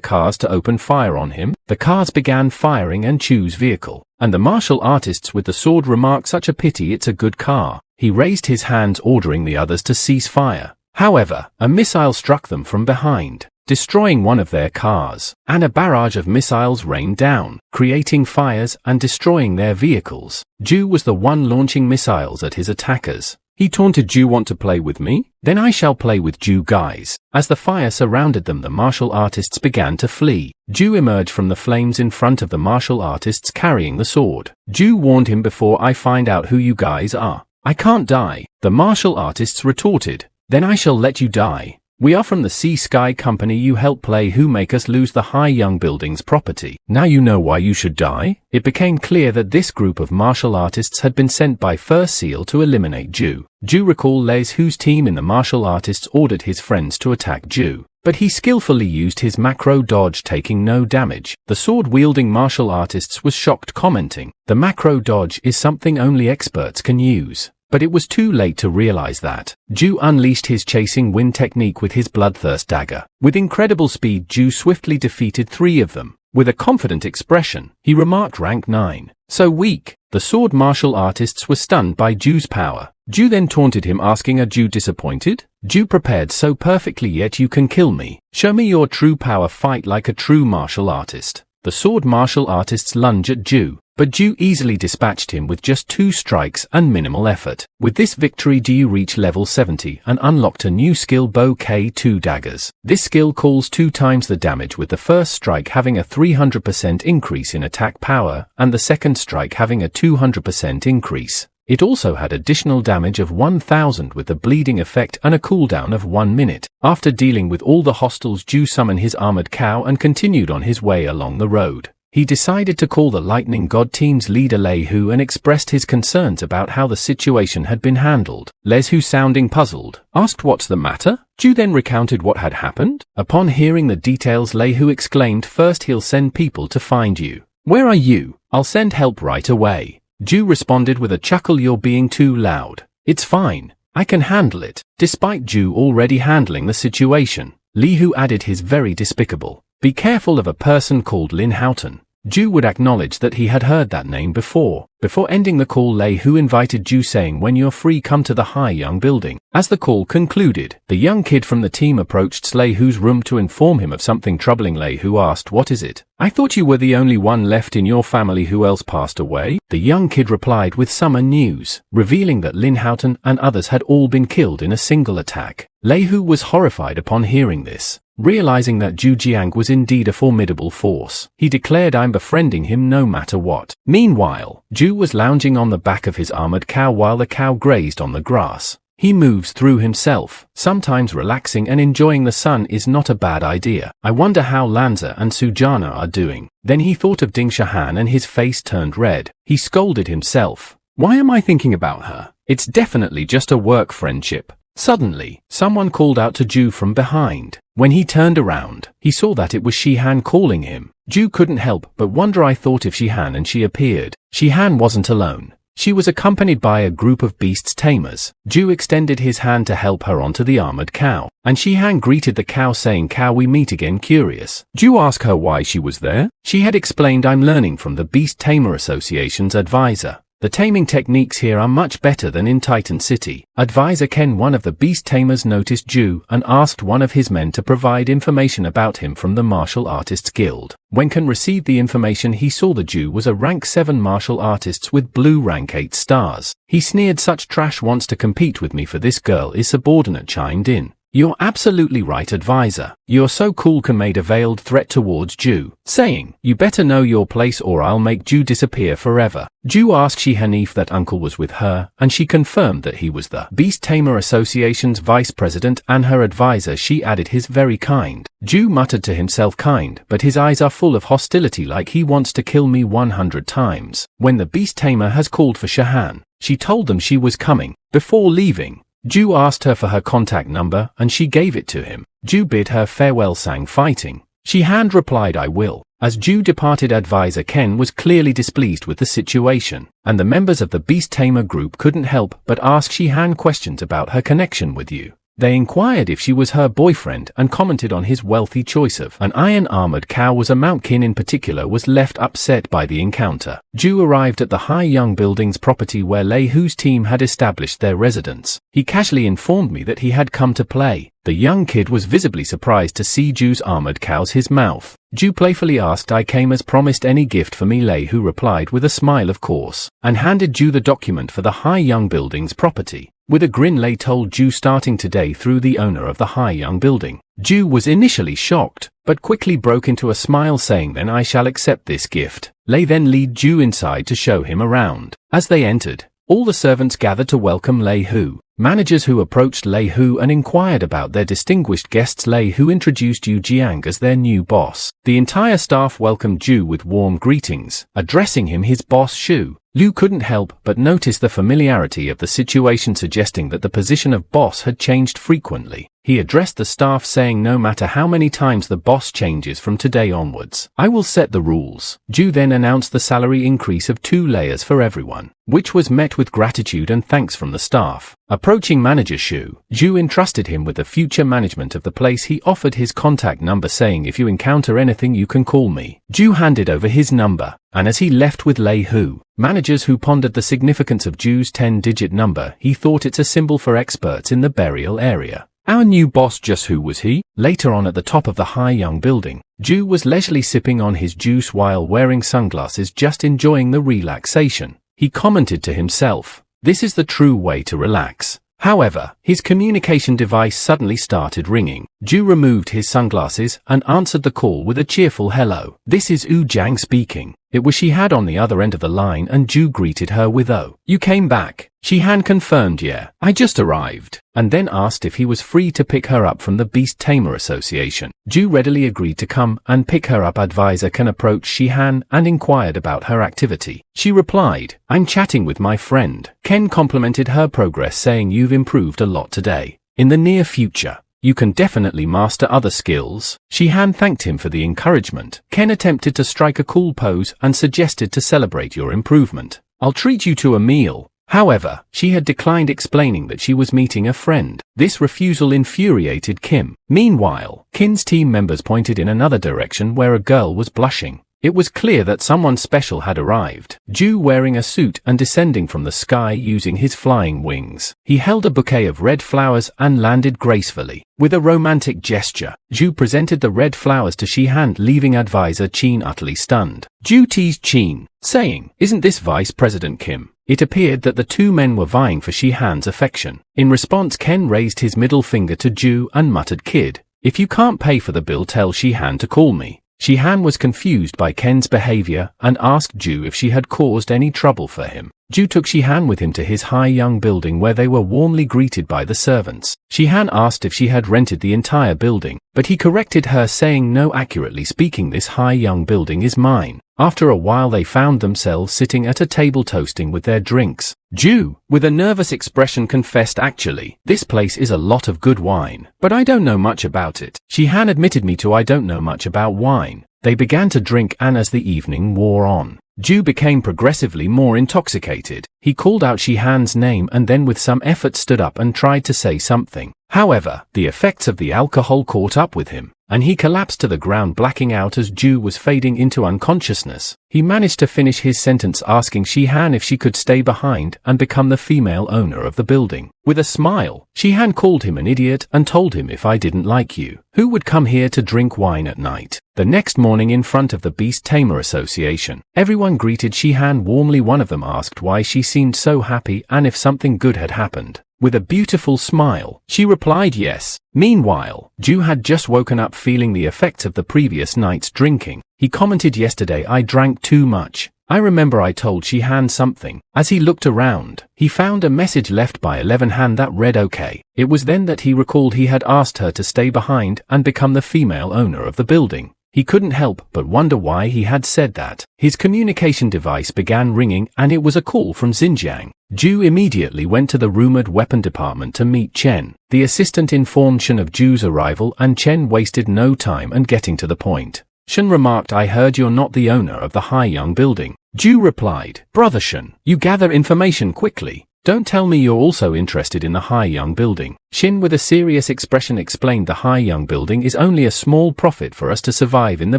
cars to open fire on him. The cars began firing and choose vehicle, and the martial artists with the sword remarked, "Such a pity, it's a good car." He raised his hands ordering the others to cease fire. However, a missile struck them from behind, destroying one of their cars, and a barrage of missiles rained down, creating fires and destroying their vehicles. Zhou was the one launching missiles at his attackers. He taunted Zhu, want to play with me? Then I shall play with Zhu guys. As the fire surrounded them, the martial artists began to flee. Zhu emerged from the flames in front of the martial artists carrying the sword. Zhu warned him, before I find out who you guys are, I can't die. The martial artists retorted, then I shall let you die. We are from the Sea Sky Company you help play, who make us lose the High Young Buildings property. Now you know why you should die? It became clear that this group of martial artists had been sent by First Seal to eliminate Zhu. Zhu recalled Les, whose team in the martial artists ordered his friends to attack Zhu, but he skillfully used his macro dodge, taking no damage. The sword-wielding martial artists was shocked, commenting, the macro dodge is something only experts can use. But it was too late to realize that. Zhu unleashed his chasing wind technique with his bloodthirst dagger. With incredible speed, Zhu swiftly defeated 3 of them. With a confident expression, he remarked, rank 9. So weak. The sword martial artists were stunned by Zhu's power. Zhu then taunted him, asking, are Zhu disappointed? Zhu prepared so perfectly, yet you can kill me. Show me your true power, fight like a true martial artist. The sword martial artists lunged at Zhu, but Zhu easily dispatched him with just 2 strikes and minimal effort. With this victory, Zhu reached level 70 and unlocked a new skill, Bow K2 Daggers. This skill calls 2 times the damage, with the first strike having a 300% increase in attack power and the second strike having a 200% increase. It also had additional damage of 1000 with the bleeding effect and a cooldown of 1 minute. After dealing with all the hostiles, Zhu summoned his armored cow and continued on his way along the road. He decided to call the Lightning God team's leader Lei Hu and expressed his concerns about how the situation had been handled. Les Hu, sounding puzzled, asked, what's the matter? Zhu then recounted what had happened. Upon hearing the details, Lei Hu exclaimed, first he'll send people to find you. Where are you? I'll send help right away. Zhu responded with a chuckle, you're being too loud. It's fine. I can handle it. Despite Zhu already handling the situation, Lei Hu added his very despicable, be careful of a person called Lin Houghton. Zhu would acknowledge that he had heard that name before. Before ending the call, Lei Hu invited Zhu, saying, when you're free, come to the High Young Building. As the call concluded, the young kid from the team approached Lei Hu's room to inform him of something troubling. Lei Hu asked, what is it? I thought you were the only one left in your family. Who else passed away? The young kid replied with summer news, revealing that Lin Houghton and others had all been killed in a single attack. Lei Hu was horrified upon hearing this. Realizing that Zhu Jiang was indeed a formidable force, he declared, I'm befriending him no matter what. Meanwhile, Zhu was lounging on the back of his armored cow while the cow grazed on the grass. He moves through himself. Sometimes relaxing and enjoying the sun is not a bad idea. I wonder how Lanza and Sujana are doing. Then he thought of Ding Shahan and his face turned red. He scolded himself. Why am I thinking about her? It's definitely just a work friendship. Suddenly, someone called out to Zhu from behind. When he turned around, he saw that it was Shihan calling him. Zhu couldn't help but wonder. I thought if Shihan, and she appeared. Shihan wasn't alone. She was accompanied by a group of beasts tamers. Zhu extended his hand to help her onto the armored cow, and Shihan greeted the cow, saying, cow, we meet again. Curious, Zhu asked her why she was there. She had explained, I'm learning from the Beast Tamer Association's advisor. The taming techniques here are much better than in Titan City. Advisor Ken, one of the beast tamers, noticed Zhu and asked one of his men to provide information about him from the Martial Artists Guild. When Ken received the information, he saw the Zhu was a rank 7 martial artist with blue rank 8 stars. He sneered, such trash wants to compete with me for this girl. His subordinate chimed in. You're absolutely right, advisor. You're so cool. Ken made a veiled threat towards Zhu, saying, you better know your place or I'll make Zhu disappear forever. Zhu asked Shihan if that uncle was with her, and she confirmed that he was the Beast Tamer Association's vice president and her advisor. She added, his very kind. Zhu muttered to himself, kind, but his eyes are full of hostility, like he wants to kill me 100 times. When the Beast Tamer has called for Shihan, she told them she was coming. Before leaving, Zhu asked her for her contact number and she gave it to him. Zhu bid her farewell, sang fighting. Shihan replied, I will. As Zhu departed, advisor Ken was clearly displeased with the situation, and the members of the Beast Tamer group couldn't help but ask Shihan questions about her connection with you. They inquired if she was her boyfriend and commented on his wealthy choice of an iron-armored cow was a mount. Kin in particular was left upset by the encounter. Zhu arrived at the High Young Buildings property where Lei Hu's team had established their residence. He casually informed me that he had come to play. The young kid was visibly surprised to see Zhu's armored cow's his mouth. Zhu playfully asked, I came as promised, any gift for me? Lei Hu replied with a smile, of course, and handed Zhu the document for the High Young Buildings property. With a grin, Lei told Zhu, starting today through the owner of the Haiyang building. Zhu was initially shocked, but quickly broke into a smile, saying, "Then I shall accept this gift." Lei then led Zhu inside to show him around. As they entered, all the servants gathered to welcome Lei Hu. Managers who approached Lei Hu and inquired about their distinguished guests. Lei Hu introduced Yu Jiang as their new boss. The entire staff welcomed Zhu with warm greetings, addressing him his boss Shu. Liu couldn't help but notice the familiarity of the situation, suggesting that the position of boss had changed frequently. He addressed the staff, saying, "No matter how many times the boss changes from today onwards, I will set the rules." Zhu then announced the salary increase of 2 layers for everyone, which was met with gratitude and thanks from the staff. Approaching manager Shu, Zhu entrusted him with the future management of the place. He offered his contact number, saying, "If you encounter anything, you can call me." Zhu handed over his number, and as he left with Lei Hu, managers who pondered the significance of Zhu's 10-digit number, he thought it's a symbol for experts in the burial area. Our new boss, just who was he? Later on, at the top of the Haiyang building, Zhu was leisurely sipping on his juice while wearing sunglasses, just enjoying the relaxation. He commented to himself, "This is the true way to relax." However, his communication device suddenly started ringing. Zhu removed his sunglasses and answered the call with a cheerful hello. "This is Yu Jiang speaking." It was Shihan on the other end of the line, and Zhu greeted her with, "Oh, you came back." Shihan confirmed, "Yeah, I just arrived," and then asked if he was free to pick her up from the Beast Tamer Association. Zhu readily agreed to come and pick her up. Advisor Ken approached Shihan and inquired about her activity. She replied, "I'm chatting with my friend." Ken complimented her progress, saying, "You've improved a lot today. In the near future, you can definitely master other skills." Shihan thanked him for the encouragement. Ken attempted to strike a cool pose and suggested to celebrate your improvement. "I'll treat you to a meal." However, she had declined, explaining that she was meeting a friend. This refusal infuriated Kim. Meanwhile, Kim's team members pointed in another direction where a girl was blushing. It was clear that someone special had arrived. Zhu, wearing a suit and descending from the sky using his flying wings, he held a bouquet of red flowers and landed gracefully. With a romantic gesture, Zhu presented the red flowers to Shihan, leaving advisor Qin utterly stunned. Zhu teased Qin, saying, "Isn't this Vice President Kim?" It appeared that the two men were vying for Shihan's affection. In response, Ken raised his middle finger to Zhu and muttered, "Kid, if you can't pay for the bill, tell Shihan to call me." Shihan was confused by Ken's behavior and asked Zhu if she had caused any trouble for him. Zhu took Shihan with him to his Haiyang building, where they were warmly greeted by the servants. Shihan asked if she had rented the entire building, but he corrected her, saying, "No, accurately speaking, this Haiyang building is mine." After a while, they found themselves sitting at a table toasting with their drinks. Zhu, with a nervous expression, confessed, "Actually, this place is a lot of good wine, but I don't know much about it." Shihan admitted, "Me too, I don't know much about wine." They began to drink, and as the evening wore on, Zhu became progressively more intoxicated. He called out Shihan's name and then with some effort stood up and tried to say something. However, the effects of the alcohol caught up with him, and he collapsed to the ground, blacking out as Zhu was fading into unconsciousness. He managed to finish his sentence, asking Shihan if she could stay behind and become the female owner of the building. With a smile, Shihan called him an idiot and told him, "If I didn't like you, who would come here to drink wine at night?" The next morning, in front of the Beast Tamer Association, everyone greeted Shihan warmly. One of them asked why she seemed so happy and if something good had happened. With a beautiful smile, she replied yes. Meanwhile, Zhu had just woken up, feeling the effects of the previous night's drinking. He commented, "Yesterday I drank too much. I remember I told Shihan something." As he looked around, he found a message left by 11Han that read "OK." It was then that he recalled he had asked her to stay behind and become the female owner of the building. He couldn't help but wonder why he had said that. His communication device began ringing, and it was a call from Xinjiang. Zhu immediately went to the rumored weapon department to meet Chen. The assistant informed Shen of Zhu's arrival, and Chen wasted no time and getting to the point. Shen remarked, "I heard you're not the owner of the Haiyang building." Zhu replied, "Brother Shen, you gather information quickly. Don't tell me you're also interested in the Haiyang building." Shin, with a serious expression, explained, "The Haiyang building is only a small profit for us to survive in the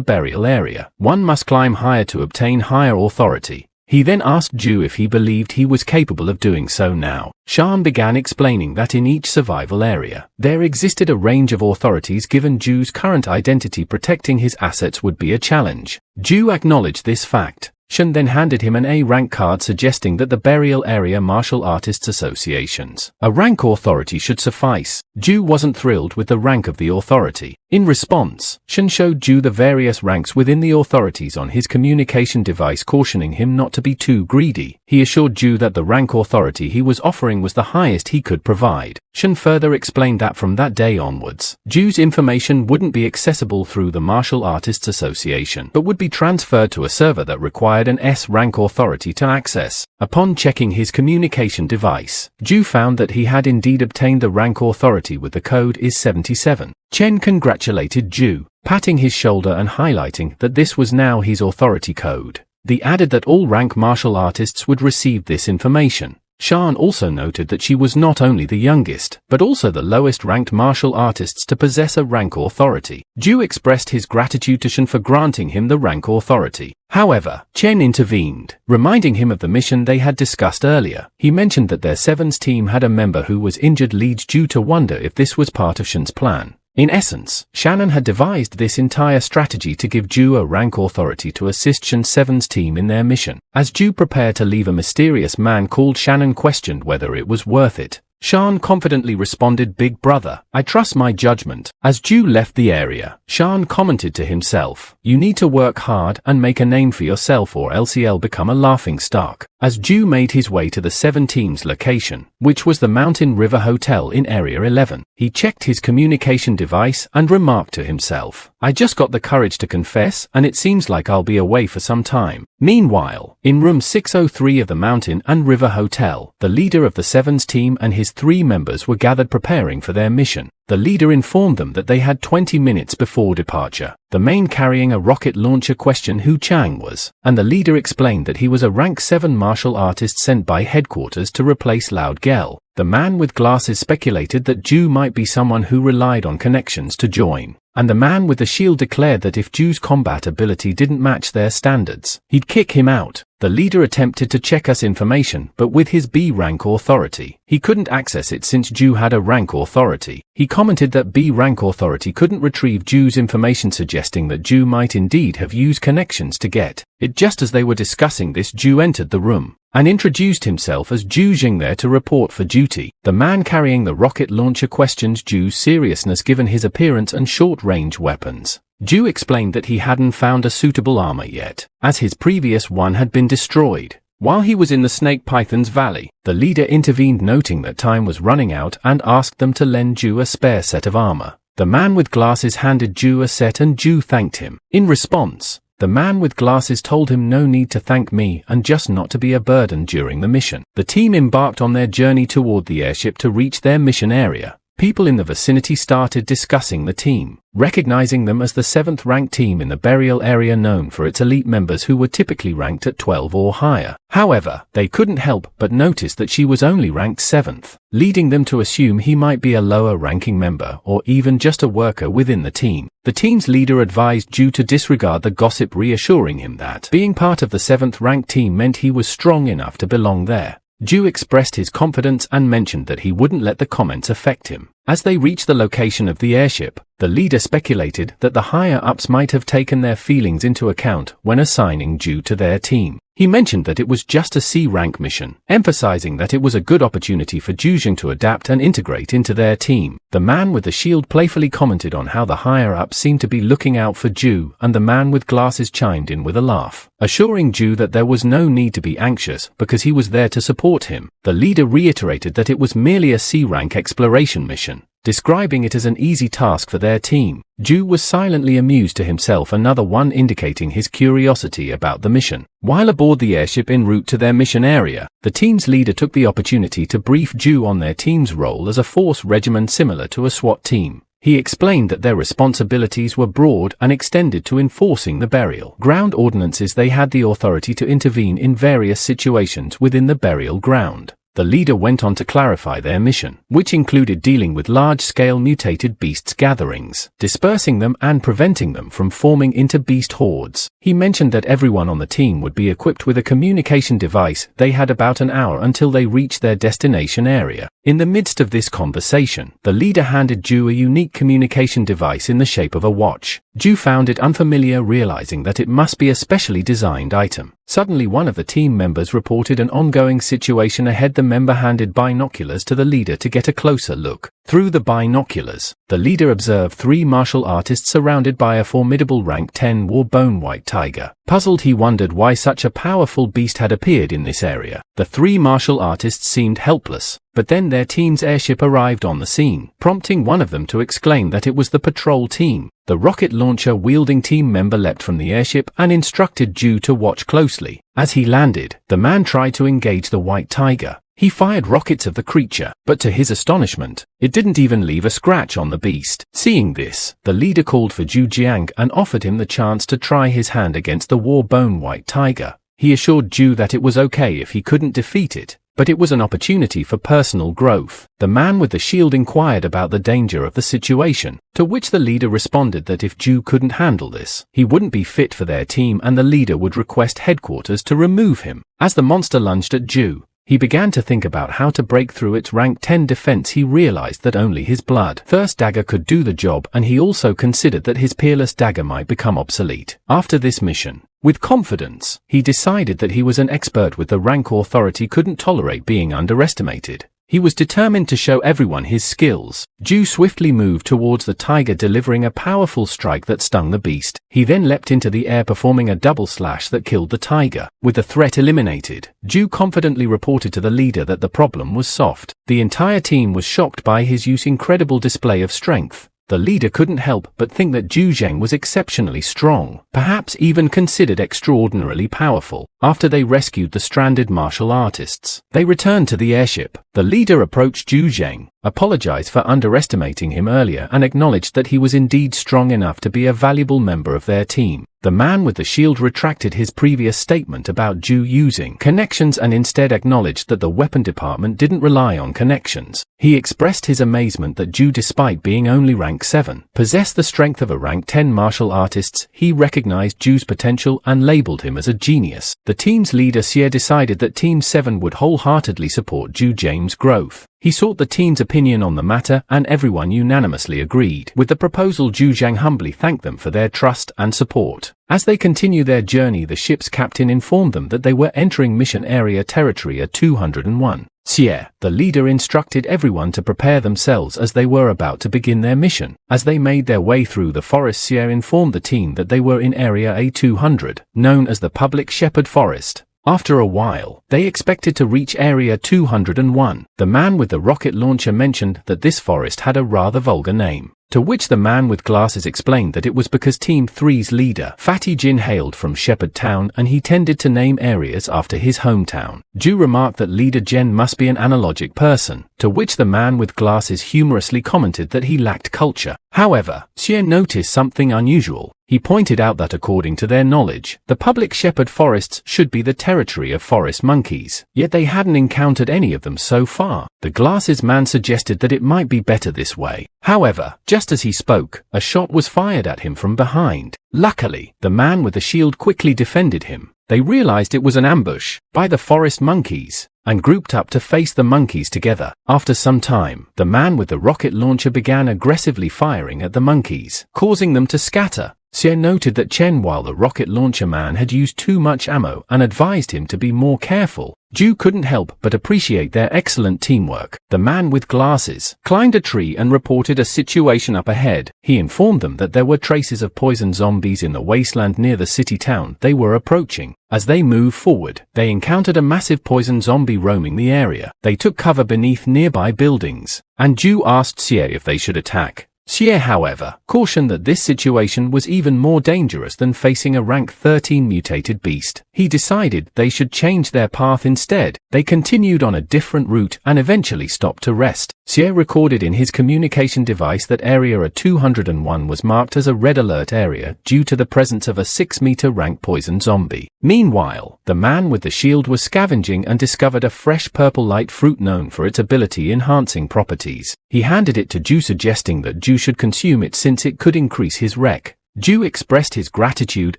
burial area. One must climb higher to obtain higher authority." He then asked Zhu if he believed he was capable of doing so now. Shan began explaining that in each survival area, there existed a range of authorities. Given Zhu's current identity, protecting his assets would be a challenge. Zhu acknowledged this fact. Shen then handed him an A-rank card suggesting that the Burial Area Martial Artists Associations, a rank authority should suffice. Zhu wasn't thrilled with the rank of the authority. In response, Shen showed Zhu the various ranks within the authorities on his communication device, cautioning him not to be too greedy. He assured Zhu that the rank authority he was offering was the highest he could provide. Shen further explained that from that day onwards, Zhu's information wouldn't be accessible through the Martial Artists Association, but would be transferred to a server that required an S-rank authority to access. Upon checking his communication device, Zhu found that he had indeed obtained the rank authority with the code is 77. Chen congratulated Zhu, patting his shoulder and highlighting that this was now his authority code. They added that all rank martial artists would receive this information. Shan also noted that she was not only the youngest, but also the lowest-ranked martial artists to possess a rank authority. Zhu expressed his gratitude to Shan for granting him the rank authority. However, Chen intervened, reminding him of the mission they had discussed earlier. He mentioned that their Sevens team had a member who was injured, leads Zhu to wonder if this was part of Shan's plan. In essence, Shannon had devised this entire strategy to give Zhu a rank authority to assist Shan's Sevens team in their mission. As Zhu prepared to leave, a mysterious man called Shannon questioned whether it was worth it. Shan confidently responded, "Big brother, I trust my judgment." As Zhu left the area, Shan commented to himself, "You need to work hard and make a name for yourself, or else you'll become a laughingstock." As Zhu made his way to the Seven Team's location, which was the Mountain River Hotel in Area 11, he checked his communication device and remarked to himself, "I just got the courage to confess, and it seems like I'll be away for some time." Meanwhile, in room 603 of the Mountain and River Hotel, the leader of the Sevens team and his 3 members were gathered preparing for their mission. The leader informed them that they had 20 minutes before departure. The man carrying a rocket launcher questioned who Chang was, and the leader explained that he was a rank 7 martial artist sent by headquarters to replace Loud Gel. The man with glasses speculated that Zhu might be someone who relied on connections to join, and the man with the shield declared that if Zhu's combat ability didn't match their standards, he'd kick him out. The leader attempted to check us information, but with his B rank authority, he couldn't access it since Zhu had a rank authority. He commented that B rank authority couldn't retrieve Zhu's information, suggesting that Zhu might indeed have used connections to get it. Just as they were discussing this, Zhu entered the room and introduced himself as Zhou Zheng, there to report for duty. The man carrying the rocket launcher questioned Zhu's seriousness given his appearance and short-range weapons. Zhu explained that he hadn't found a suitable armor yet, as his previous one had been destroyed. While he was in the Snake Python's Valley, the leader intervened, noting that time was running out, and asked them to lend Zhu a spare set of armor. The man with glasses handed Zhu a set and Zhu thanked him. In response, the man with glasses told him no need to thank me and just not to be a burden during the mission. The team embarked on their journey toward the airship to reach their mission area. People in the vicinity started discussing the team, recognizing them as the 7th ranked team in the burial area, known for its elite members who were typically ranked at 12 or higher. However, they couldn't help but notice that she was only ranked 7th, leading them to assume he might be a lower ranking member or even just a worker within the team. The team's leader advised Zhu to disregard the gossip, reassuring him that being part of the 7th ranked team meant he was strong enough to belong there. Zhu expressed his confidence and mentioned that he wouldn't let the comments affect him. As they reached the location of the airship, the leader speculated that the higher-ups might have taken their feelings into account when assigning Zhu to their team. He mentioned that it was just a C-rank mission, emphasizing that it was a good opportunity for Zhu Zheng to adapt and integrate into their team. The man with the shield playfully commented on how the higher-ups seemed to be looking out for Zhu, and the man with glasses chimed in with a laugh, assuring Zhu that there was no need to be anxious because he was there to support him. The leader reiterated that it was merely a C-rank exploration mission, describing it as an easy task for their team. Zhu was silently amused to himself, another one indicating his curiosity about the mission. While aboard the airship en route to their mission area, the team's leader took the opportunity to brief Zhu on their team's role as a force regiment similar to a SWAT team. He explained that their responsibilities were broad and extended to enforcing the burial ground ordinances. They had the authority to intervene in various situations within the burial ground. The leader went on to clarify their mission, which included dealing with large-scale mutated beasts gatherings, dispersing them and preventing them from forming into beast hordes. He mentioned that everyone on the team would be equipped with a communication device. They had about an hour until they reached their destination area. In the midst of this conversation, the leader handed Zhu a unique communication device in the shape of a watch. Zhu found it unfamiliar, realizing that it must be a specially designed item. Suddenly one of the team members reported an ongoing situation ahead. The member handed binoculars to the leader to get a closer look. Through the binoculars, the leader observed 3 martial artists surrounded by a formidable rank 10 war-bone white tiger. Puzzled, he wondered why such a powerful beast had appeared in this area. The 3 martial artists seemed helpless, but then their team's airship arrived on the scene, prompting one of them to exclaim that it was the patrol team. The rocket launcher-wielding team member leapt from the airship and instructed Zhou to watch closely. As he landed, the man tried to engage the white tiger. He fired rockets of the creature, but to his astonishment, it didn't even leave a scratch on the beast. Seeing this, the leader called for Zhou Zheng and offered him the chance to try his hand against the war-bone white tiger. He assured Zhou that it was okay if he couldn't defeat it, but it was an opportunity for personal growth. The man with the shield inquired about the danger of the situation, to which the leader responded that if Zhou couldn't handle this, he wouldn't be fit for their team and the leader would request headquarters to remove him. As the monster lunged at Zhou, he began to think about how to break through its rank 10 defense. He realized that only his blood-thirst dagger could do the job, and he also considered that his peerless dagger might become obsolete. After this mission, with confidence, he decided that he was an expert with the rank authority couldn't tolerate being underestimated. He was determined to show everyone his skills. Zhou swiftly moved towards the tiger, delivering a powerful strike that stung the beast. He then leapt into the air, performing a double slash that killed the tiger. With the threat eliminated, Zhou confidently reported to the leader that the problem was solved. The entire team was shocked by his incredible display of strength. The leader couldn't help but think that Zhou Zheng was exceptionally strong, perhaps even considered extraordinarily powerful. After they rescued the stranded martial artists, they returned to the airship. The leader approached Zhou Zheng, apologized for underestimating him earlier, and acknowledged that he was indeed strong enough to be a valuable member of their team. The man with the shield retracted his previous statement about Zhou using connections and instead acknowledged that the weapon department didn't rely on connections. He expressed his amazement that Zhou, despite being only rank 7, possessed the strength of a rank 10 martial artist. He recognized Zhou's potential and labeled him as a genius. The team's leader Xie decided that Team 7 would wholeheartedly support Zhou Zheng's growth. He sought the team's opinion on the matter, and everyone unanimously agreed with the proposal. Zhou Zheng humbly thanked them for their trust and support. As they continued their journey, the ship's captain informed them that they were entering mission area territory 201. Xie, the leader, instructed everyone to prepare themselves as they were about to begin their mission. As they made their way through the forest, Xie informed the team that they were in area A200, known as the Public Shepherd Forest. After a while, they expected to reach area 201. The man with the rocket launcher mentioned that this forest had a rather vulgar name, to which the man with glasses explained that it was because Team 3's leader, Fatty Jin, hailed from Shepherd Town and he tended to name areas after his hometown. Zhou remarked that leader Jen must be an analogic person, to which the man with glasses humorously commented that he lacked culture. However, Xie noticed something unusual. He pointed out that according to their knowledge, the public shepherd forests should be the territory of forest monkeys, yet they hadn't encountered any of them so far. The glasses man suggested that it might be better this way. However, just as he spoke, a shot was fired at him from behind. Luckily, the man with the shield quickly defended him. They realized it was an ambush by the forest monkeys and grouped up to face the monkeys together. After some time, the man with the rocket launcher began aggressively firing at the monkeys, causing them to scatter. Xie noted that Chen, while the rocket launcher man had used too much ammo, and advised him to be more careful. Zhou couldn't help but appreciate their excellent teamwork. The man with glasses climbed a tree and reported a situation up ahead. He informed them that there were traces of poison zombies in the wasteland near the city town they were approaching. As they moved forward, they encountered a massive poison zombie roaming the area. They took cover beneath nearby buildings, and Zhou asked Xie if they should attack. Xie, however, cautioned that this situation was even more dangerous than facing a rank 13 mutated beast. He decided they should change their path instead. They continued on a different route and eventually stopped to rest. Xie recorded in his communication device that area 201 was marked as a red alert area due to the presence of a 6-meter rank poison zombie. Meanwhile, the man with the shield was scavenging and discovered a fresh purple light fruit known for its ability-enhancing properties. He handed it to Zhou, suggesting that Zhou should consume it since it could increase his rec. Zhou expressed his gratitude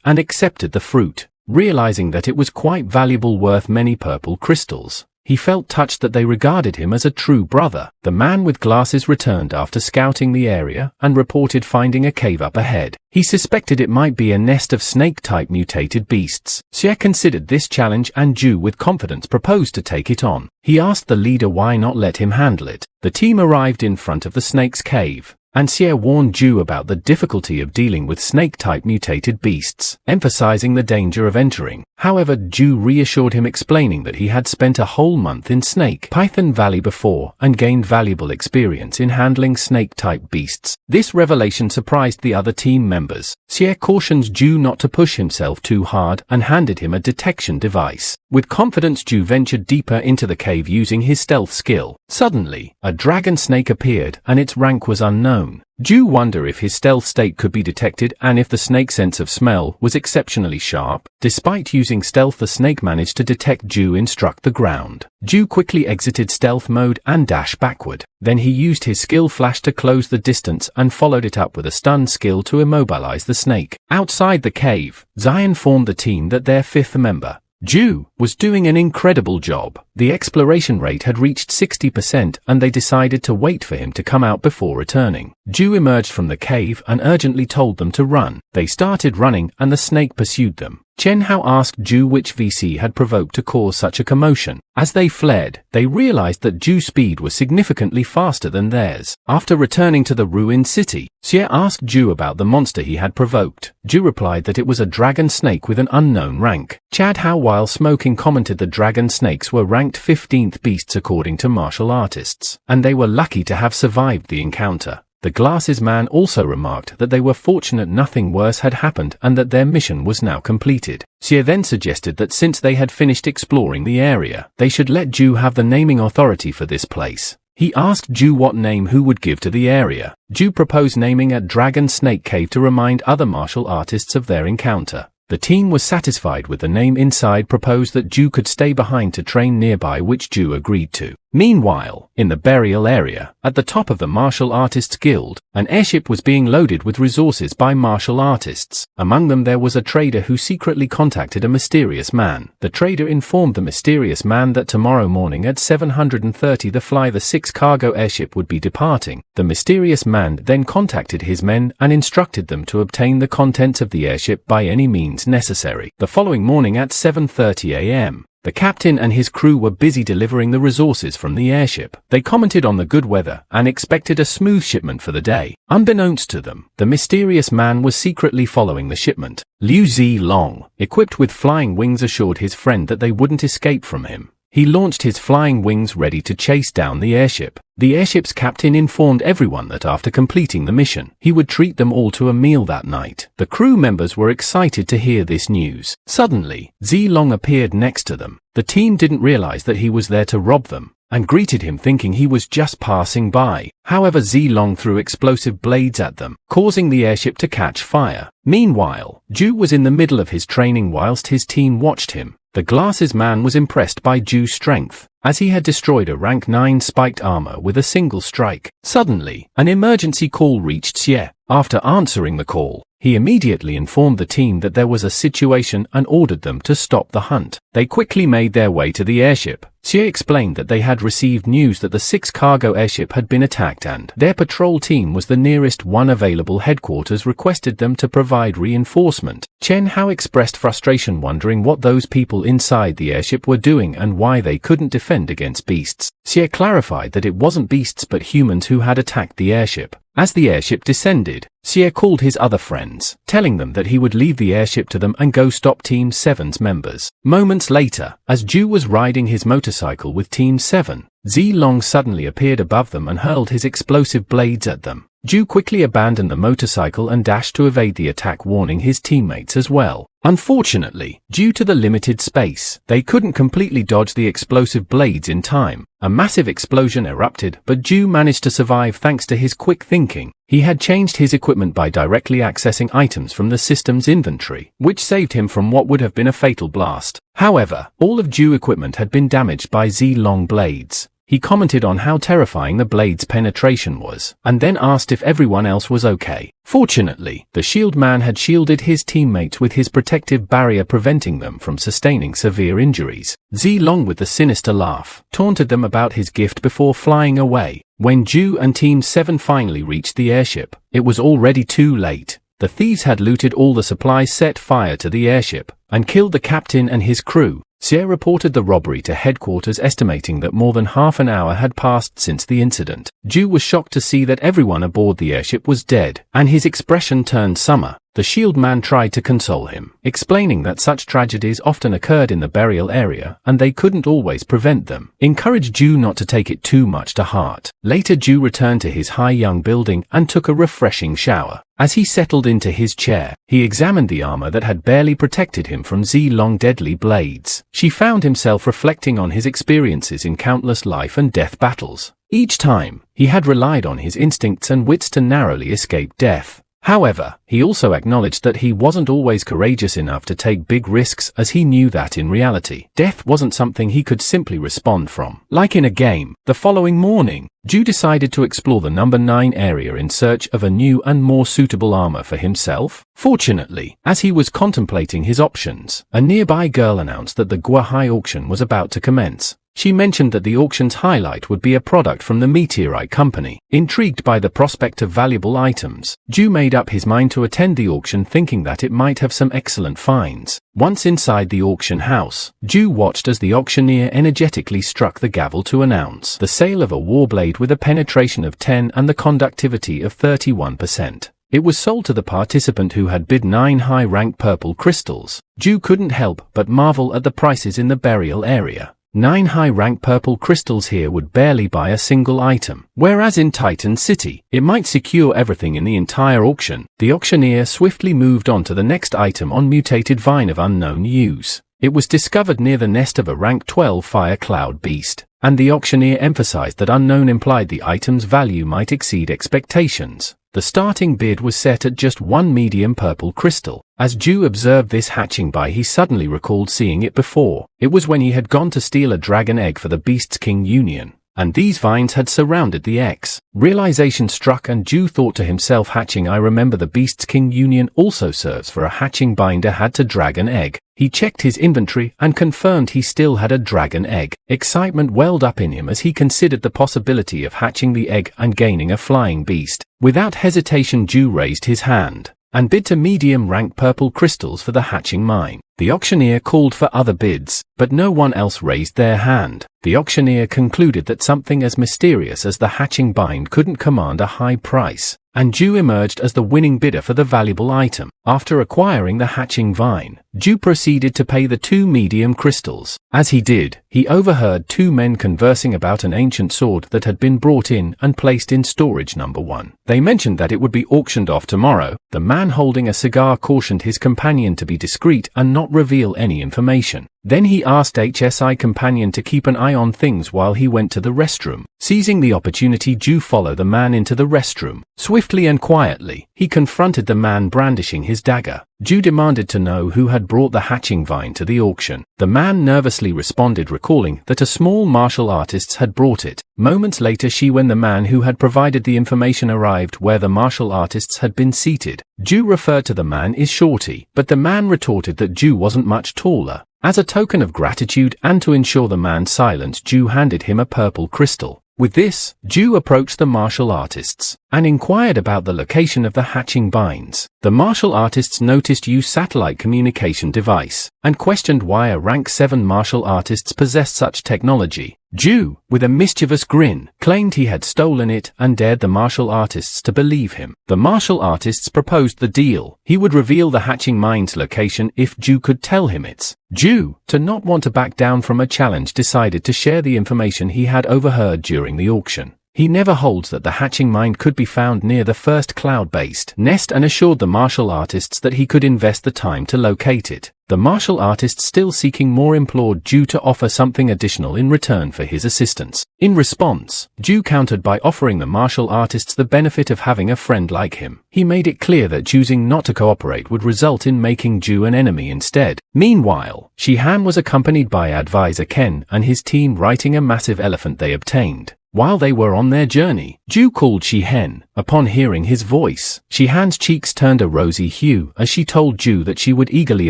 and accepted the fruit, realizing that it was quite valuable, worth many purple crystals. He felt touched that they regarded him as a true brother. The man with glasses returned after scouting the area and reported finding a cave up ahead. He suspected it might be a nest of snake-type mutated beasts. Xie considered this challenge and Zhu with confidence proposed to take it on. He asked the leader why not let him handle it. The team arrived in front of the snake's cave, and Xie warned Zhu about the difficulty of dealing with snake-type mutated beasts, emphasizing the danger of entering. However, Zhu reassured him, explaining that he had spent a whole month in Snake Python Valley before and gained valuable experience in handling snake-type beasts. This revelation surprised the other team members. Xie cautioned Zhu not to push himself too hard and handed him a detection device. With confidence, Zhu ventured deeper into the cave using his stealth skill. Suddenly, a dragon snake appeared and its rank was unknown. Zhu wondered if his stealth state could be detected and if the snake's sense of smell was exceptionally sharp. Despite using stealth, the snake managed to detect Zhu and struck the ground. Zhu quickly exited stealth mode and dashed backward. Then he used his skill flash to close the distance and followed it up with a stun skill to immobilize the snake. Outside the cave, Zai informed the team that their fifth member, Zhu, was doing an incredible job. The exploration rate had reached 60% and they decided to wait for him to come out before returning. Zhu emerged from the cave and urgently told them to run. They started running and the snake pursued them. Chen Hao asked Zhu which VC had provoked to cause such a commotion. As they fled, they realized that Zhu's speed was significantly faster than theirs. After returning to the ruined city, Xie asked Zhu about the monster he had provoked. Zhu replied that it was a dragon snake with an unknown rank. Chad Hao, while smoking, commented the dragon snakes were ranked 15th beasts according to martial artists, and they were lucky to have survived the encounter. The glasses man also remarked that they were fortunate nothing worse had happened and that their mission was now completed. Xie then suggested that since they had finished exploring the area, they should let Zhu have the naming authority for this place. He asked Zhu what name who would give to the area. Zhu proposed naming a Dragon Snake Cave to remind other martial artists of their encounter. The team was satisfied with the name. Inside proposed that Zhu could stay behind to train nearby, which Zhu agreed to. Meanwhile, in the burial area, at the top of the Martial Artists Guild, an airship was being loaded with resources by martial artists. Among them there was a trader who secretly contacted a mysterious man. The trader informed the mysterious man that tomorrow morning at 7:30 the 6 cargo airship would be departing. The mysterious man then contacted his men and instructed them to obtain the contents of the airship by any means necessary. The following morning at 7:30 a.m., the captain and his crew were busy delivering the resources from the airship. They commented on the good weather and expected a smooth shipment for the day. Unbeknownst to them, the mysterious man was secretly following the shipment. Liu Zilong, equipped with flying wings, assured his friend that they wouldn't escape from him. He launched his flying wings ready to chase down the airship. The airship's captain informed everyone that after completing the mission, he would treat them all to a meal that night. The crew members were excited to hear this news. Suddenly, Zilong appeared next to them. The team didn't realize that he was there to rob them, and greeted him thinking he was just passing by. However, Zilong threw explosive blades at them, causing the airship to catch fire. Meanwhile, Zhu was in the middle of his training whilst his team watched him. The glasses man was impressed by Zhu's strength, as he had destroyed a rank 9 spiked armor with a single strike. Suddenly, an emergency call reached Xie. After answering the call, he immediately informed the team that there was a situation and ordered them to stop the hunt. They quickly made their way to the airship. Xie explained that they had received news that the 6 cargo airship had been attacked and their patrol team was the nearest one available. Headquarters requested them to provide reinforcement. Chen Hao expressed frustration, wondering what those people inside the airship were doing and why they couldn't defend against beasts. Xie clarified that it wasn't beasts but humans who had attacked the airship. As the airship descended, Xie called his other friends, telling them that he would leave the airship to them and go stop Team 7's members. Moments later, as Zhu was riding his motorcycle with Team 7, Zilong suddenly appeared above them and hurled his explosive blades at them. Zhu quickly abandoned the motorcycle and dashed to evade the attack, warning his teammates as well. Unfortunately, due to the limited space, they couldn't completely dodge the explosive blades in time. A massive explosion erupted, but Zhu managed to survive thanks to his quick thinking. He had changed his equipment by directly accessing items from the system's inventory, which saved him from what would have been a fatal blast. However, all of Zhu's equipment had been damaged by Zilong blades. He commented on how terrifying the blade's penetration was, and then asked if everyone else was okay. Fortunately, the shield man had shielded his teammates with his protective barrier, preventing them from sustaining severe injuries. Zilong, with the sinister laugh, taunted them about his gift before flying away. When Zhu and Team 7 finally reached the airship, it was already too late. The thieves had looted all the supplies, set fire to the airship, and killed the captain and his crew. Xie reported the robbery to headquarters, estimating that more than half an hour had passed since the incident. Zhu was shocked to see that everyone aboard the airship was dead, and his expression turned sour. The shield man tried to console him, explaining that such tragedies often occurred in the burial area and they couldn't always prevent them. Encouraged Zhu not to take it too much to heart. Later, Zhu returned to his Haiyang building and took a refreshing shower. As he settled into his chair, he examined the armor that had barely protected him from Zilong's deadly blades. She found himself reflecting on his experiences in countless life and death battles. Each time, he had relied on his instincts and wits to narrowly escape death. However, he also acknowledged that he wasn't always courageous enough to take big risks, as he knew that in reality, death wasn't something he could simply respond from. Like in a game, the following morning, Zhu decided to explore the number 9 area in search of a new and more suitable armor for himself. Fortunately, as he was contemplating his options, a nearby girl announced that the Guahai auction was about to commence. She mentioned that the auction's highlight would be a product from the meteorite company. Intrigued by the prospect of valuable items, Zhu made up his mind to attend the auction, thinking that it might have some excellent finds. Once inside the auction house, Zhu watched as the auctioneer energetically struck the gavel to announce the sale of a war blade with a penetration of 10 and the conductivity of 31%. It was sold to the participant who had bid 9 high-rank purple crystals. Zhu couldn't help but marvel at the prices in the burial area. 9 high-rank purple crystals here would barely buy a single item, whereas in Titan City, it might secure everything in the entire auction. The auctioneer swiftly moved on to the next item on mutated vine of unknown use. It was discovered near the nest of a rank 12 fire cloud beast, and the auctioneer emphasized that unknown implied the item's value might exceed expectations. The starting bid was set at just 1 medium purple crystal. As Zhu observed this hatching by, he suddenly recalled seeing it before. It was when he had gone to steal a dragon egg for the Beast's King Union, and these vines had surrounded the X. Realization struck, and Zhu thought to himself, hatching, I remember the Beast's King Union also serves for a hatching binder had to dragon egg. He checked his inventory and confirmed he still had a dragon egg. Excitement welled up in him as he considered the possibility of hatching the egg and gaining a flying beast. Without hesitation, Zhu raised his hand and bid to medium-rank purple crystals for the hatching mine. The auctioneer called for other bids, but no one else raised their hand. The auctioneer concluded that something as mysterious as the hatching bind couldn't command a high price, and Zhu emerged as the winning bidder for the valuable item. After acquiring the hatching vine, Zhu proceeded to pay the 2 medium crystals. As he did, he overheard 2 men conversing about an ancient sword that had been brought in and placed in storage number 1. They mentioned that it would be auctioned off tomorrow. The man holding a cigar cautioned his companion to be discreet and not reveal any information. Then he asked HSI companion to keep an eye on things while he went to the restroom. Seizing the opportunity, Zhu followed the man into the restroom. Swiftly and quietly, he confronted the man brandishing his dagger. Zhu demanded to know who had brought the hatching vine to the auction. The man nervously responded, recalling that a small martial artist had brought it. Moments later, when the man who had provided the information arrived where the martial artists had been seated. Zhu referred to the man as Shorty, but the man retorted that Zhu wasn't much taller. As a token of gratitude and to ensure the man's silence, Zhu handed him a purple crystal. With this, Zhu approached the martial artists and inquired about the location of the hatching binds. The martial artists noticed use satellite communication device and questioned why a rank 7 martial artists possessed such technology. Zhu, with a mischievous grin, claimed he had stolen it and dared the martial artists to believe him. The martial artists proposed the deal. He would reveal the hatching mine's location if Zhu could tell him its. Zhu, to not want to back down from a challenge, decided to share the information he had overheard during the auction. He never holds that the hatching mine could be found near the first cloud-based nest and assured the martial artists that he could invest the time to locate it. The martial artist, still seeking more, implored Zhou to offer something additional in return for his assistance. In response, Zhou countered by offering the martial artists the benefit of having a friend like him. He made it clear that choosing not to cooperate would result in making Zhou an enemy instead. Meanwhile, Shihan was accompanied by advisor Ken and his team riding a massive elephant they obtained. While they were on their journey, Zhou called Shihan. Upon hearing his voice, Shihan's cheeks turned a rosy hue as she told Zhou that she would eagerly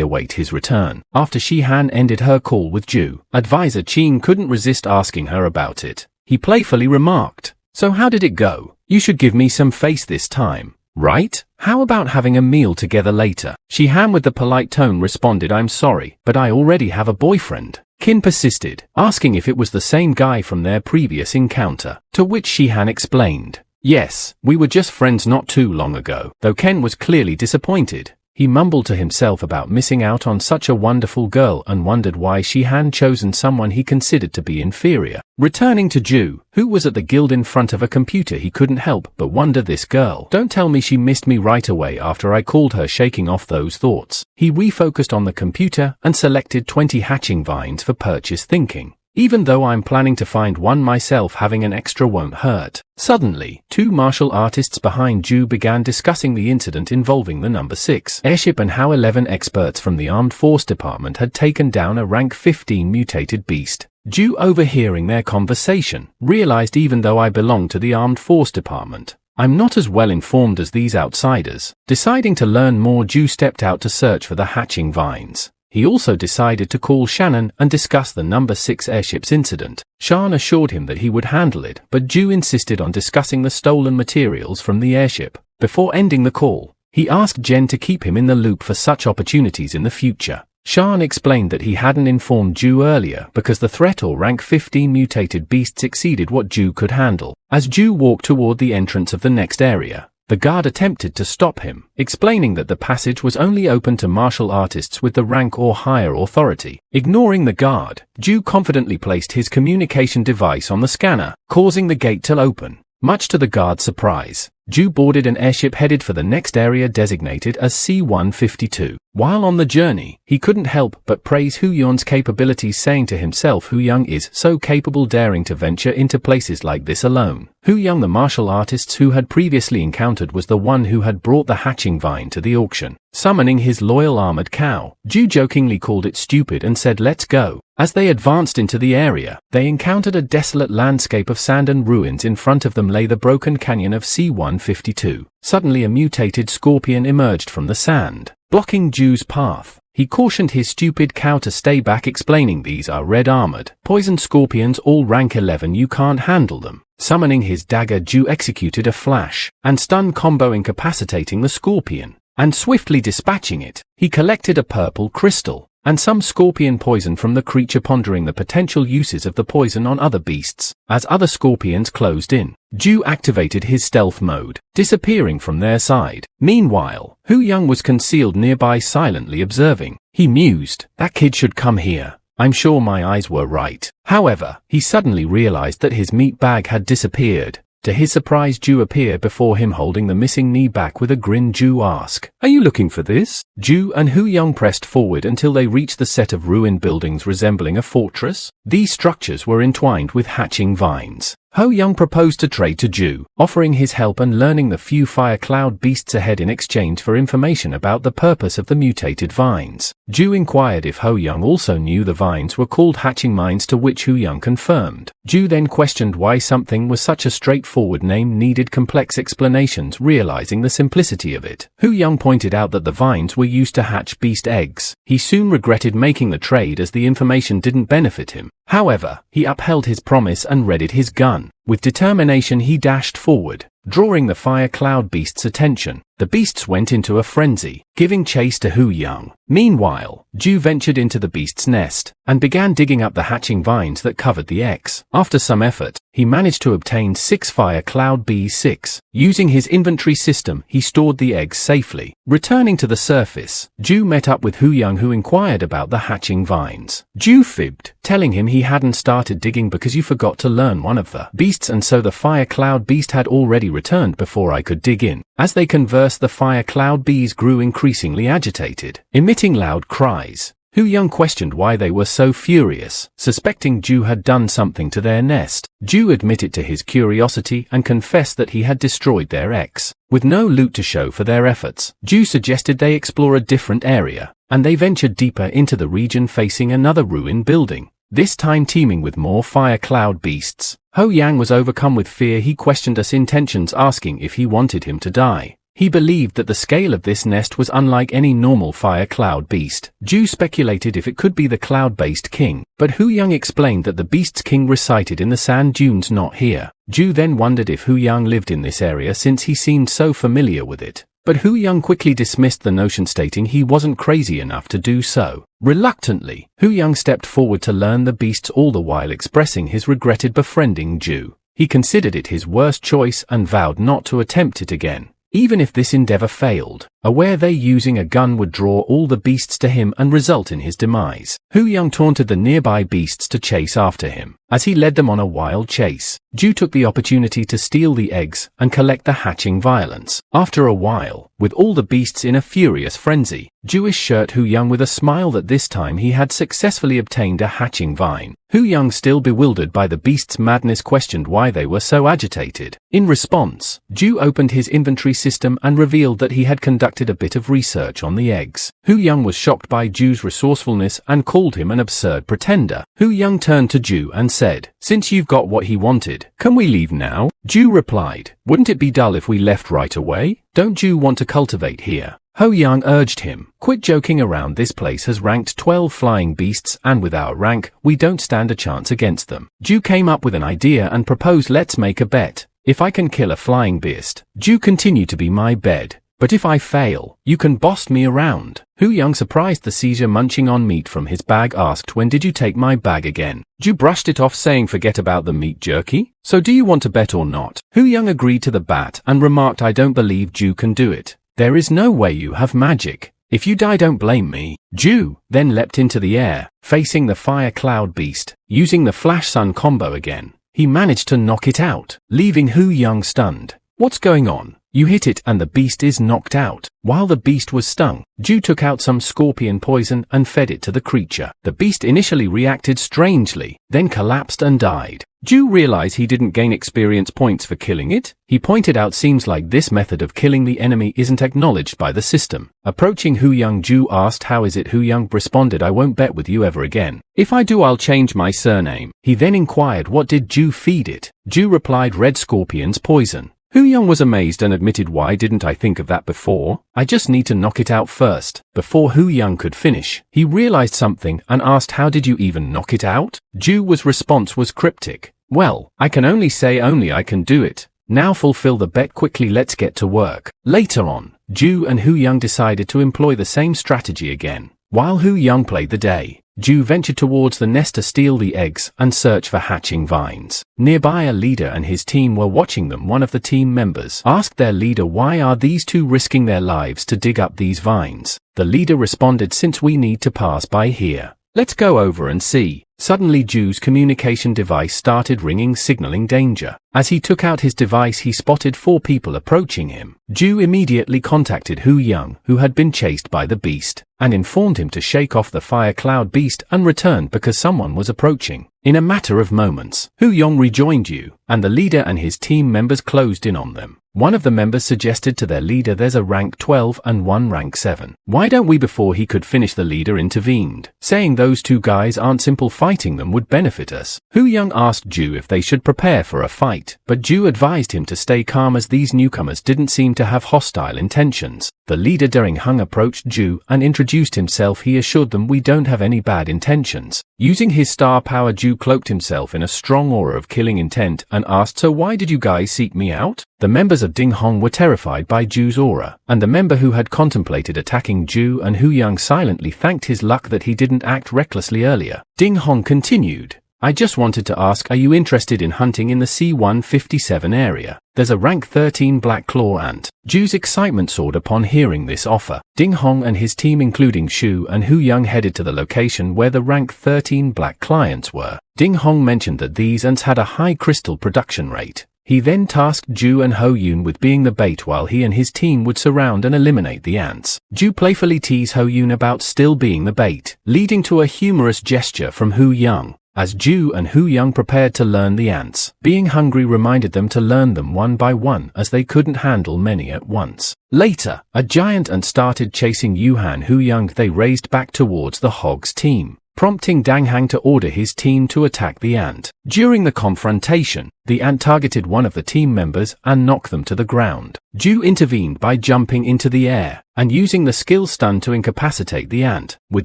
await his return. After Shihan ended her call with Zhou, advisor Qing couldn't resist asking her about it. He playfully remarked, "So how did it go? You should give me some face this time, right? How about having a meal together later?" Shihan with the polite tone responded, "I'm sorry, but I already have a boyfriend." Qin persisted, asking if it was the same guy from their previous encounter, to which Shihan explained, "Yes, we were just friends not too long ago." Though Ken was clearly disappointed, he mumbled to himself about missing out on such a wonderful girl and wondered why Shihan chosen someone he considered to be inferior. Returning to Zhou, who was at the guild in front of a computer, he couldn't help but wonder, this girl. Don't tell me she missed me right away after I called her, shaking off those thoughts. He refocused on the computer and selected 20 hatching vines for purchase, thinking, even though I'm planning to find one myself, having an extra won't hurt. Suddenly, two martial artists behind Zhou began discussing the incident involving the number 6 airship and how 11 experts from the Armed Force Department had taken down a rank 15 mutated beast. Zhou, overhearing their conversation, realized, even though I belong to the Armed Force Department, I'm not as well informed as these outsiders. Deciding to learn more, Zhou stepped out to search for the hatching vines. He also decided to call Shannon and discuss the number 6 airship's incident. Shan assured him that he would handle it, but Zhou insisted on discussing the stolen materials from the airship. Before ending the call, he asked Jen to keep him in the loop for such opportunities in the future. Shan explained that he hadn't informed Zhou earlier because the threat or rank 15 mutated beasts exceeded what Zhou could handle. As Zhou walked toward the entrance of the next area, the guard attempted to stop him, explaining that the passage was only open to martial artists with the rank or higher authority. Ignoring the guard, Zhou confidently placed his communication device on the scanner, causing the gate to open. Much to the guard's surprise, Zhou boarded an airship headed for the next area designated as C-152. While on the journey, he couldn't help but praise Hu Yun's capabilities, saying to himself, Hu Yun is so capable, daring to venture into places like this alone. Hu Yun, the martial artists who had previously encountered, was the one who had brought the hatching vine to the auction. Summoning his loyal armored cow, Zhou jokingly called it stupid and said, "Let's go." As they advanced into the area, they encountered a desolate landscape of sand and ruins. In front of them lay the broken canyon of C-152. Suddenly a mutated scorpion emerged from the sand, blocking Zhou's path. He cautioned his stupid cow to stay back, explaining, "These are red-armored, poisoned scorpions, all rank 11, you can't handle them." Summoning his dagger, Zhou executed a flash and stun combo, incapacitating the scorpion and swiftly dispatching it. He collected a purple crystal and some scorpion poison from the creature, pondering the potential uses of the poison on other beasts. As other scorpions closed in, Zhou activated his stealth mode, disappearing from their side. Meanwhile, Hu Yun was concealed nearby, silently observing. He mused, "That kid should come here. I'm sure my eyes were right." However, he suddenly realized that his meat bag had disappeared. To his surprise, Zhou appeared before him holding the missing knee back. With a grin, Zhou asked, "Are you looking for this?" Zhou and Hu Yun pressed forward until they reached the set of ruined buildings resembling a fortress. These structures were entwined with hatching vines. Hu Yun proposed to trade to Zhou, offering his help and learning the few fire cloud beasts ahead in exchange for information about the purpose of the mutated vines. Zhou inquired if Hu Yun also knew the vines were called hatching mines, to which Hu Yun confirmed. Zhou then questioned why something was such a straightforward name needed complex explanations. Realizing the simplicity of it, Hu Yun pointed out that the vines were used to hatch beast eggs. He soon regretted making the trade as the information didn't benefit him. However, he upheld his promise and readied his gun. With determination, he dashed forward, drawing the fire cloud beast's attention. The beasts went into a frenzy, giving chase to Hu Yang. Meanwhile, Zhou ventured into the beast's nest and began digging up the hatching vines that covered the eggs. After some effort, he managed to obtain 6 fire cloud B6. Using his inventory system, he stored the eggs safely. Returning to the surface, Zhou met up with Hu Yang, who inquired about the hatching vines. Zhou fibbed, telling him he hadn't started digging because you forgot to learn one of the beasts, and so the fire cloud beast had already returned before I could dig in. As they conversed, the fire cloud bees grew increasingly agitated, emitting loud cries. Hu Yang questioned why they were so furious, suspecting Zhou had done something to their nest. Zhou admitted to his curiosity and confessed that he had destroyed their eggs. With no loot to show for their efforts, Zhou suggested they explore a different area, and they ventured deeper into the region, facing another ruined building, this time teeming with more fire cloud beasts. Hu Yang was overcome with fear. He questioned us intentions, asking if he wanted him to die. He believed that the scale of this nest was unlike any normal fire cloud beast. Zhou speculated if it could be the cloud-based king, but Hu Yang explained that the beast's king resided in the sand dunes, not here. Zhou then wondered if Hu Yang lived in this area since he seemed so familiar with it. But Hu Yang quickly dismissed the notion, stating he wasn't crazy enough to do so. Reluctantly, Hu Yang stepped forward to learn the beasts, all the while expressing his regretted befriending Zhou. He considered it his worst choice and vowed not to attempt it again, even if this endeavor failed, aware they using a gun would draw all the beasts to him and result in his demise. Hu Yang taunted the nearby beasts to chase after him. As he led them on a wild chase, Zhou took the opportunity to steal the eggs and collect the hatching violence. After a while, with all the beasts in a furious frenzy, Zhou assured Hu Yang with a smile that this time he had successfully obtained a hatching vine. Hu Yang, still bewildered by the beasts' madness, questioned why they were so agitated. In response, Zhou opened his inventory system and revealed that he had conducted a bit of research on the eggs. Hu Yang was shocked by Zhou's resourcefulness and called him an absurd pretender. Hu Yang turned to Zhou and said, "Since you've got what he wanted, can we leave now?" Zhou replied, "Wouldn't it be dull if we left right away? Don't you want to cultivate here?" Hu Yang urged him, "Quit joking around. This place has ranked 12 flying beasts, and with our rank, we don't stand a chance against them." Zhou came up with an idea and proposed, "Let's make a bet. If I can kill a flying beast, Zhou continue to be my bed. But if I fail, you can boss me around." Hu Yang, surprised the seizure munching on meat from his bag, asked, "When did you take my bag again?" Zhou brushed it off, saying, "Forget about the meat jerky. So do you want to bet or not?" Hu Yang agreed to the bet and remarked, "I don't believe Zhou can do it. There is no way you have magic. If you die, don't blame me." Zhou then leapt into the air, facing the fire cloud beast. Using the flash sun combo again, he managed to knock it out, leaving Hu Yang stunned. "What's going on? You hit it and the beast is knocked out." While the beast was stung, Zhou took out some scorpion poison and fed it to the creature. The beast initially reacted strangely, then collapsed and died. Zhou realized he didn't gain experience points for killing it. He pointed out, "Seems like this method of killing the enemy isn't acknowledged by the system." Approaching Hu Yang, Zhou asked, "How is it?" Hu Yang responded, "I won't bet with you ever again. If I do, I'll change my surname." He then inquired, "What did Zhou feed it?" Zhou replied, "Red scorpion's poison." Hu Yang was amazed and admitted, "Why didn't I think of that before? I just need to knock it out first." Before Hu Yang could finish, he realized something and asked, "How did you even knock it out?" Zhou's response was cryptic. "Well, I can only say only I can do it. Now fulfill the bet quickly, let's get to work." Later on, Zhou and Hu Yang decided to employ the same strategy again. While Hu Yang played the day, Zhou ventured towards the nest to steal the eggs and search for hatching vines. Nearby, a leader and his team were watching them. One of the team members asked their leader, "Why are these two risking their lives to dig up these vines?" The leader responded, "Since we need to pass by here, let's go over and see." Suddenly, Zhou's communication device started ringing, signaling danger. As he took out his device, he spotted 4 people approaching him. Zhou immediately contacted Hu Yang, who had been chased by the beast, and informed him to shake off the fire cloud beast and return because someone was approaching. In a matter of moments, Hu Yang rejoined Zhou, and the leader and his team members closed in on them. One of the members suggested to their leader, "There's a rank 12 and one rank 7. Why don't we?" Before he could finish, the leader intervened, saying, "Those 2 guys aren't simple. Fighting them would benefit us." Hu Yang asked Zhou if they should prepare for a fight, but Zhou advised him to stay calm as these newcomers didn't seem to have hostile intentions. The leader, Daring Hung, approached Zhou and introduced himself. He assured them, "We don't have any bad intentions. Using his star power, Zhu cloaked himself in a strong aura of killing intent and asked, "So why did you guys seek me out?" The members of Ding Hong were terrified by Zhu's aura, and the member who had contemplated attacking Zhu and Hu Yang silently thanked his luck that he didn't act recklessly earlier. Ding Hong continued, "I just wanted to ask, are you interested in hunting in the C-157 area? There's a rank 13 black claw ant." Zhu's excitement soared upon hearing this offer. Ding Hong and his team, including Shu and Hu Yang, headed to the location where the rank 13 black clients were. Ding Hong mentioned that these ants had a high crystal production rate. He then tasked Zhu and Ho Yun with being the bait while he and his team would surround and eliminate the ants. Zhu playfully teased Ho Yun about still being the bait, leading to a humorous gesture from Hu Yang. As Zhu and Hu Yang prepared to learn the ants, being hungry reminded them to learn them one by one as they couldn't handle many at once. Later, a giant ant started chasing Yuhan Hu Yang. They raced back towards the Hog's team, prompting Dang Hang to order his team to attack the ant. During the confrontation, the ant targeted one of the team members and knocked them to the ground. Zhu intervened by jumping into the air and using the skill stun to incapacitate the ant. With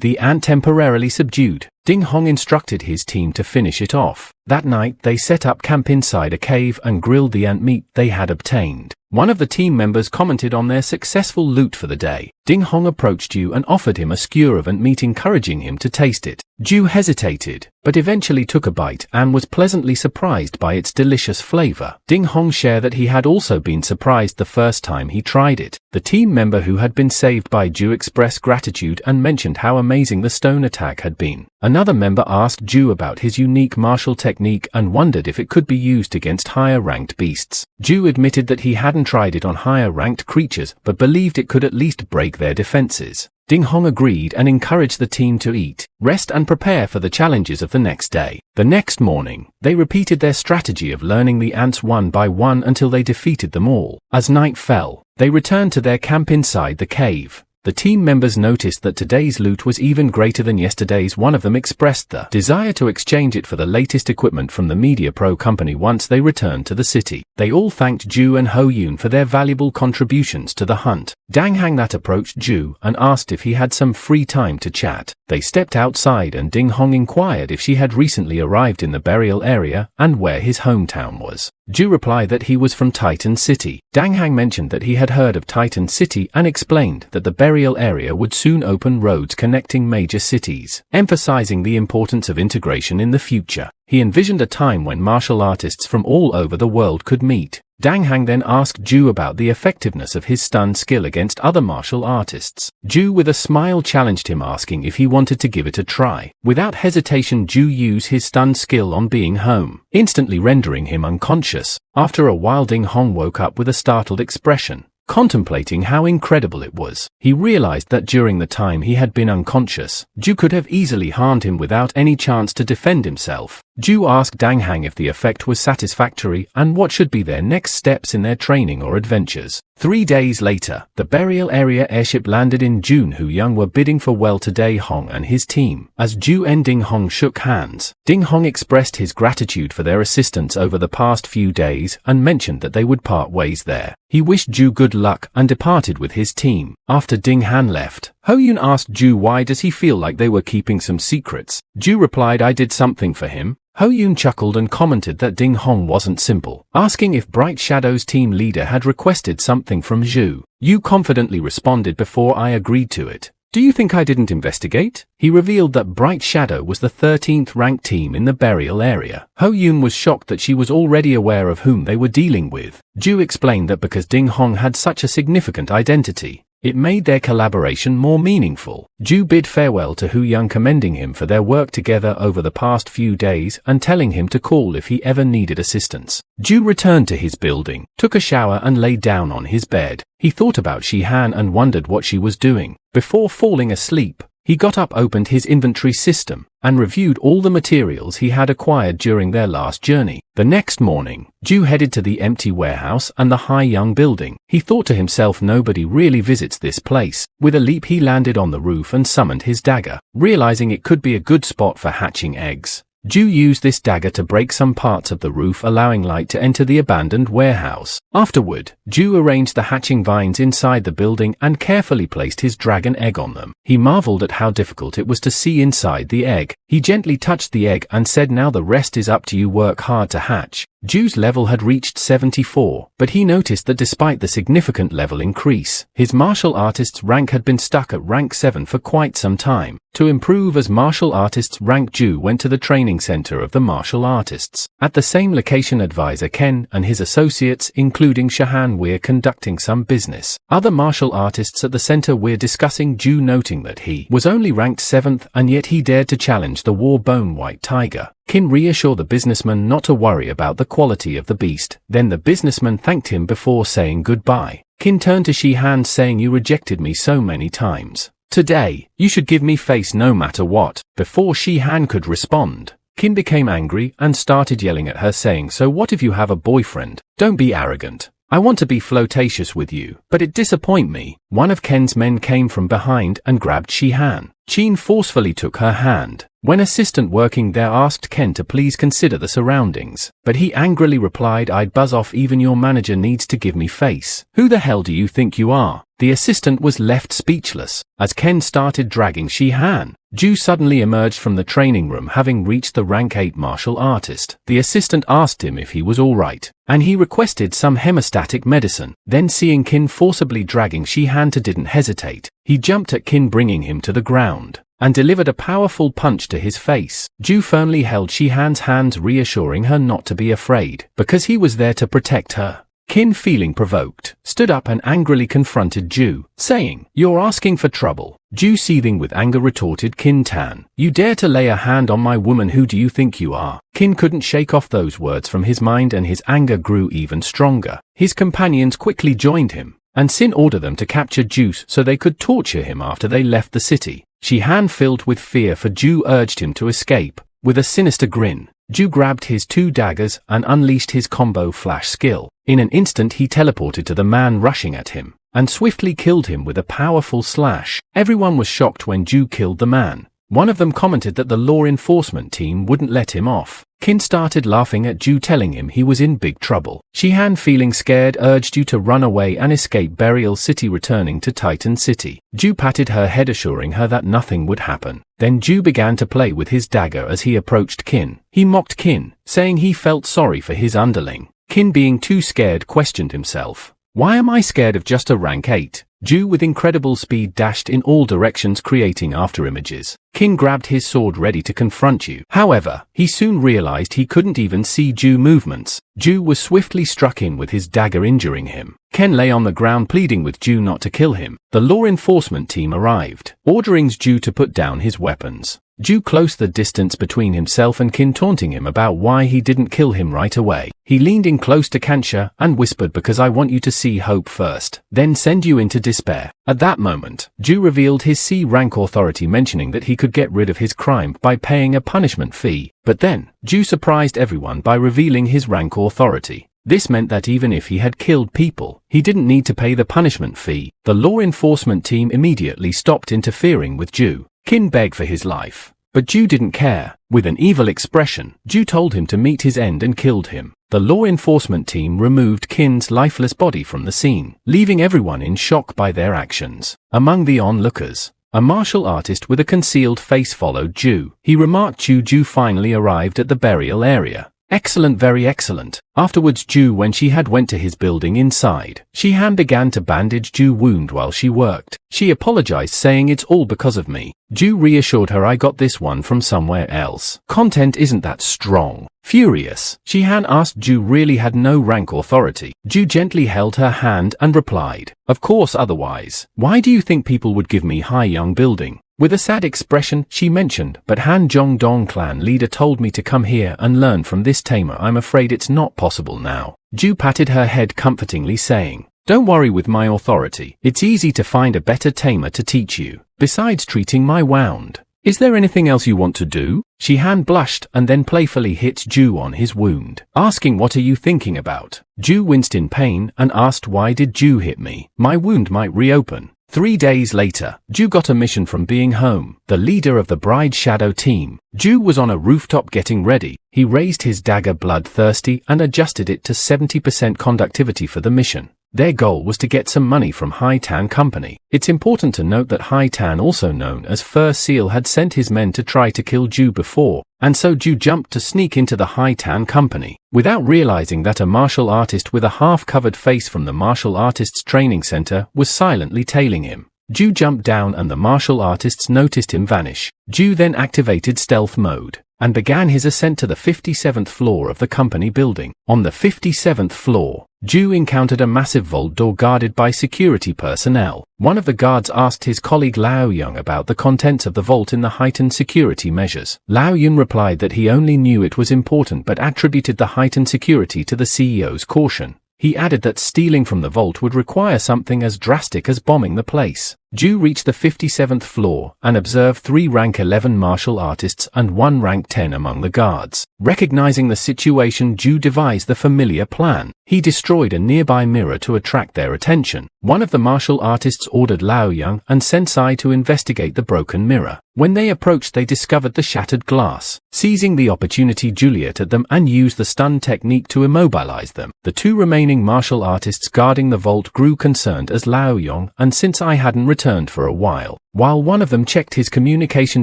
the ant temporarily subdued, Ding Hong instructed his team to finish it off. That night, they set up camp inside a cave and grilled the ant meat they had obtained. One of the team members commented on their successful loot for the day. Ding Hong approached Zhu and offered him a skewer of ant meat, encouraging him to taste it. Zhu hesitated, but eventually took a bite and was pleasantly surprised by its delicious flavor. Ding Hong shared that he had also been surprised the first time he tried it. The team member who had been saved by Zhu expressed gratitude and mentioned how amazing the stone attack had been. Another member asked Zhu about his unique martial technique and wondered if it could be used against higher-ranked beasts. Zhu admitted that he hadn't tried it on higher-ranked creatures but believed it could at least break their defenses. Ding Hong agreed and encouraged the team to eat, rest and prepare for the challenges of the next day. The next morning, they repeated their strategy of learning the ants one by one until they defeated them all. As night fell, they returned to their camp inside the cave. The team members noticed that today's loot was even greater than yesterday's. One of them expressed the desire to exchange it for the latest equipment from the Media Pro company once they returned to the city. They all thanked Zhu and Ho Yun for their valuable contributions to the hunt. Dang Hang that approached Zhu and asked if he had some free time to chat. They stepped outside and Ding Hong inquired if she had recently arrived in the burial area and where his hometown was. Zhu replied that he was from Titan City. Dang Hang mentioned that he had heard of Titan City and explained that the burial area would soon open roads connecting major cities, emphasizing the importance of integration in the future. He envisioned a time when martial artists from all over the world could meet. Dang Hang then asked Zhu about the effectiveness of his stun skill against other martial artists. Zhu with a smile challenged him, asking if he wanted to give it a try. Without hesitation, Zhu used his stun skill on being home, instantly rendering him unconscious. After a while, Ding Hong woke up with a startled expression, contemplating how incredible it was. He realized that during the time he had been unconscious, Zhu could have easily harmed him without any chance to defend himself. Zhu asked Dang Hang if the effect was satisfactory and what should be their next steps in their training or adventures. 3 days later, the burial area airship landed in June. Hu Yang were bidding farewell to Ding Hong and his team. As Zhu and Ding Hong shook hands, Ding Hong expressed his gratitude for their assistance over the past few days and mentioned that they would part ways there. He wished Zhu good luck and departed with his team. After Ding Han left, Ho Yun asked Zhu why does he feel like they were keeping some secrets. Zhu replied, "I did something for him." Ho Yun chuckled and commented that Ding Hong wasn't simple, asking if Bright Shadow's team leader had requested something from Zhu. "You confidently responded before I agreed to it. Do you think I didn't investigate?" He revealed that Bright Shadow was the 13th ranked team in the burial area. Ho Yun was shocked that she was already aware of whom they were dealing with. Zhu explained that because Ding Hong had such a significant identity, it made their collaboration more meaningful. Zhu bid farewell to Hu Yang, commending him for their work together over the past few days and telling him to call if he ever needed assistance. Zhu returned to his building, took a shower and lay down on his bed. He thought about Shihan and wondered what she was doing. Before falling asleep, he got up, opened his inventory system, and reviewed all the materials he had acquired during their last journey. The next morning, Zhu headed to the empty warehouse and the Hai Young building. He thought to himself, nobody really visits this place. With a leap, he landed on the roof and summoned his dagger, realizing it could be a good spot for hatching eggs. Zhu used this dagger to break some parts of the roof, allowing light to enter the abandoned warehouse. Afterward, Zhu arranged the hatching vines inside the building and carefully placed his dragon egg on them. He marveled at how difficult it was to see inside the egg. He gently touched the egg and said, "Now the rest is up to you, work hard to hatch." Zhu's level had reached 74, but he noticed that despite the significant level increase, his martial artist's rank had been stuck at rank 7 for quite some time. To improve as martial artist's rank, Zhu went to the training center of the martial artists. At the same location, advisor Ken and his associates, including Shahan, were conducting some business. Other martial artists at the center were discussing Zhu, noting that he was only ranked 7th and yet he dared to challenge the war-bone white tiger. Kin reassured the businessman not to worry about the quality of the beast. Then the businessman thanked him before saying goodbye. Kin turned to Shihan saying, "You rejected me so many times. Today, you should give me face no matter what." Before Shihan could respond, Kin became angry and started yelling at her saying, "So what if you have a boyfriend? Don't be arrogant. I want to be flirtatious with you, but it disappoint me." One of Ken's men came from behind and grabbed Shihan. Chin forcefully took her hand. When assistant working there asked Ken to please consider the surroundings, but he angrily replied, "I'd buzz off, even your manager needs to give me face. Who the hell do you think you are?" The assistant was left speechless. As Ken started dragging Shihan, Zhu suddenly emerged from the training room, having reached the rank 8 martial artist. The assistant asked him if he was alright, and he requested some hemostatic medicine. Then seeing Kin forcibly dragging Shihan, didn't hesitate. He jumped at Kin, bringing him to the ground, and delivered a powerful punch to his face. Zhu firmly held Shihan's hands, reassuring her not to be afraid, because he was there to protect her. Kin, feeling provoked, stood up and angrily confronted Zhu, saying, "You're asking for trouble." Zhu, seething with anger, retorted, "Kin Tan, you dare to lay a hand on my woman? Who do you think you are?" Kin couldn't shake off those words from his mind and his anger grew even stronger. His companions quickly joined him, and Sin ordered them to capture Zhu so they could torture him after they left the city. Shihan, filled with fear for Zhu, urged him to escape. With a sinister grin, Zhu grabbed his 2 daggers and unleashed his combo flash skill. In an instant he teleported to the man rushing at him, and swiftly killed him with a powerful slash. Everyone was shocked when Zhu killed the man. One of them commented that the law enforcement team wouldn't let him off. Kin started laughing at Zhu, telling him he was in big trouble. Shihan, feeling scared, urged Zhu to run away and escape Burial City, returning to Titan City. Zhu patted her head, assuring her that nothing would happen. Then Zhu began to play with his dagger as he approached Kin. He mocked Kin, saying he felt sorry for his underling. Kin, being too scared, questioned himself. "Why am I scared of just a rank 8? Zhu with incredible speed dashed in all directions, creating afterimages. Kin grabbed his sword ready to confront Zhu. However, he soon realized he couldn't even see Zhu movements. Zhu was swiftly struck in with his dagger, injuring him. Ken lay on the ground pleading with Zhu not to kill him. The law enforcement team arrived, ordering Zhu to put down his weapons. Zhu closed the distance between himself and Kin, taunting him about why he didn't kill him right away. He leaned in close to Kansha and whispered, "Because I want you to see hope first, then send you into despair." At that moment, Zhu revealed his C rank authority, mentioning that he could get rid of his crime by paying a punishment fee. But then, Zhu surprised everyone by revealing his rank authority. This meant that even if he had killed people, he didn't need to pay the punishment fee. The law enforcement team immediately stopped interfering with Zhu. Kin begged for his life, but Zhu didn't care. With an evil expression, Zhu told him to meet his end and killed him. The law enforcement team removed Kin's lifeless body from the scene, leaving everyone in shock by their actions. Among the onlookers, a martial artist with a concealed face followed Zhu. He remarked Zhu finally arrived at the burial area. "Excellent, very excellent." Afterwards, Zhu, when she had went to his building inside, Shihan began to bandage Zhu's wound while she worked. She apologized, saying, "It's all because of me." Zhu reassured her, "I got this one from somewhere else. Content isn't that strong." Furious, Shihan asked Zhu really had no rank authority. Zhu gently held her hand and replied, "Of course, otherwise, why do you think people would give me high young building?" With a sad expression, she mentioned, "But Han Zhongdong clan leader told me to come here and learn from this tamer. I'm afraid it's not possible now." Zhu patted her head comfortingly, saying, "Don't worry with my authority. It's easy to find a better tamer to teach you. Besides treating my wound, is there anything else you want to do?" Shihan blushed and then playfully hit Zhu on his wound, asking, "What are you thinking about?" Zhu winced in pain and asked, "Why did Zhu hit me? My wound might reopen." 3 days later, Zhu got a mission from Being Home, the leader of the Bride Shadow team. Zhu was on a rooftop getting ready. He raised his dagger bloodthirsty and adjusted it to 70% conductivity for the mission. Their goal was to get some money from Haitan Company. It's important to note that Haitan, also known as Fur Seal, had sent his men to try to kill Zhu before, and so Zhu jumped to sneak into the Haitan Company, without realizing that a martial artist with a half-covered face from the martial artists training center was silently tailing him. Zhu jumped down and the martial artists noticed him vanish. Zhu then activated stealth mode and began his ascent to the 57th floor of the company building. On the 57th floor, Zhu encountered a massive vault door guarded by security personnel. One of the guards asked his colleague Lao Yun about the contents of the vault in the heightened security measures. Lao Yun replied that he only knew it was important but attributed the heightened security to the CEO's caution. He added that stealing from the vault would require something as drastic as bombing the place. Zhu reached the 57th floor and observed 3 rank 11 martial artists and 1 rank 10 among the guards. Recognizing the situation, Zhu devised the familiar plan. He destroyed a nearby mirror to attract their attention. One of the martial artists ordered Lao Yang and Sensei to investigate the broken mirror. When they approached, they discovered the shattered glass. Seizing the opportunity, Juliet at them and used the stun technique to immobilize them. The 2 remaining martial artists guarding the vault grew concerned as Lao Yang and Sensei hadn't returned for a while. While one of them checked his communication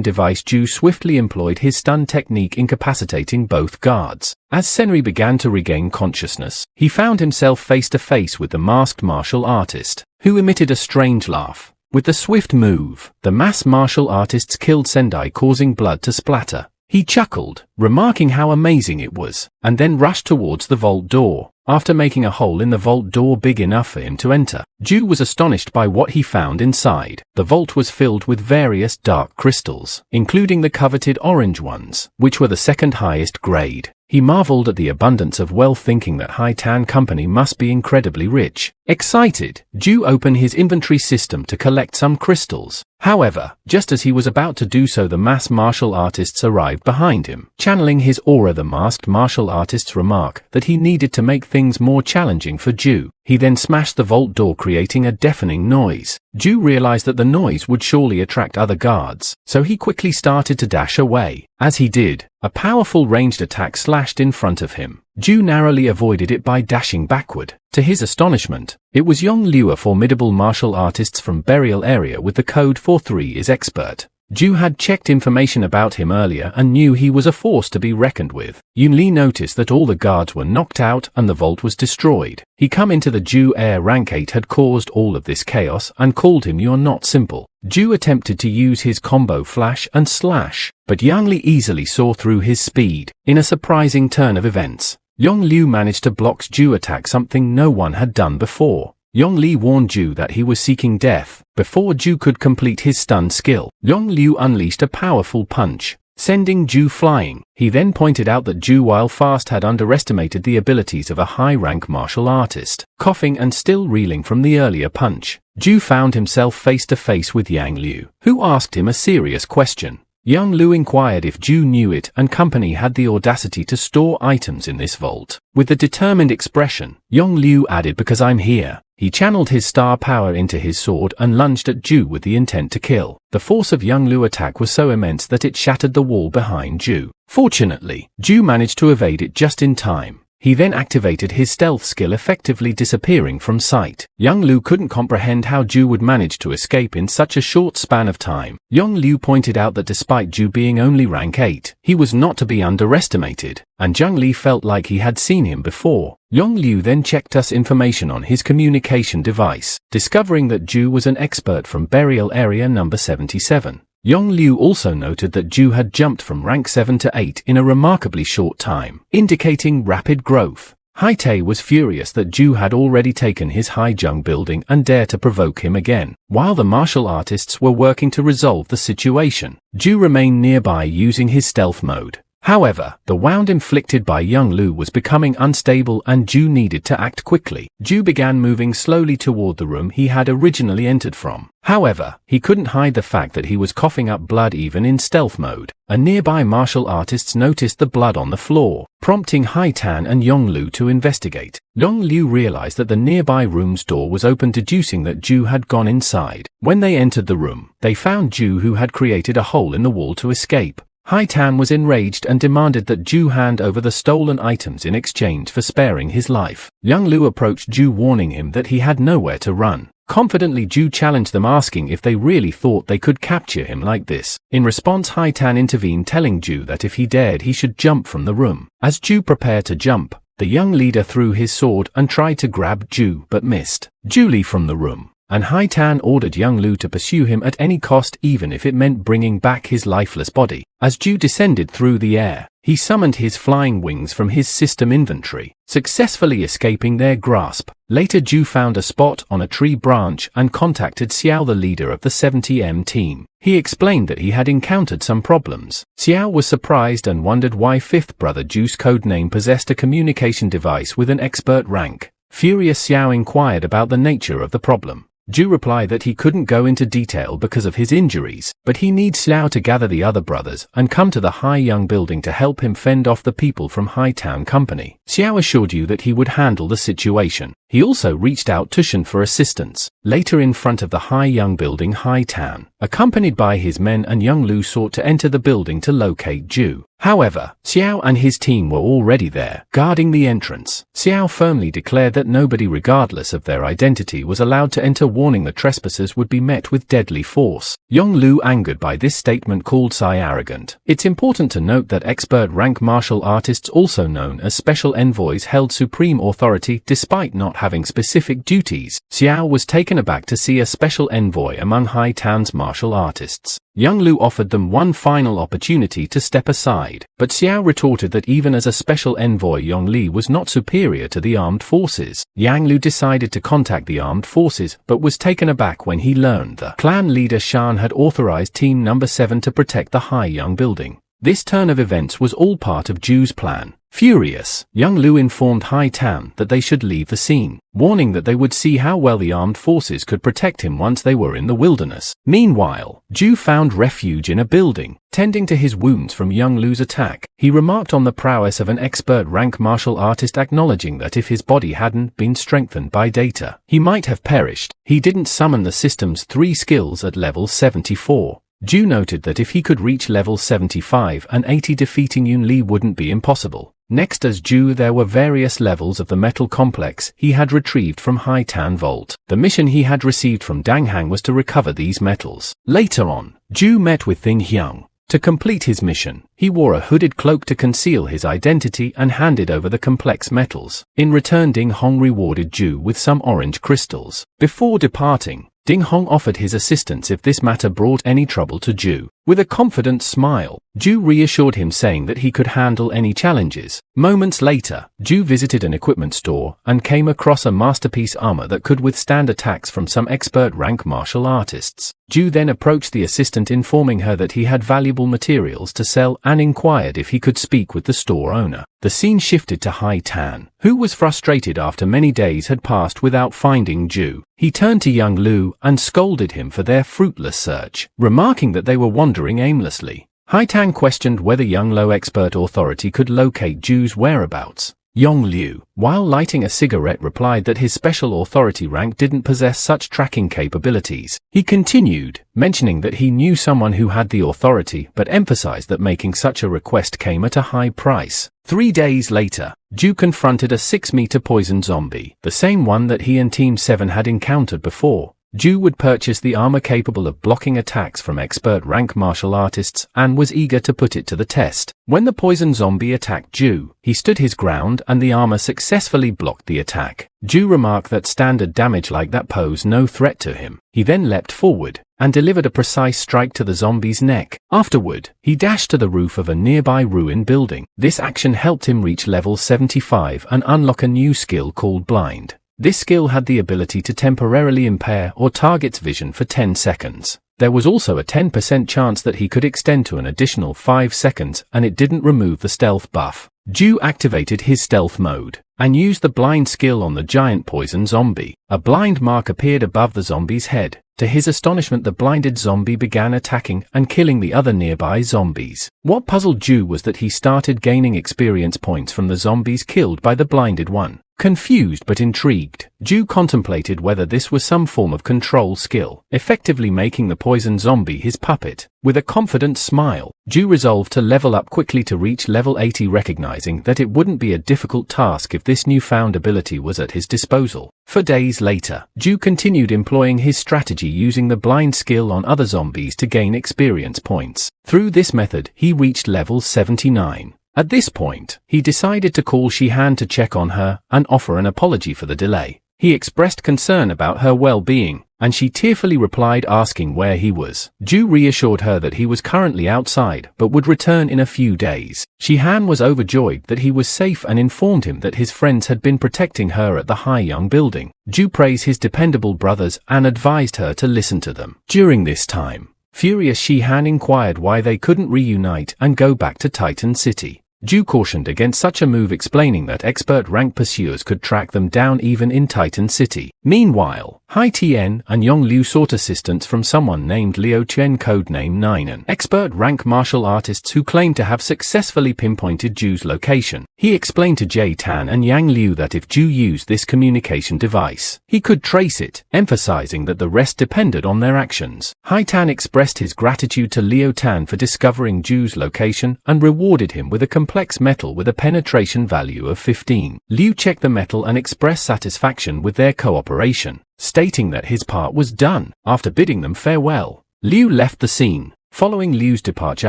device, Zhu swiftly employed his stun technique, incapacitating both guards. As Senri began to regain consciousness, he found himself face to face with the masked martial artist, who emitted a strange laugh. With the swift move, the masked martial artists killed Sendai, causing blood to splatter. He chuckled, remarking how amazing it was, and then rushed towards the vault door. After making a hole in the vault door big enough for him to enter, Zhu was astonished by what he found inside. The vault was filled with various dark crystals, including the coveted orange ones, which were the second highest grade. He marveled at the abundance of wealth, thinking that Haitan Company must be incredibly rich. Excited, Zhu opened his inventory system to collect some crystals. However, just as he was about to do so, the masked martial artists arrived behind him. Channeling his aura, the masked martial artists remarked that he needed to make things more challenging for Zhu. He then smashed the vault door, creating a deafening noise. Zhu realized that the noise would surely attract other guards, so he quickly started to dash away. As he did, a powerful ranged attack slashed in front of him. Zhu narrowly avoided it by dashing backward. To his astonishment, it was Yong Liu, a formidable martial artist from Burial Area with the code 43 is expert. Zhu had checked information about him earlier and knew he was a force to be reckoned with. Yun Li noticed that all the guards were knocked out and the vault was destroyed. He come into the Zhu Air rank 8 had caused all of this chaos and called him "You're not simple." Zhu attempted to use his combo flash and slash, but Yang Li easily saw through his speed. In a surprising turn of events, Yong Liu managed to block Zhu attack, something no one had done before. Yong Li warned Zhu that he was seeking death. Before Zhu could complete his stun skill, Yong Liu unleashed a powerful punch, sending Zhu flying. He then pointed out that Zhu, while fast, had underestimated the abilities of a high-rank martial artist. Coughing and still reeling from the earlier punch, Zhu found himself face to face with Yang Liu, who asked him a serious question. Yang Liu inquired if Zhu knew it and company had the audacity to store items in this vault. With a determined expression, Yang Liu added, "Because I'm here." He channeled his star power into his sword and lunged at Zhu with the intent to kill. The force of Yang Liu's attack was so immense that it shattered the wall behind Zhu. Fortunately, Zhu managed to evade it just in time. He then activated his stealth skill, effectively disappearing from sight. Yang Liu couldn't comprehend how Zhu would manage to escape in such a short span of time. Yang Liu pointed out that despite Zhu being only rank 8, he was not to be underestimated, and Yang Li felt like he had seen him before. Yang Liu then checked us information on his communication device, discovering that Zhu was an expert from Burial Area number 77. Yang Liu also noted that Zhu had jumped from rank 7 to 8 in a remarkably short time, indicating rapid growth. Haitei was furious that Zhu had already taken his Haijung building and dared to provoke him again. While the martial artists were working to resolve the situation, Zhu remained nearby using his stealth mode. However, the wound inflicted by young Lu was becoming unstable and Zhu needed to act quickly. Zhu began moving slowly toward the room he had originally entered from. However, he couldn't hide the fact that he was coughing up blood even in stealth mode. A nearby martial artist noticed the blood on the floor, prompting Hai Tan and Yong Lu to investigate. Yong Lu realized that the nearby room's door was open, deducing that Zhu had gone inside. When they entered the room, they found Zhu, who had created a hole in the wall to escape. Hai Tan was enraged and demanded that Zhu hand over the stolen items in exchange for sparing his life. Young Lu approached Zhu, warning him that he had nowhere to run. Confidently, Zhu challenged them, asking if they really thought they could capture him like this. In response, Hai Tan intervened, telling Zhu that if he dared, he should jump from the room. As Zhu prepared to jump, the young leader threw his sword and tried to grab Zhu but missed. Zhu left from the room, and Hai Tan ordered young Lu to pursue him at any cost, even if it meant bringing back his lifeless body. As Zhu descended through the air, he summoned his flying wings from his system inventory, successfully escaping their grasp. Later, Zhu found a spot on a tree branch and contacted Xiao, the leader of the 70M team. He explained that he had encountered some problems. Xiao was surprised and wondered why fifth brother Zhu's codename possessed a communication device with an expert rank. Furious, Xiao inquired about the nature of the problem. Zhu replied that he couldn't go into detail because of his injuries, but he needs Xiao to gather the other brothers and come to the Hai Yang building to help him fend off the people from Hai Town Company. Xiao assured you that he would handle the situation. He also reached out to Shen for assistance. Later, in front of the Hai Yang building, Hai Town, accompanied by his men and Young Lu, sought to enter the building to locate Zhu. However, Xiao and his team were already there, guarding the entrance. Xiao firmly declared that nobody, regardless of their identity, was allowed to enter, warning the trespassers would be met with deadly force. Yong Lu, angered by this statement, called Sai arrogant. It's important to note that expert rank martial artists, also known as special envoys, held supreme authority despite not having specific duties. Xiao was taken aback to see a special envoy among Hai Town's martial artists. Young Lu offered them one final opportunity to step aside, but Xiao retorted that even as a special envoy, Yong Li was not superior to the armed forces. Yang Lu decided to contact the armed forces, but was taken aback when he learned the clan leader Shan had authorized Team Number 7 to protect the Hai Yang building. This turn of events was all part of Zhu's plan. Furious, Young Lu informed Hai Tan that they should leave the scene, warning that they would see how well the armed forces could protect him once they were in the wilderness. Meanwhile, Zhu found refuge in a building, tending to his wounds from Young Lu's attack. He remarked on the prowess of an expert rank martial artist, acknowledging that if his body hadn't been strengthened by data, he might have perished. He didn't summon the system's 3 skills at level 74. Zhu noted that if he could reach level 75 and 80, defeating Yun Li wouldn't be impossible. Next, as Zhu, there were various levels of the metal complex he had retrieved from Hai Tan Vault. The mission he had received from Dang Hang was to recover these metals. Later on, Zhu met with Thing Hyung. To complete his mission, he wore a hooded cloak to conceal his identity and handed over the complex metals. In return, Ding Hong rewarded Zhu with some orange crystals. Before departing, Ding Hong offered his assistance if this matter brought any trouble to Zhu. With a confident smile, Zhu reassured him, saying that he could handle any challenges. Moments later, Zhu visited an equipment store and came across a masterpiece armor that could withstand attacks from some expert rank martial artists. Zhu then approached the assistant, informing her that he had valuable materials to sell and inquired if he could speak with the store owner. The scene shifted to Hai Tan, who was frustrated after many days had passed without finding Zhu. He turned to Young Lu and scolded him for their fruitless search, remarking that they were wandering aimlessly. Hai Tan questioned whether Young Lu expert authority could locate Zhu's whereabouts. Yong Liu, while lighting a cigarette, replied that his special authority rank didn't possess such tracking capabilities. He continued, mentioning that he knew someone who had the authority, but emphasized that making such a request came at a high price. 3 days later, Zhu confronted a 6-meter poison zombie, the same one that he and Team 7 had encountered before. Zhu would purchase the armor capable of blocking attacks from expert rank martial artists and was eager to put it to the test. When the poison zombie attacked Zhu, he stood his ground and the armor successfully blocked the attack. Zhu remarked that standard damage like that posed no threat to him. He then leapt forward and delivered a precise strike to the zombie's neck. Afterward, he dashed to the roof of a nearby ruin building. This action helped him reach level 75 and unlock a new skill called Blind. This skill had the ability to temporarily impair or target's vision for 10 seconds. There was also a 10% chance that he could extend to an additional 5 seconds, and it didn't remove the stealth buff. Zhou activated his stealth mode and used the blind skill on the giant poison zombie. A blind mark appeared above the zombie's head. To his astonishment, the blinded zombie began attacking and killing the other nearby zombies. What puzzled Zhou was that he started gaining experience points from the zombies killed by the blinded one. Confused but intrigued, Zhou contemplated whether this was some form of control skill, effectively making the poison zombie his puppet. With a confident smile, Zhou resolved to level up quickly to reach level 80, recognizing that it wouldn't be a difficult task if this newfound ability was at his disposal. For days later, Zhou continued employing his strategy using the blind skill on other zombies to gain experience points. Through this method, he reached level 79. At this point, he decided to call Shihan to check on her and offer an apology for the delay. He expressed concern about her well-being, and she tearfully replied asking where he was. Zhou reassured her that he was currently outside but would return in a few days. Shihan was overjoyed that he was safe and informed him that his friends had been protecting her at the Haiyang building. Zhou praised his dependable brothers and advised her to listen to them. During this time, furious Shihan inquired why they couldn't reunite and go back to Titan City. Zhou cautioned against such a move, explaining that expert-rank pursuers could track them down even in Titan City. Meanwhile, Hai Tian and Yong Liu sought assistance from someone named Liu Chen, codename Ninen, expert-rank martial artists who claimed to have successfully pinpointed Zhu's location. He explained to Jie Tan and Yang Liu that if Zhu used this communication device, he could trace it, emphasizing that the rest depended on their actions. Hai Tan expressed his gratitude to Liu Tan for discovering Zhu's location and rewarded him with a complex metal with a penetration value of 15. Liu checked the metal and expressed satisfaction with their cooperation, stating that his part was done. After bidding them farewell, Liu left the scene. Following Liu's departure,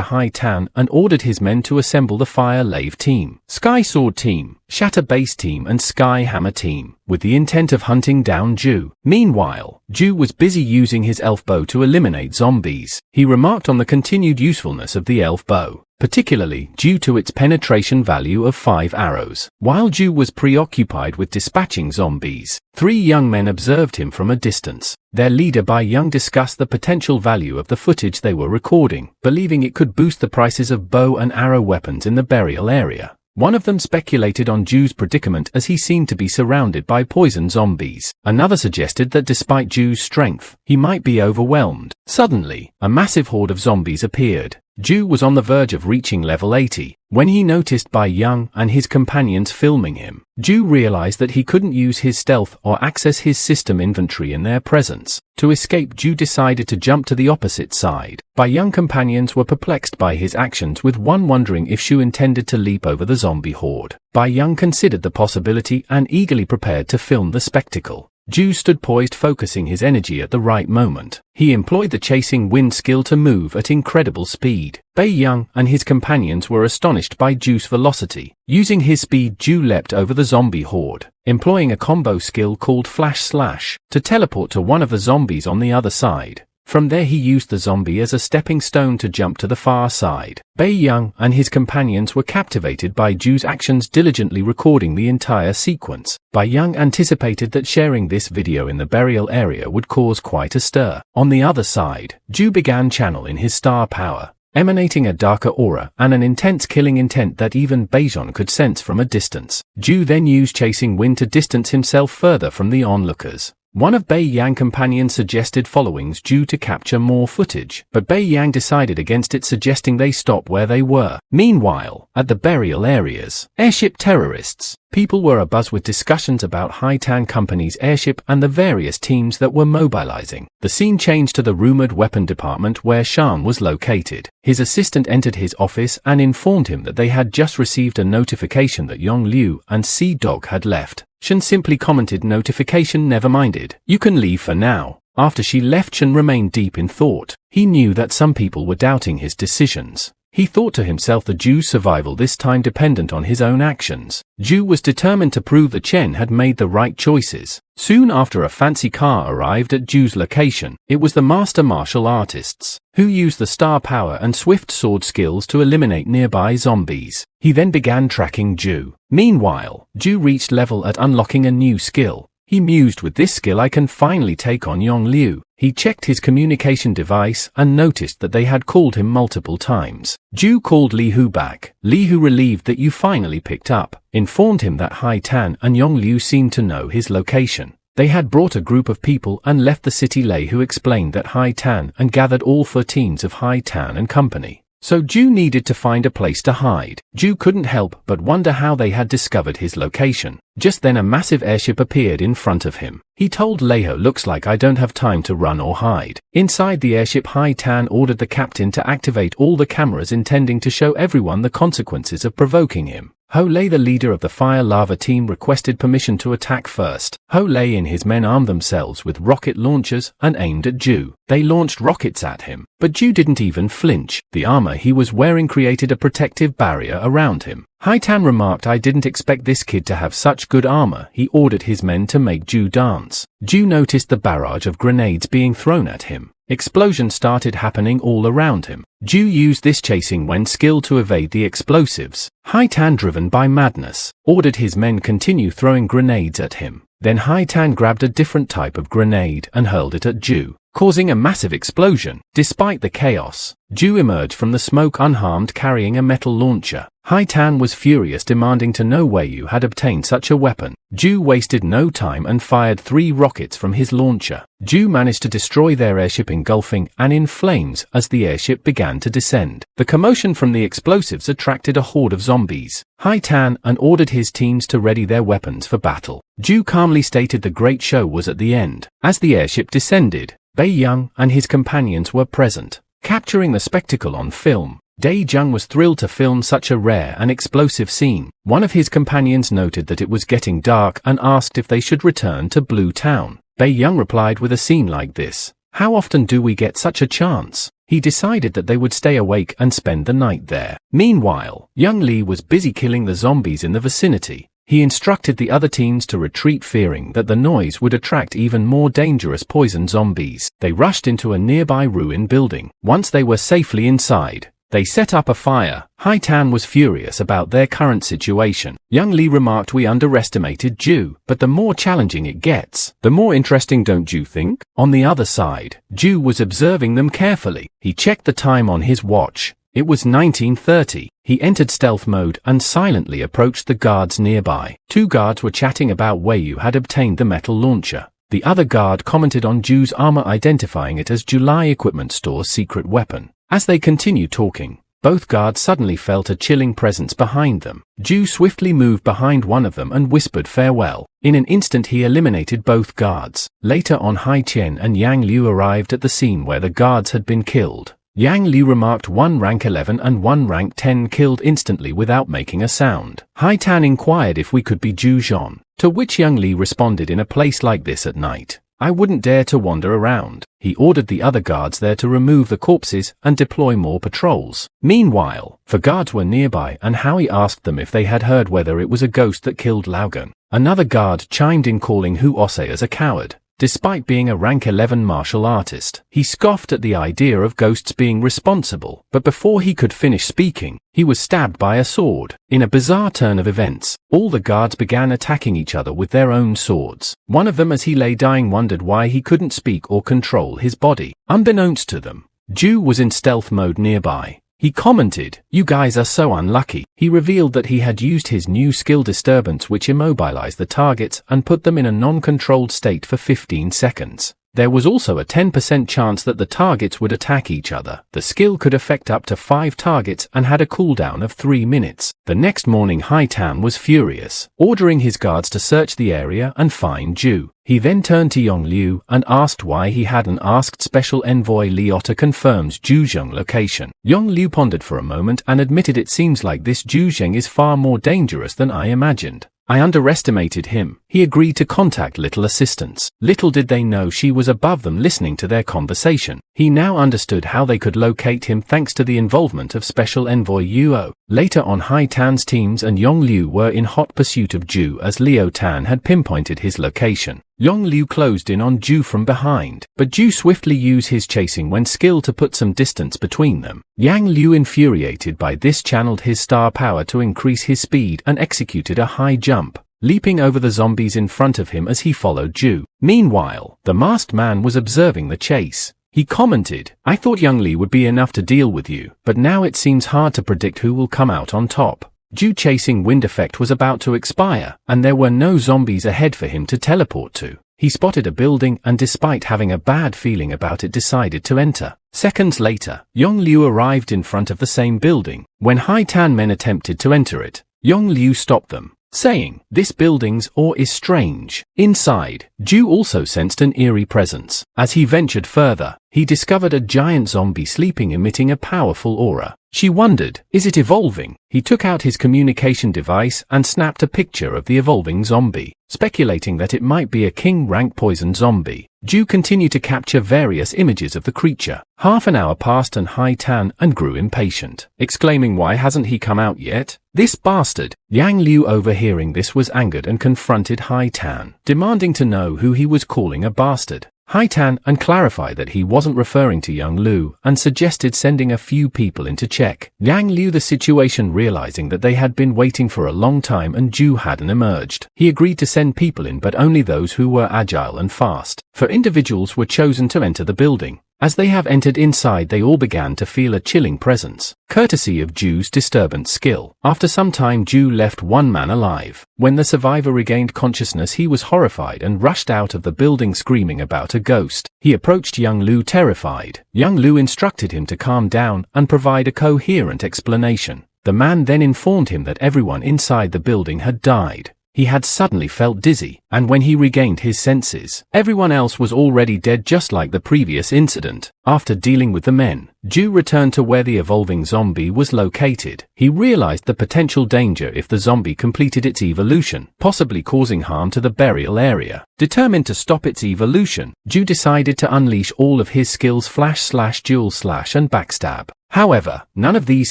Hai Tan and ordered his men to assemble the Fire Lave team, Sky Sword team, Shatter Base team and Sky Hammer team, with the intent of hunting down Zhu. Meanwhile, Zhu was busy using his elf bow to eliminate zombies. He remarked on the continued usefulness of the elf bow, particularly due to its penetration value of 5 arrows. While Zhu was preoccupied with dispatching zombies, 3 young men observed him from a distance. Their leader Bai Yang discussed the potential value of the footage they were recording, believing it could boost the prices of bow and arrow weapons in the burial area. One of them speculated on Zhu's predicament as he seemed to be surrounded by poison zombies. Another suggested that despite Zhu's strength, he might be overwhelmed. Suddenly, a massive horde of zombies appeared. Zhu was on the verge of reaching level 80, when he noticed Bai Yang and his companions filming him. Zhu realized that he couldn't use his stealth or access his system inventory in their presence. To escape, Zhu decided to jump to the opposite side. Bai Yang companions were perplexed by his actions, with one wondering if Zhu intended to leap over the zombie horde. Bai Yang considered the possibility and eagerly prepared to film the spectacle. Zhu stood poised, focusing his energy at the right moment. He employed the chasing wind skill to move at incredible speed. Bai Yang and his companions were astonished by Zhu's velocity. Using his speed, Zhu leapt over the zombie horde, employing a combo skill called Flash Slash to teleport to one of the zombies on the other side. From there he used the zombie as a stepping stone to jump to the far side. Bai Yang and his companions were captivated by Zhu's actions, diligently recording the entire sequence. Bai Yang anticipated that sharing this video in the burial area would cause quite a stir. On the other side, Zhu began channeling his star power, emanating a darker aura and an intense killing intent that even Baijan could sense from a distance. Zhu then used chasing wind to distance himself further from the onlookers. One of Bai Yang's companions suggested following Zhu to capture more footage, but Bai Yang decided against it, suggesting they stop where they were. Meanwhile, at the burial areas, airship terrorists, people were abuzz with discussions about Hai Tan Company's airship and the various teams that were mobilizing. The scene changed to the rumored weapon department where Shan was located. His assistant entered his office and informed him that they had just received a notification that Yong Liu and Sea Dog had left. Shan simply commented, "Notification, never minded. You can leave for now." After she left, Shan remained deep in thought. He knew that some people were doubting his decisions. He thought to himself that Zhu's survival this time dependent on his own actions. Zhu was determined to prove that Chen had made the right choices. Soon after, a fancy car arrived at Zhu's location. It was the master martial artists, who used the star power and swift sword skills to eliminate nearby zombies. He then began tracking Zhu. Meanwhile, Zhu reached level at unlocking a new skill. He mused, with this skill I can finally take on Yong Liu. He checked his communication device and noticed that they had called him multiple times. Zhu called Li Hu back. Li Hu, relieved that you finally picked up, informed him that Hai Tan and Yong Liu seemed to know his location. They had brought a group of people and left the city. Li Hu explained that Hai Tan and gathered all 4 teams of Hai Tan and company. So Zhu needed to find a place to hide. Zhu couldn't help but wonder how they had discovered his location. Just then a massive airship appeared in front of him. He told Leho, looks like I don't have time to run or hide. Inside the airship, Hai Tan ordered the captain to activate all the cameras, intending to show everyone the consequences of provoking him. Ho Lei, the leader of the fire lava team, requested permission to attack first. Ho Lei and his men armed themselves with rocket launchers and aimed at Zhu. They launched rockets at him, but Zhu didn't even flinch. The armor he was wearing created a protective barrier around him. Hai Tan remarked, I didn't expect this kid to have such good armor. He ordered his men to make Zhu dance. Zhu noticed the barrage of grenades being thrown at him. Explosions started happening all around him. Zhu used this chasing when skill to evade the explosives. Hai Tan, driven by madness, ordered his men continue throwing grenades at him. Then Hai Tan grabbed a different type of grenade and hurled it at Zhu, causing a massive explosion. Despite the chaos, Zhu emerged from the smoke unharmed, carrying a metal launcher. Hai Tan was furious, demanding to know where you had obtained such a weapon. Zhu wasted no time and fired 3 rockets from his launcher. Zhu managed to destroy their airship, engulfing and in flames as the airship began to descend. The commotion from the explosives attracted a horde of zombies. Hai Tan and ordered his teams to ready their weapons for battle. Zhu calmly stated the great show was at the end. As the airship descended, Bei Yang and his companions were present, capturing the spectacle on film. Dai Zheng was thrilled to film such a rare and explosive scene. One of his companions noted that it was getting dark and asked if they should return to Blue Town. Bei Yang replied, with a scene like this, how often do we get such a chance? He decided that they would stay awake and spend the night there. Meanwhile, Young Li was busy killing the zombies in the vicinity. He instructed the other teams to retreat, fearing that the noise would attract even more dangerous poison zombies. They rushed into a nearby ruin building. Once they were safely inside, they set up a fire. Hai Tan was furious about their current situation. Young Li remarked, we underestimated Zhu, but the more challenging it gets, the more interesting, don't you think? On the other side, Zhu was observing them carefully. He checked the time on his watch. It was 19:30. He entered stealth mode and silently approached the guards nearby. 2 guards were chatting about where you had obtained the metal launcher. The other guard commented on Zhu's armor, identifying it as July Equipment Store's secret weapon. As they continued talking, both guards suddenly felt a chilling presence behind them. Zhu swiftly moved behind one of them and whispered farewell. In an instant he eliminated both guards. Later on, Hai Qian and Yang Liu arrived at the scene where the guards had been killed. Yang Liu remarked, 1 rank 11 and 1 rank 10 killed instantly without making a sound. Hai Tan inquired if we could be Zhu Zhong, to which Yang Li responded, in a place like this at night, I wouldn't dare to wander around. He ordered the other guards there to remove the corpses and deploy more patrols. Meanwhile, the guards were nearby and Howie asked them if they had heard whether it was a ghost that killed Laogan. Another guard chimed in, calling Hu Ose as a coward. Despite being a rank 11 martial artist, he scoffed at the idea of ghosts being responsible, but before he could finish speaking, he was stabbed by a sword. In a bizarre turn of events, all the guards began attacking each other with their own swords. One of them, as he lay dying, wondered why he couldn't speak or control his body. Unbeknownst to them, Zhu was in stealth mode nearby. He commented, you guys are so unlucky. He revealed that he had used his new skill Disturbance, which immobilized the targets and put them in a non-controlled state for 15 seconds. There was also a 10% chance that the targets would attack each other. The skill could affect up to 5 targets and had a cooldown of 3 minutes. The next morning, Hai Tan was furious, ordering his guards to search the area and find Zhu. He then turned to Yong Liu and asked why he hadn't asked Special Envoy Liotta confirms Zhu Zheng location. Yong Liu pondered for a moment and admitted, it seems like this Zhu Zheng is far more dangerous than I imagined. I underestimated him. He agreed to contact Little Assistance. Little did they know she was above them, listening to their conversation. He now understood how they could locate him thanks to the involvement of Special Envoy Yuo. Later on, Hai Tan's teams and Yong Liu were in hot pursuit of Zhu as Liu Tan had pinpointed his location. Yong Liu closed in on Zhu from behind, but Zhu swiftly used his chasing when skill to put some distance between them. Yang Liu, infuriated by this, channeled his star power to increase his speed and executed a high jump. leaping over the zombies in front of him as he followed Zhu. Meanwhile, the masked man was observing the chase. He commented, "I thought Young Li would be enough to deal with you, but now it seems hard to predict who will come out on top." Zhu chasing wind effect was about to expire, and there were no zombies ahead for him to teleport to. He spotted a building and despite having a bad feeling about it decided to enter. Seconds later, Yong Liu arrived in front of the same building. When Hai Tan men attempted to enter it, Yong Liu stopped them, saying, "This building's awe is strange." Inside, Zhu also sensed an eerie presence. As he ventured further, he discovered a giant zombie sleeping emitting a powerful aura. She wondered, is it evolving? He took out his communication device and snapped a picture of the evolving zombie, speculating that it might be a king-rank poison zombie. Zhu continued to capture various images of the creature. Half an hour passed and Hai Tan and grew impatient, exclaiming, "Why hasn't he come out yet? This bastard!" Yang Liu overhearing this was angered and confronted Hai Tan, demanding to know who he was calling a bastard. Hai Tan and clarified that he wasn't referring to Yang Liu and suggested sending a few people in to check. Yang Liu the situation realizing that they had been waiting for a long time and Zhu hadn't emerged. He agreed to send people in but only those who were agile and fast. For individuals were chosen to enter the building. As they have entered inside they all began to feel a chilling presence, courtesy of Zhu's disturbance skill. After some time Zhu left one man alive. When the survivor regained consciousness he was horrified and rushed out of the building screaming about a ghost. He approached Yang Liu terrified. Yang Liu instructed him to calm down and provide a coherent explanation. The man then informed him that everyone inside the building had died. He had suddenly felt dizzy, and when he regained his senses, everyone else was already dead just like the previous incident. After dealing with the men, Zhu returned to where the evolving zombie was located. He realized the potential danger if the zombie completed its evolution, possibly causing harm to the burial area. Determined to stop its evolution, Zhu decided to unleash all of his skills flash, duel slash and backstab. However, none of these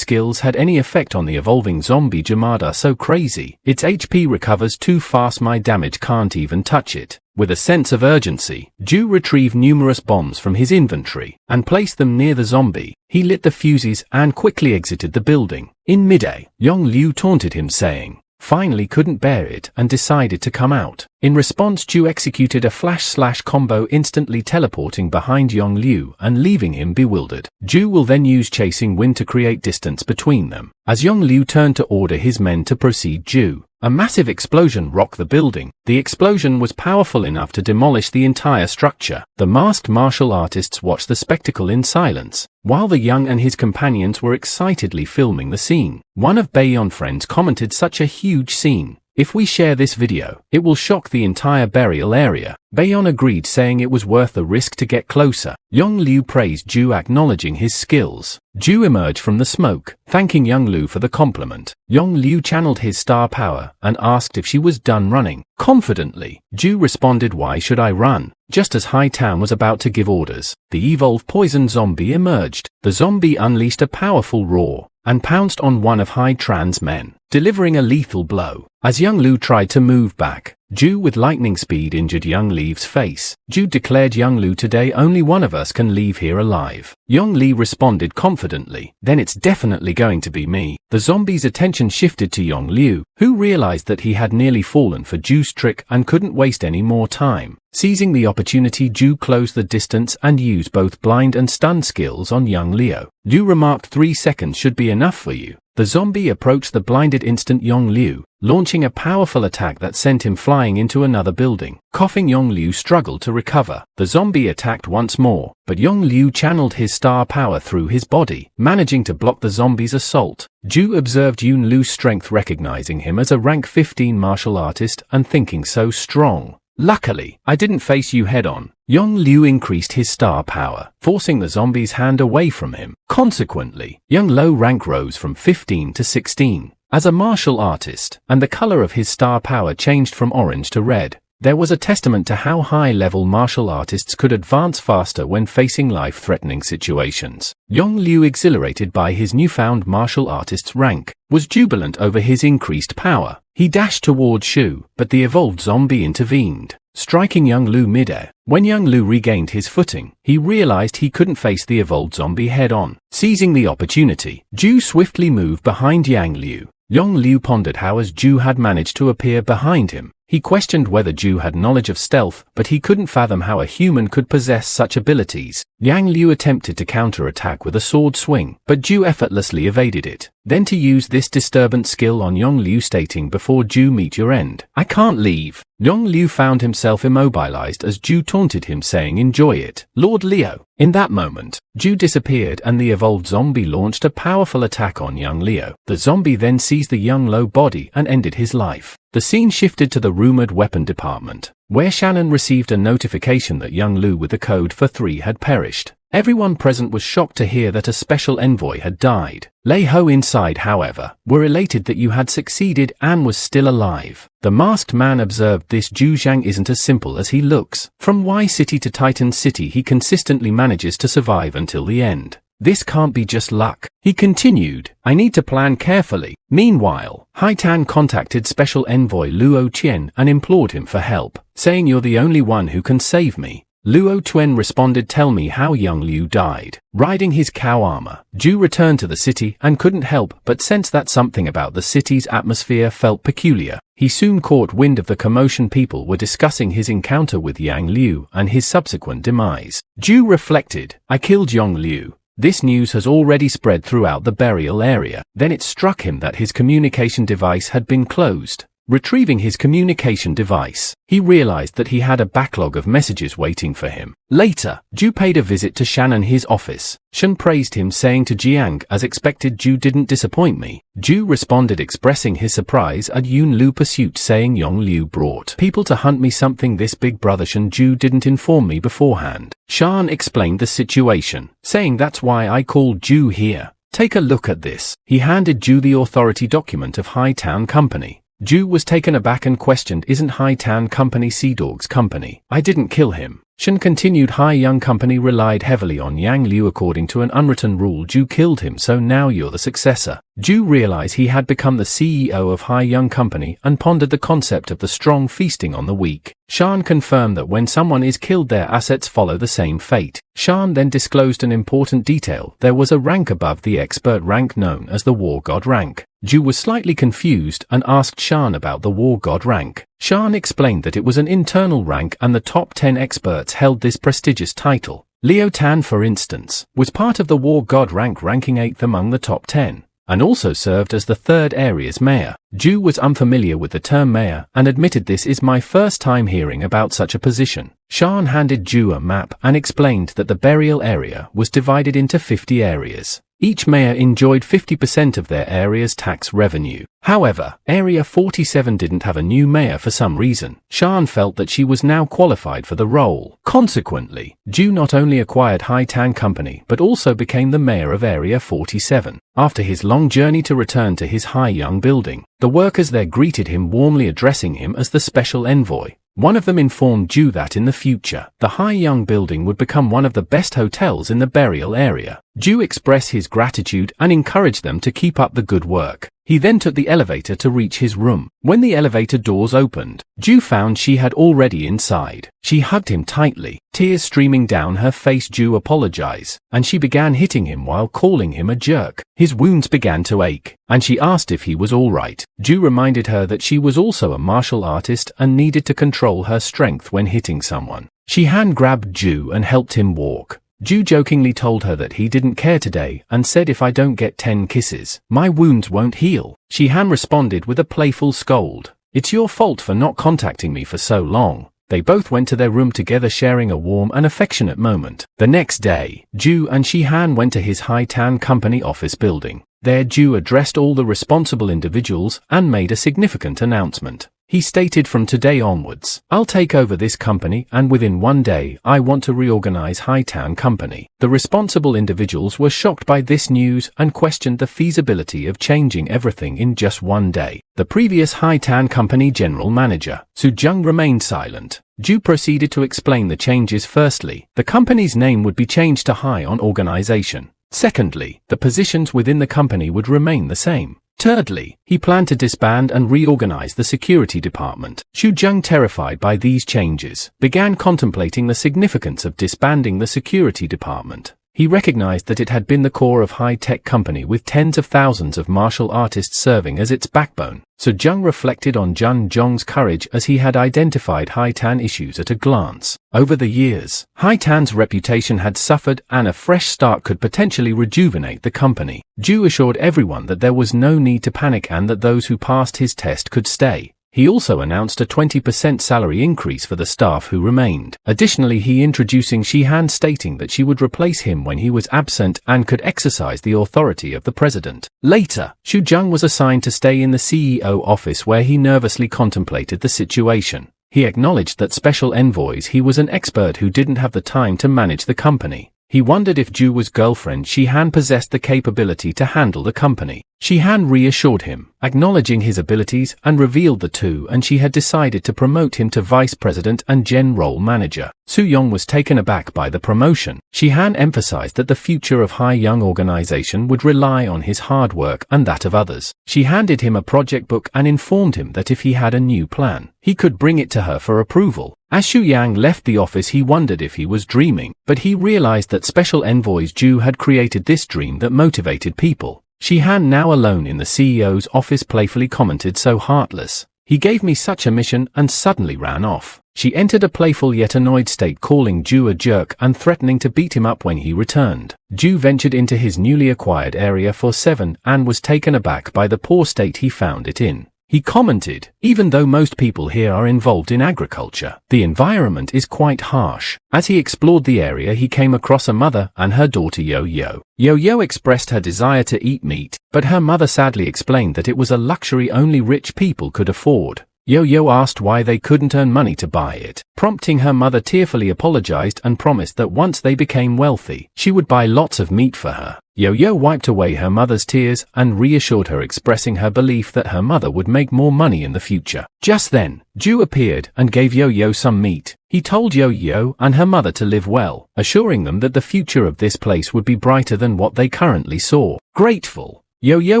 skills had any effect on the evolving zombie. Jamada so crazy, its HP recovers too fast, my damage can't even touch it. With a sense of urgency, Zhu retrieved numerous bombs from his inventory and placed them near the zombie. He lit the fuses and quickly exited the building. In midair, Yong Liu taunted him saying, finally couldn't bear it and decided to come out. In response Zhu executed a flash combo instantly teleporting behind Yong Liu and leaving him bewildered. Zhu will then use chasing wind to create distance between them. As Yong Liu turned to order his men to proceed Zhu, a massive explosion rocked the building. The explosion was powerful enough to demolish the entire structure. The masked martial artists watched the spectacle in silence, while the young and his companions were excitedly filming the scene. One of Bayon friends commented, such a huge scene. If we share this video, it will shock the entire burial area. Bayon agreed, saying it was worth the risk to get closer. Yong Liu praised Zhu, acknowledging his skills. Zhu emerged from the smoke, thanking Yong Liu for the compliment. Yong Liu channeled his star power and asked if she was done running. Confidently, Zhu responded, "Why should I run?" Just as Hai Tan was about to give orders, the evolved poison zombie emerged. The zombie unleashed a powerful roar and pounced on one of Hai Tan's men, delivering a lethal blow. As Yong Liu tried to move back, Zhu with lightning speed injured Yong Liu's face. Zhu declared, "Yong Liu, today only one of us can leave here alive." Yong Li responded confidently, "Then it's definitely going to be me." The zombie's attention shifted to Yong Liu, who realized that he had nearly fallen for Zhu's trick and couldn't waste any more time. Seizing the opportunity, Zhu closed the distance and used both blind and stun skills on Yong Liu. Liu remarked, 3 seconds should be enough for you. The zombie approached the blinded instant Yong Liu, launching a powerful attack that sent him flying into another building. Coughing, Yong Liu struggled to recover. The zombie attacked once more, but Yong Liu channeled his star power through his body, managing to block the zombie's assault. Zhu observed Yong Liu's strength, recognizing him as a rank 15 martial artist and thinking, so strong. Luckily, I didn't face you head-on. Yong Liu increased his star power, forcing the zombie's hand away from him. Consequently, Yong Liu's rank rose from 15 to 16. As a martial artist, and the color of his star power changed from orange to red. There was a testament to how high-level martial artists could advance faster when facing life-threatening situations. Yong Liu, exhilarated by his newfound martial artist's rank, was jubilant over his increased power. He dashed towards Shu, but the evolved zombie intervened, striking Yong Liu midair. When Yong Liu regained his footing, he realized he couldn't face the evolved zombie head-on. Seizing the opportunity, Zhu swiftly moved behind Yang Liu. Yong Liu pondered how as Zhu had managed to appear behind him. He questioned whether Zhu had knowledge of stealth, but he couldn't fathom how a human could possess such abilities. Yang Liu attempted to counter-attack with a sword swing, but Zhu effortlessly evaded it. Then to use this disturbance skill on Yong Liu, stating, "Before Zhu meet your end, I can't leave." Yong Liu found himself immobilized as Zhu taunted him, saying, "Enjoy it, Lord Liu." In that moment, Zhu disappeared and the evolved zombie launched a powerful attack on young Liu. The zombie then seized the young Liu body and ended his life. The scene shifted to the rumored weapon department, where Shannon received a notification that young Liu with the code for 3 had perished. Everyone present was shocked to hear that a special envoy had died. Lei Ho inside, however, were elated that you had succeeded and was still alive. The masked man observed this. Zhou Zheng isn't as simple as he looks. From Y City to Titan City he consistently manages to survive until the end. This can't be just luck. He continued, "I need to plan carefully." Meanwhile, Haitan contacted Special Envoy Luo Qian and implored him for help, saying, "You're the only one who can save me." Luo Qian responded, "Tell me how young Liu died." Riding his cow armor, Zhu returned to the city and couldn't help but sense that something about the city's atmosphere felt peculiar. He soon caught wind of the commotion. People were discussing his encounter with Yang Liu and his subsequent demise. Zhu reflected, "I killed Yang Liu. This news has already spread throughout the burial area." Then it struck him that his communication device had been closed. Retrieving his communication device, he realized that he had a backlog of messages waiting for him. Later, Zhu paid a visit to Shan and his office. Shan praised him, saying to Jiang, "As expected, Zhu didn't disappoint me." Zhu responded, expressing his surprise at Yun Liu pursuit, saying, "Yong Liu brought people to hunt me, something this big brother Shan Zhu didn't inform me beforehand." Shan explained the situation, saying, "That's why I called Zhu here. Take a look at this." He handed Zhu the authority document of Hightown Company. Zhu was taken aback and questioned, "Isn't Hightown Company Sea Dog's company?" "I didn't kill him." Shan continued, "Hai Young Company relied heavily on Yang Liu. According to an unwritten rule, Zhu killed him, so now you're the successor." Zhu realized he had become the CEO of Hai Young Company and pondered the concept of the strong feasting on the weak. Shan confirmed that when someone is killed, their assets follow the same fate. Shan then disclosed an important detail: there was a rank above the expert rank known as the War God rank. Zhu was slightly confused and asked Shan about the War God rank. Shan explained that it was an internal rank and the top 10 experts held this prestigious title. Liu Tan, for instance, was part of the War God rank, ranking 8th among the top 10, and also served as the 3rd area's mayor. Zhu was unfamiliar with the term mayor and admitted, "This is my first time hearing about such a position." Shan handed Zhu a map and explained that the burial area was divided into 50 areas. Each mayor enjoyed 50% of their area's tax revenue. However, Area 47 didn't have a new mayor for some reason. Shan felt that she was now qualified for the role. Consequently, Zhu not only acquired Hightown Company but also became the mayor of Area 47. After his long journey to return to his Hai Young building, the workers there greeted him warmly, addressing him as the special envoy. One of them informed Zhu that in the future, the Hai Young building would become one of the best hotels in the burial area. Zhu expressed his gratitude and encouraged them to keep up the good work. He then took the elevator to reach his room. When the elevator doors opened, Zhu found she had already inside. She hugged him tightly, tears streaming down her face. Zhu apologized, and she began hitting him while calling him a jerk. His wounds began to ache, and she asked if he was alright. Zhu reminded her that she was also a martial artist and needed to control her strength when hitting someone. She hand-grabbed Zhu and helped him walk. Zhu jokingly told her that he didn't care today and said, "If I don't get 10 kisses, my wounds won't heal." Shi-Han responded with a playful scold. "It's your fault for not contacting me for so long." They both went to their room together, sharing a warm and affectionate moment. The next day, Zhu and Shi-Han went to his Hightown Company office building. There, Zhu addressed all the responsible individuals and made a significant announcement. He stated, "From today onwards, I'll take over this company, and within 1 day, I want to reorganize Hightown Company." The responsible individuals were shocked by this news and questioned the feasibility of changing everything in just 1 day. The previous Hightown Company general manager, Zhou Zheng, remained silent. Zhu proceeded to explain the changes. Firstly, the company's name would be changed to High On Organization. Secondly, the positions within the company would remain the same. Thirdly, he planned to disband and reorganize the security department. Zhu Zheng, terrified by these changes, began contemplating the significance of disbanding the security department. He recognized that it had been the core of high-tech company with tens of thousands of martial artists serving as its backbone. So Zheng reflected on Jun Zhang's courage as he had identified Haitan issues at a glance. Over the years, Haitan's reputation had suffered and a fresh start could potentially rejuvenate the company. Zhu assured everyone that there was no need to panic and that those who passed his test could stay. He also announced a 20% salary increase for the staff who remained. Additionally, he introducing Shihan stating that she would replace him when he was absent and could exercise the authority of the president. Later, Zhu Zheng was assigned to stay in the CEO office where he nervously contemplated the situation. He acknowledged that special envoys he was an expert who didn't have the time to manage the company. He wondered if Zhu's girlfriend Shihan possessed the capability to handle the company. Shihan reassured him, acknowledging his abilities, and revealed the two and she had decided to promote him to vice president and general manager. Su Yong was taken aback by the promotion. Shihan emphasized that the future of Hai Young organization would rely on his hard work and that of others. She handed him a project book and informed him that if he had a new plan, he could bring it to her for approval. As Xu Yang left the office, he wondered if he was dreaming, but he realized that Special Envoys Zhu had created this dream that motivated people. Shihan, now alone in the CEO's office, playfully commented, "So heartless. He gave me such a mission and suddenly ran off." She entered a playful yet annoyed state, calling Zhu a jerk and threatening to beat him up when he returned. Zhu ventured into his newly acquired Area 47 and was taken aback by the poor state he found it in. He commented, "Even though most people here are involved in agriculture, the environment is quite harsh." As he explored the area, he came across a mother and her daughter Yo-Yo. Yo-Yo expressed her desire to eat meat, but her mother sadly explained that it was a luxury only rich people could afford. Yo-Yo asked why they couldn't earn money to buy it, prompting her mother tearfully apologized and promised that once they became wealthy, she would buy lots of meat for her. Yo-Yo wiped away her mother's tears and reassured her, expressing her belief that her mother would make more money in the future. Just then, Zhu appeared and gave Yo-Yo some meat. He told Yo-Yo and her mother to live well, assuring them that the future of this place would be brighter than what they currently saw. Grateful, Yo-Yo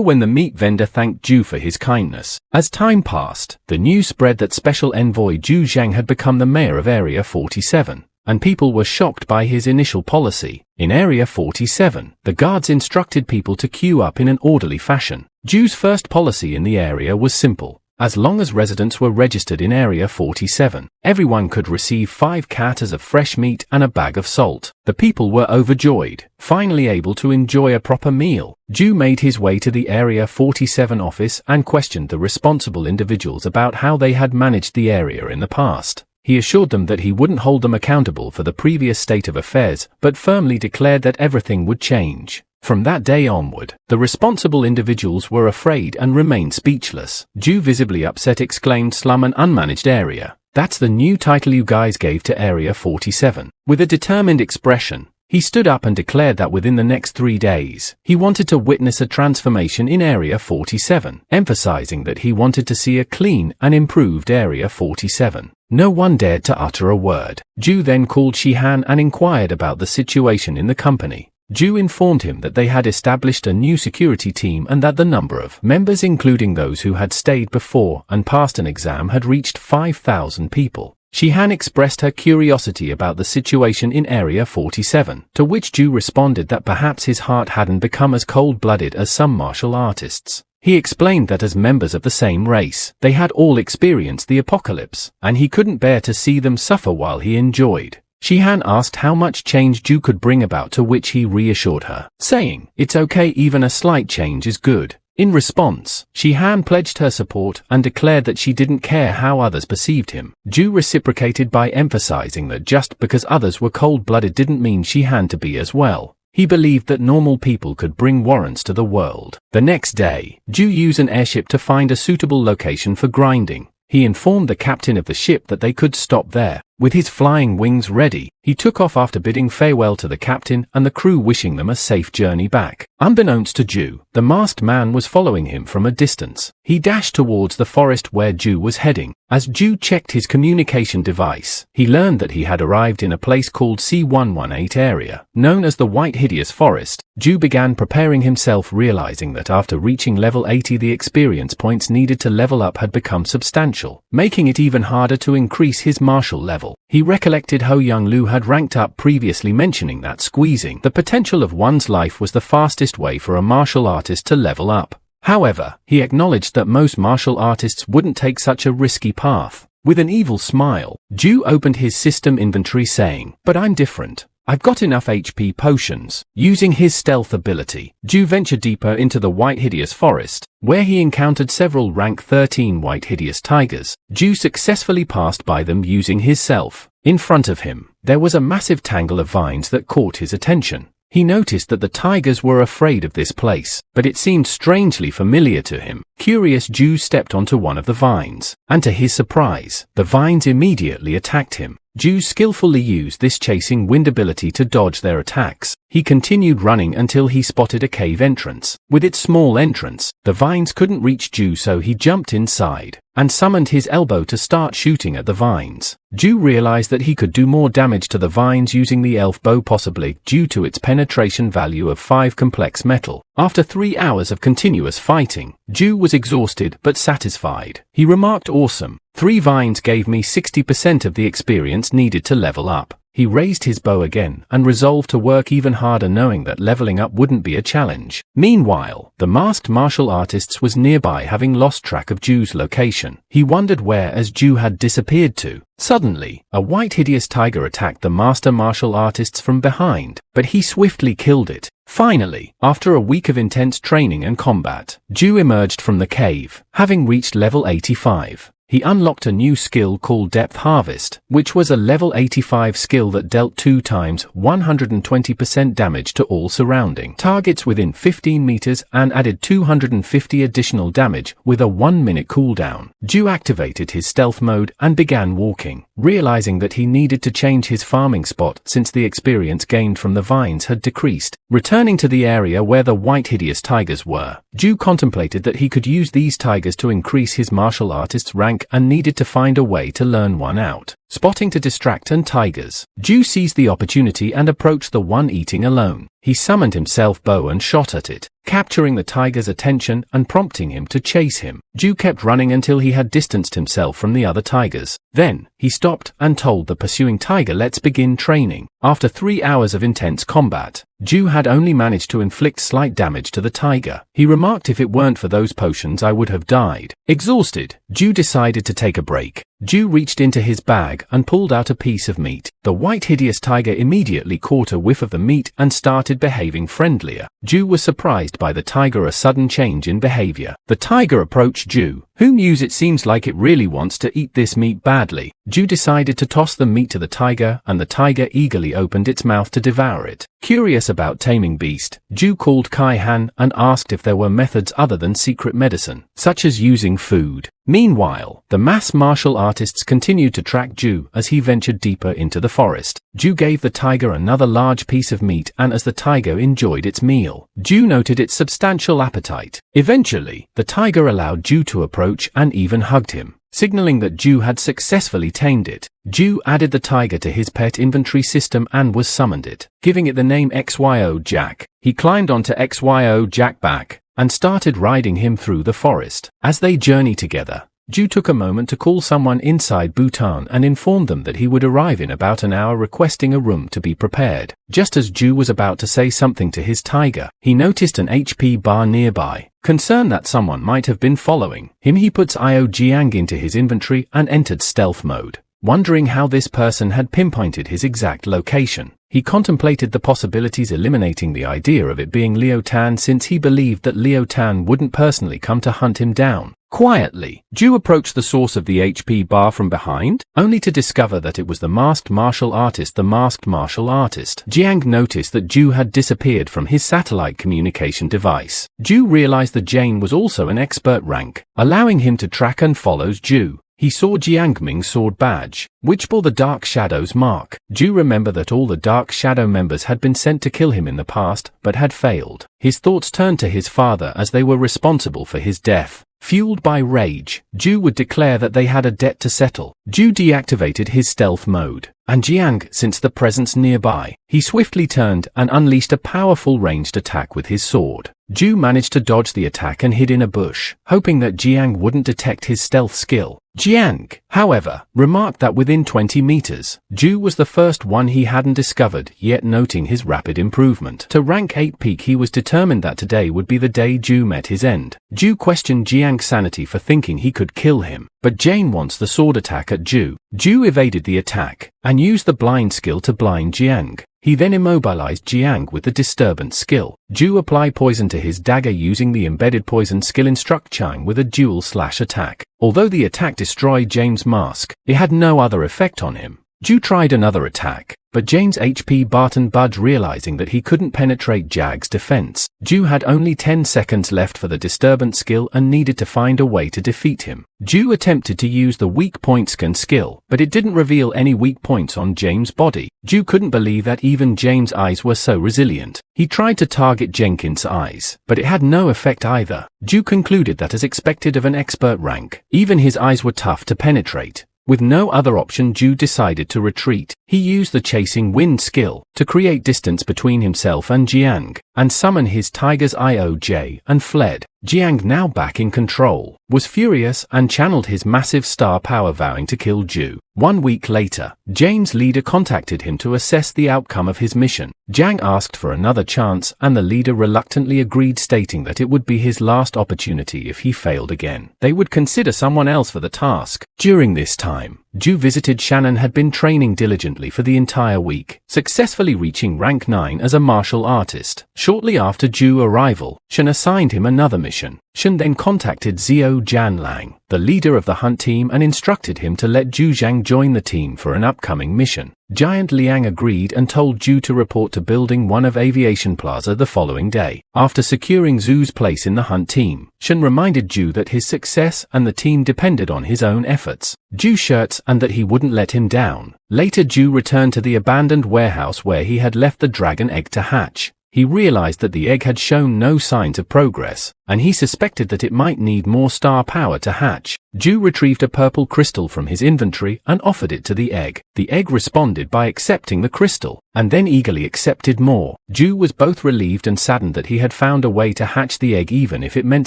when the meat vendor thanked Zhu for his kindness. As time passed, the news spread that Special Envoy Zhou Zheng had become the mayor of Area 47, and people were shocked by his initial policy. In Area 47, the guards instructed people to queue up in an orderly fashion. Zhu's first policy in the area was simple. As long as residents were registered in Area 47, everyone could receive 5 katas of fresh meat and a bag of salt. The people were overjoyed, finally able to enjoy a proper meal. Zhu made his way to the Area 47 office and questioned the responsible individuals about how they had managed the area in the past. He assured them that he wouldn't hold them accountable for the previous state of affairs, but firmly declared that everything would change. From that day onward, the responsible individuals were afraid and remained speechless. Zhu, visibly upset, exclaimed, "Slum and unmanaged area. That's the new title you guys gave to Area 47. With a determined expression, he stood up and declared that within the next 3 days, he wanted to witness a transformation in Area 47, emphasizing that he wanted to see a clean and improved Area 47. No one dared to utter a word. Zhu then called Shihan and inquired about the situation in the company. Zhu informed him that they had established a new security team and that the number of members, including those who had stayed before and passed an exam, had reached 5,000 people. Shihan expressed her curiosity about the situation in Area 47, to which Zhu responded that perhaps his heart hadn't become as cold-blooded as some martial artists. He explained that as members of the same race, they had all experienced the apocalypse, and he couldn't bear to see them suffer while he enjoyed. Shihan asked how much change Zhu could bring about, to which he reassured her, saying, "It's okay, even a slight change is good." In response, Shihan pledged her support and declared that she didn't care how others perceived him. Zhu reciprocated by emphasizing that just because others were cold-blooded didn't mean Shihan to be as well. He believed that normal people could bring warrants to the world. The next day, Zhu used an airship to find a suitable location for grinding. He informed the captain of the ship that they could stop there. With his flying wings ready, he took off after bidding farewell to the captain and the crew, wishing them a safe journey back. Unbeknownst to Zhu, the masked man was following him from a distance. He dashed towards the forest where Zhu was heading. As Zhu checked his communication device, he learned that he had arrived in a place called C118 area, known as the White Hideous Forest. Zhu began preparing himself, realizing that after reaching level 80 the experience points needed to level up had become substantial, making it even harder to increase his martial level. He recollected Ho Young Lu had had ranked up previously, mentioning that squeezing the potential of one's life was the fastest way for a martial artist to level up. However, he acknowledged that most martial artists wouldn't take such a risky path. With an evil smile, Zhou opened his system inventory saying, "But I'm different. I've got enough HP potions." Using his stealth ability, Zhou ventured deeper into the White Hideous Forest, where he encountered several rank 13 White Hideous tigers. Zhou successfully passed by them using his self. In front of him, there was a massive tangle of vines that caught his attention. He noticed that the tigers were afraid of this place, but it seemed strangely familiar to him. Curious, Zhou stepped onto one of the vines, and to his surprise, the vines immediately attacked him. Zhou skillfully used this chasing wind ability to dodge their attacks. He continued running until he spotted a cave entrance. With its small entrance, the vines couldn't reach Zhou, so he jumped inside and summoned his elbow to start shooting at the vines. Zhou realized that he could do more damage to the vines using the elf bow, possibly due to its penetration value of 5 complex metal. After 3 hours of continuous fighting, Zhou was exhausted but satisfied. He remarked, "Awesome. 3 vines gave me 60% of the experience needed to level up." He raised his bow again and resolved to work even harder, knowing that leveling up wouldn't be a challenge. Meanwhile, the masked martial artist was nearby, having lost track of Zhou's location. He wondered where Zhou had disappeared to. Suddenly, a white hideous tiger attacked the master martial artists from behind, but he swiftly killed it. Finally, after a week of intense training and combat, Zhou emerged from the cave, having reached level 85. He unlocked a new skill called Depth Harvest, which was a level 85 skill that dealt 2 times 120% damage to all surrounding targets within 15 meters and added 250 additional damage with a 1-minute cooldown. Zhou activated his stealth mode and began walking, realizing that he needed to change his farming spot since the experience gained from the vines had decreased. Returning to the area where the white hideous tigers were, Zhou contemplated that he could use these tigers to increase his martial artist's rank and needed to find a way to learn one out. Spotting to distract and tigers, Zhou seized the opportunity and approached the one eating alone. He summoned himself bow and shot at it, capturing the tiger's attention and prompting him to chase him. Zhou kept running until he had distanced himself from the other tigers. Then, he stopped and told the pursuing tiger, "Let's begin training." After 3 hours of intense combat, Zhou had only managed to inflict slight damage to the tiger. He remarked, "If it weren't for those potions, I would have died." Exhausted, Zhou decided to take a break. Zhou reached into his bag and pulled out a piece of meat. The white hideous tiger immediately caught a whiff of the meat and started behaving friendlier. Zhou was surprised by the tiger's sudden change in behavior. The tiger approached Zhou, who mused, "It seems like it really wants to eat this meat badly." Zhou decided to toss the meat to the tiger, and the tiger eagerly opened its mouth to devour it. Curious about taming beast, Zhou called Kai Han and asked if there were methods other than secret medicine, such as using food. Meanwhile, the mass martial artists continued to track Zhou as he ventured deeper into the forest. Zhou gave the tiger another large piece of meat, and as the tiger enjoyed its meal, Zhou noted its substantial appetite. Eventually, the tiger allowed Zhou to approach and even hugged him, signaling that Zhou had successfully tamed it. Zhou added the tiger to his pet inventory system and was summoned it, giving it the name XYO Jack. He climbed onto XYO Jack back and started riding him through the forest. As they journeyed together, Zhou took a moment to call someone inside Bhutan and informed them that he would arrive in about an hour, requesting a room to be prepared. Just as Zhou was about to say something to his tiger, he noticed an HP bar nearby. Concerned that someone might have been following him, he puts Io Jiang into his inventory and entered stealth mode. Wondering how this person had pinpointed his exact location, he contemplated the possibilities, eliminating the idea of it being Liu Tan, since he believed that Liu Tan wouldn't personally come to hunt him down. Quietly, Zhou approached the source of the HP bar from behind, only to discover that it was the masked martial artist. The masked martial artist Jiang noticed that Zhou had disappeared from his satellite communication device. Zhou realized that Jane was also an expert rank, allowing him to track and follows Zhou. He saw Jiang Ming's sword badge, which bore the Dark Shadows mark. Zhou remembered that all the Dark Shadow members had been sent to kill him in the past, but had failed. His thoughts turned to his father, as they were responsible for his death. Fueled by rage, Zhou would declare that they had a debt to settle. Zhou deactivated his stealth mode, and Jiang sensed the presence nearby. He swiftly turned and unleashed a powerful ranged attack with his sword. Zhu managed to dodge the attack and hid in a bush, hoping that Jiang wouldn't detect his stealth skill. Jiang, however, remarked that within 20 meters, Zhu was the first one he hadn't discovered yet. Noting his rapid improvement to rank 8 peak, he was determined that today would be the day Zhu met his end. Zhu questioned Jiang's sanity for thinking he could kill him, but Jane wants the sword attack at Zhu. Zhu evaded the attack, and used the blind skill to blind Jiang. He then immobilized Jiang with the disturbance skill. Zhu applied poison to his dagger using the embedded poison skill and struck Chang with a dual slash attack. Although the attack destroyed Jane's mask, it had no other effect on him. Zhu tried another attack, but Jane's HP Barton budge, realizing that he couldn't penetrate Jag's defense. Zhu had only 10 seconds left for the disturbance skill and needed to find a way to defeat him. Zhu attempted to use the weak point scan skill, but it didn't reveal any weak points on Jane's body. Zhu couldn't believe that even Jane's eyes were so resilient. He tried to target Jenkins' eyes, but it had no effect either. Zhu concluded that, as expected of an expert rank, even his eyes were tough to penetrate. With no other option, Zhu decided to retreat. He used the chasing wind skill to create distance between himself and Jiang, and summon his Tiger's IOJ and fled. Jiang, now back in control, was furious and channeled his massive star power, vowing to kill Zhu. 1 week later, Jane's leader contacted him to assess the outcome of his mission. Jiang asked for another chance, and the leader reluctantly agreed, stating that it would be his last opportunity. If he failed again, they would consider someone else for the task. During this time, Zhu visited Shannon, had been training diligently for the entire week, successfully reaching rank 9 as a martial artist. Shortly after Zhu's arrival, Shan assigned him another mission. Shan then contacted Zhou Zheng, the leader of the hunt team, and instructed him to let Zhu Zhang join the team for an upcoming mission. Giant Liang agreed and told Zhu to report to Building 1 of Aviation Plaza the following day. After securing Zhu's place in the hunt team, Shan reminded Zhu that his success and the team depended on his own efforts. Zhu shirts and that he wouldn't let him down. Later, Zhu returned to the abandoned warehouse where he had left the dragon egg to hatch. He realized that the egg had shown no signs of progress, and he suspected that it might need more star power to hatch. Zhu retrieved a purple crystal from his inventory and offered it to the egg. The egg responded by accepting the crystal, and then eagerly accepted more. Zhu was both relieved and saddened that he had found a way to hatch the egg, even if it meant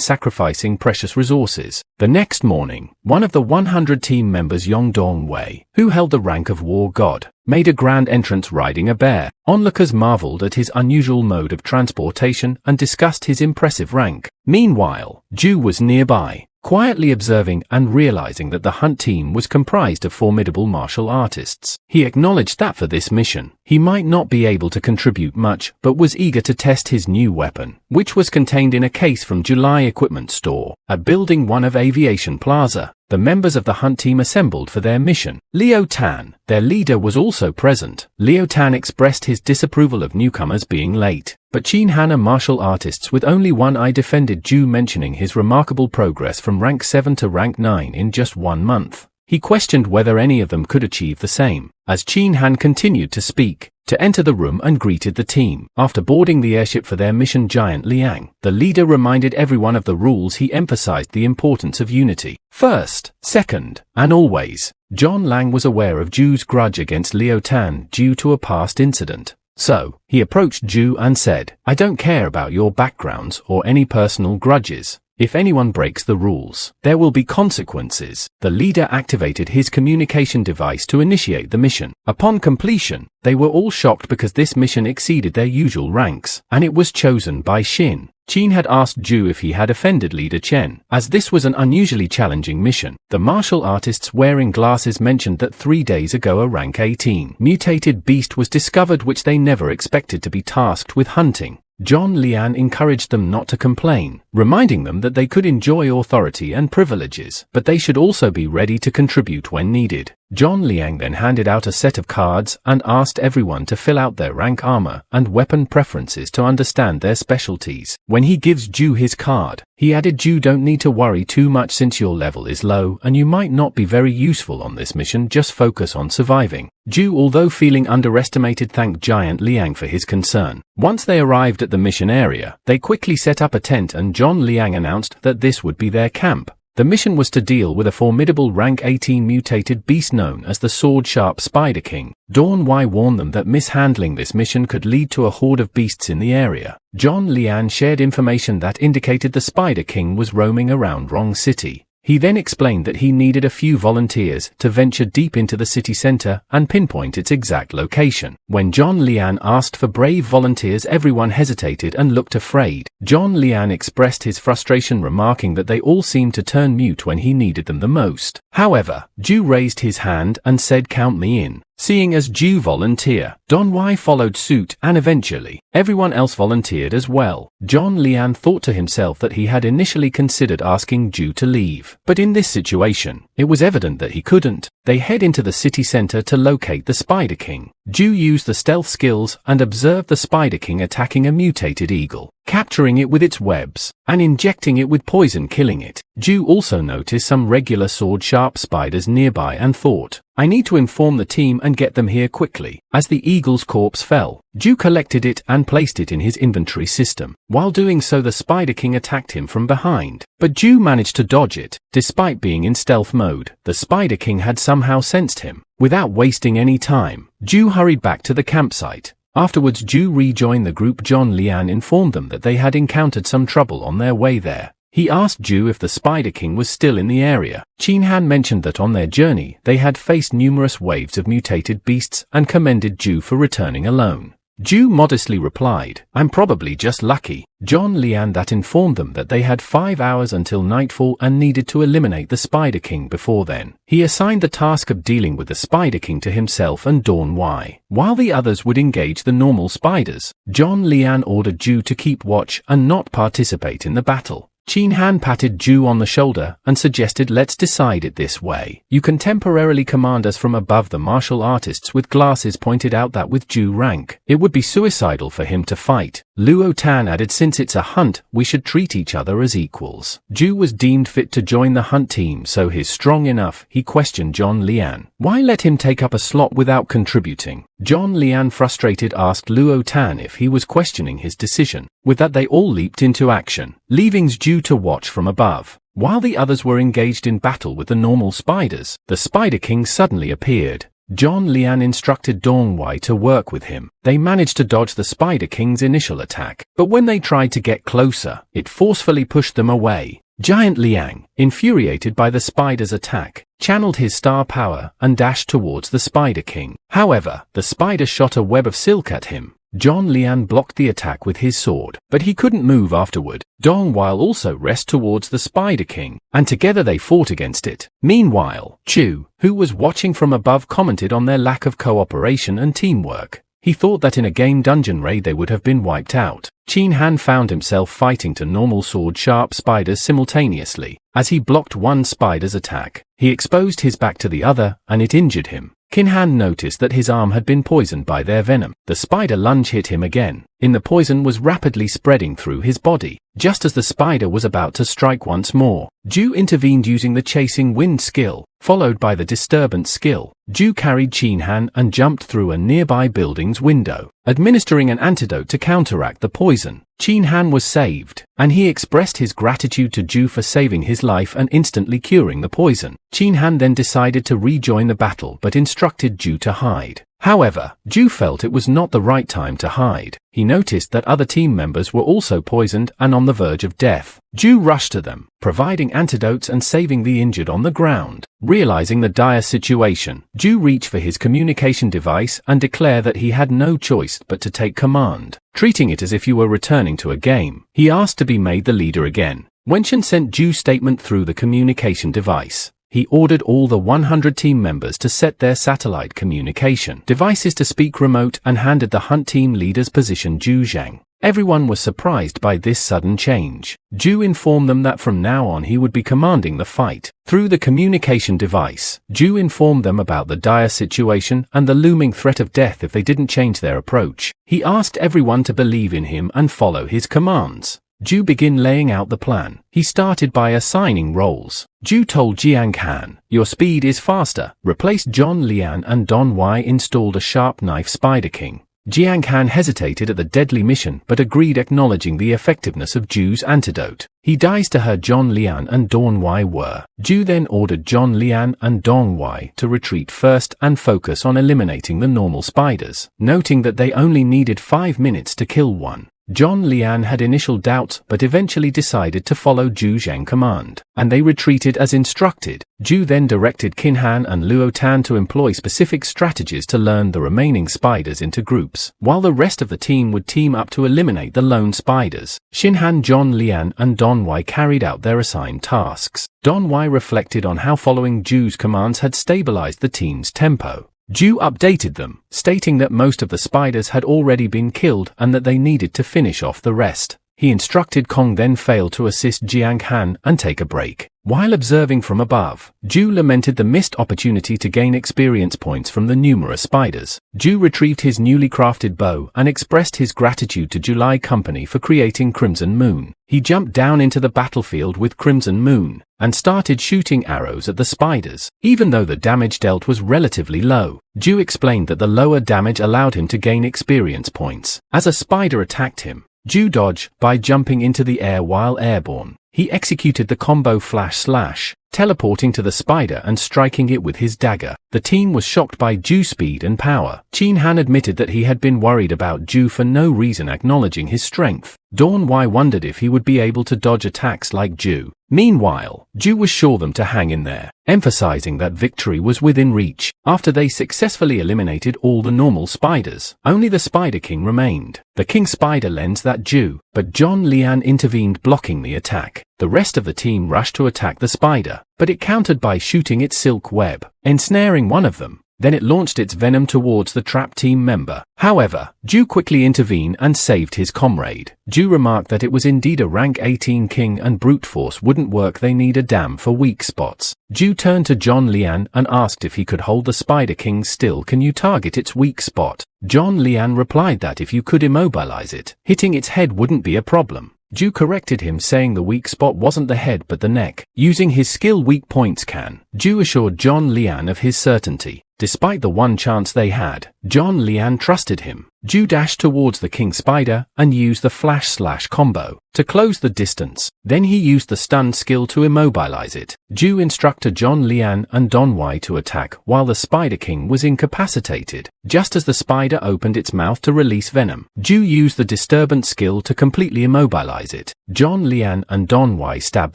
sacrificing precious resources. The next morning, one of the 100 team members, Yongdong Wei, who held the rank of war god, made a grand entrance riding a bear. Onlookers marveled at his unusual mode of transportation and discussed his impressive rank. Meanwhile, Zhu was nearby, quietly observing and realizing that the hunt team was comprised of formidable martial artists. He acknowledged that for this mission, he might not be able to contribute much, but was eager to test his new weapon, which was contained in a case from July Equipment Store at Building 1 of Aviation Plaza. The members of the hunt team assembled for their mission. Liu Tan, their leader, was also present. Liu Tan expressed his disapproval of newcomers being late, but Qin Han, a martial artist with only one eye, defended Zhu, mentioning his remarkable progress from rank 7 to rank 9 in just 1 month. He questioned whether any of them could achieve the same. As Qin Han continued to speak, to enter the room and greeted the team. After boarding the airship for their mission, Giant Liang, the leader, reminded everyone of the rules. He emphasized the importance of unity. First, second, and always. John Lang was aware of Zhu's grudge against Liu Tan due to a past incident. So, he approached Zhu and said, "I don't care about your backgrounds or any personal grudges. If anyone breaks the rules, there will be consequences." The leader activated his communication device to initiate the mission. Upon completion, they were all shocked because this mission exceeded their usual ranks, and it was chosen by Xin. Qin had asked Zhu if he had offended Leader Chen, as this was an unusually challenging mission. The martial artists wearing glasses mentioned that 3 days ago a rank 18 mutated beast was discovered, which they never expected to be tasked with hunting. John Lian encouraged them not to complain, reminding them that they could enjoy authority and privileges, but they should also be ready to contribute when needed. John Liang then handed out a set of cards and asked everyone to fill out their rank, armor, and weapon preferences to understand their specialties. When he gives Zhu his card, he added, "Zhu, don't need to worry too much since your level is low and you might not be very useful on this mission, just focus on surviving." Zhu, although feeling underestimated, thanked Giant Liang for his concern. Once they arrived at the mission area, they quickly set up a tent and John Liang announced that this would be their camp. The mission was to deal with a formidable rank 18 mutated beast known as the Sword-Sharp Spider King. Dawn Wai warned them that mishandling this mission could lead to a horde of beasts in the area. John Lian shared information that indicated the Spider King was roaming around Rong City. He then explained that he needed a few volunteers to venture deep into the city center and pinpoint its exact location. When John Lian asked for brave volunteers, everyone hesitated and looked afraid. John Lian expressed his frustration, remarking that they all seemed to turn mute when he needed them the most. However, Zhu raised his hand and said, "Count me in." Seeing as Zhu volunteer, Don Wai followed suit, and eventually, everyone else volunteered as well. John Lian thought to himself that he had initially considered asking Zhu to leave, but in this situation, it was evident that he couldn't. They head into the city center to locate the Spider King. Zhu used the stealth skills and observed the Spider King attacking a mutated eagle, capturing it with its webs, and injecting it with poison, killing it. Zhu also noticed some regular sword-sharp spiders nearby and thought, "I need to inform the team and get them here quickly." As the eagle's corpse fell, Zhu collected it and placed it in his inventory system. While doing so, the Spider King attacked him from behind, but Zhu managed to dodge it. Despite being in stealth mode, the Spider King had somehow sensed him. Without wasting any time, Zhu hurried back to the campsite. Afterwards, Zhu rejoined the group. John Lian informed them that they had encountered some trouble on their way there. He asked Zhu if the Spider King was still in the area. Qin Han mentioned that on their journey, they had faced numerous waves of mutated beasts and commended Zhu for returning alone. Zhu modestly replied, "I'm probably just lucky." John Lian that informed them that they had 5 hours until nightfall and needed to eliminate the Spider King before then. He assigned the task of dealing with the Spider King to himself and Dawn Wai, while the others would engage the normal spiders. John Lian ordered Zhu to keep watch and not participate in the battle. Qin Han patted Zhu on the shoulder and suggested, "Let's decide it this way. You can temporarily command us from above." The martial artists with glasses pointed out that with Zhu rank, it would be suicidal for him to fight. Luo Tan added, "Since it's a hunt, we should treat each other as equals." Zhu was deemed fit to join the hunt team, so he's strong enough. He questioned John Lian. Why let him take up a slot without contributing? John Lian, frustrated, asked Luo Tan if he was questioning his decision. With that, they all leaped into action, leaving Zhu to watch from above. While the others were engaged in battle with the normal spiders, the Spider King suddenly appeared. John Lian instructed Dawn Wai to work with him. They managed to dodge the Spider King's initial attack, but when they tried to get closer, it forcefully pushed them away. Giant Liang, infuriated by the spider's attack, channeled his star power and dashed towards the Spider King. However, the spider shot a web of silk at him. John Lian blocked the attack with his sword, but he couldn't move afterward. Dong Weil also raced towards the Spider King, and together they fought against it. Meanwhile, Chu, who was watching from above, commented on their lack of cooperation and teamwork. He thought that in a game dungeon raid they would have been wiped out. Qin Han found himself fighting to normal sword-sharp spiders simultaneously. As he blocked one spider's attack, he exposed his back to the other, and it injured him. Qin Han noticed that his arm had been poisoned by their venom. The spider lunge hit him again, and the poison was rapidly spreading through his body. Just as the spider was about to strike once more, Zhu intervened using the chasing wind skill, followed by the disturbance skill. Zhu carried Qin Han and jumped through a nearby building's window, administering an antidote to counteract the poison. Qin Han was saved, and he expressed his gratitude to Zhu for saving his life and instantly curing the poison. Qin Han then decided to rejoin the battle but instructed Zhu to hide. However, Zhu felt it was not the right time to hide. He noticed that other team members were also poisoned and on the verge of death. Zhu rushed to them, providing antidotes and saving the injured on the ground. Realizing the dire situation, Zhu reached for his communication device and declared that he had no choice but to take command. Treating it as if you were returning to a game, he asked to be made the leader again. Wenshan sent Zhu's statement through the communication device. He ordered all the 100 team members to set their satellite communication devices to speak remote and handed the hunt team leader's position Zhou Zheng. Everyone was surprised by this sudden change. Zhu informed them that from now on he would be commanding the fight. Through the communication device, Zhu informed them about the dire situation and the looming threat of death if they didn't change their approach. He asked everyone to believe in him and follow his commands. Zhu began laying out the plan. He started by assigning roles. Zhu told Jiang Han, "Your speed is faster." Replaced John Lian and Don Wai installed a sharp knife Spider King. Jiang Han hesitated at the deadly mission but agreed, acknowledging the effectiveness of Zhu's antidote. He dies to her. Zhong Lian and Dong Wei were. Zhu then ordered Zhong Lian and Dong Wei to retreat first and focus on eliminating the normal spiders, noting that they only needed 5 minutes to kill one. Zhong Lian had initial doubts but eventually decided to follow Zhou Zheng's command, and they retreated as instructed. Zhu then directed Qin Han and Luo Tan to employ specific strategies to learn the remaining spiders into groups, while the rest of the team would team up to eliminate the lone spiders. Qin Han, Zhong Lian and Dong Wei carried out their assigned tasks. Dong Wei reflected on how following Zhu's commands had stabilized the team's tempo. Zhu updated them, stating that most of the spiders had already been killed and that they needed to finish off the rest. He instructed Kong then failed to assist Jiang Han and take a break. While observing from above, Zhu lamented the missed opportunity to gain experience points from the numerous spiders. Zhu retrieved his newly crafted bow and expressed his gratitude to July Company for creating Crimson Moon. He jumped down into the battlefield with Crimson Moon and started shooting arrows at the spiders. Even though the damage dealt was relatively low, Zhu explained that the lower damage allowed him to gain experience points. As a spider attacked him, Zhu dodged by jumping into the air while airborne. He executed the combo flash slash, teleporting to the spider and striking it with his dagger. The team was shocked by Zhu's speed and power. Qin Han admitted that he had been worried about Zhu for no reason, acknowledging his strength. Dong Wei wondered if he would be able to dodge attacks like Zhu. Meanwhile, Zhu was sure them to hang in there, emphasizing that victory was within reach. After they successfully eliminated all the normal spiders, only the Spider King remained. The King Spider lensed at Zhu, but Zhong Lian intervened, blocking the attack. The rest of the team rushed to attack the spider, but it countered by shooting its silk web, ensnaring one of them. Then it launched its venom towards the trapped team member. However, Zhu quickly intervened and saved his comrade. Zhu remarked that it was indeed a rank 18 king and brute force wouldn't work, they need a dam for weak spots. Zhu turned to Zhong Lian and asked if he could hold the Spider King still. Can you target its weak spot? Zhong Lian replied that if you could immobilize it, hitting its head wouldn't be a problem. Zhu corrected him, saying the weak spot wasn't the head but the neck. Using his skill weak points Zhu assured Zhong Lian of his certainty. Despite the one chance they had, Zhong Lian trusted him. Zhu dashed towards the King Spider and used the flash slash combo to close the distance. Then he used the stun skill to immobilize it. Zhu instructed Zhong Lian and Dong Wei to attack while the Spider King was incapacitated. Just as the spider opened its mouth to release venom, Zhu used the disturbance skill to completely immobilize it. Zhong Lian and Dong Wei stabbed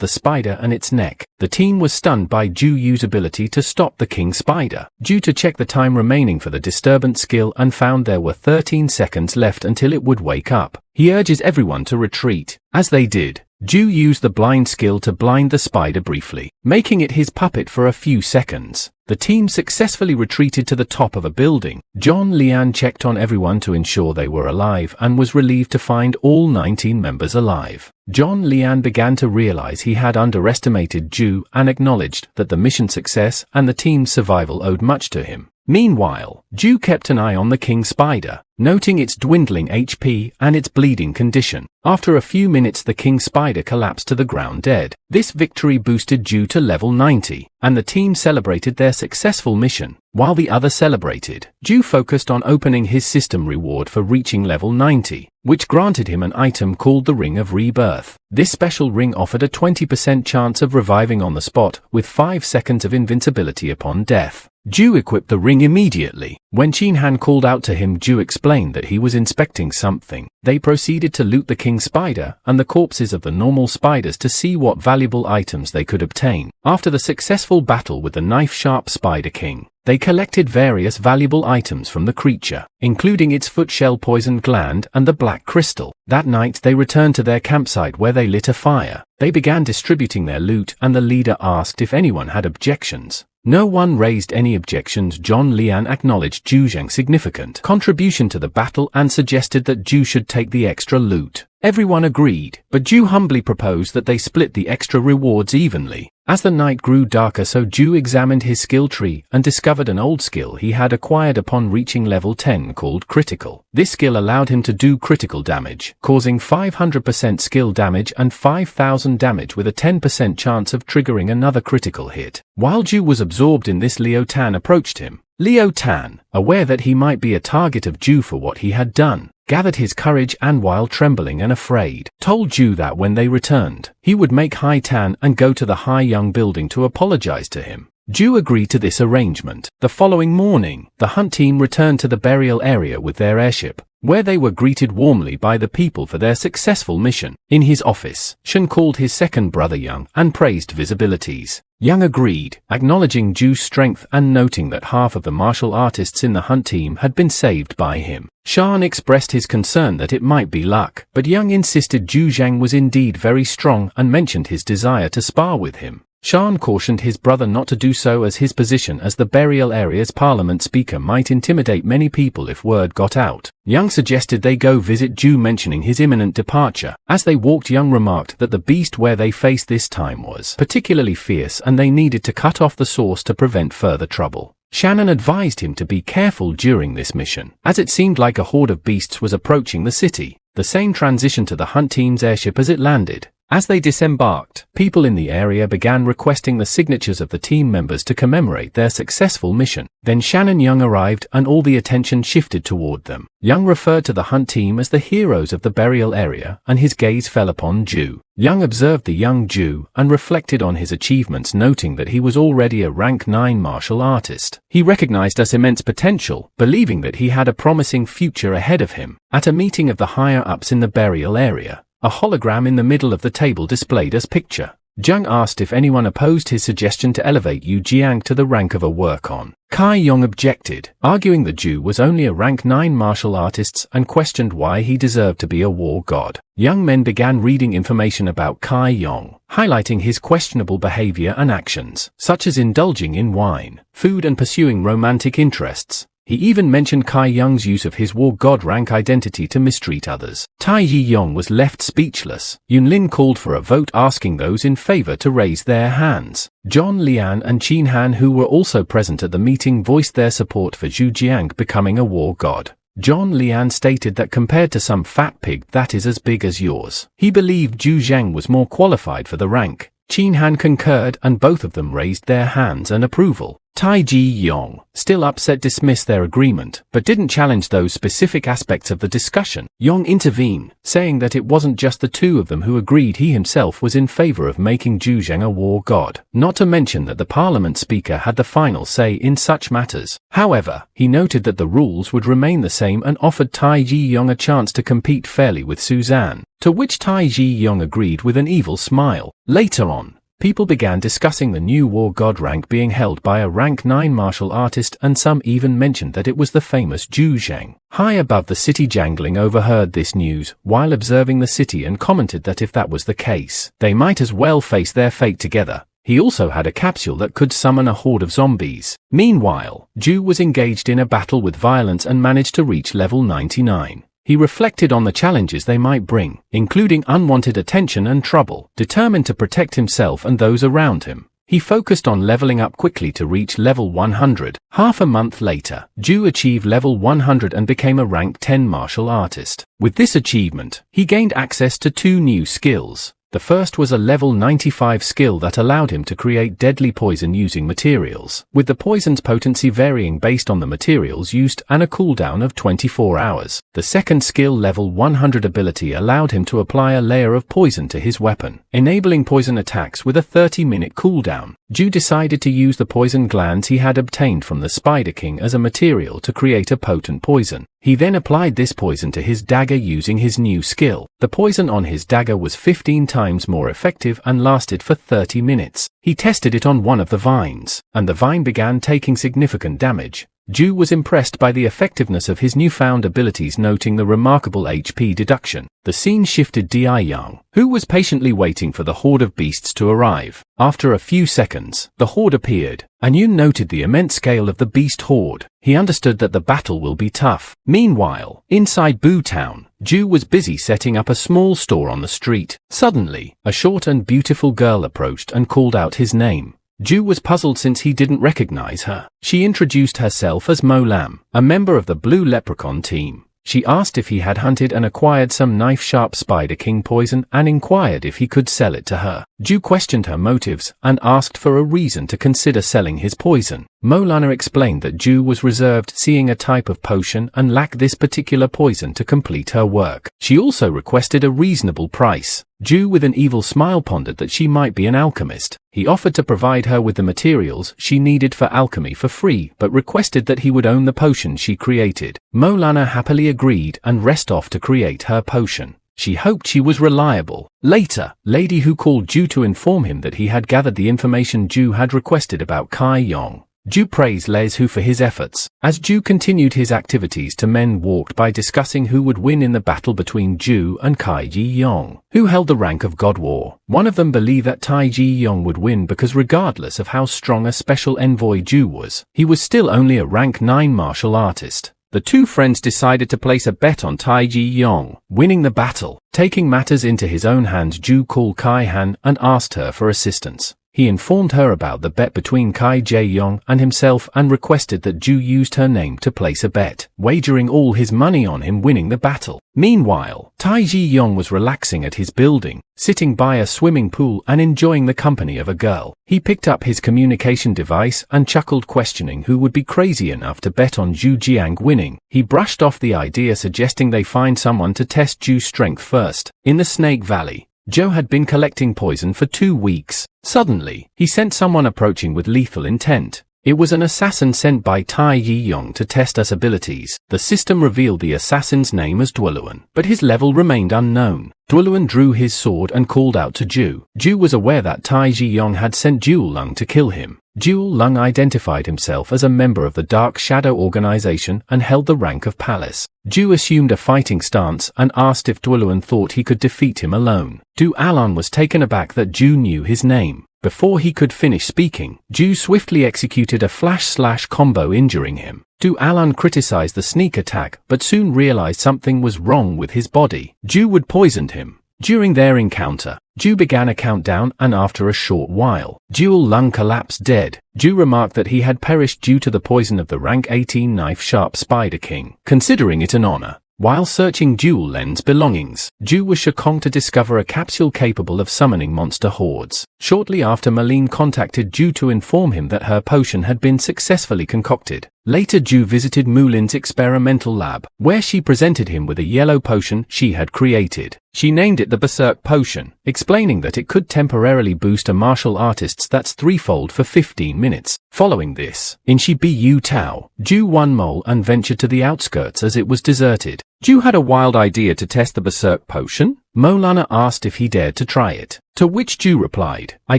the spider and its neck. The team was stunned by Zhu's ability to stop the King Spider. Zhu to check the time remaining for the disturbance skill and found there were 13 seconds left until it would wake up. He urges everyone to retreat. As they did, Zhu used the blind skill to blind the spider briefly, making it his puppet for a few seconds. The team successfully retreated to the top of a building. Zhong Lian checked on everyone to ensure they were alive and was relieved to find all 19 members alive. Zhong Lian began to realize he had underestimated Zhu and acknowledged that the mission success and the team's survival owed much to him. Meanwhile, Zhu kept an eye on the King Spider, noting its dwindling HP and its bleeding condition. After a few minutes, the King Spider collapsed to the ground dead. This victory boosted Zhu to level 90, and the team celebrated their successful mission. While the others celebrated, Zhu focused on opening his system reward for reaching level 90, which granted him an item called the Ring of Rebirth. This special ring offered a 20% chance of reviving on the spot with 5 seconds of invincibility upon death. Zhu equipped the ring immediately. When Qin Han called out to him, Zhu explained that he was inspecting something. They proceeded to loot the King Spider and the corpses of the normal spiders to see what valuable items they could obtain. After the successful battle with the knife-sharp Spider King, they collected various valuable items from the creature, including its foot shell poisoned gland and the black crystal. That night they returned to their campsite where they lit a fire. They began distributing their loot and the leader asked if anyone had objections. No one raised any objections. Zhong Lian acknowledged Zhou Zheng's significant contribution to the battle and suggested that Zhu should take the extra loot. Everyone agreed, but Zhu humbly proposed that they split the extra rewards evenly. As the night grew darker, so Zhou examined his skill tree and discovered an old skill he had acquired upon reaching level 10 called critical. This skill allowed him to do critical damage, causing 500% skill damage and 5,000 damage with a 10% chance of triggering another critical hit. While Zhou was absorbed in this, Liu Tan approached him. Liu Tan, aware that he might be a target of Zhou for what he had done, gathered his courage and, while trembling and afraid, told Zhou that when they returned, he would make Hai Tan and go to the Hai Young building to apologize to him. Zhou agreed to this arrangement. The following morning, the hunt team returned to the burial area with their airship, where they were greeted warmly by the people for their successful mission. In his office, Shen called his second brother Young and praised his abilities. Young agreed, acknowledging Zhu's strength and noting that half of the martial artists in the hunt team had been saved by him. Shan expressed his concern that it might be luck, but Young insisted Zhou Zheng was indeed very strong and mentioned his desire to spar with him. Shan cautioned his brother not to do so, as his position as the burial area's parliament speaker might intimidate many people if word got out. Young suggested they go visit Zhou, mentioning his imminent departure. As they walked, Young remarked that the beast where they faced this time was particularly fierce and they needed to cut off the source to prevent further trouble. Shannon advised him to be careful during this mission, as it seemed like a horde of beasts was approaching the city. The same transitioned to the hunt team's airship as it landed. As they disembarked, people in the area began requesting the signatures of the team members to commemorate their successful mission. Then Shannon Young arrived and all the attention shifted toward them. Young referred to the hunt team as the heroes of the burial area, and his gaze fell upon Zhou. Young observed the young Zhou and reflected on his achievements, noting that he was already a rank 9 martial artist. He recognized his immense potential, believing that he had a promising future ahead of him. At a meeting of the higher-ups in the burial area, a hologram in the middle of the table displayed as picture. Zhang asked if anyone opposed his suggestion to elevate Yu Jiang to the rank of a work-on. Kai Yong objected, arguing that Zhou was only a rank 9 martial artist and questioned why he deserved to be a war god. Young men began reading information about Kai Yong, highlighting his questionable behavior and actions, such as indulging in wine, food and pursuing romantic interests. He even mentioned Kai Yong's use of his war god rank identity to mistreat others. Tai Yi Yong was left speechless. Yunlin called for a vote, asking those in favor to raise their hands. John Lian and Qin Han, who were also present at the meeting, voiced their support for Zhu Jiang becoming a war god. John Lian stated that compared to some fat pig that is as big as yours, he believed Zhu Zheng was more qualified for the rank. Qin Han concurred and both of them raised their hands in approval. Tai Ji Yong, still upset, dismissed their agreement, but didn't challenge those specific aspects of the discussion. Yong intervened, saying that it wasn't just the two of them who agreed. He himself was in favor of making Zhu Zheng a war god, not to mention that the parliament speaker had the final say in such matters. However, he noted that the rules would remain the same and offered Tai Ji Yong a chance to compete fairly with Suzanne, to which Tai Ji Yong agreed with an evil smile. Later on, people began discussing the new war god rank being held by a rank 9 martial artist, and some even mentioned that it was the famous Zhu Zheng. High above the city, Jangling overheard this news while observing the city and commented that if that was the case, they might as well face their fate together. He also had a capsule that could summon a horde of zombies. Meanwhile, Zhu was engaged in a battle with violence and managed to reach level 99. He reflected on the challenges they might bring, including unwanted attention and trouble. Determined to protect himself and those around him, he focused on leveling up quickly to reach level 100. Half a month later, Zhu achieved level 100 and became a rank 10 martial artist. With this achievement, he gained access to 2 new skills. The first was a level 95 skill that allowed him to create deadly poison using materials, with the poison's potency varying based on the materials used and a cooldown of 24 hours. The second skill, level 100 ability, allowed him to apply a layer of poison to his weapon, enabling poison attacks with a 30-minute cooldown. Zhu decided to use the poison glands he had obtained from the Spider King as a material to create a potent poison. He then applied this poison to his dagger using his new skill. The poison on his dagger was 15 times more effective and lasted for 30 minutes. He tested it on one of the vines, and the vine began taking significant damage. Zhu was impressed by the effectiveness of his newfound abilities, noting the remarkable HP deduction. The scene shifted Di Yang, who was patiently waiting for the horde of beasts to arrive. After a few seconds, the horde appeared, and Yun noted the immense scale of the beast horde. He understood that the battle will be tough. Meanwhile, inside Boo Town, Zhu was busy setting up a small store on the street. Suddenly, a short and beautiful girl approached and called out his name. Zhu was puzzled since he didn't recognize her. She introduced herself as Mo Lam, a member of the Blue Leprechaun team. She asked if he had hunted and acquired some knife-sharp Spider King poison and inquired if he could sell it to her. Zhu questioned her motives and asked for a reason to consider selling his poison. Mo Lana explained that Zhu was reserved seeing a type of potion and lacked this particular poison to complete her work. She also requested a reasonable price. Zhu with an evil smile pondered that she might be an alchemist. He offered to provide her with the materials she needed for alchemy for free, but requested that he would own the potion she created. Mo Lana happily agreed and raced off to create her potion. She hoped she was reliable. Later, Lady Hu called Zhu to inform him that he had gathered the information Zhu had requested about Kai Yong. Zhu praised Les Hu for his efforts. As Zhu continued his activities, two men walked by discussing who would win in the battle between Zhu and Kai Ji Yong, who held the rank of God War. One of them believed that Tai Ji Yong would win because regardless of how strong a special envoy Zhu was, he was still only a rank 9 martial artist. The two friends decided to place a bet on Tai Ji Yong winning the battle. Taking matters into his own hands, Zhu called Kai Han and asked her for assistance. He informed her about the bet between Kai Jae-yong and himself and requested that Zhu used her name to place a bet, wagering all his money on him winning the battle. Meanwhile, Tai Ji-yong was relaxing at his building, sitting by a swimming pool and enjoying the company of a girl. He picked up his communication device and chuckled, questioning who would be crazy enough to bet on Zhu Jiang winning. He brushed off the idea, suggesting they find someone to test Zhu's strength first. In the Snake Valley, Zhou had been collecting poison for 2 weeks. Suddenly, he sent someone approaching with lethal intent. It was an assassin sent by Tai Yi-yong to test us abilities. The system revealed the assassin's name as Duoluan, but his level remained unknown. Duoluan drew his sword and called out to Zhu. Zhu was aware that Tai Ji-yong had sent Duel Lung to kill him. Duel Lung identified himself as a member of the Dark Shadow organization and held the rank of Palace. Zhu assumed a fighting stance and asked if Duoluan thought he could defeat him alone. Du Alan was taken aback that Zhu knew his name. Before he could finish speaking, Zhu swiftly executed a flash-slash combo, injuring him. Du Alan criticized the sneak attack but soon realized something was wrong with his body. Zhu would poisoned him. During their encounter, Zhu began a countdown and after a short while, Duel Lung collapsed dead. Zhu remarked that he had perished due to the poison of the rank 18 knife-sharp Spider King, considering it an honor. While searching Duel Len's belongings, Zhu was shocked to discover a capsule capable of summoning monster hordes. Shortly after, Malene contacted Zhu to inform him that her potion had been successfully concocted. Later, Zhu visited Mulin's experimental lab, where she presented him with a yellow potion she had created. She named it the Berserk Potion, explaining that it could temporarily boost a martial artist's stats threefold for 15 minutes. Following this, in Shibu Tao, Zhu won Mole and ventured to the outskirts as it was deserted. Zhu had a wild idea to test the Berserk Potion. Molana asked if he dared to try it, to which Zhu replied, "I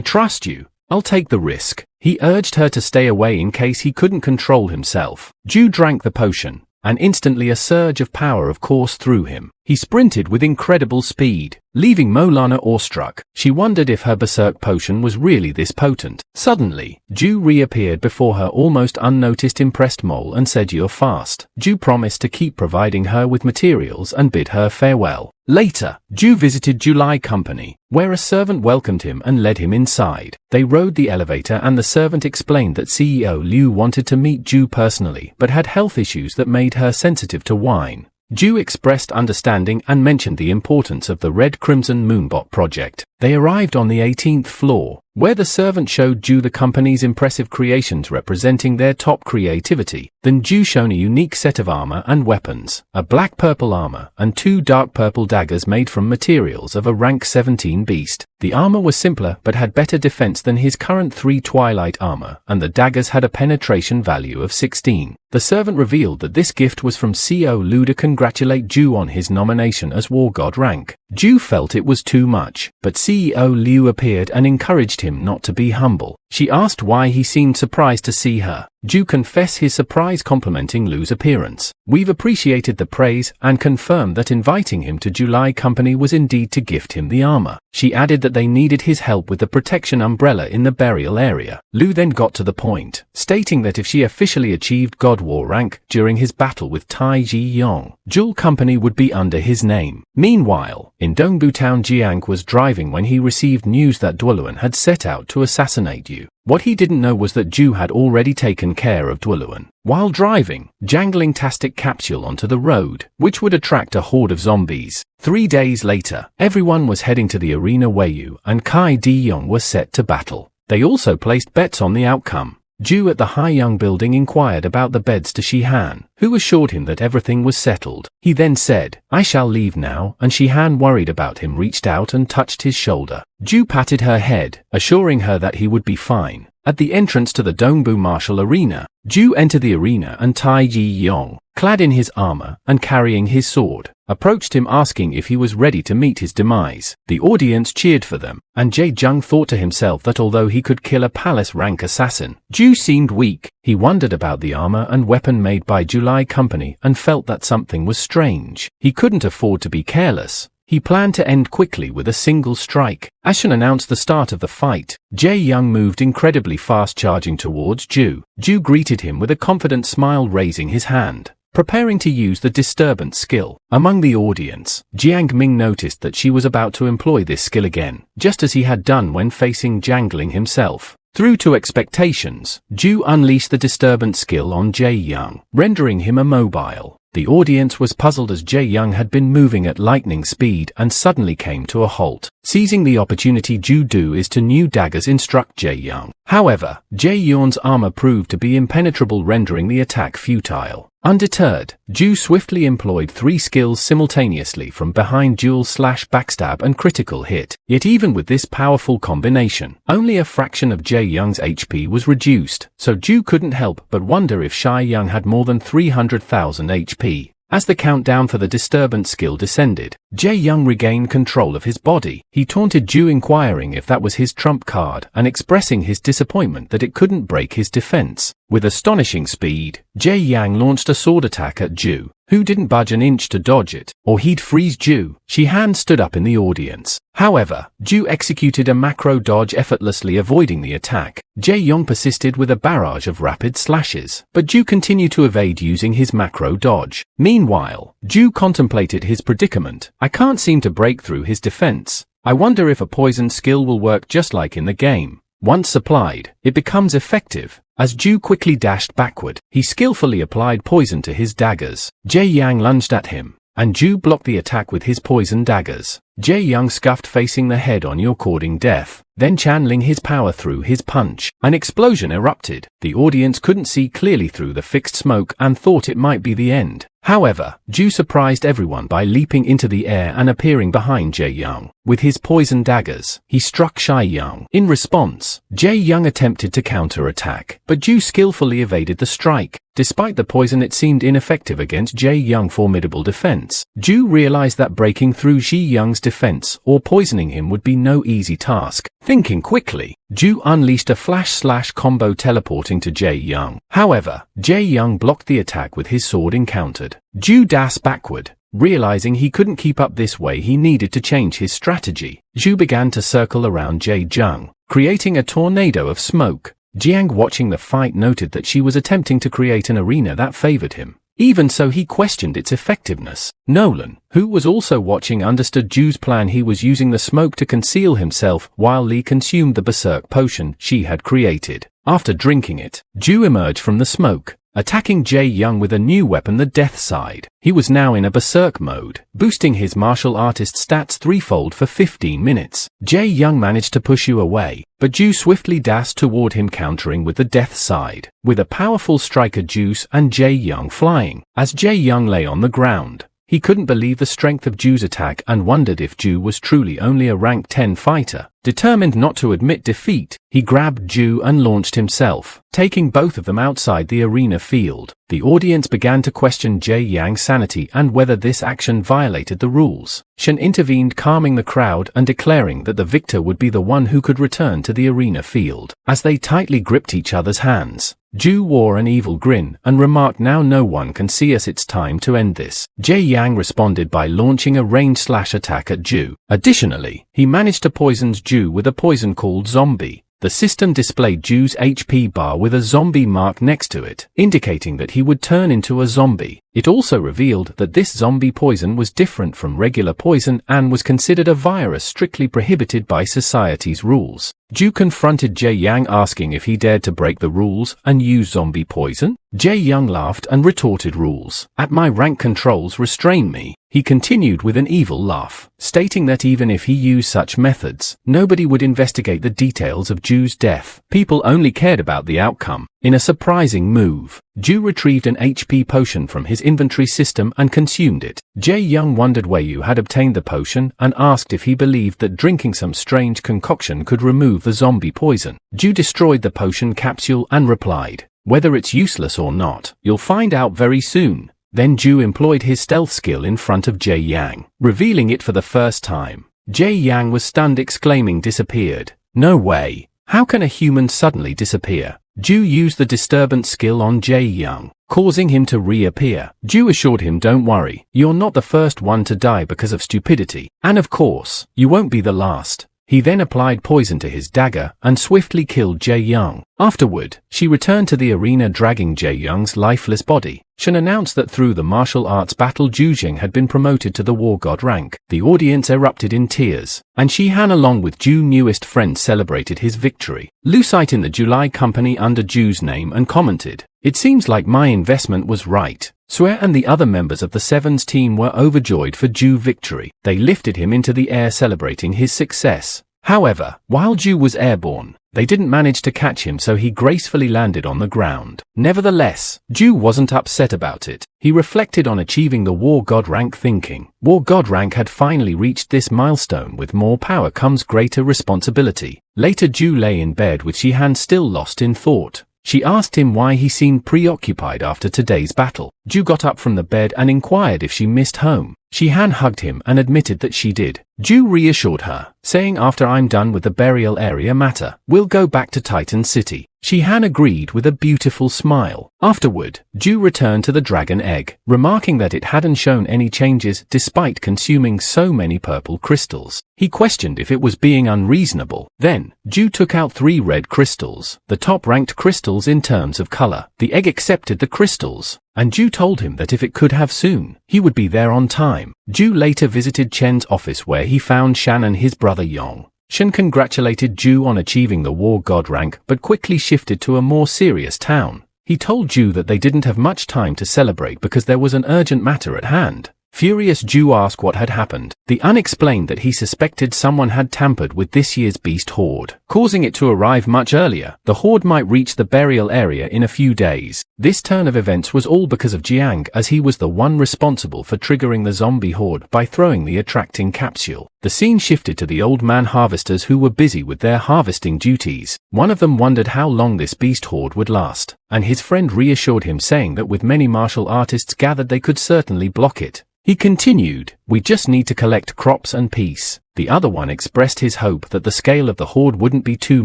trust you. I'll take the risk." He urged her to stay away in case he couldn't control himself. Zhu drank the potion, and instantly a surge of power coursed through him. He sprinted with incredible speed, leaving Molana awestruck. She wondered if her Berserk Potion was really this potent. Suddenly, Zhu reappeared before her almost unnoticed, impressed Mole and said, "You're fast." Zhu promised to keep providing her with materials and bid her farewell. Later, Zhu visited July Company, where a servant welcomed him and led him inside. They rode the elevator and the servant explained that CEO Liu wanted to meet Zhu personally but had health issues that made her sensitive to wine. Zhu expressed understanding and mentioned the importance of the Red Crimson Moonbot project. They arrived on the 18th floor, where the servant showed Zhu the company's impressive creations representing their top creativity. Then Zhu shown a unique set of armor and weapons, a black-purple armor and 2 dark-purple daggers made from materials of a rank 17 beast. The armor was simpler but had better defense than his current 3 Twilight armor, and the daggers had a penetration value of 16. The servant revealed that this gift was from CO Liu to congratulate Zhu on his nomination as War God rank. Zhu felt it was too much, but CEO Liu appeared and encouraged him not to be humble. She asked why he seemed surprised to see her. Zhou confessed his surprise complimenting Lu's appearance. We've appreciated the praise and confirmed that inviting him to July Company was indeed to gift him the armor. She added that they needed his help with the protection umbrella in the burial area. Lu then got to the point, stating that if she officially achieved God War rank during his battle with Tai Ji Yong, July Company would be under his name. Meanwhile, in Dongbu town, Jiang was driving when he received news that Duoluan had set out to assassinate you. What he didn't know was that Zhou had already taken care of Duoluan. While driving, jangling tastic capsule onto the road, which would attract a horde of zombies. 3 days later, everyone was heading to the arena where Yu and Kai Di Yong were set to battle. They also placed bets on the outcome. Zhou at the Haiyang building inquired about the beds to Shihan, who assured him that everything was settled. He then said, "I shall leave now," and Shihan, worried about him, reached out and touched his shoulder. Zhou patted her head, assuring her that he would be fine. At the entrance to the Dongbu Martial Arena, Zhou entered the arena and Tai Ji Yong, clad in his armor and carrying his sword, approached him asking if he was ready to meet his demise. The audience cheered for them, and Zhou Zheng thought to himself that although he could kill a palace-rank assassin, Zhou seemed weak. He wondered about the armor and weapon made by July Company and felt that something was strange. He couldn't afford to be careless. He planned to end quickly with a single strike. Ashen announced the start of the fight. Zhou Zheng moved incredibly fast, charging towards Zhou. Zhou greeted him with a confident smile, raising his hand, preparing to use the disturbance skill. Among the audience, Jiang Ming noticed that she was about to employ this skill again, just as he had done when facing Jangling himself. Through to expectations, Zhou unleashed the disturbance skill on Zhou Zheng, rendering him immobile. The audience was puzzled as Zhou Zheng had been moving at lightning speed and suddenly came to a halt. Seizing the opportunity, Zhou do is to new daggers instruct Zhou Zheng. However, Zhou Yun's armor proved to be impenetrable, rendering the attack futile. Undeterred, Zhou swiftly employed 3 skills simultaneously from behind: duel, slash, backstab and critical hit. Yet even with this powerful combination, only a fraction of Zhou Yung's HP was reduced, so Zhou couldn't help but wonder if Zhou Zheng had more than 300,000 HP. As the countdown for the disturbance skill descended, Zhou Zheng regained control of his body. He taunted Zhou, inquiring if that was his trump card and expressing his disappointment that it couldn't break his defense. With astonishing speed, Zhou Zheng launched a sword attack at Zhou, who didn't budge an inch to dodge it, or he'd freeze Zhou. Shihan stood up in the audience. However, Zhou executed a macro dodge, effortlessly avoiding the attack. Zhou Zheng persisted with a barrage of rapid slashes, but Zhou continued to evade using his macro dodge. Meanwhile, Zhou contemplated his predicament. "I can't seem to break through his defense. I wonder if a poison skill will work just like in the game. Once applied, it becomes effective." As Zhou quickly dashed backward, he skillfully applied poison to his daggers. Zhou Zheng lunged at him, and Zhou blocked the attack with his poison daggers. Zhou Zheng scuffed, facing the head-on, recording death. Then, channeling his power through his punch, an explosion erupted. The audience couldn't see clearly through the fixed smoke and thought it might be the end. However, Zhou surprised everyone by leaping into the air and appearing behind Zhou Zheng. With his poison daggers, he struck Zhou Zheng. In response, Zhou Zheng attempted to counter-attack, but Zhou skillfully evaded the strike. Despite the poison, it seemed ineffective against Zhou Zheng's formidable defense. Zhou realized that breaking through Zhou Zheng's defense or poisoning him would be no easy task. Thinking quickly, Zhou unleashed a flash-slash combo, teleporting to Zhou Zheng. However, Zhou Zheng blocked the attack with his sword encountered. Zhou dashed backward. Realizing he couldn't keep up this way, he needed to change his strategy. Zhou began to circle around Zhou Zheng, creating a tornado of smoke. Jiang, watching the fight, noted that she was attempting to create an arena that favored him. Even so, he questioned its effectiveness. Nolan, who was also watching, understood Zhu's plan. He was using the smoke to conceal himself while Li consumed the berserk potion she had created. After drinking it, Zhu emerged from the smoke, attacking Zhou Zheng with a new weapon, the Death Side. He was now in a berserk mode, boosting his martial artist stats threefold for 15 minutes. Zhou Zheng managed to push Zhu away, but Zhu swiftly dashed toward him, countering with the Death Side. With a powerful strike at Zhu and Zhou Zheng flying, as Zhou Zheng lay on the ground, he couldn't believe the strength of Zhu's attack and wondered if Zhu was truly only a rank 10 fighter. Determined not to admit defeat, he grabbed Zhu and launched himself, taking both of them outside the arena field. The audience began to question Jie Yang's sanity and whether this action violated the rules. Shen intervened, calming the crowd and declaring that the victor would be the one who could return to the arena field. As they tightly gripped each other's hands, Zhu wore an evil grin and remarked, "Now no one can see us, it's time to end this." Jie Yang responded by launching a ranged slash attack at Zhu. Additionally, he managed to poison Zhu with a poison called Zombie. The system displayed Zhu's HP bar with a zombie mark next to it, indicating that he would turn into a zombie. It also revealed that this zombie poison was different from regular poison and was considered a virus strictly prohibited by society's rules. Zhu confronted Jie Yang, asking if he dared to break the rules and use zombie poison. Jie Yang laughed and retorted, "Rules at my rank controls restrain me." He continued with an evil laugh, stating that even if he used such methods, nobody would investigate the details of Zhu's death. People only cared about the outcome. In a surprising move, Zhu retrieved an HP potion from his inventory system and consumed it. Jie Yang wondered where Yu had obtained the potion and asked if he believed that drinking some strange concoction could remove the zombie poison. Zhu destroyed the potion capsule and replied, "Whether it's useless or not, you'll find out very soon." Then Zhu employed his stealth skill in front of Jie Yang, revealing it for the first time. Jie Yang was stunned, exclaiming, "Disappeared? No way. How can a human suddenly disappear?" Zhu used the disturbance skill on Jie Yang, causing him to reappear. Zhu assured him, "Don't worry, you're not the first one to die because of stupidity. And of course, you won't be the last." He then applied poison to his dagger and swiftly killed Jie Yang. Afterward, she returned to the arena dragging Jie Yang's lifeless body. Shen announced that through the martial arts battle, Zhou Zheng had been promoted to the war god rank. The audience erupted in tears, and Shihan along with Zhu's newest friend celebrated his victory. Lucite in the July company under Zhu's name and commented, "It seems like my investment was right." Sue and the other members of the Seven's team were overjoyed for Zhu's victory. They lifted him into the air celebrating his success. However, while Zhu was airborne, they didn't manage to catch him, so he gracefully landed on the ground. Nevertheless, Zhu wasn't upset about it. He reflected on achieving the War God rank, thinking, War God rank had finally reached this milestone. With more power comes greater responsibility. Later, Zhu lay in bed with Shihan still lost in thought. She asked him why he seemed preoccupied after today's battle. Zhu got up from the bed and inquired if she missed home. Shihan hugged him and admitted that she did. Zhu reassured her, saying, "After I'm done with the burial area matter, we'll go back to Titan City." Shihan agreed with a beautiful smile. Afterward, Zhu returned to the dragon egg, remarking that it hadn't shown any changes despite consuming so many purple crystals. He questioned if it was being unreasonable. Then, Zhu took out 3 red crystals, the top-ranked crystals in terms of color. The egg accepted the crystals, and Zhu told him that if it could have soon, he would be there on time. Zhu later visited Chen's office where he found Shan and his brother Yong. Shen congratulated Zhu on achieving the War God rank but quickly shifted to a more serious town. He told Zhu that they didn't have much time to celebrate because there was an urgent matter at hand. Furious, Zhu asked what had happened. The unexplained that he suspected someone had tampered with this year's beast horde, causing it to arrive much earlier. The horde might reach the burial area in a few days. This turn of events was all because of Jiang, as he was the one responsible for triggering the zombie horde by throwing the attracting capsule. The scene shifted to the old man harvesters who were busy with their harvesting duties. One of them wondered how long this beast horde would last, and his friend reassured him, saying that with many martial artists gathered they could certainly block it. He continued, "We just need to collect crops and peace." The other one expressed his hope that the scale of the horde wouldn't be too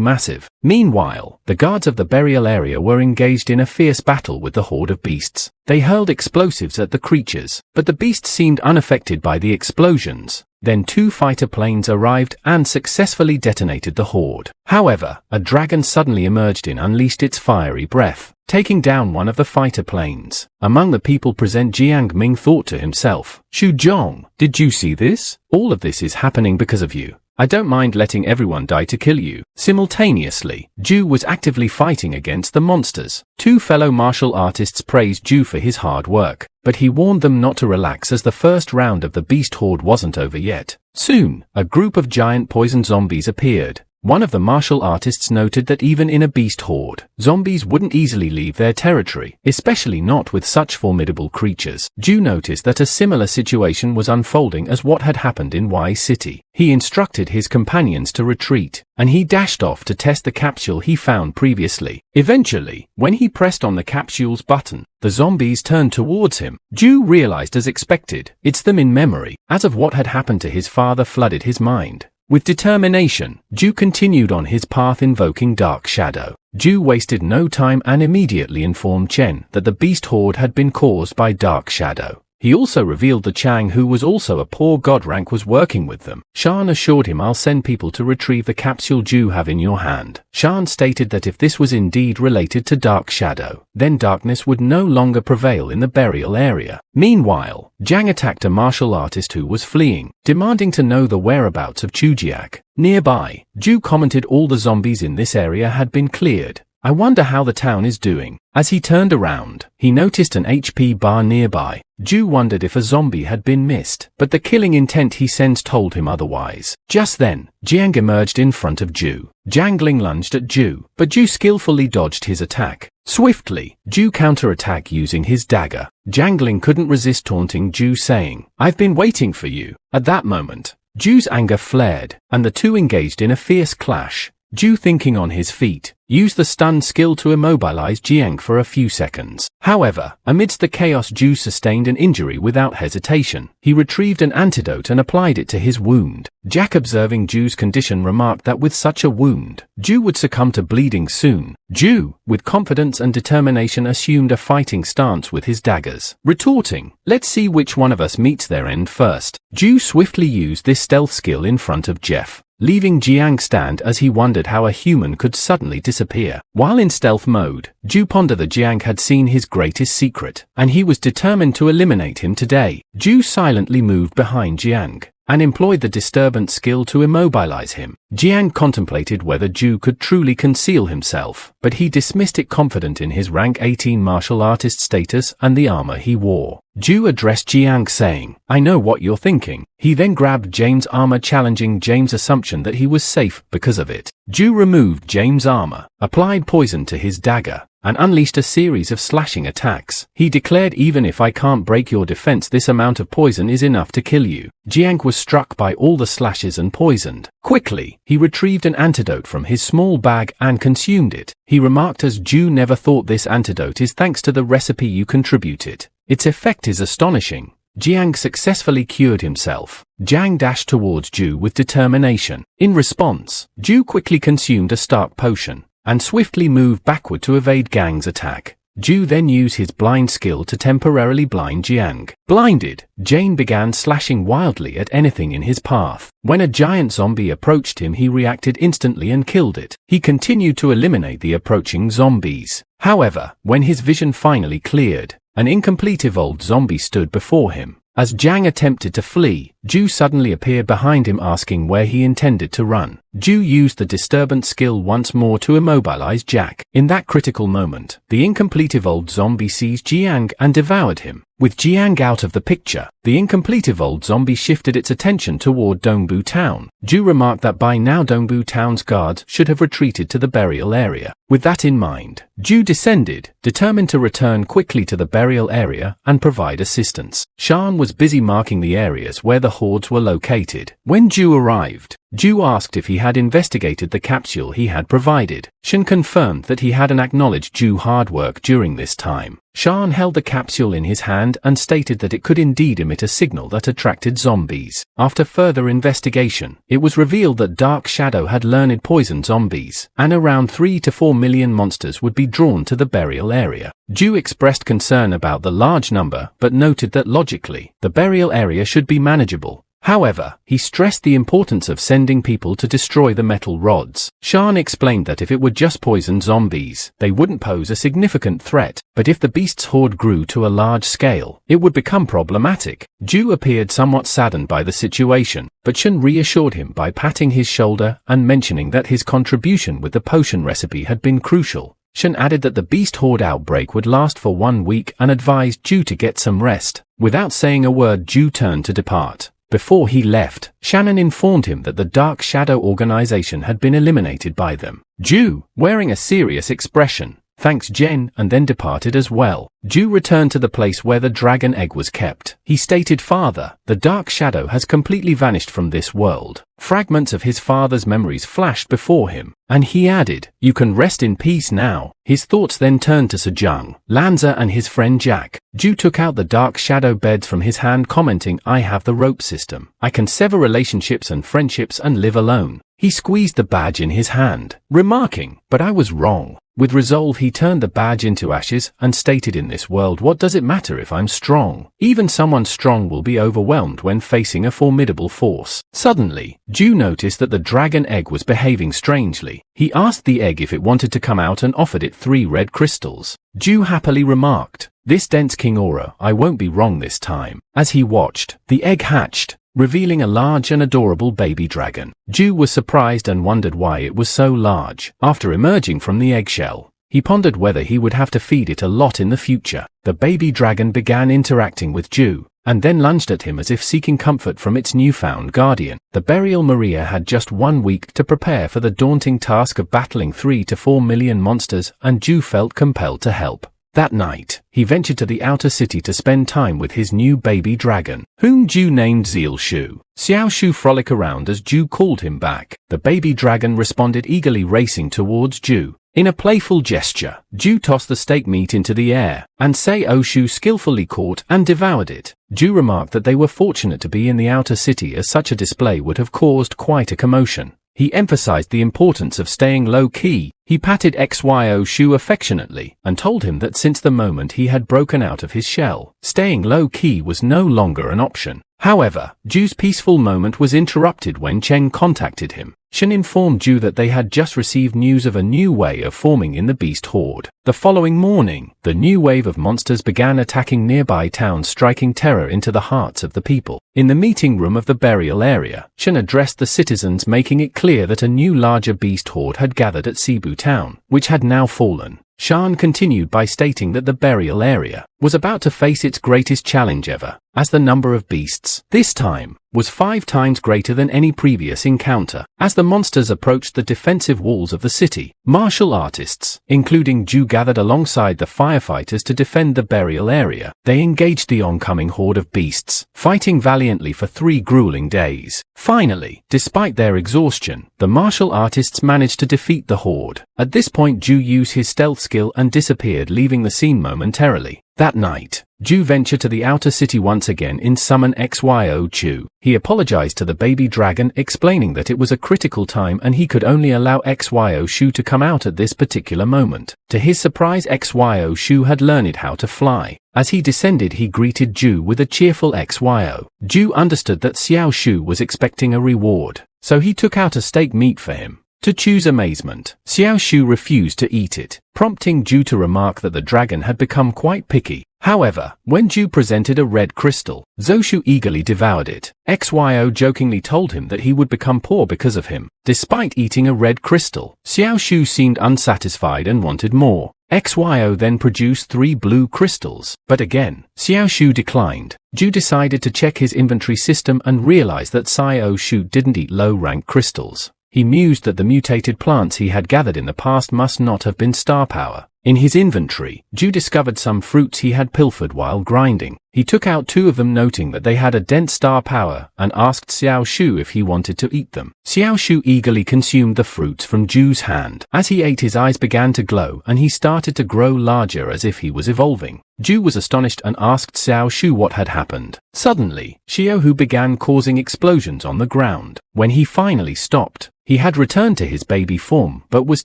massive. Meanwhile, the guards of the burial area were engaged in a fierce battle with the horde of beasts. They hurled explosives at the creatures, but the beasts seemed unaffected by the explosions. Then 2 fighter planes arrived and successfully detonated the horde. However, a dragon suddenly emerged and unleashed its fiery breath, taking down one of the fighter planes. Among the people present, Jiang Ming thought to himself, "Xu Zhong, did you see this? All of this is happening because of you. I don't mind letting everyone die to kill you." Simultaneously, Zhu was actively fighting against the monsters. 2 fellow martial artists praised Zhu for his hard work, but he warned them not to relax as the first round of the beast horde wasn't over yet. Soon, a group of giant poison zombies appeared. One of the martial artists noted that even in a beast horde, zombies wouldn't easily leave their territory, especially not with such formidable creatures. Zhou noticed that a similar situation was unfolding as what had happened in Y City. He instructed his companions to retreat, and he dashed off to test the capsule he found previously. Eventually, when he pressed on the capsule's button, the zombies turned towards him. Zhou realized as expected, it's them in memory, as of what had happened to his father flooded his mind. With determination, Zhou continued on his path invoking Dark Shadow. Zhou wasted no time and immediately informed Chen that the beast horde had been caused by Dark Shadow. He also revealed that Chang, who was also a poor god rank, was working with them. Shan assured him, I'll send people to retrieve the capsule you have in your hand. Shan stated that if this was indeed related to Dark Shadow, then darkness would no longer prevail in the burial area. Meanwhile, Zhang attacked a martial artist who was fleeing, demanding to know the whereabouts of Chujiak. Nearby, Zhou commented all the zombies in this area had been cleared. I wonder how the town is doing. As he turned around, he noticed an HP bar nearby. Zhou wondered if a zombie had been missed, but the killing intent he sensed told him otherwise. Just then, Jiang emerged in front of Zhou. Jiangling lunged at Zhou, but Zhou skillfully dodged his attack. Swiftly, Zhou counterattacked using his dagger. Jiangling couldn't resist taunting Zhou, saying, I've been waiting for you. At that moment, Zhou's anger flared, and the two engaged in a fierce clash. Zhou, thinking on his feet, used the stun skill to immobilize Jiang for a few seconds. However, amidst the chaos, Zhou sustained an injury without hesitation. He retrieved an antidote and applied it to his wound. Jack, observing Zhou's condition, remarked that with such a wound, Zhou would succumb to bleeding soon. Zhou, with confidence and determination, assumed a fighting stance with his daggers, retorting, let's see which one of us meets their end first. Zhou swiftly used this stealth skill in front of Jeff, leaving Jiang stand as he wondered how a human could suddenly disappear. While in stealth mode, Zhou pondered that Jiang had seen his greatest secret, and he was determined to eliminate him today. Zhou silently moved behind Jiang and employed the disturbance skill to immobilize him. Jiang contemplated whether Zhou could truly conceal himself, but he dismissed it, confident in his rank 18 martial artist status and the armor he wore. Zhou addressed Jiang, saying, I know what you're thinking. He then grabbed James' armor, challenging James' assumption that he was safe because of it. Zhou removed James' armor, applied poison to his dagger, and unleashed a series of slashing attacks. He declared, even if I can't break your defense, this amount of poison is enough to kill you. Jiang was struck by all the slashes and poisoned. Quickly, he retrieved an antidote from his small bag and consumed it. He remarked as Zhou never thought this antidote is thanks to the recipe you contributed. Its effect is astonishing. Jiang successfully cured himself. Jiang dashed towards Zhou with determination. In response, Zhou quickly consumed a Stark potion and swiftly moved backward to evade Gang's attack. Zhou then used his blind skill to temporarily blind Jiang. Blinded, Jane began slashing wildly at anything in his path. When a giant zombie approached him, he reacted instantly and killed it. He continued to eliminate the approaching zombies. However, when his vision finally cleared, an incomplete evolved zombie stood before him. As Jiang attempted to flee, Zhou suddenly appeared behind him, asking where he intended to run. Zhou used the disturbance skill once more to immobilize Jack. In that critical moment, the incomplete evolved zombie seized Jiang and devoured him. With Jiang out of the picture, the incomplete evolved zombie shifted its attention toward Dongbu Town. Zhou remarked that by now Dongbu Town's guards should have retreated to the burial area. With that in mind, Zhou descended, determined to return quickly to the burial area and provide assistance. Shan was busy marking the areas where the hordes were located. When Zhou arrived, Zhou asked if he had investigated the capsule he had provided. Shan confirmed that he had and acknowledged Zhu's hard work during this time. Shan held the capsule in his hand and stated that it could indeed emit a signal that attracted zombies. After further investigation, it was revealed that Dark Shadow had learned poison zombies, and around 3 to 4 million monsters would be drawn to the burial area. Zhou expressed concern about the large number, but noted that logically, the burial area should be manageable. However, he stressed the importance of sending people to destroy the metal rods. Shan explained that if it were just poisoned zombies, they wouldn't pose a significant threat, but if the beast's horde grew to a large scale, it would become problematic. Zhou appeared somewhat saddened by the situation, but Shan reassured him by patting his shoulder and mentioning that his contribution with the potion recipe had been crucial. Shan added that the beast horde outbreak would last for 1 week and advised Zhou to get some rest. Without saying a word, Zhou turned to depart. Before he left, Shannon informed him that the Dark Shadow organization had been eliminated by them. Zhu, wearing a serious expression, thanks Jen and then departed as well. Zhu returned to the place where the dragon egg was kept. He stated, "Father, the Dark Shadow has completely vanished from this world." Fragments of his father's memories flashed before him, and he added, "You can rest in peace now." His thoughts then turned to Zhou Zheng, Lanza and his friend Jack. Zhu took out the Dark Shadow beds from his hand, commenting, "I have the rope system. I can sever relationships and friendships and live alone." He squeezed the badge in his hand, remarking, "But I was wrong." With resolve he turned the badge into ashes and stated, "In this world what does it matter if I'm strong? Even someone strong will be overwhelmed when facing a formidable force." Suddenly, Zhu noticed that the dragon egg was behaving strangely. He asked the egg if it wanted to come out and offered it 3 red crystals. Zhu happily remarked, "This dense king aura, I won't be wrong this time." As he watched, the egg hatched, revealing a large and adorable baby dragon. Zhu was surprised and wondered why it was so large. After emerging from the eggshell, he pondered whether he would have to feed it a lot in the future. The baby dragon began interacting with Zhu, and then lunged at him as if seeking comfort from its newfound guardian. The Burial Maria had just 1 week to prepare for the daunting task of battling 3 to 4 million monsters, and Zhu felt compelled to help. That night, he ventured to the outer city to spend time with his new baby dragon, whom Zhu named Xiao Shu. Xiao Shu frolic around as Zhu called him back. The baby dragon responded eagerly, racing towards Zhu. In a playful gesture, Zhu tossed the steak meat into the air, and Xiao Shu skillfully caught and devoured it. Zhu remarked that they were fortunate to be in the outer city, as such a display would have caused quite a commotion. He emphasized the importance of staying low-key. He patted Xiao Shu affectionately and told him that since the moment he had broken out of his shell, staying low-key was no longer an option. However, Zhu's peaceful moment was interrupted when Chen contacted him. Shen informed Zhu that they had just received news of a new way of forming in the beast horde. The following morning, the new wave of monsters began attacking nearby towns, striking terror into the hearts of the people. In the meeting room of the burial area, Shen addressed the citizens, making it clear that a new larger beast horde had gathered at Cebu town, which had now fallen. Shan continued by stating that the burial area was about to face its greatest challenge ever, as the number of beasts, this time, was 5 times greater than any previous encounter. As the monsters approached the defensive walls of the city, martial artists, including Zhu, gathered alongside the firefighters to defend the burial area. They engaged the oncoming horde of beasts, fighting valiantly for 3 grueling days. Finally, despite their exhaustion, the martial artists managed to defeat the horde. At this point, Zhu used his stealth skill and disappeared, leaving the scene momentarily. That night, Zhu ventured to the outer city once again in summon Xiao Chu. He apologized to the baby dragon, explaining that it was a critical time and he could only allow Xiao Shu to come out at this particular moment. To his surprise, Xiao Shu had learned how to fly. As he descended, he greeted Zhu with a cheerful Xiao. Zhu understood that Xiao Shu was expecting a reward, so he took out a steak meat for him. To Zhu's amazement, Xiao Shu refused to eat it, prompting Zhu to remark that the dragon had become quite picky. However, when Zhu presented a red crystal, Zhou Shu eagerly devoured it. Xiao jokingly told him that he would become poor because of him. Despite eating a red crystal, Xiao Shu seemed unsatisfied and wanted more. Xiao then produced 3 blue crystals, but again, Xiao Shu declined. Zhu decided to check his inventory system and realized that Xiao Shu didn't eat low-rank crystals. He mused that the mutated plants he had gathered in the past must not have been star power. In his inventory, Zhu discovered some fruits he had pilfered while grinding. He took out 2 of them, noting that they had a dense star power, and asked Xiao Shu if he wanted to eat them. Xiao Shu eagerly consumed the fruits from Zhu's hand. As he ate, his eyes began to glow and he started to grow larger as if he was evolving. Zhu was astonished and asked Xiao Shu what had happened. Suddenly, Xiao Hu began causing explosions on the ground. When he finally stopped, he had returned to his baby form but was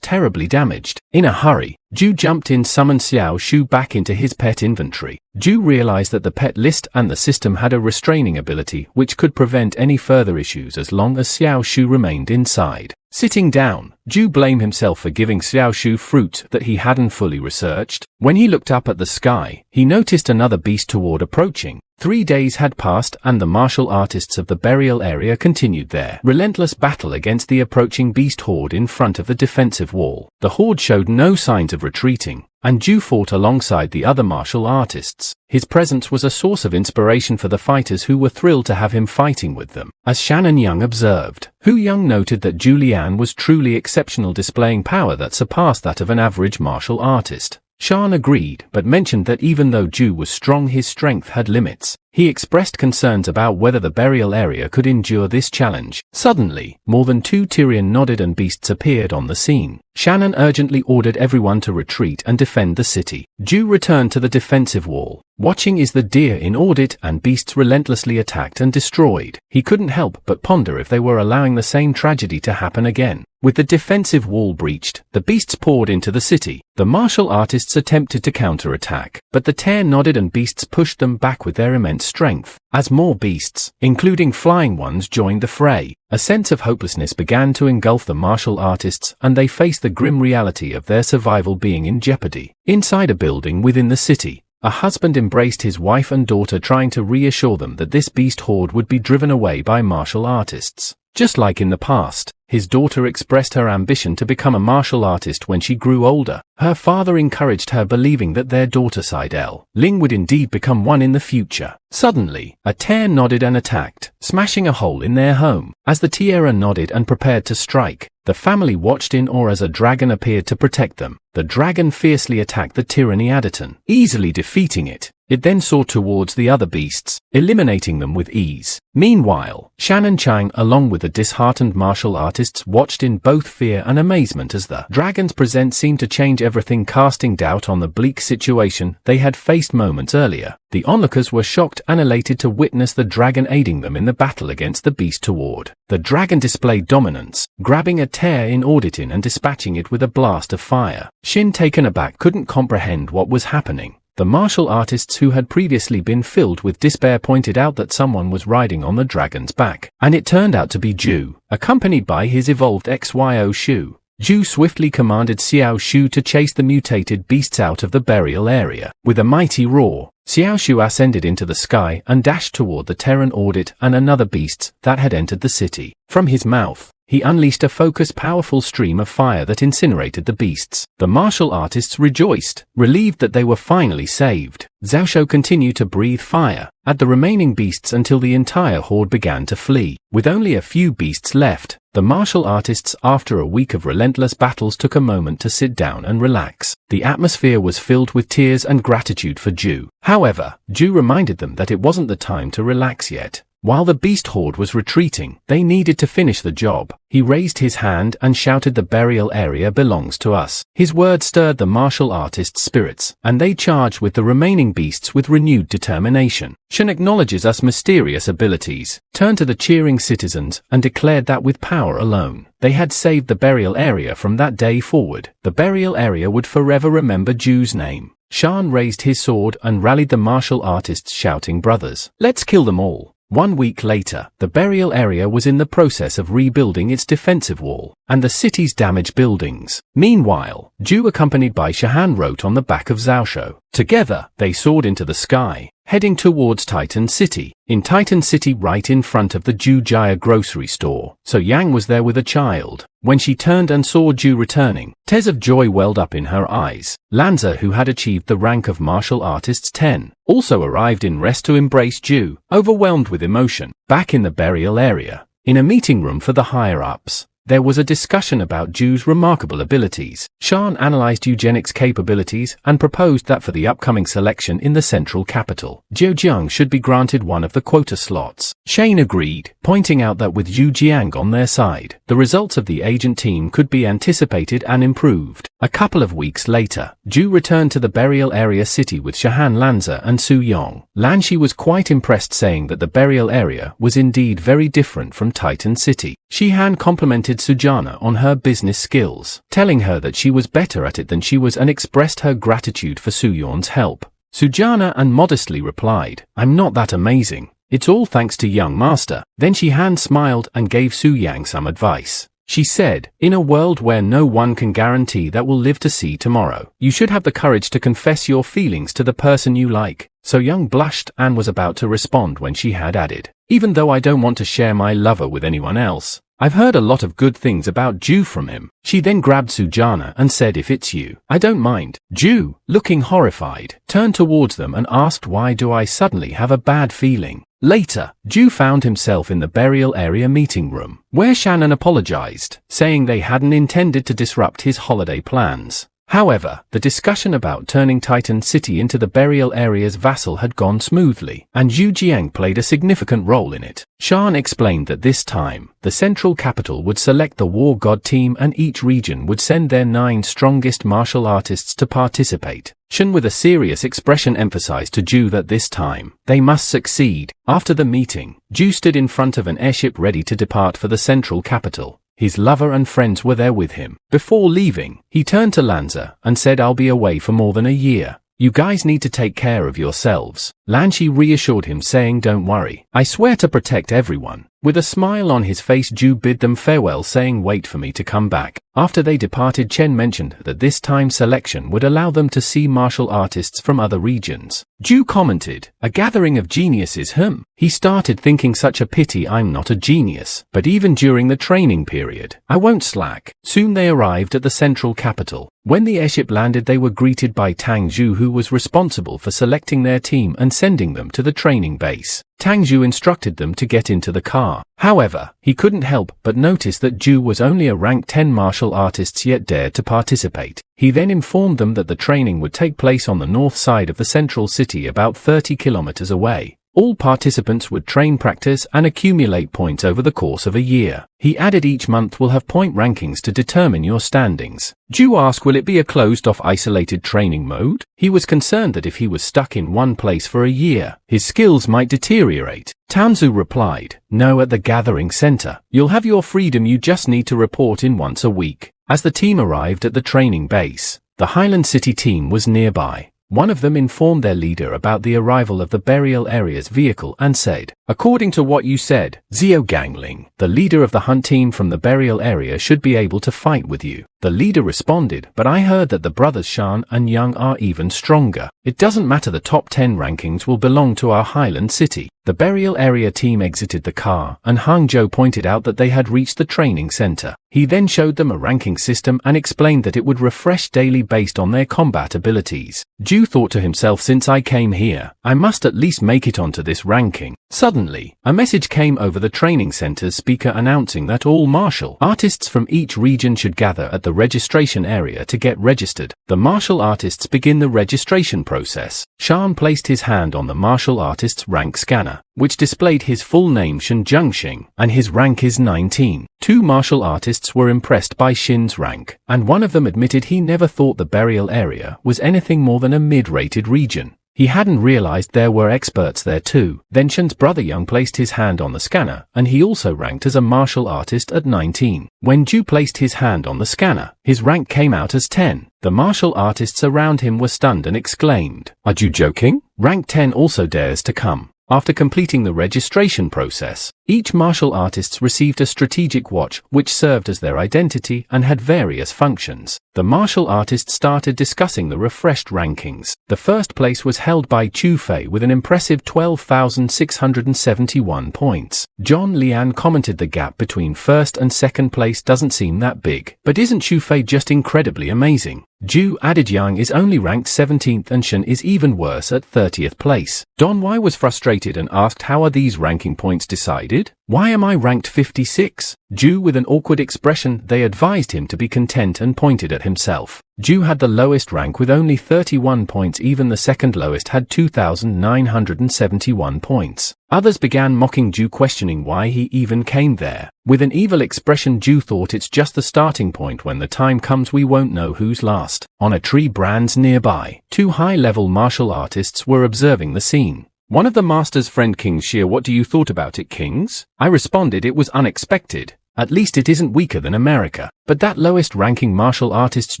terribly damaged. In a hurry, Zhu jumped in, summoned Xiao Shu back into his pet inventory. Zhu realized that the pet list and the system had a restraining ability which could prevent any further issues as long as Xiao Shu remained inside. Sitting down, Zhu blamed himself for giving Xiao Shu fruit that he hadn't fully researched. When he looked up at the sky, he noticed another beast horde approaching. 3 days had passed and the martial artists of the burial area continued their relentless battle against the approaching beast horde in front of the defensive wall. The horde showed no signs of retreating, and Zhu fought alongside the other martial artists. His presence was a source of inspiration for the fighters who were thrilled to have him fighting with them. As Shan and Yang observed, Hu Yang noted that Zhu Lian was truly exceptional, displaying power that surpassed that of an average martial artist. Shan agreed, but mentioned that even though Zhu was strong, his strength had limits. He expressed concerns about whether the burial area could endure this challenge. Suddenly, more than 2 Tyrian nodded and beasts appeared on the scene. Shannon urgently ordered everyone to retreat and defend the city. Zhu returned to the defensive wall. Watching is the deer in audit and beasts relentlessly attacked and destroyed. He couldn't help but ponder if they were allowing the same tragedy to happen again. With the defensive wall breached, the beasts poured into the city. The martial artists attempted to counterattack, but the tear nodded and beasts pushed them back with their immense strength. As more beasts, including flying ones, joined the fray, a sense of hopelessness began to engulf the martial artists, and they faced the grim reality of their survival being in jeopardy. Inside a building within the city, a husband embraced his wife and daughter, trying to reassure them that this beast horde would be driven away by martial artists. Just like in the past, his daughter expressed her ambition to become a martial artist when she grew older. Her father encouraged her, believing that their daughter Sidel Ling would indeed become one in the future. Suddenly, a tear nodded and attacked, smashing a hole in their home. As the Tierra nodded and prepared to strike, the family watched in awe as a dragon appeared to protect them. The dragon fiercely attacked the tyranny Aditon, easily defeating it. It then soared towards the other beasts, eliminating them with ease. Meanwhile, Shan and Chang, along with the disheartened martial artists, watched in both fear and amazement as the dragon's presence seemed to change everything, casting doubt on the bleak situation they had faced moments earlier. The onlookers were shocked and elated to witness the dragon aiding them in the battle against the beast toward. The dragon displayed dominance, grabbing a tear in Auditin and dispatching it with a blast of fire. Shin, taken aback, couldn't comprehend what was happening. The martial artists, who had previously been filled with despair, pointed out that someone was riding on the dragon's back, and it turned out to be Zhu, accompanied by his evolved Xyo Shu. Zhu swiftly commanded Xiao Shu to chase the mutated beasts out of the burial area. With a mighty roar, Xiao Shu ascended into the sky and dashed toward the Terran Audit and another beasts that had entered the city. From his mouth, he unleashed a focused, powerful stream of fire that incinerated the beasts. The martial artists rejoiced, relieved that they were finally saved. Zhao Shou continued to breathe fire at the remaining beasts until the entire horde began to flee. With only a few beasts left, the martial artists, after a week of relentless battles, took a moment to sit down and relax. The atmosphere was filled with tears and gratitude for Zhu. However, Zhu reminded them that it wasn't the time to relax yet. While the beast horde was retreating, they needed to finish the job. He raised his hand and shouted, "The burial area belongs to us." His words stirred the martial artists' spirits, and they charged with the remaining beasts with renewed determination. Shen acknowledges us mysterious abilities, turned to the cheering citizens, and declared that with power alone, they had saved the burial area. From that day forward, the burial area would forever remember Zhu's name. Shan raised his sword and rallied the martial artists, shouting, "Brothers, let's kill them all." 1 week later, the burial area was in the process of rebuilding its defensive wall and the city's damaged buildings. Meanwhile, Zhu, accompanied by Shahan, wrote on the back of Zhao Shou. Together, they soared into the sky, heading towards Titan City. In Titan City, right in front of the Jujia grocery store, So Yang was there with a child. When she turned and saw Zhu returning, tears of joy welled up in her eyes. Lanza, who had achieved the rank of martial artists 10, also arrived in rest to embrace Zhu, overwhelmed with emotion. Back in the burial area, in a meeting room for the higher-ups, there was a discussion about Zhu's remarkable abilities. Shan analyzed eugenics capabilities and proposed that for the upcoming selection in the central capital, Zhejiang should be granted one of the quota slots. Shane agreed, pointing out that with Zhu Jiang on their side, the results of the agent team could be anticipated and improved. A couple of weeks later, Zhu returned to the burial area city with Shahan, Lanza, and Su Yong. Lanshi was quite impressed, saying that the burial area was indeed very different from Titan City. Shihan complimented Sujana on her business skills, telling her that she was better at it than she was, and expressed her gratitude for Suyon's help. Sujana modestly replied, "I'm not that amazing. It's all thanks to young master." Then Shihan smiled and gave Su Yang some advice. She said, "In a world where no one can guarantee that we'll live to see tomorrow, you should have the courage to confess your feelings to the person you like." So Young blushed and was about to respond when she had added, "Even though I don't want to share my lover with anyone else, I've heard a lot of good things about Zhu from him. She then grabbed Sujana and said, if it's you, I don't mind. Zhu, looking horrified, turned towards them and asked, why do I suddenly have a bad feeling? Later, Zhu found himself in the burial area meeting room, where Shannon apologized, saying they hadn't intended to disrupt his holiday plans. However, the discussion about turning Titan City into the burial area's vassal had gone smoothly, and Zhu Jiang played a significant role in it. Shan explained that this time, the central capital would select the war god team and each region would send their 9 strongest martial artists to participate. Shan with a serious expression emphasized to Zhu that this time, they must succeed. After the meeting, Zhu stood in front of an airship ready to depart for the central capital. His lover and friends were there with him. Before leaving, he turned to Lanza and said, I'll be away for more than a year. You guys need to take care of yourselves. Lanchi reassured him, saying, don't worry, I swear to protect everyone. With a smile on his face, Zhu bid them farewell, saying, wait for me to come back. After they departed, Chen mentioned that this time selection would allow them to see martial artists from other regions. Zhu commented, a gathering of geniuses. He started thinking, such a pity I'm not a genius. But even during the training period, I won't slack. Soon they arrived at the central capital. When the airship landed, they were greeted by Tang Zhu, who was responsible for selecting their team and sending them to the training base. Tang Zhu instructed them to get into the car. However, he couldn't help but notice that Zhu was only a rank 10 martial artist yet dared to participate. He then informed them that the training would take place on the north side of the central city, about 30 kilometers away. All participants would train, practice, and accumulate points over the course of a year. He added, each month will have point rankings to determine your standings. Zhu asked, will it be a closed-off isolated training mode? He was concerned that if he was stuck in one place for a year, his skills might deteriorate. Tanzu replied, no, at the gathering center. You'll have your freedom, you just need to report in once a week. As the team arrived at the training base, the Highland City team was nearby. One of them informed their leader about the arrival of the burial area's vehicle and said, according to what you said, Xiao Gangling, the leader of the hunt team from the burial area, should be able to fight with you. The leader responded, but I heard that the brothers Shan and Yang are even stronger. It doesn't matter, the top 10 rankings will belong to our Highland City. The burial area team exited the car, and Hangzhou pointed out that they had reached the training center. He then showed them a ranking system and explained that it would refresh daily based on their combat abilities. Zhu thought to himself, since I came here, I must at least make it onto this ranking. Suddenly, a message came over the training center's speaker announcing that all martial artists from each region should gather at the registration area to get registered. The martial artists begin the registration process. Shan placed his hand on the martial artist's rank scanner, which displayed his full name, Shen Zhengxing, and his rank is 19. 2 martial artists were impressed by Shin's rank, and one of them admitted he never thought the burial area was anything more than a mid-rated region. He hadn't realized there were experts there too. Then Shen's brother Yang placed his hand on the scanner, and he also ranked as a martial artist at 19. When Zhu placed his hand on the scanner, his rank came out as 10. The martial artists around him were stunned and exclaimed, are you joking? Rank 10 also dares to come. After completing the registration process, each martial artist received a strategic watch which served as their identity and had various functions. The martial artists started discussing the refreshed rankings. The first place was held by Chu Fei with an impressive 12,671 points. John Lian commented, the gap between first and second place doesn't seem that big. But isn't Chu Fei just incredibly amazing? Zhu added, Yang is only ranked 17th and Shen is even worse at 30th place. Don Wai was frustrated and asked, how are these ranking points decided? Why am I ranked 56? Zhu with an awkward expression, they advised him to be content and pointed at himself. Zhu had the lowest rank with only 31 points, even the second lowest had 2,971 points. Others began mocking Zhu, questioning why he even came there. With an evil expression, Zhu thought, it's just the starting point, when the time comes we won't know who's last. On a tree branch nearby, 2 high-level martial artists were observing the scene. One of the master's friend, King Xie, what do you thought about it, Kings? I responded, it was unexpected. At least it isn't weaker than America. But that lowest ranking martial artist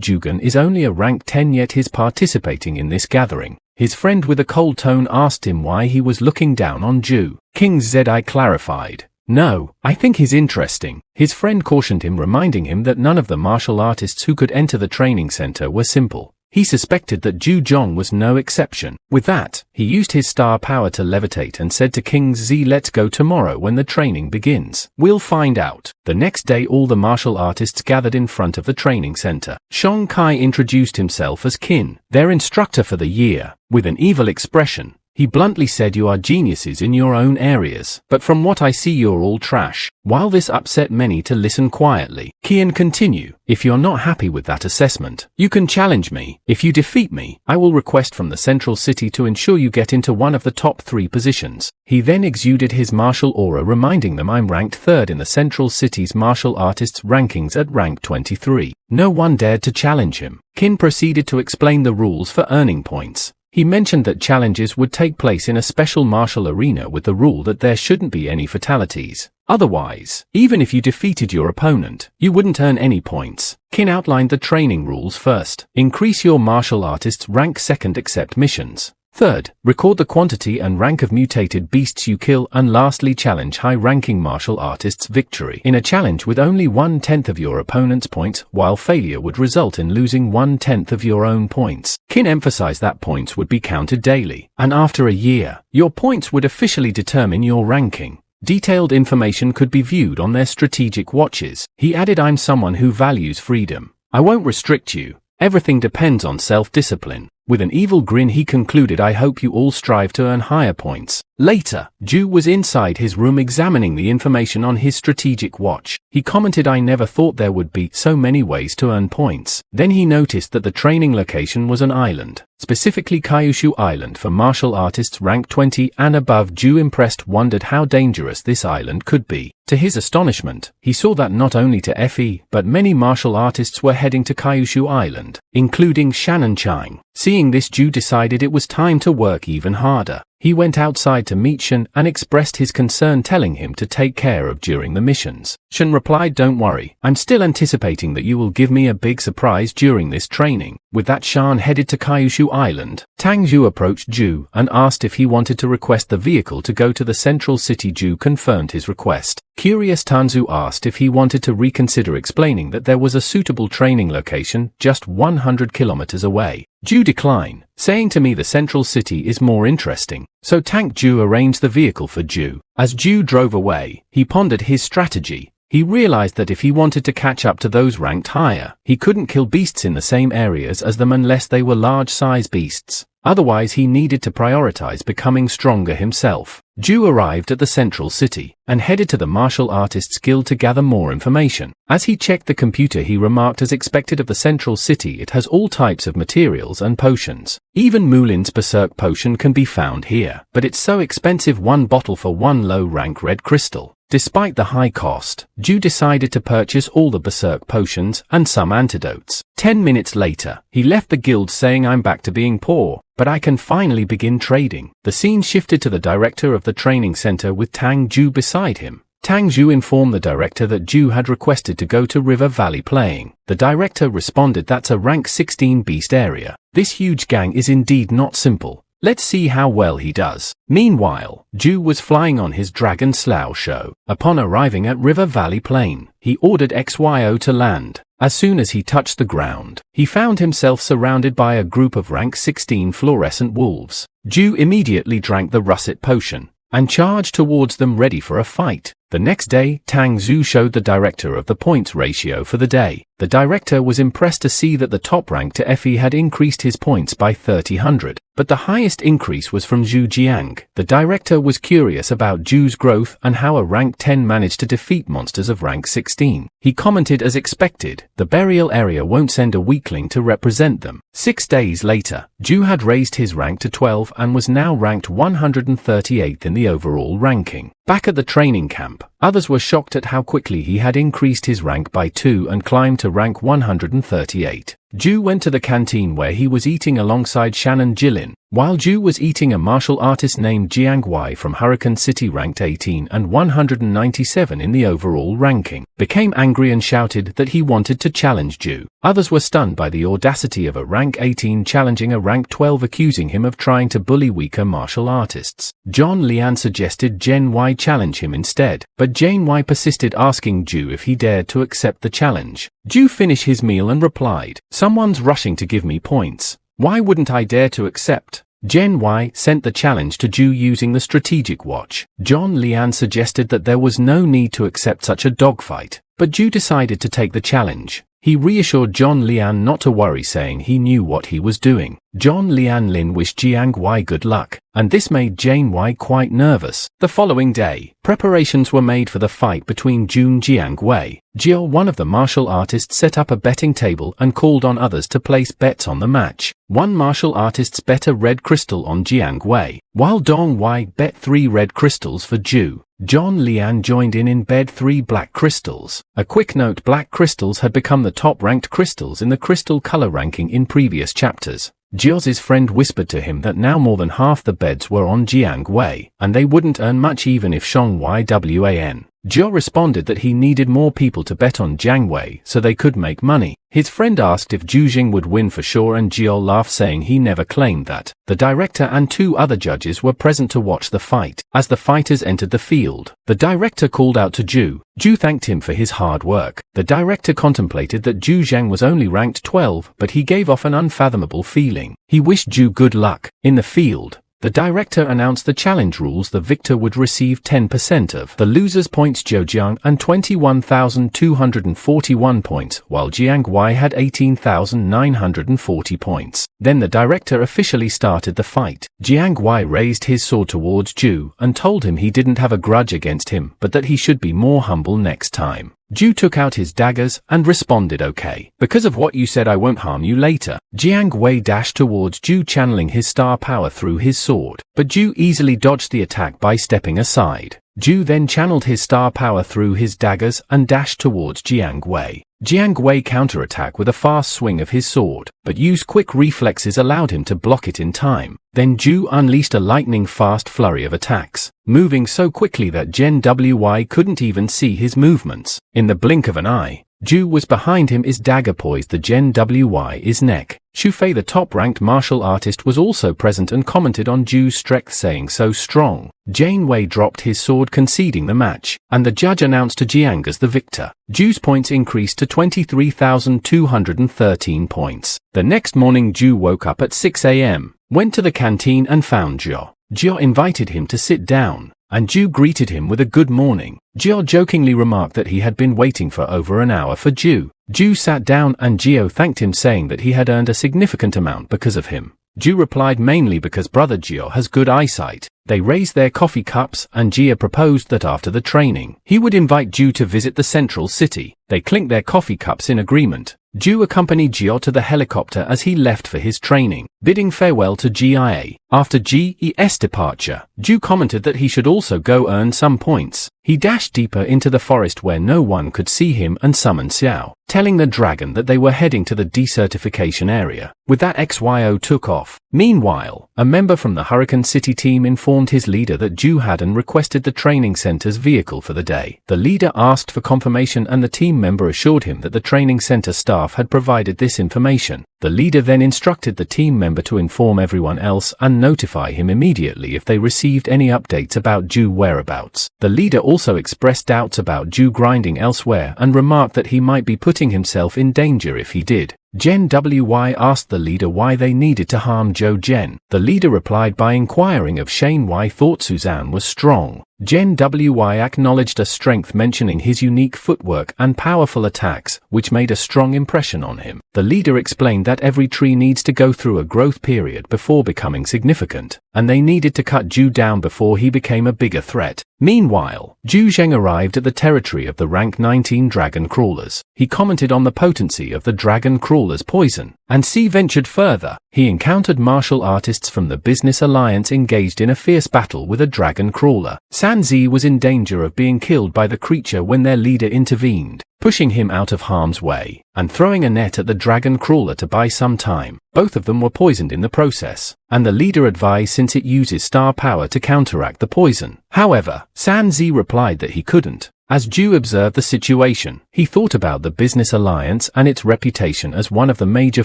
Jugan is only a rank 10, yet he's participating in this gathering. His friend with a cold tone asked him why he was looking down on Zhu. King Zedai clarified, no, I think he's interesting. His friend cautioned him, reminding him that none of the martial artists who could enter the training center were simple. He suspected that Zhou Zheng was no exception. With that, he used his star power to levitate and said to King Z, "Let's go tomorrow when the training begins. We'll find out." The next day all the martial artists gathered in front of the training center. Shang Kai introduced himself as Qin, their instructor for the year. With an evil expression, he bluntly said, "You are geniuses in your own areas, but from what I see you're all trash." While this upset many to listen quietly, Qian continued, "If you're not happy with that assessment, you can challenge me. If you defeat me, I will request from the central city to ensure you get into one of the top 3 positions." He then exuded his martial aura, reminding them, "I'm ranked 3rd in the central city's martial artists rankings at rank 23. No one dared to challenge him. Qin proceeded to explain the rules for earning points. He mentioned that challenges would take place in a special martial arena with the rule that there shouldn't be any fatalities. Otherwise, even if you defeated your opponent, you wouldn't earn any points. Qin outlined the training rules first. Increase your martial artist's rank. 2nd, accept missions. 3rd, record the quantity and rank of mutated beasts you kill, and lastly, challenge high-ranking martial artists' victory in a challenge with only 1/10 of your opponent's points, while failure would result in losing 1/10 of your own points. Qin emphasized that points would be counted daily, and after a year, your points would officially determine your ranking. Detailed information could be viewed on their strategic watches. He added, "I'm someone who values freedom. I won't restrict you. Everything depends on self-discipline." With an evil grin he concluded, "I hope you all strive to earn higher points." Later, Zhu was inside his room examining the information on his strategic watch. He commented, "I never thought there would be so many ways to earn points." Then he noticed that the training location was an island, specifically Kyushu Island for martial artists rank 20 and above. Zhu, impressed, wondered how dangerous this island could be. To his astonishment, he saw that not only to Fe, but many martial artists were heading to Kyushu Island, including Shannon Chang. Seeing this, Zhu decided it was time to work even harder. He went outside to meet Shen and expressed his concern, telling him to take care of during the missions. Shen replied, "Don't worry, I'm still anticipating that you will give me a big surprise during this training." With that, Shan headed to Kyushu Island. Tang Zhu approached Zhu and asked if he wanted to request the vehicle to go to the central city. Zhu confirmed his request. Curious, Tanzu asked if he wanted to reconsider, explaining that there was a suitable training location just 100 kilometers away. Zhu declined, saying, "To me the central city is more interesting." So Tang Zhu arranged the vehicle for Zhu. As Zhu drove away, he pondered his strategy. He realized that if he wanted to catch up to those ranked higher, he couldn't kill beasts in the same areas as them unless they were large-size beasts. Otherwise, he needed to prioritize becoming stronger himself. Zhu arrived at the central city and headed to the martial artists guild to gather more information. As he checked the computer, he remarked, as expected of the central city, it has all types of materials and potions. Even Mulin's berserk potion can be found here, but it's so expensive, 1 bottle for 1 low-rank red crystal. Despite the high cost, Zhu decided to purchase all the berserk potions and some antidotes. 10 minutes later, he left the guild saying, "I'm back to being poor, but I can finally begin trading." The scene shifted to the director of the training center with Tang Zhu beside him. Tang Zhu informed the director that Zhu had requested to go to River Valley playing. The director responded, "That's a rank 16 beast area. This huge gang is indeed not simple. Let's see how well he does." Meanwhile, Zhu was flying on his Dragon Slough show. Upon arriving at River Valley Plain, he ordered XYO to land. As soon as he touched the ground, he found himself surrounded by a group of rank 16 fluorescent wolves. Zhu immediately drank the russet potion and charged towards them, ready for a fight. The next day, Tang Zhu showed the director of the points ratio for the day. The director was impressed to see that the top rank to Fe had increased his points by 300, but the highest increase was from Zhu Jiang. The director was curious about Zhu's growth and how a rank 10 managed to defeat monsters of rank 16. He commented, as expected, the burial area won't send a weakling to represent them. 6 days later, Zhu had raised his rank to 12 and was now ranked 138th in the overall ranking. Back at the training camp, others were shocked at how quickly he had increased his rank by 2 and climbed to rank 138. Zhu went to the canteen where he was eating alongside Shannon Jilin. while Zhu was eating, a martial artist named Jiang Wei from Hurricane City, ranked 18 and 197 in the overall ranking, became angry and shouted that he wanted to challenge Zhu. Others were stunned by the audacity of a rank 18 challenging a rank 12, accusing him of trying to bully weaker martial artists. John Lian suggested Zhen Wei challenge him instead, but Zhen Wei persisted, asking Zhu if he dared to accept the challenge. Zhu finished his meal and replied, "Someone's rushing to give me points. Why wouldn't I dare to accept?" Zhen Wei sent the challenge to Zhu using the strategic watch. John Lian suggested that there was no need to accept such a dogfight, but Zhu decided to take the challenge. He reassured John Lian not to worry, saying he knew what he was doing. John Lian Lin wished Jiang Wei good luck, and this made Zhen Wei quite nervous. The following day, preparations were made for the fight between Zhu and Jiang Wei. Jiao, one of the martial artists, set up a betting table and called on others to place bets on the match. One martial artist bet a red crystal on Jiang Wei, while Dong Wei bet 3 red crystals for Zhu. John Lian joined in bet 3 black crystals. A quick note: black crystals had become the top-ranked crystals in the crystal color ranking in previous chapters. Jiao's friend whispered to him that now more than half the bets were on Jiang Wei, and they wouldn't earn much even if Shong Ywan. Jiao responded that he needed more people to bet on Jiang Wei so they could make money. His friend asked if Zhou Zheng would win for sure, and Jiao laughed, saying he never claimed that. The director and 2 other judges were present to watch the fight. As the fighters entered the field, the director called out to Zhu. Zhu thanked him for his hard work. The director contemplated that Zhou Zheng was only ranked 12, but he gave off an unfathomable feeling. He wished Zhu good luck. In the field, the director announced the challenge rules. The victor would receive 10% of the loser's points, Zhou Zheng, and 21,241 points, while Jiang Wei had 18,940 points. Then the director officially started the fight. Jiang Wei raised his sword towards Zhu and told him he didn't have a grudge against him, but that he should be more humble next time. Zhu took out his daggers and responded, "Okay. Because of what you said, I won't harm you later." Jiang Wei dashed towards Zhu, channeling his star power through his sword, but Zhu easily dodged the attack by stepping aside. Zhu then channeled his star power through his daggers and dashed towards Jiang Wei. Jiang Wei counterattacked with a fast swing of his sword, but Yu's quick reflexes allowed him to block it in time. Then Zhu unleashed a lightning-fast flurry of attacks, moving so quickly that Zhen Wei couldn't even see his movements. In the blink of an eye, Zhu was behind him, his dagger poised the Zhen Wei's neck. Xu Fei, the top-ranked martial artist, was also present and commented on Zhu's strength, saying so strong. Jiang Wei dropped his sword, conceding the match, and the judge announced to Jiang as the victor. Zhu's points increased to 23,213 points. The next morning, Zhu woke up at 6 a.m., went to the canteen and found Jiao. Jiao invited him to sit down, and Zhu greeted him with a good morning. Jiao jokingly remarked that he had been waiting for over an hour for Zhu. Zhu sat down and Jiao thanked him, saying that he had earned a significant amount because of him. Zhu replied, mainly because brother Jiao has good eyesight. They raised their coffee cups and Jiao proposed that after the training, he would invite Zhu to visit the central city. They clinked their coffee cups in agreement. Zhu accompanied Jiao to the helicopter as he left for his training, bidding farewell to GIA. After GE's departure, Zhu commented that he should also go earn some points. He dashed deeper into the forest where no one could see him and summoned Xiao, telling the dragon that they were heading to the decertification area. With that, XYO took off. Meanwhile, a member from the Hurricane City team informed his leader that Zhu hadn't requested the training center's vehicle for the day. The leader asked for confirmation and the team member assured him that the training center staff had provided this information. The leader then instructed the team member to inform everyone else and notify him immediately if they received any updates about Zhu's whereabouts. The leader also expressed doubts about Zhu grinding elsewhere and remarked that he might be putting himself in danger if he did. Zhen Wei asked the leader why they needed to harm Zhou Zheng. The leader replied by inquiring if Shane Wei thought Suzanne was strong. Zhen Wei acknowledged her strength, mentioning his unique footwork and powerful attacks, which made a strong impression on him. The leader explained that every tree needs to go through a growth period before becoming significant, and they needed to cut Zhu down before he became a bigger threat. Meanwhile, Zhou Zheng arrived at the territory of the rank 19 dragon crawlers. He commented on the potency of the dragon crawlers' poison, and ventured further. He encountered martial artists from the Business Alliance engaged in a fierce battle with a dragon crawler. San Zi was in danger of being killed by the creature when their leader intervened. pushing him out of harm's way, and throwing a net at the dragon crawler to buy some time. Both of them were poisoned in the process, and the leader advised since it uses star power to counteract the poison. However, San Zi replied that he couldn't. As Zhou observed the situation, he thought about the business alliance and its reputation as one of the major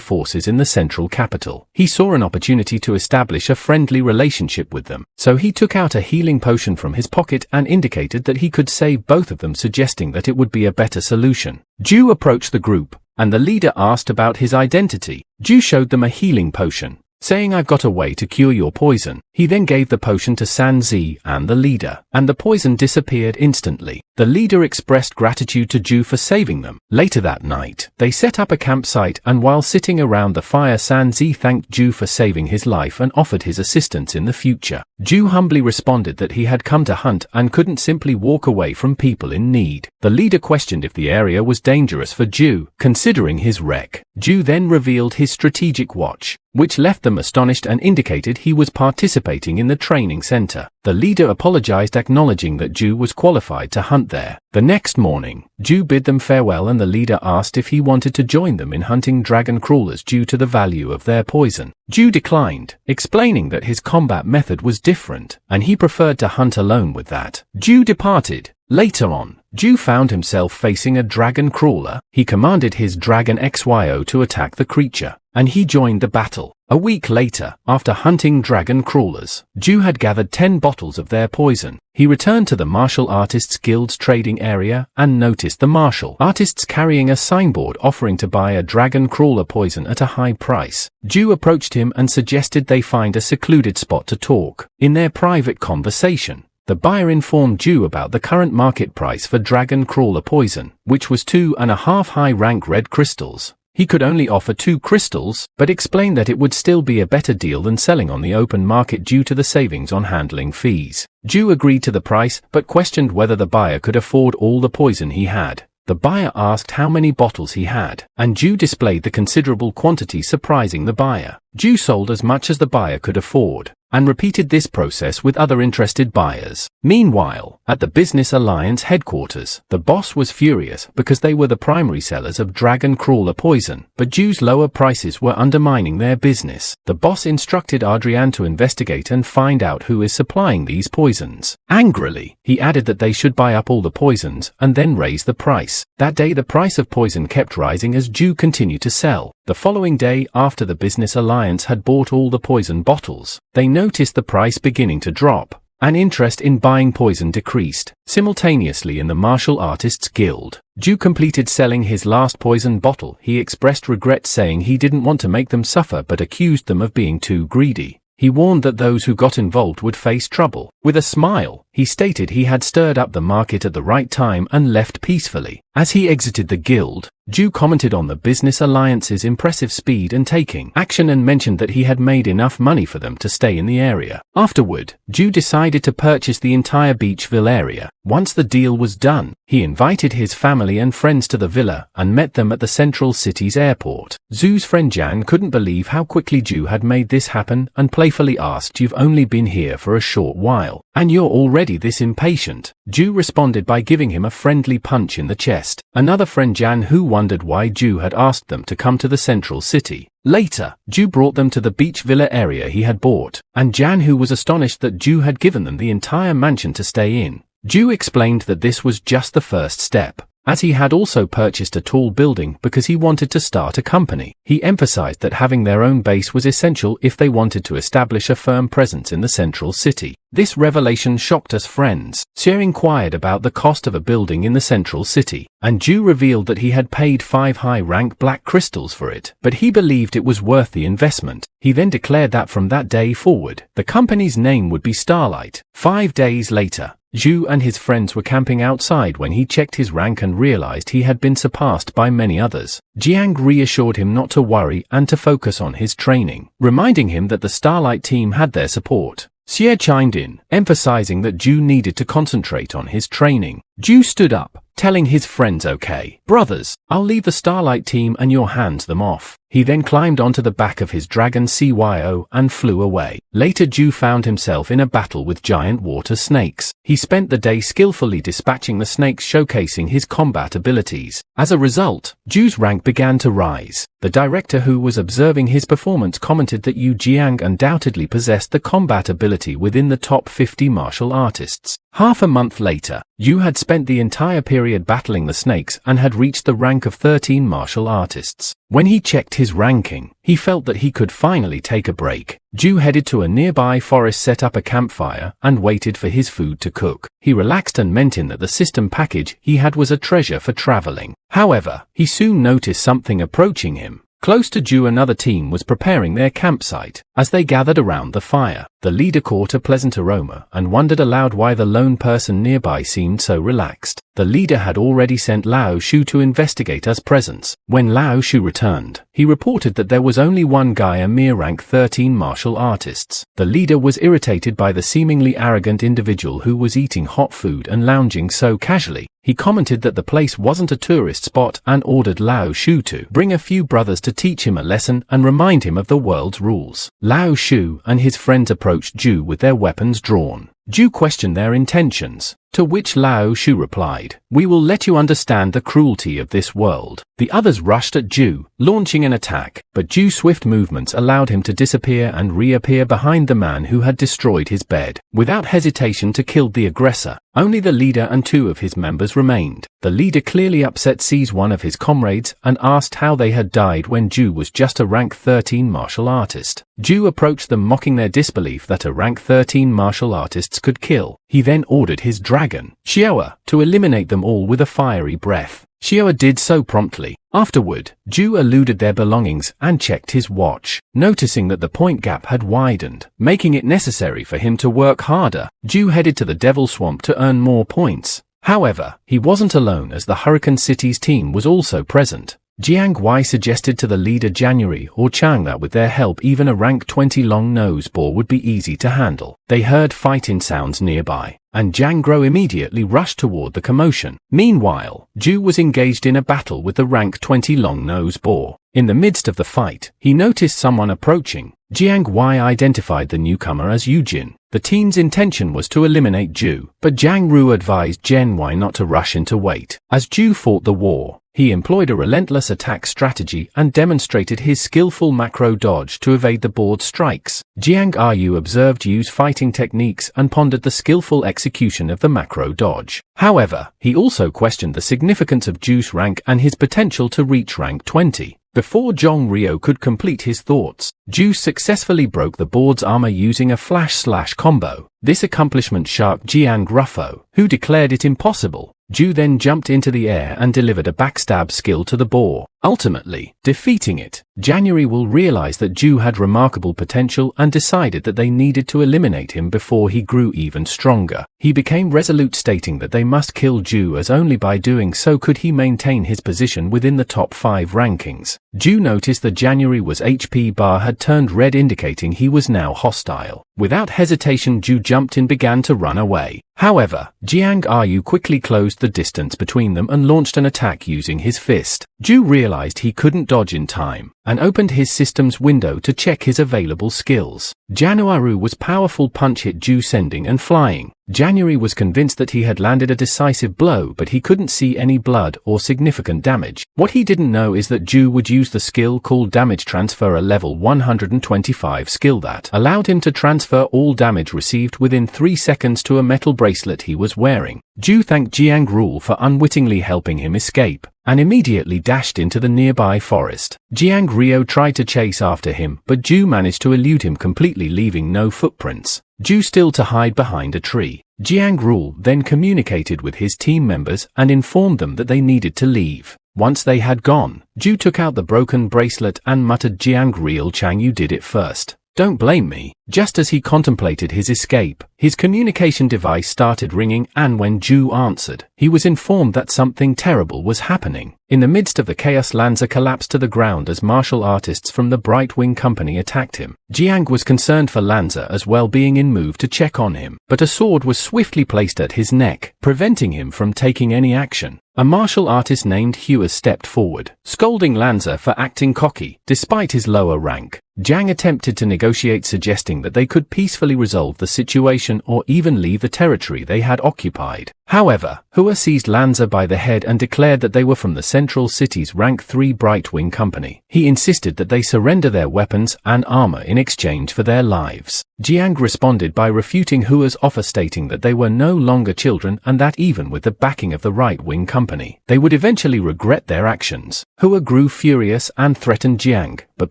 forces in the central capital. He saw an opportunity to establish a friendly relationship with them, so he took out a healing potion from his pocket and indicated that he could save both of them, suggesting that it would be a better solution. Zhou approached the group, and the leader asked about his identity. Zhou showed them a healing potion, saying, "I've got a way to cure your poison." He then gave the potion to San Zi and the leader, and the poison disappeared instantly. The leader expressed gratitude to Zhou for saving them. Later that night, they set up a campsite, and while sitting around the fire, San Zi thanked Zhou for saving his life and offered his assistance in the future. Zhou humbly responded that he had come to hunt and couldn't simply walk away from people in need. The leader questioned if the area was dangerous for Zhou, considering his wreck. Zhou then revealed his strategic watch, which left them astonished and indicated he was participating in the training center. The leader apologized, acknowledging that Zhou was qualified to hunt there. The next morning, Zhou bid them farewell, and the leader asked if he wanted to join them in hunting dragon crawlers due to the value of their poison. Zhou declined, explaining that his combat method was different, and he preferred to hunt alone with that. Zhou departed. Later on, Zhou found himself facing a dragon crawler. He commanded his dragon XYO to attack the creature, and he joined the battle. A week later, after hunting dragon crawlers, Zhou had gathered 10 bottles of their poison. He returned to the Martial Artists Guild's trading area and noticed the martial artists carrying a signboard offering to buy a dragon crawler poison at a high price. Zhou approached him and suggested they find a secluded spot to talk. In their private conversation, the buyer informed Zhou about the current market price for dragon crawler poison, which was 2.5 high-rank red crystals. He could only offer 2 crystals, but explained that it would still be a better deal than selling on the open market due to the savings on handling fees. Zhou agreed to the price, but questioned whether the buyer could afford all the poison he had. The buyer asked how many bottles he had, and Zhou displayed the considerable quantity, surprising the buyer. Zhou sold as much as the buyer could afford, and repeated this process with other interested buyers. Meanwhile, at the Business Alliance headquarters, the boss was furious because they were the primary sellers of dragon crawler poison, but Zhou's lower prices were undermining their business. The boss instructed Adrian to investigate and find out who is supplying these poisons. Angrily, he added that they should buy up all the poisons and then raise the price. That day the price of poison kept rising as Zhou continued to sell. The following day, after the Business Alliance had bought all the poison bottles, they noticed the price beginning to drop, and interest in buying poison decreased. Simultaneously in the Martial Artists Guild, Zhou completed selling his last poison bottle. He expressed regret, saying he didn't want to make them suffer but accused them of being too greedy. He warned that those who got involved would face trouble. With a smile, he stated he had stirred up the market at the right time and left peacefully. As he exited the guild, Zhou commented on the Business Alliance's impressive speed and taking action and mentioned that he had made enough money for them to stay in the area. Afterward, Zhou decided to purchase the entire Beachville area. Once the deal was done, he invited his family and friends to the villa and met them at the central city's airport. Zhu's friend Jan couldn't believe how quickly Zhou had made this happen and playfully asked, "You've only been here for a short while, and you're already this impatient?" Zhou responded by giving him a friendly punch in the chest. Another friend, Jan, who wondered why Zhou had asked them to come to the central city. Later, Zhou brought them to the beach villa area he had bought, and Jan, who was astonished that Zhou had given them the entire mansion to stay in. Zhou explained that this was just the first step, as he had also purchased a tall building because he wanted to start a company. He emphasized that having their own base was essential if they wanted to establish a firm presence in the central city. This revelation shocked us friends. Xie inquired about the cost of a building in the central city, and Zhou revealed that he had paid 5 high-rank black crystals for it, but he believed it was worth the investment. He then declared that from that day forward, the company's name would be Starlight. 5 days later, Zhou and his friends were camping outside when he checked his rank and realized he had been surpassed by many others. Jiang reassured him not to worry and to focus on his training, reminding him that the Starlight team had their support. Xie chimed in, emphasizing that Zhou needed to concentrate on his training. Zhu stood up, telling his friends, "Okay, brothers, I'll leave the Starlight team and you'll hand them off." He then climbed onto the back of his dragon CYO and flew away. Later Zhu found himself in a battle with giant water snakes. He spent the day skillfully dispatching the snakes, showcasing his combat abilities. As a result, Zhu's rank began to rise. The director who was observing his performance commented that Yu Jiang undoubtedly possessed the combat ability within the top 50 martial artists. Half a month later, Yu had spent the entire period battling the snakes and had reached the rank of 13 martial artists. When he checked his ranking, he felt that he could finally take a break. Zhu headed to a nearby forest, set up a campfire, and waited for his food to cook. He relaxed and mentioned that the system package he had was a treasure for traveling. However, he soon noticed something approaching him. Close to Zhu, another team was preparing their campsite. As they gathered around the fire, the leader caught a pleasant aroma and wondered aloud why the lone person nearby seemed so relaxed. The leader had already sent Lao Shu to investigate us presence. When Lao Shu returned, he reported that there was only one guy, a mere rank 13 martial artists. The leader was irritated by the seemingly arrogant individual who was eating hot food and lounging so casually. He commented that the place wasn't a tourist spot and ordered Lao Shu to bring a few brothers to teach him a lesson and remind him of the world's rules. Lao Shu and his friends approached Zhu with their weapons drawn. Zhu questioned their intentions, to which Lao Shu replied, "We will let you understand the cruelty of this world." The others rushed at Zhu, launching an attack, but Zhu's swift movements allowed him to disappear and reappear behind the man who had destroyed his bed. Without hesitation to kill the aggressor, only the leader and two of his members remained. The leader, clearly upset, seized one of his comrades and asked how they had died when Zhu was just a rank 13 martial artist. Zhu approached them, mocking their disbelief that a rank 13 martial artists could kill. He then ordered his dragon, Xiaoa, to eliminate them all with a fiery breath. Xiaoa did so promptly. Afterward, Zhu eluded their belongings and checked his watch. Noticing that the point gap had widened, making it necessary for him to work harder, Zhu headed to the Devil Swamp to earn more points. However, he wasn't alone, as the Hurricane City's team was also present. Jiang Wei suggested to the leader January or Chang that with their help even a rank 20 long-nose boar would be easy to handle. They heard fighting sounds nearby, and Jiang Guo immediately rushed toward the commotion. Meanwhile, Zhu was engaged in a battle with the rank 20 long-nose boar. In the midst of the fight, he noticed someone approaching. Jiang Wei identified the newcomer as Yu Jin. The team's intention was to eliminate Zhu, but Jiang Ru advised Jiang Wei not to rush into wait. As Zhu fought the war, he employed a relentless attack strategy and demonstrated his skillful macro dodge to evade the board's strikes. Jiang Ru observed Yu's fighting techniques and pondered the skillful execution of the macro dodge. However, he also questioned the significance of Zhu's rank and his potential to reach rank 20. Before Zhong Rio could complete his thoughts, Zhu successfully broke the board's armor using a flash-slash combo. This accomplishment shocked Jiang Ruffo, who declared it impossible. Zhu then jumped into the air and delivered a backstab skill to the boar, ultimately defeating it. January will realize that Zhu had remarkable potential and decided that they needed to eliminate him before he grew even stronger. He became resolute, stating that they must kill Zhu, as only by doing so could he maintain his position within the top 5 rankings. Zhu noticed that January was HP bar had turned red, indicating he was now hostile. Without hesitation, Zhu jumped in, began to run away. However, Jiang Ru quickly closed the distance between them and launched an attack using his fist. Zhu realized he couldn't dodge in time, and opened his system's window to check his available skills. January was powerful punch hit Zhu, sending and flying. January was convinced that he had landed a decisive blow, but he couldn't see any blood or significant damage. What he didn't know is that Zhu would use the skill called Damage Transfer, a level 125 skill that allowed him to transfer all damage received within 3 seconds to a metal bracelet he was wearing. Zhu thanked Jiang Rule for unwittingly helping him escape, and immediately dashed into the nearby forest. Jiang Rio tried to chase after him, but Zhu managed to elude him completely, leaving no footprints. Zhu still to hide behind a tree. Jiang Rule then communicated with his team members and informed them that they needed to leave. Once they had gone, Zhu took out the broken bracelet and muttered, "Jiang Real Chang, you did it first." Don't blame me. Just as he contemplated his escape, his communication device started ringing, and when Zhu answered, he was informed that something terrible was happening. In the midst of the chaos, Lanza collapsed to the ground as martial artists from the Bright Wing Company attacked him. Jiang was concerned for Lanza as well, being in move to check on him, but a sword was swiftly placed at his neck, preventing him from taking any action. A martial artist named Hua stepped forward, scolding Lanza for acting cocky. Despite his lower rank, Jiang attempted to negotiate, suggesting that they could peacefully resolve the situation or even leave the territory they had occupied. However, Hua seized Lanza by the head and declared that they were from the Central City's Rank 3 Bright Wing Company. He insisted that they surrender their weapons and armor in exchange for their lives. Jiang responded by refuting Hua's offer, stating that they were no longer children and that even with the backing of the Right Wing Company, they would eventually regret their actions. Hua grew furious and threatened Jiang, but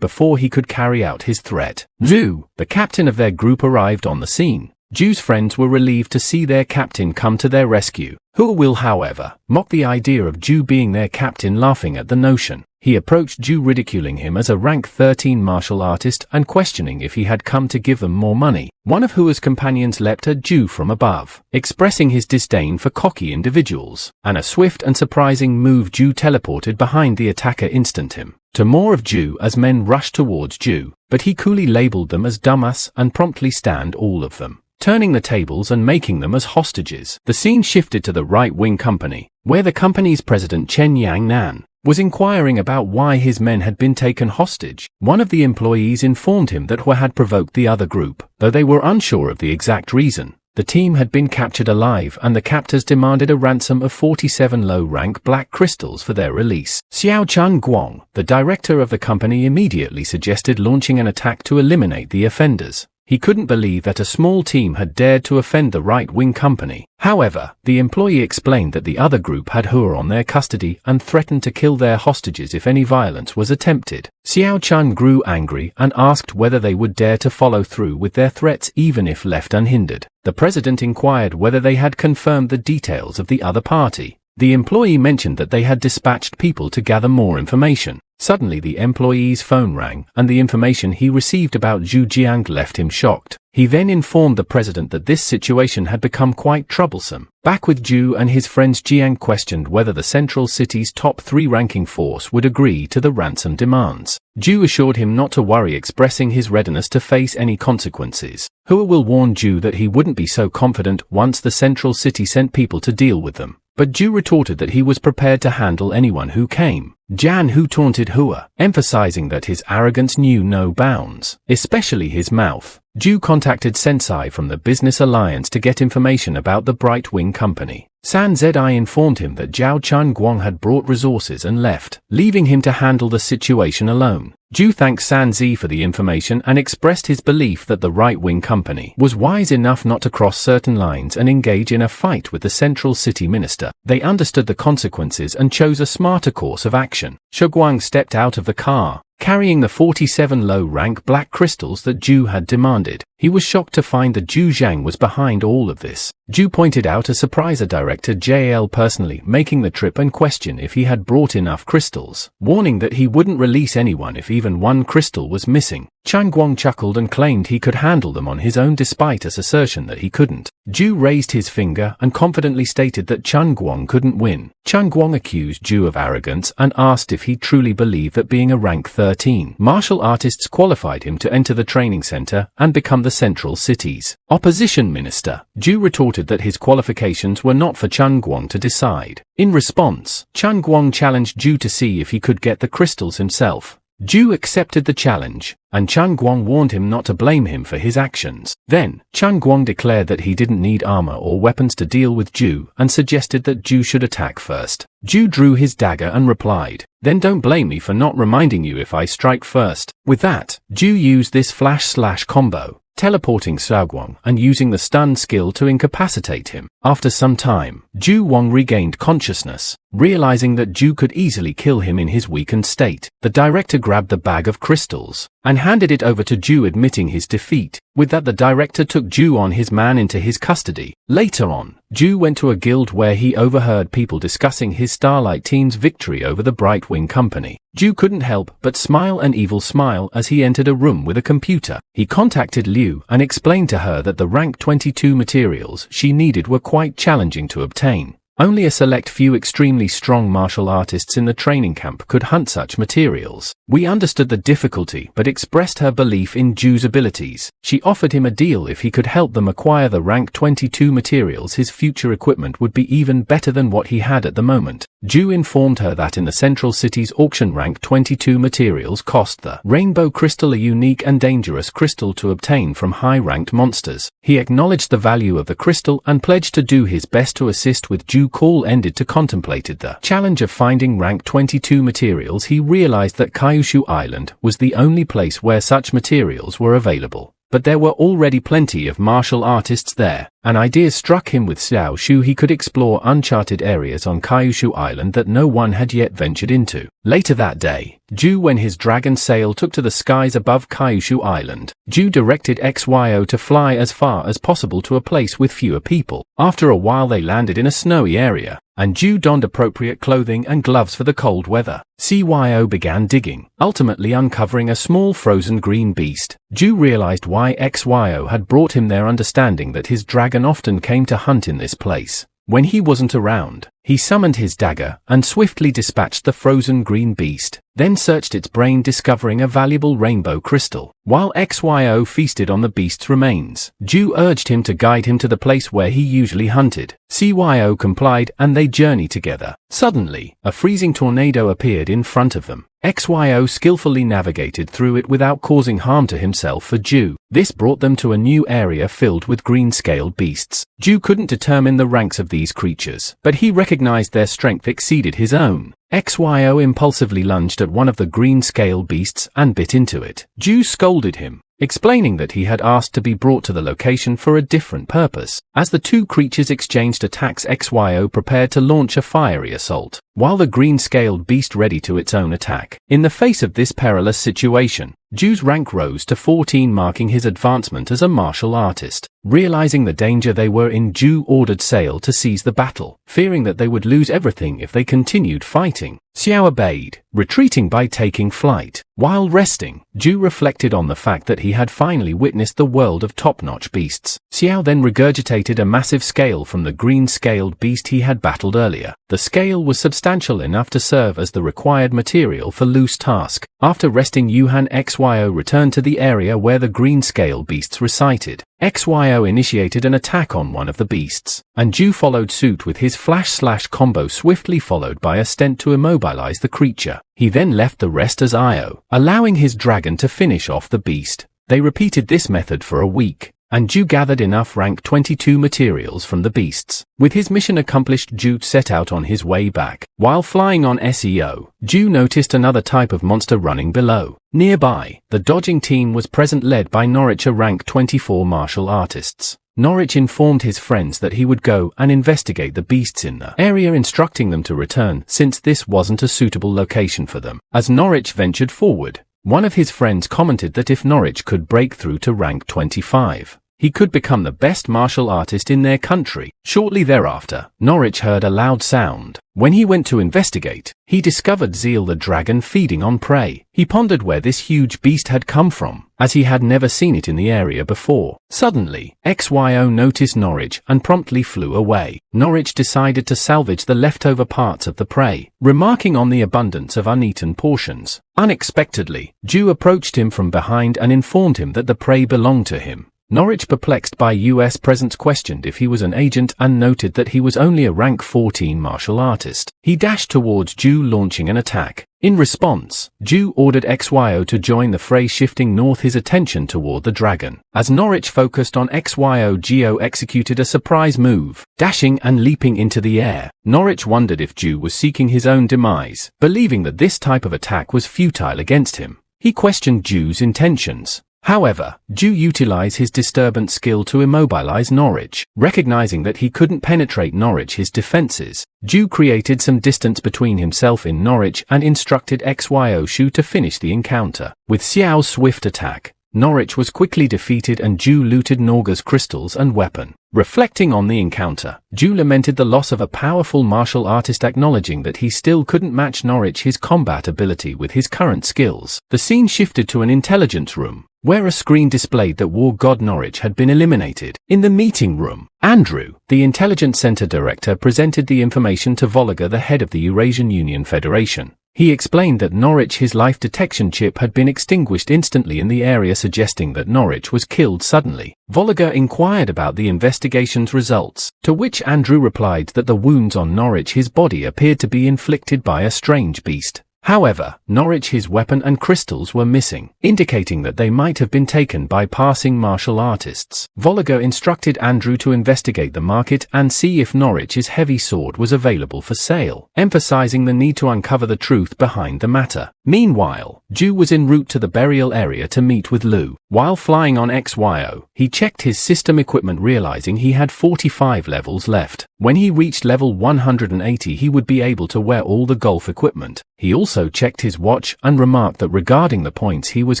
before he could carry out his threat, Zhu, the captain of their group, arrived on the scene. Zhu's friends were relieved to see their captain come to their rescue. Hua will, however, mock the idea of Zhu being their captain, laughing at the notion. He approached Zhu, ridiculing him as a rank 13 martial artist and questioning if he had come to give them more money. One of Hua's companions leapt at Zhu from above, expressing his disdain for cocky individuals. And a swift and surprising move, Zhu teleported behind the attacker, instant him to more of Zhu as men rushed towards Zhu, but he coolly labeled them as dumbass and promptly stand all of them, turning the tables and making them as hostages. The scene shifted to the Right Wing Company, where the company's president Chen Yangnan was inquiring about why his men had been taken hostage. One of the employees informed him that Hua had provoked the other group, though they were unsure of the exact reason. The team had been captured alive and the captors demanded a ransom of 47 low-rank black crystals for their release. Xiao Chun Guang, the director of the company, immediately suggested launching an attack to eliminate the offenders. He couldn't believe that a small team had dared to offend the Right Wing Company. However, the employee explained that the other group had Hua on their custody and threatened to kill their hostages if any violence was attempted. Xiao Chun grew angry and asked whether they would dare to follow through with their threats even if left unhindered. The president inquired whether they had confirmed the details of the other party. The employee mentioned that they had dispatched people to gather more information. Suddenly the employee's phone rang, and the information he received about Zhu Jiang left him shocked. He then informed the president that this situation had become quite troublesome. Back with Zhu and his friends, Jiang questioned whether the Central City's top 3 ranking force would agree to the ransom demands. Zhu assured him not to worry, expressing his readiness to face any consequences. Hua will warn Zhu that he wouldn't be so confident once the Central City sent people to deal with them. But Zhu retorted that he was prepared to handle anyone who came. Jan Hu taunted Hua, emphasizing that his arrogance knew no bounds, especially his mouth. Zhu contacted Sensei from the Business Alliance to get information about the Bright Wing Company. San Zi informed him that Zhao Chun Guang had brought resources and left, leaving him to handle the situation alone. Zhu thanked San Zi for the information and expressed his belief that the Right Wing Company was wise enough not to cross certain lines and engage in a fight with the Central City Minister. They understood the consequences and chose a smarter course of action. Guang stepped out of the car, carrying the 47 low-rank black crystals that Zhu had demanded. He was shocked to find that Zhu Zhang was behind all of this. Zhu pointed out a surpriser director JL personally making the trip and questioned if he had brought enough crystals, warning that he wouldn't release anyone if even one crystal was missing. Chun Guang chuckled and claimed he could handle them on his own despite his assertion that he couldn't. Zhu raised his finger and confidently stated that Chun Guang couldn't win. Chun Guang accused Zhu of arrogance and asked if he truly believed that being a rank 13 martial artists qualified him to enter the training center and become the Central City's opposition minister. Zhu retorted that his qualifications were not for Chun Guang to decide. In response, Chun Guang challenged Zhu to see if he could get the crystals himself. Zhu accepted the challenge, and Chun Guang warned him not to blame him for his actions. Then, Chun Guang declared that he didn't need armor or weapons to deal with Zhu and suggested that Zhu should attack first. Zhu drew his dagger and replied, "Then don't blame me for not reminding you if I strike first." With that, Zhu used this flash-slash combo, teleporting Xiaoguang and using the stun skill to incapacitate him. After some time, Zhu Wang regained consciousness, realizing that Zhu could easily kill him in his weakened state. The director grabbed the bag of crystals, and handed it over to Zhou, admitting his defeat. With that, the director took Zhou on his man into his custody. Later on, Zhou went to a guild where he overheard people discussing his Starlight team's victory over the Brightwing Company. Zhou couldn't help but smile an evil smile as he entered a room with a computer. He contacted Liu and explained to her that the rank 22 materials she needed were quite challenging to obtain. Only a select few extremely strong martial artists in the training camp could hunt such materials. We understood the difficulty but expressed her belief in Zhou's abilities. She offered him a deal if he could help them acquire the rank 22 materials. His future equipment would be even better than what he had at the moment. Zhou informed her that in the central city's auction, rank 22 materials cost the Rainbow Crystal, a unique and dangerous crystal to obtain from high-ranked monsters. He acknowledged the value of the crystal and pledged to do his best to assist with Zhou. Call ended to contemplated the challenge of finding rank 22 materials. He realized that Kyushu Island was the only place where such materials were available. But there were already plenty of martial artists there. An idea struck him with Xiao Shu. He could explore uncharted areas on Kyushu Island that no one had yet ventured into. Later that day, Zhou, when his dragon sail took to the skies above Kyushu Island, Zhou directed XYO to fly as far as possible to a place with fewer people. After a while they landed in a snowy area, and Zhou donned appropriate clothing and gloves for the cold weather. CYO began digging, ultimately uncovering a small frozen green beast. Zhou realized why XYO had brought him there, understanding that his dragon often came to hunt in this place. When he wasn't around, he summoned his dagger and swiftly dispatched the frozen green beast, then searched its brain, discovering a valuable rainbow crystal. While XYO feasted on the beast's remains, Zhou urged him to guide him to the place where he usually hunted. CYO complied and they journeyed together. Suddenly, a freezing tornado appeared in front of them. XYO skillfully navigated through it without causing harm to himself or Zhou. This brought them to a new area filled with green-scaled beasts. Zhou couldn't determine the ranks of these creatures, but he recognized their strength exceeded his own. XYO impulsively lunged at one of the green-scale beasts and bit into it. Zhou scolded him, explaining that he had asked to be brought to the location for a different purpose. As the two creatures exchanged attacks, XYO prepared to launch a fiery assault, while the green-scaled beast ready to its own attack. In the face of this perilous situation, Zhou's rank rose to 14, marking his advancement as a martial artist. Realizing the danger they were in, Zhou ordered Sail to seize the battle, fearing that they would lose everything if they continued fighting. Xiao obeyed, retreating by taking flight. While resting, Zhou reflected on the fact that he had finally witnessed the world of top-notch beasts. Xiao then regurgitated a massive scale from the green-scaled beast he had battled earlier. The scale was substantial enough to serve as the required material for Lu's task. After resting, Yuhan XYO returned to the area where the green-scale beasts recited. XYO initiated an attack on one of the beasts, and Zhou followed suit with his flash-slash combo, swiftly followed by a stent to immobilize the creature. He then left the rest as IO, allowing his dragon to finish off the beast. They repeated this method for a week, and Zhou gathered enough rank 22 materials from the beasts. With his mission accomplished, Zhou set out on his way back. While flying on SEO, Zhou noticed another type of monster running below. Nearby, the dodging team was present, led by Norwich, a rank 24 martial artists. Norwich informed his friends that he would go and investigate the beasts in the area, instructing them to return since this wasn't a suitable location for them. As Norwich ventured forward, one of his friends commented that if Norwich could break through to rank 25, he could become the best martial artist in their country. Shortly thereafter, Norwich heard a loud sound. When he went to investigate, he discovered Zeal the dragon feeding on prey. He pondered where this huge beast had come from, as he had never seen it in the area before. Suddenly, XYO noticed Norwich and promptly flew away. Norwich decided to salvage the leftover parts of the prey, remarking on the abundance of uneaten portions. Unexpectedly, Zhou approached him from behind and informed him that the prey belonged to him. Norwich, perplexed by US presence, questioned if he was an agent and noted that he was only a rank 14 martial artist. He dashed towards Zhou, launching an attack. In response, Zhou ordered XYO to join the fray, shifting north his attention toward the dragon. As Norwich focused on XYO, Geo executed a surprise move, dashing and leaping into the air. Norwich wondered if Zhou was seeking his own demise, believing that this type of attack was futile against him. He questioned Zhou's intentions. However, Zhou utilized his disturbance skill to immobilize Norwich. Recognizing that he couldn't penetrate Norwich's defenses, Zhou created some distance between himself in Norwich and instructed Xyo Shu to finish the encounter. With Xiao's swift attack, Norwich was quickly defeated and Zhou looted Norga's crystals and weapon. Reflecting on the encounter, Zhou lamented the loss of a powerful martial artist, acknowledging that he still couldn't match Norwich's combat ability with his current skills. The scene shifted to an intelligence room, where a screen displayed that war god Norwich had been eliminated. In the meeting room, Andrew, the Intelligence Center director, presented the information to Volga, the head of the Eurasian Union Federation. He explained that Norwich's life detection chip had been extinguished instantly in the area, suggesting that Norwich was killed suddenly. Volga inquired about the investigation's results, to which Andrew replied that the wounds on Norwich's body appeared to be inflicted by a strange beast. However, Norwich's weapon and crystals were missing, indicating that they might have been taken by passing martial artists. Volga instructed Andrew to investigate the market and see if Norwich's heavy sword was available for sale, emphasizing the need to uncover the truth behind the matter. Meanwhile, Zhou was en route to the burial area to meet with Lu. While flying on XYO, he checked his system equipment, realizing he had 45 levels left. When he reached level 180, he would be able to wear all the golf equipment. He also checked his watch and remarked that regarding the points, he was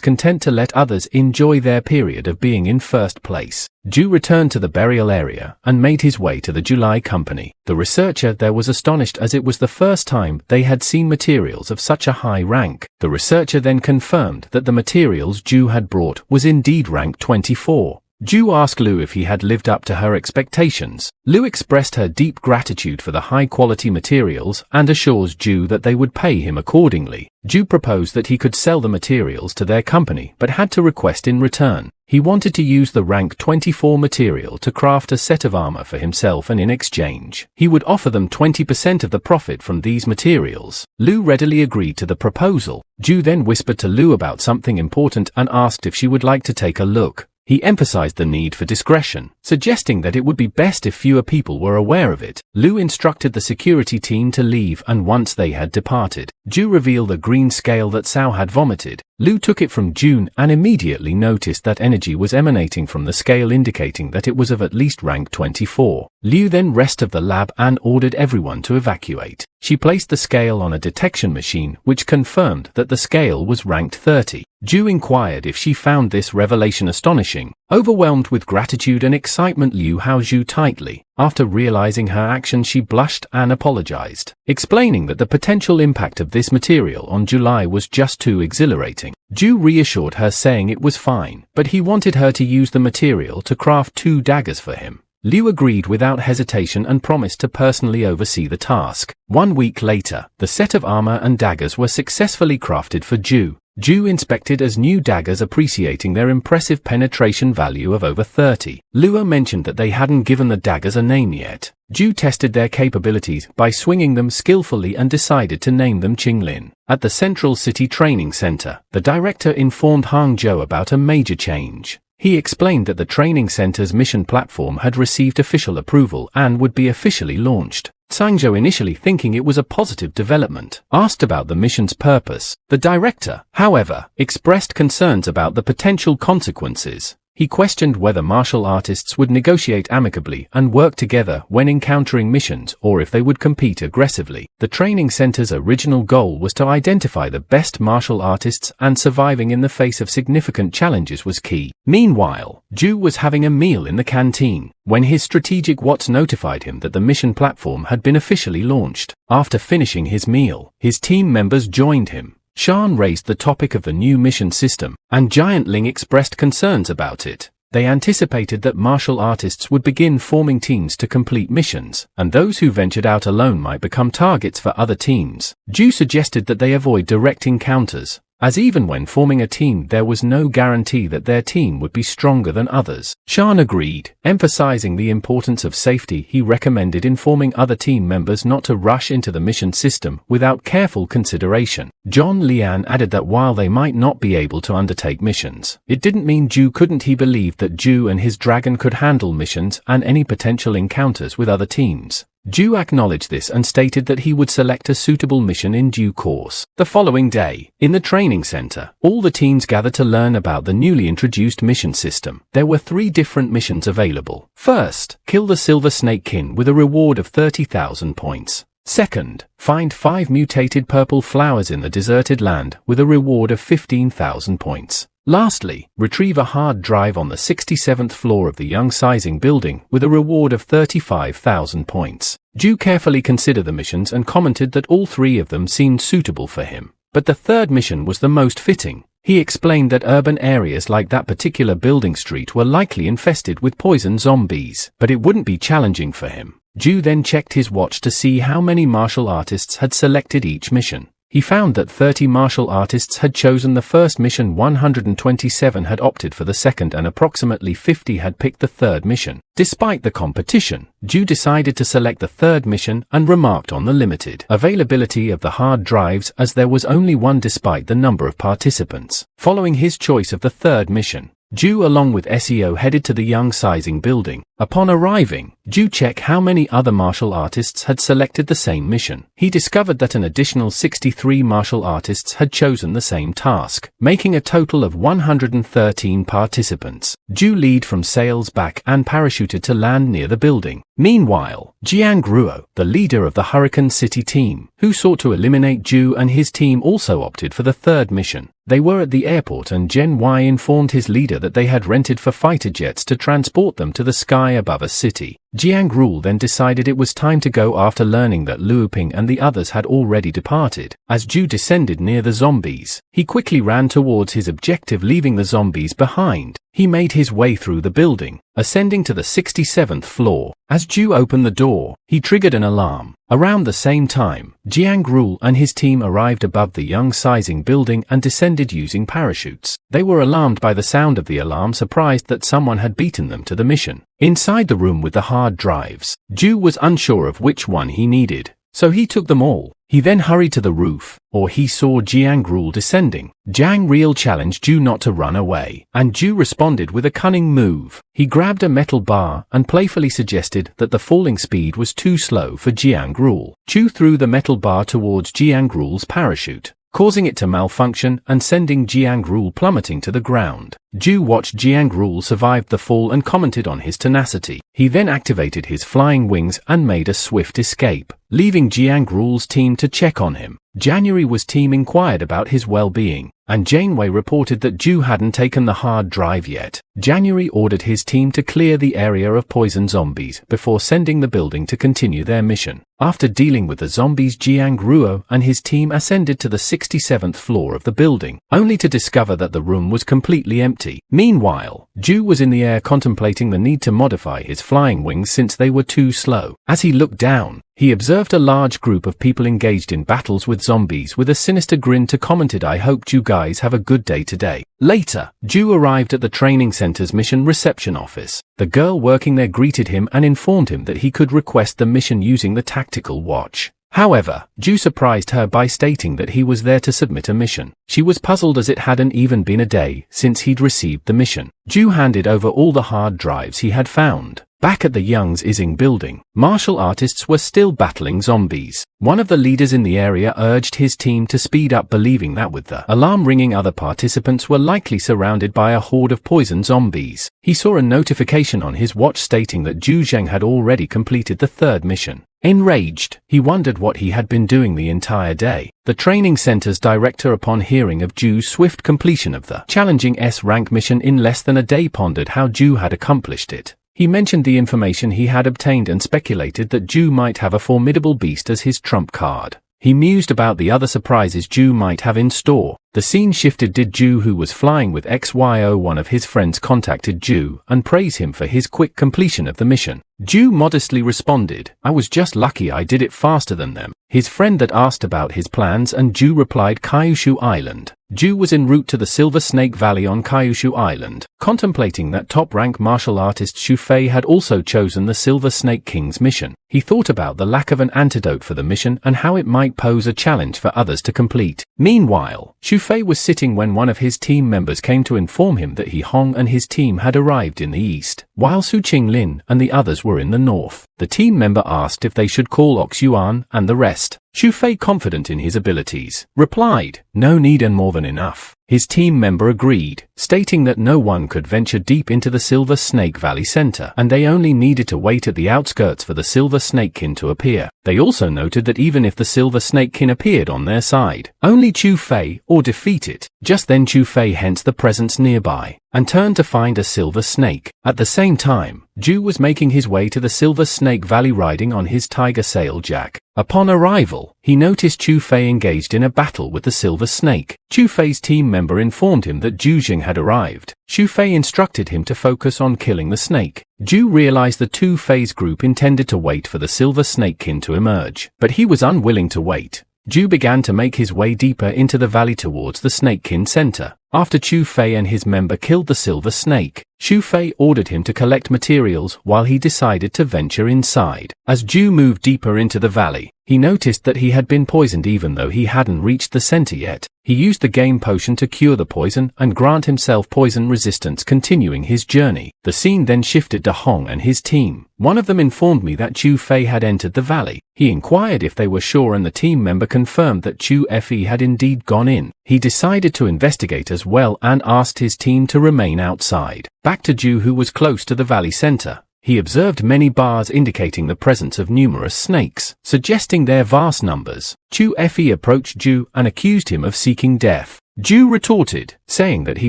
content to let others enjoy their period of being in first place. Zhou returned to the burial area and made his way to the July company. The researcher there was astonished, as it was the first time they had seen materials of such a high rank. The researcher then confirmed that the materials Zhou had brought was indeed rank 24. Zhou asked Lu if he had lived up to her expectations. Lu expressed her deep gratitude for the high-quality materials and assures Zhou that they would pay him accordingly. Zhou proposed that he could sell the materials to their company, but had to request in return. He wanted to use the rank 24 material to craft a set of armor for himself, and in exchange, he would offer them 20% of the profit from these materials. Lu readily agreed to the proposal. Zhou then whispered to Lu about something important and asked if she would like to take a look. He emphasized the need for discretion, suggesting that it would be best if fewer people were aware of it. Lu instructed the security team to leave, and once they had departed, Zhou revealed a green scale that Cao had vomited. Lu took it from June and immediately noticed that energy was emanating from the scale, indicating that it was of at least rank 24. Liu then rested the lab and ordered everyone to evacuate. She placed the scale on a detection machine, which confirmed that the scale was ranked 30. Zhou inquired if she found this revelation astonishing. Overwhelmed with gratitude and excitement, Liu held Zhou tightly. After realizing her action, she blushed and apologized, explaining that the potential impact of this material on July was just too exhilarating. Zhou reassured her, saying it was fine, but he wanted her to use the material to craft 2 daggers for him. Liu agreed without hesitation and promised to personally oversee the task. 1 week later, the set of armor and daggers were successfully crafted for Zhou. Zhou inspected as new daggers, appreciating their impressive penetration value of over 30. Liu mentioned that they hadn't given the daggers a name yet. Zhou tested their capabilities by swinging them skillfully and decided to name them Qinglin. At the Central City Training Center, the director informed Hangzhou about a major change. He explained that the training center's mission platform had received official approval and would be officially launched. Hangzhou, initially thinking it was a positive development, asked about the mission's purpose. The director, however, expressed concerns about the potential consequences. He questioned whether martial artists would negotiate amicably and work together when encountering missions, or if they would compete aggressively. The training center's original goal was to identify the best martial artists, and surviving in the face of significant challenges was key. Meanwhile, Zhou was having a meal in the canteen when his strategic watch notified him that the mission platform had been officially launched. After finishing his meal, his team members joined him. Shan raised the topic of the new mission system, and Giant Ling expressed concerns about it. They anticipated that martial artists would begin forming teams to complete missions, and those who ventured out alone might become targets for other teams. Zhou suggested that they avoid direct encounters, as even when forming a team there was no guarantee that their team would be stronger than others. Shan agreed, emphasizing the importance of safety. He recommended informing other team members not to rush into the mission system without careful consideration. John Lian added that while they might not be able to undertake missions, it didn't mean Zhou couldn't. He believed that Zhou and his dragon could handle missions and any potential encounters with other teams. Zhou acknowledged this and stated that he would select a suitable mission in due course. The following day, in the training center, all the teams gathered to learn about the newly introduced mission system. There were 3 different missions available. First, kill the Silver Snake King with a reward of 30,000 points. Second, find 5 mutated purple flowers in the deserted land with a reward of 15,000 points. Lastly, retrieve a hard drive on the 67th floor of the Young Sizing building with a reward of 35,000 points. Zhou carefully considered the missions and commented that all 3 of them seemed suitable for him. But the third mission was the most fitting. He explained that urban areas like that particular building street were likely infested with poison zombies, but it wouldn't be challenging for him. Zhou then checked his watch to see how many martial artists had selected each mission. He found that 30 martial artists had chosen the first mission, 127 had opted for the second, and approximately 50 had picked the third mission. Despite the competition, Zhou decided to select the third mission and remarked on the limited availability of the hard drives as there was only one despite the number of participants. Following his choice of the third mission, Zhou along with SEO headed to the Young Sizing building. Upon arriving, Zhou checked how many other martial artists had selected the same mission. He discovered that an additional 63 martial artists had chosen the same task, making a total of 113 participants. Zhou lead from sails back and parachuted to land near the building. Meanwhile, Jiang Ruo, the leader of the Hurricane City team, who sought to eliminate Zhou and his team, also opted for the third mission. They were at the airport and Zhen Wei informed his leader that they had rented for fighter jets to transport them to the sky above a city. Jiang Ruo then decided it was time to go after learning that Liu Ping and the others had already departed. As Zhou descended near the zombies, he quickly ran towards his objective, leaving the zombies behind. He made his way through the building, ascending to the 67th floor. As Zhou opened the door, he triggered an alarm. Around the same time, Jiang Ruo and his team arrived above the Young Sizing building and descended using parachutes. They were alarmed by the sound of the alarm, surprised that someone had beaten them to the mission. Inside the room with the hard drives, Zhou was unsure of which one he needed, so he took them all. He then hurried to the roof, or he saw Jiang Ruo descending. Jiang Ruo challenged Zhou not to run away, and Zhou responded with a cunning move. He grabbed a metal bar and playfully suggested that the falling speed was too slow for Jiang Ruo. Zhou threw the metal bar towards Jiang Ruo's parachute, causing it to malfunction and sending Jiang Ruo plummeting to the ground. Zhou watched Jiang Ruo survive the fall and commented on his tenacity. He then activated his flying wings and made a swift escape, leaving Jiang Ruo's team to check on him. January was team inquired about his well-being, and Janeway reported that Zhou hadn't taken the hard drive yet. January ordered his team to clear the area of poison zombies before sending the building to continue their mission. After dealing with the zombies, Jiang Ruo and his team ascended to the 67th floor of the building, only to discover that the room was completely empty. Meanwhile, Zhou was in the air contemplating the need to modify his flying wings since they were too slow. As he looked down, he observed a large group of people engaged in battles with zombies. With a sinister grin to commented, "I hope you guys have a good day today." Later, Zhou arrived at the training center's mission reception office. The girl working there greeted him and informed him that he could request the mission using the tactical watch. However, Zhou surprised her by stating that he was there to submit a mission. She was puzzled as it hadn't even been a day since he'd received the mission. Zhou handed over all the hard drives he had found. Back at the Young Sizing building, martial artists were still battling zombies. One of the leaders in the area urged his team to speed up, believing that with the alarm ringing, other participants were likely surrounded by a horde of poison zombies. He saw a notification on his watch stating that Zhou Zheng had already completed the third mission. Enraged, he wondered what he had been doing the entire day. The training center's director, upon hearing of Zhou's swift completion of the challenging S-rank mission in less than a day, pondered how Zhou had accomplished it. He mentioned the information he had obtained and speculated that Zhou might have a formidable beast as his trump card. He mused about the other surprises Zhou might have in store. The scene shifted. Did Zhou, who was flying with XYO, one of his friends, contacted Zhou and praised him for his quick completion of the mission. Zhou modestly responded, "I was just lucky I did it faster than them." His friend that asked about his plans, and Zhou replied, Kyushu Island. Zhou was en route to the Silver Snake Valley on Kyushu Island, contemplating that top-rank martial artist Xu Fei had also chosen the Silver Snake King's mission. He thought about the lack of an antidote for the mission and how it might pose a challenge for others to complete. Meanwhile, Xu Fei was sitting when one of his team members came to inform him that He Hong and his team had arrived in the east. while Su Qinglin and the others were in the north. The team member asked if they should call Oxuan and the rest. Xu Fei, confident in his abilities, replied, "No need and more than enough." His team member agreed, stating that no one could venture deep into the Silver Snake Valley Center, and they only needed to wait at the outskirts for the Silver Snakekin to appear. They also noted that even if the Silver Snakekin appeared on their side, only Xu Fei or defeat it. Just then Xu Fei sensed the presence nearby, and turned to find a silver snake. At the same time, Zhu was making his way to the Silver Snake Valley riding on his tiger sailjack. Upon arrival, he noticed Xu Fei engaged in a battle with the silver snake. Xu Fei's team member informed him that Zhou Zheng had arrived. Xu Fei instructed him to focus on killing the snake. Zhu realized the two Fei's group intended to wait for the Silver Snakekin to emerge, but he was unwilling to wait. Zhu began to make his way deeper into the valley towards the Snakekin center. After Xu Fei and his member killed the silver snake, Xu Fei ordered him to collect materials while he decided to venture inside. As Zhu moved deeper into the valley, he noticed that he had been poisoned even though he hadn't reached the center yet. He used the game potion to cure the poison and grant himself poison resistance, continuing his journey. The scene then shifted to Hong and his team. One of them informed me that Xu Fei had entered the valley. He inquired if they were sure and the team member confirmed that Xu Fe had indeed gone in. He decided to investigate as well and asked his team to remain outside. Back to Zhu, who was close to the valley center. He observed many bars indicating the presence of numerous snakes, suggesting their vast numbers. Xu Fe approached Zhu and accused him of seeking death. Zhu retorted, saying that he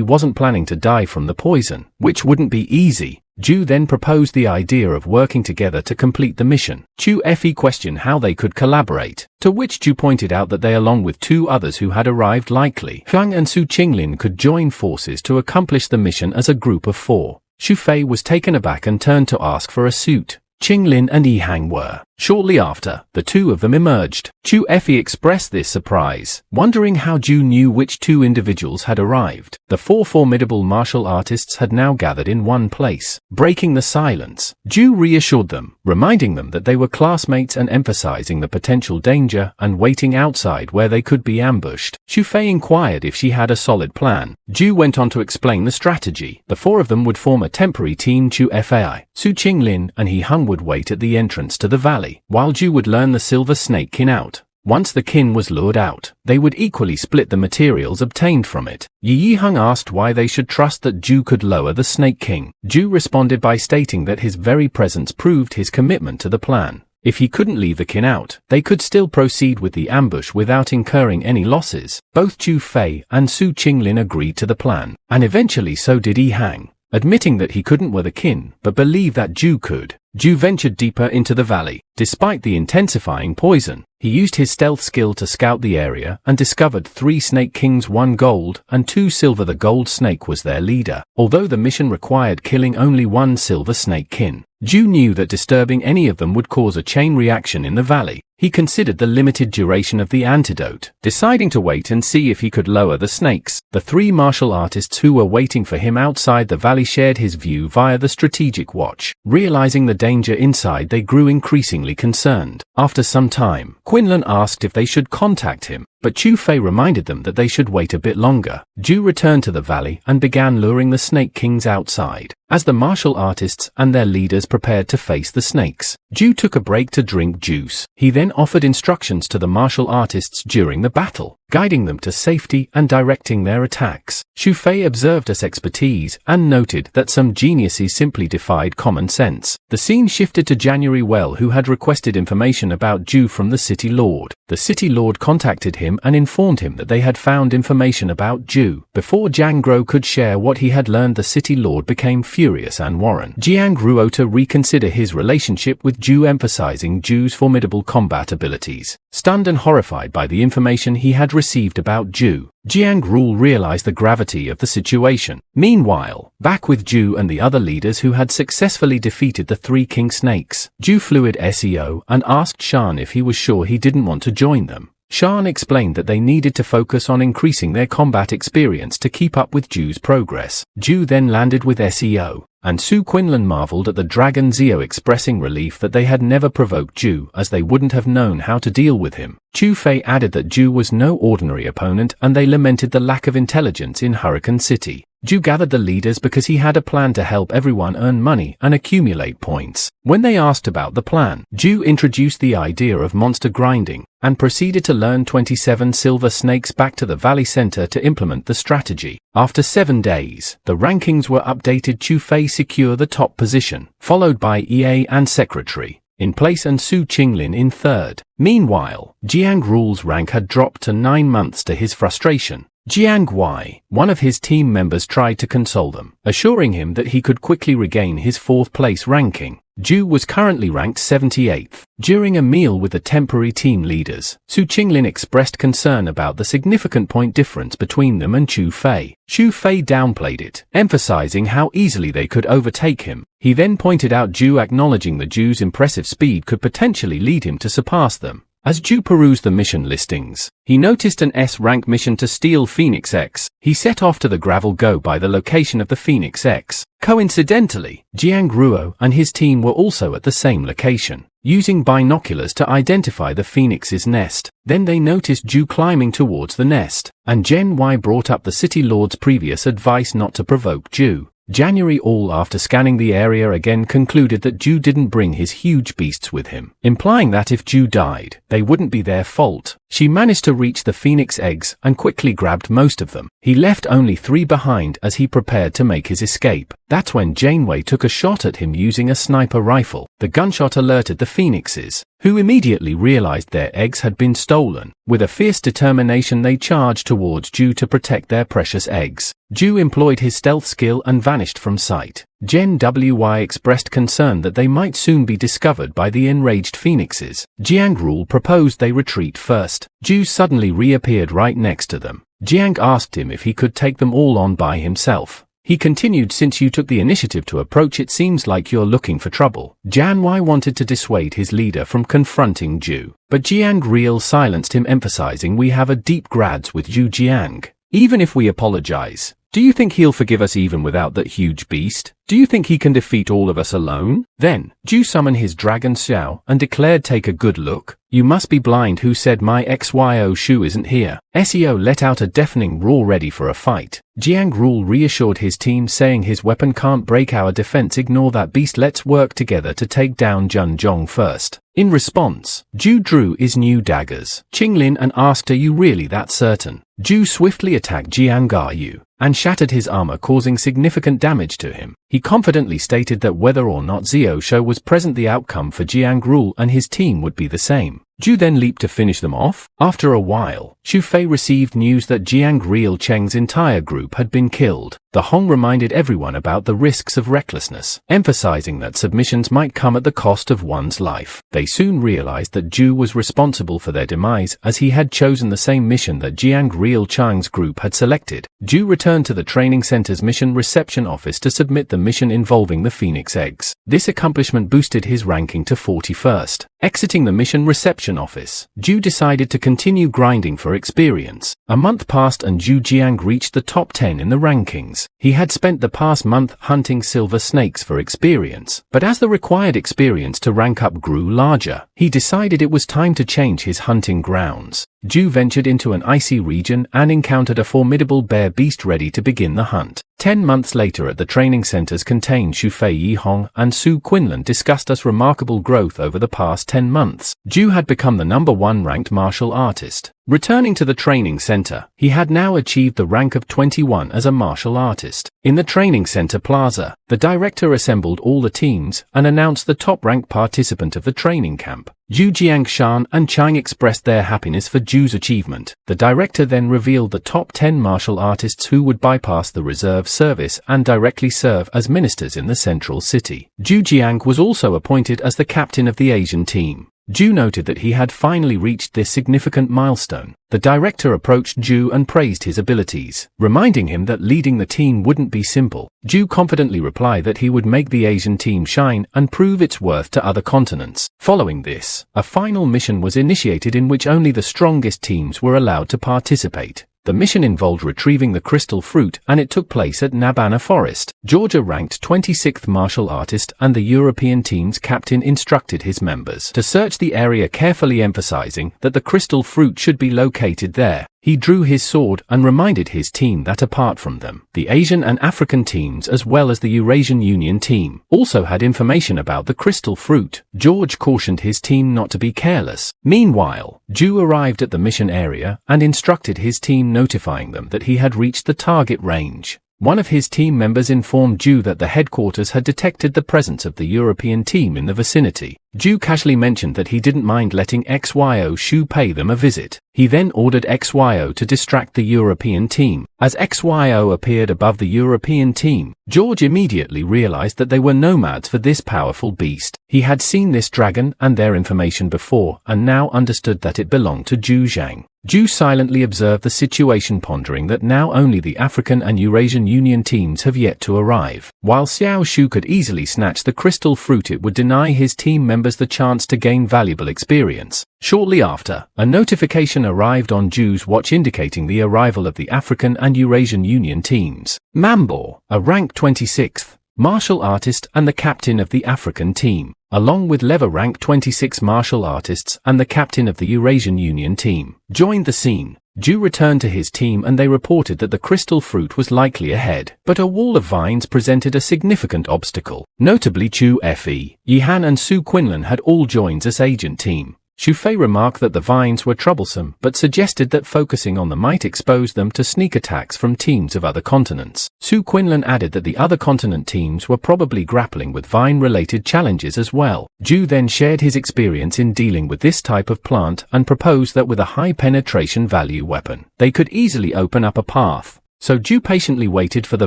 wasn't planning to die from the poison, which wouldn't be easy. Zhu then proposed the idea of working together to complete the mission. Xu Fe questioned how they could collaborate, to which Zhu pointed out that they, along with two others who had arrived, likely Huang and Su Qinglin, could join forces to accomplish the mission as a group of 4. Xu Fei was taken aback and turned to ask for a suit. Qinglin and Yihang were. Shortly after, the two of them emerged. Xu Fe expressed this surprise, wondering how Zhu knew which two individuals had arrived. The 4 formidable martial artists had now gathered in one place. Breaking the silence, Zhu reassured them, reminding them that they were classmates and emphasizing the potential danger and waiting outside where they could be ambushed. Xu Fei inquired if she had a solid plan. Zhu went on to explain the strategy. The 4 of them would form a temporary team. Xu Fei, Su Qinglin, and Yihang would wait at the entrance to the valley, while Zhu would learn the Silver Snakekin out. Once the kin was lured out, they would equally split the materials obtained from it. Yihang asked why they should trust that Zhu could lower the Snake King. Zhu responded by stating that his very presence proved his commitment to the plan. If he couldn't leave the kin out, they could still proceed with the ambush without incurring any losses. Both Xu Fei and Su Qinglin agreed to the plan, and eventually so did Yihang, admitting that he couldn't with the kin, but believed that Zhu could. Zhu ventured deeper into the valley. Despite the intensifying poison, he used his stealth skill to scout the area and discovered 3 Snake Kings, 1 gold and 2 silver. The gold snake was their leader, although the mission required killing only 1 silver snake kin. Zhu knew that disturbing any of them would cause a chain reaction in the valley. He considered the limited duration of the antidote, deciding to wait and see if he could lower the snakes. The 3 martial artists who were waiting for him outside the valley shared his view via the strategic watch. Realizing the danger inside, they grew increasingly concerned. After some time, Quinlan asked if they should contact him, but Xu Fei reminded them that they should wait a bit longer. Zhu returned to the valley and began luring the Snake Kings outside. As the martial artists and their leaders prepared to face the snakes, Zhu took a break to drink juice. He then offered instructions to the martial artists during the battle, guiding them to safety and directing their attacks. Xu Fei observed his expertise and noted that some geniuses simply defied common sense. The scene shifted to January Well, who had requested information about Zhu from the City Lord. The City Lord contacted him and informed him that they had found information about Zhu. Before Jiang Guo could share what he had learned, the City Lord became furious and warned Jiang Guo to reconsider his relationship with Zhu, emphasizing Zhu's formidable combat abilities. Stunned and horrified by the information he had received about Zhu, Jiang Guo realized the gravity of the situation. Meanwhile, back with Zhu and the other leaders who had successfully defeated the 3 king snakes, Zhu fluid SEO and asked Shan if he was sure he didn't want to join them. Shan explained that they needed to focus on increasing their combat experience to keep up with Zhu's progress. Zhu then landed with SEO, and Su Quinlan marveled at the Dragon Zeo, expressing relief that they had never provoked Zhu, as they wouldn't have known how to deal with him. Xu Fei added that Zhu was no ordinary opponent, and they lamented the lack of intelligence in Hurricane City. Zhou gathered the leaders because he had a plan to help everyone earn money and accumulate points. When they asked about the plan, Zhou introduced the idea of monster grinding and proceeded to learn 27 silver snakes back to the valley center to implement the strategy. After 7 days, the rankings were updated. Chu Fei secured the top position, followed by EA and Secretary in place and Su Qinglin in third. Meanwhile, Jiang Rule's rank had dropped to 9 months to his frustration. Jiang Wei, one of his team members, tried to console them, assuring him that he could quickly regain his 4th place ranking. Zhou was currently ranked 78th. During a meal with the temporary team leaders, Su Qinglin expressed concern about the significant point difference between them and Chu Fei. Chu Fei downplayed it, emphasizing how easily they could overtake him. He then pointed out Zhou, acknowledging that Zhou's impressive speed could potentially lead him to surpass them. As Zhou perused the mission listings, he noticed an S-rank mission to steal Phoenix X. He set off to the gravel go by the location of the Phoenix X. Coincidentally, Jiang Ruo and his team were also at the same location, using binoculars to identify the Phoenix's nest. Then they noticed Zhou climbing towards the nest, and Zhen Wei brought up the City Lord's previous advice not to provoke Zhou. January, all after scanning the area again, concluded that Zhou didn't bring his huge beasts with him, implying that if Zhou died, they wouldn't be their fault. She managed to reach the Phoenix eggs and quickly grabbed most of them. He left only 3 behind as he prepared to make his escape. That's when Janeway took a shot at him using a sniper rifle. The gunshot alerted the Phoenixes, who immediately realized their eggs had been stolen. With a fierce determination, they charged towards Zhou to protect their precious eggs. Zhou employed his stealth skill and vanished from sight. Gen Wy expressed concern that they might soon be discovered by the enraged Phoenixes. Jiang Rule proposed they retreat first. Zhou suddenly reappeared right next to them. Jiang asked him if he could take them all on by himself. He continued, "Since you took the initiative to approach, it seems like you're looking for trouble." Janwei wanted to dissuade his leader from confronting Zhou, but Jiang Real silenced him, emphasizing, "We have a deep grudge with Zhu Jiang. Even if we apologize, do you think he'll forgive us even without that huge beast? Do you think he can defeat all of us alone?" Then, Zhu summoned his dragon Xiao and declared, "Take a good look. You must be blind. Who said my XYO Shu isn't here?" SEO let out a deafening roar, ready for a fight. Jiang Rule reassured his team, saying his weapon can't break our defense. "Ignore that beast. Let's work together to take down Jun Zhong first." In response, Zhu drew his new daggers, Qinglin, and asked, "Are you really that certain?" Zhu swiftly attacked Jiang Gayu and shattered his armor, causing significant damage to him. He confidently stated that whether or not Zhou Shou was present, the outcome for Jiang Rule and his team would be the same. Zhu then leaped to finish them off. After a while, Xu Fei received news that Jiang Real Cheng's entire group had been killed. The Hong reminded everyone about the risks of recklessness, emphasizing that submissions might come at the cost of one's life. They soon realized that Zhu was responsible for their demise, as he had chosen the same mission that Jiang Real Cheng's group had selected. Zhu returned to the training center's mission reception office to submit the mission involving the Phoenix eggs. This accomplishment boosted his ranking to 41st. Exiting the mission reception office, Zhu decided to continue grinding for experience. A month passed and Zhu Jiang reached the top 10 in the rankings. He had spent the past month hunting silver snakes for experience, but as the required experience to rank up grew larger, he decided it was time to change his hunting grounds. Zhu ventured into an icy region and encountered a formidable bear beast ready to begin the hunt. 10 months later, at the training centers contained, Xu Fei Yihong and Su Quinlan discussed his remarkable growth over the past 10 months. Zhu had become the #1 ranked martial artist. Returning to the training center, he had now achieved the rank of 21 as a martial artist. In the training center plaza, the director assembled all the teams and announced the top-ranked participant of the training camp. Zhu Jiangshan and Chang expressed their happiness for Zhu's achievement. The director then revealed the top 10 martial artists who would bypass the reserve service and directly serve as ministers in the central city. Zhu Jiang was also appointed as the captain of the Asian team. Zhu noted that he had finally reached this significant milestone. The director approached Zhu and praised his abilities, reminding him that leading the team wouldn't be simple. Zhu confidently replied that he would make the Asian team shine and prove its worth to other continents. Following this, a final mission was initiated in which only the strongest teams were allowed to participate. The mission involved retrieving the crystal fruit, and it took place at Nabana Forest. Georgia ranked 26th martial artist, and the European team's captain instructed his members to search the area carefully, emphasizing that the crystal fruit should be located there. He drew his sword and reminded his team that apart from them, the Asian and African teams as well as the Eurasian Union team also had information about the crystal fruit. George cautioned his team not to be careless. Meanwhile, Zhou arrived at the mission area and instructed his team, notifying them that he had reached the target range. One of his team members informed Zhou that the headquarters had detected the presence of the European team in the vicinity. Zhou casually mentioned that he didn't mind letting XYO Shu pay them a visit. He then ordered XYO to distract the European team. As XYO appeared above the European team, George immediately realized that they were nomads for this powerful beast. He had seen this dragon and their information before and now understood that it belonged to Zhou Zheng. Zhou silently observed the situation, pondering that now only the African and Eurasian Union teams have yet to arrive. While Xiao Shu could easily snatch the crystal fruit, it would deny his team members the chance to gain valuable experience. Shortly after, a notification arrived on Zhou's watch indicating the arrival of the African and Eurasian Union teams. Mambo, a rank 26th martial artist and the captain of the African team, along with Lever rank 26 martial artists and the captain of the Eurasian Union team, joined the scene. Zhou returned to his team and they reported that the crystal fruit was likely ahead, but a wall of vines presented a significant obstacle. Notably, Chu Fe, Yihan and Su Quinlan had all joined this agent team. Xu Fei remarked that the vines were troublesome but suggested that focusing on them might expose them to sneak attacks from teams of other continents. Su Quinlan added that the other continent teams were probably grappling with vine-related challenges as well. Zhou then shared his experience in dealing with this type of plant and proposed that with a high penetration value weapon, they could easily open up a path. So Zhou patiently waited for the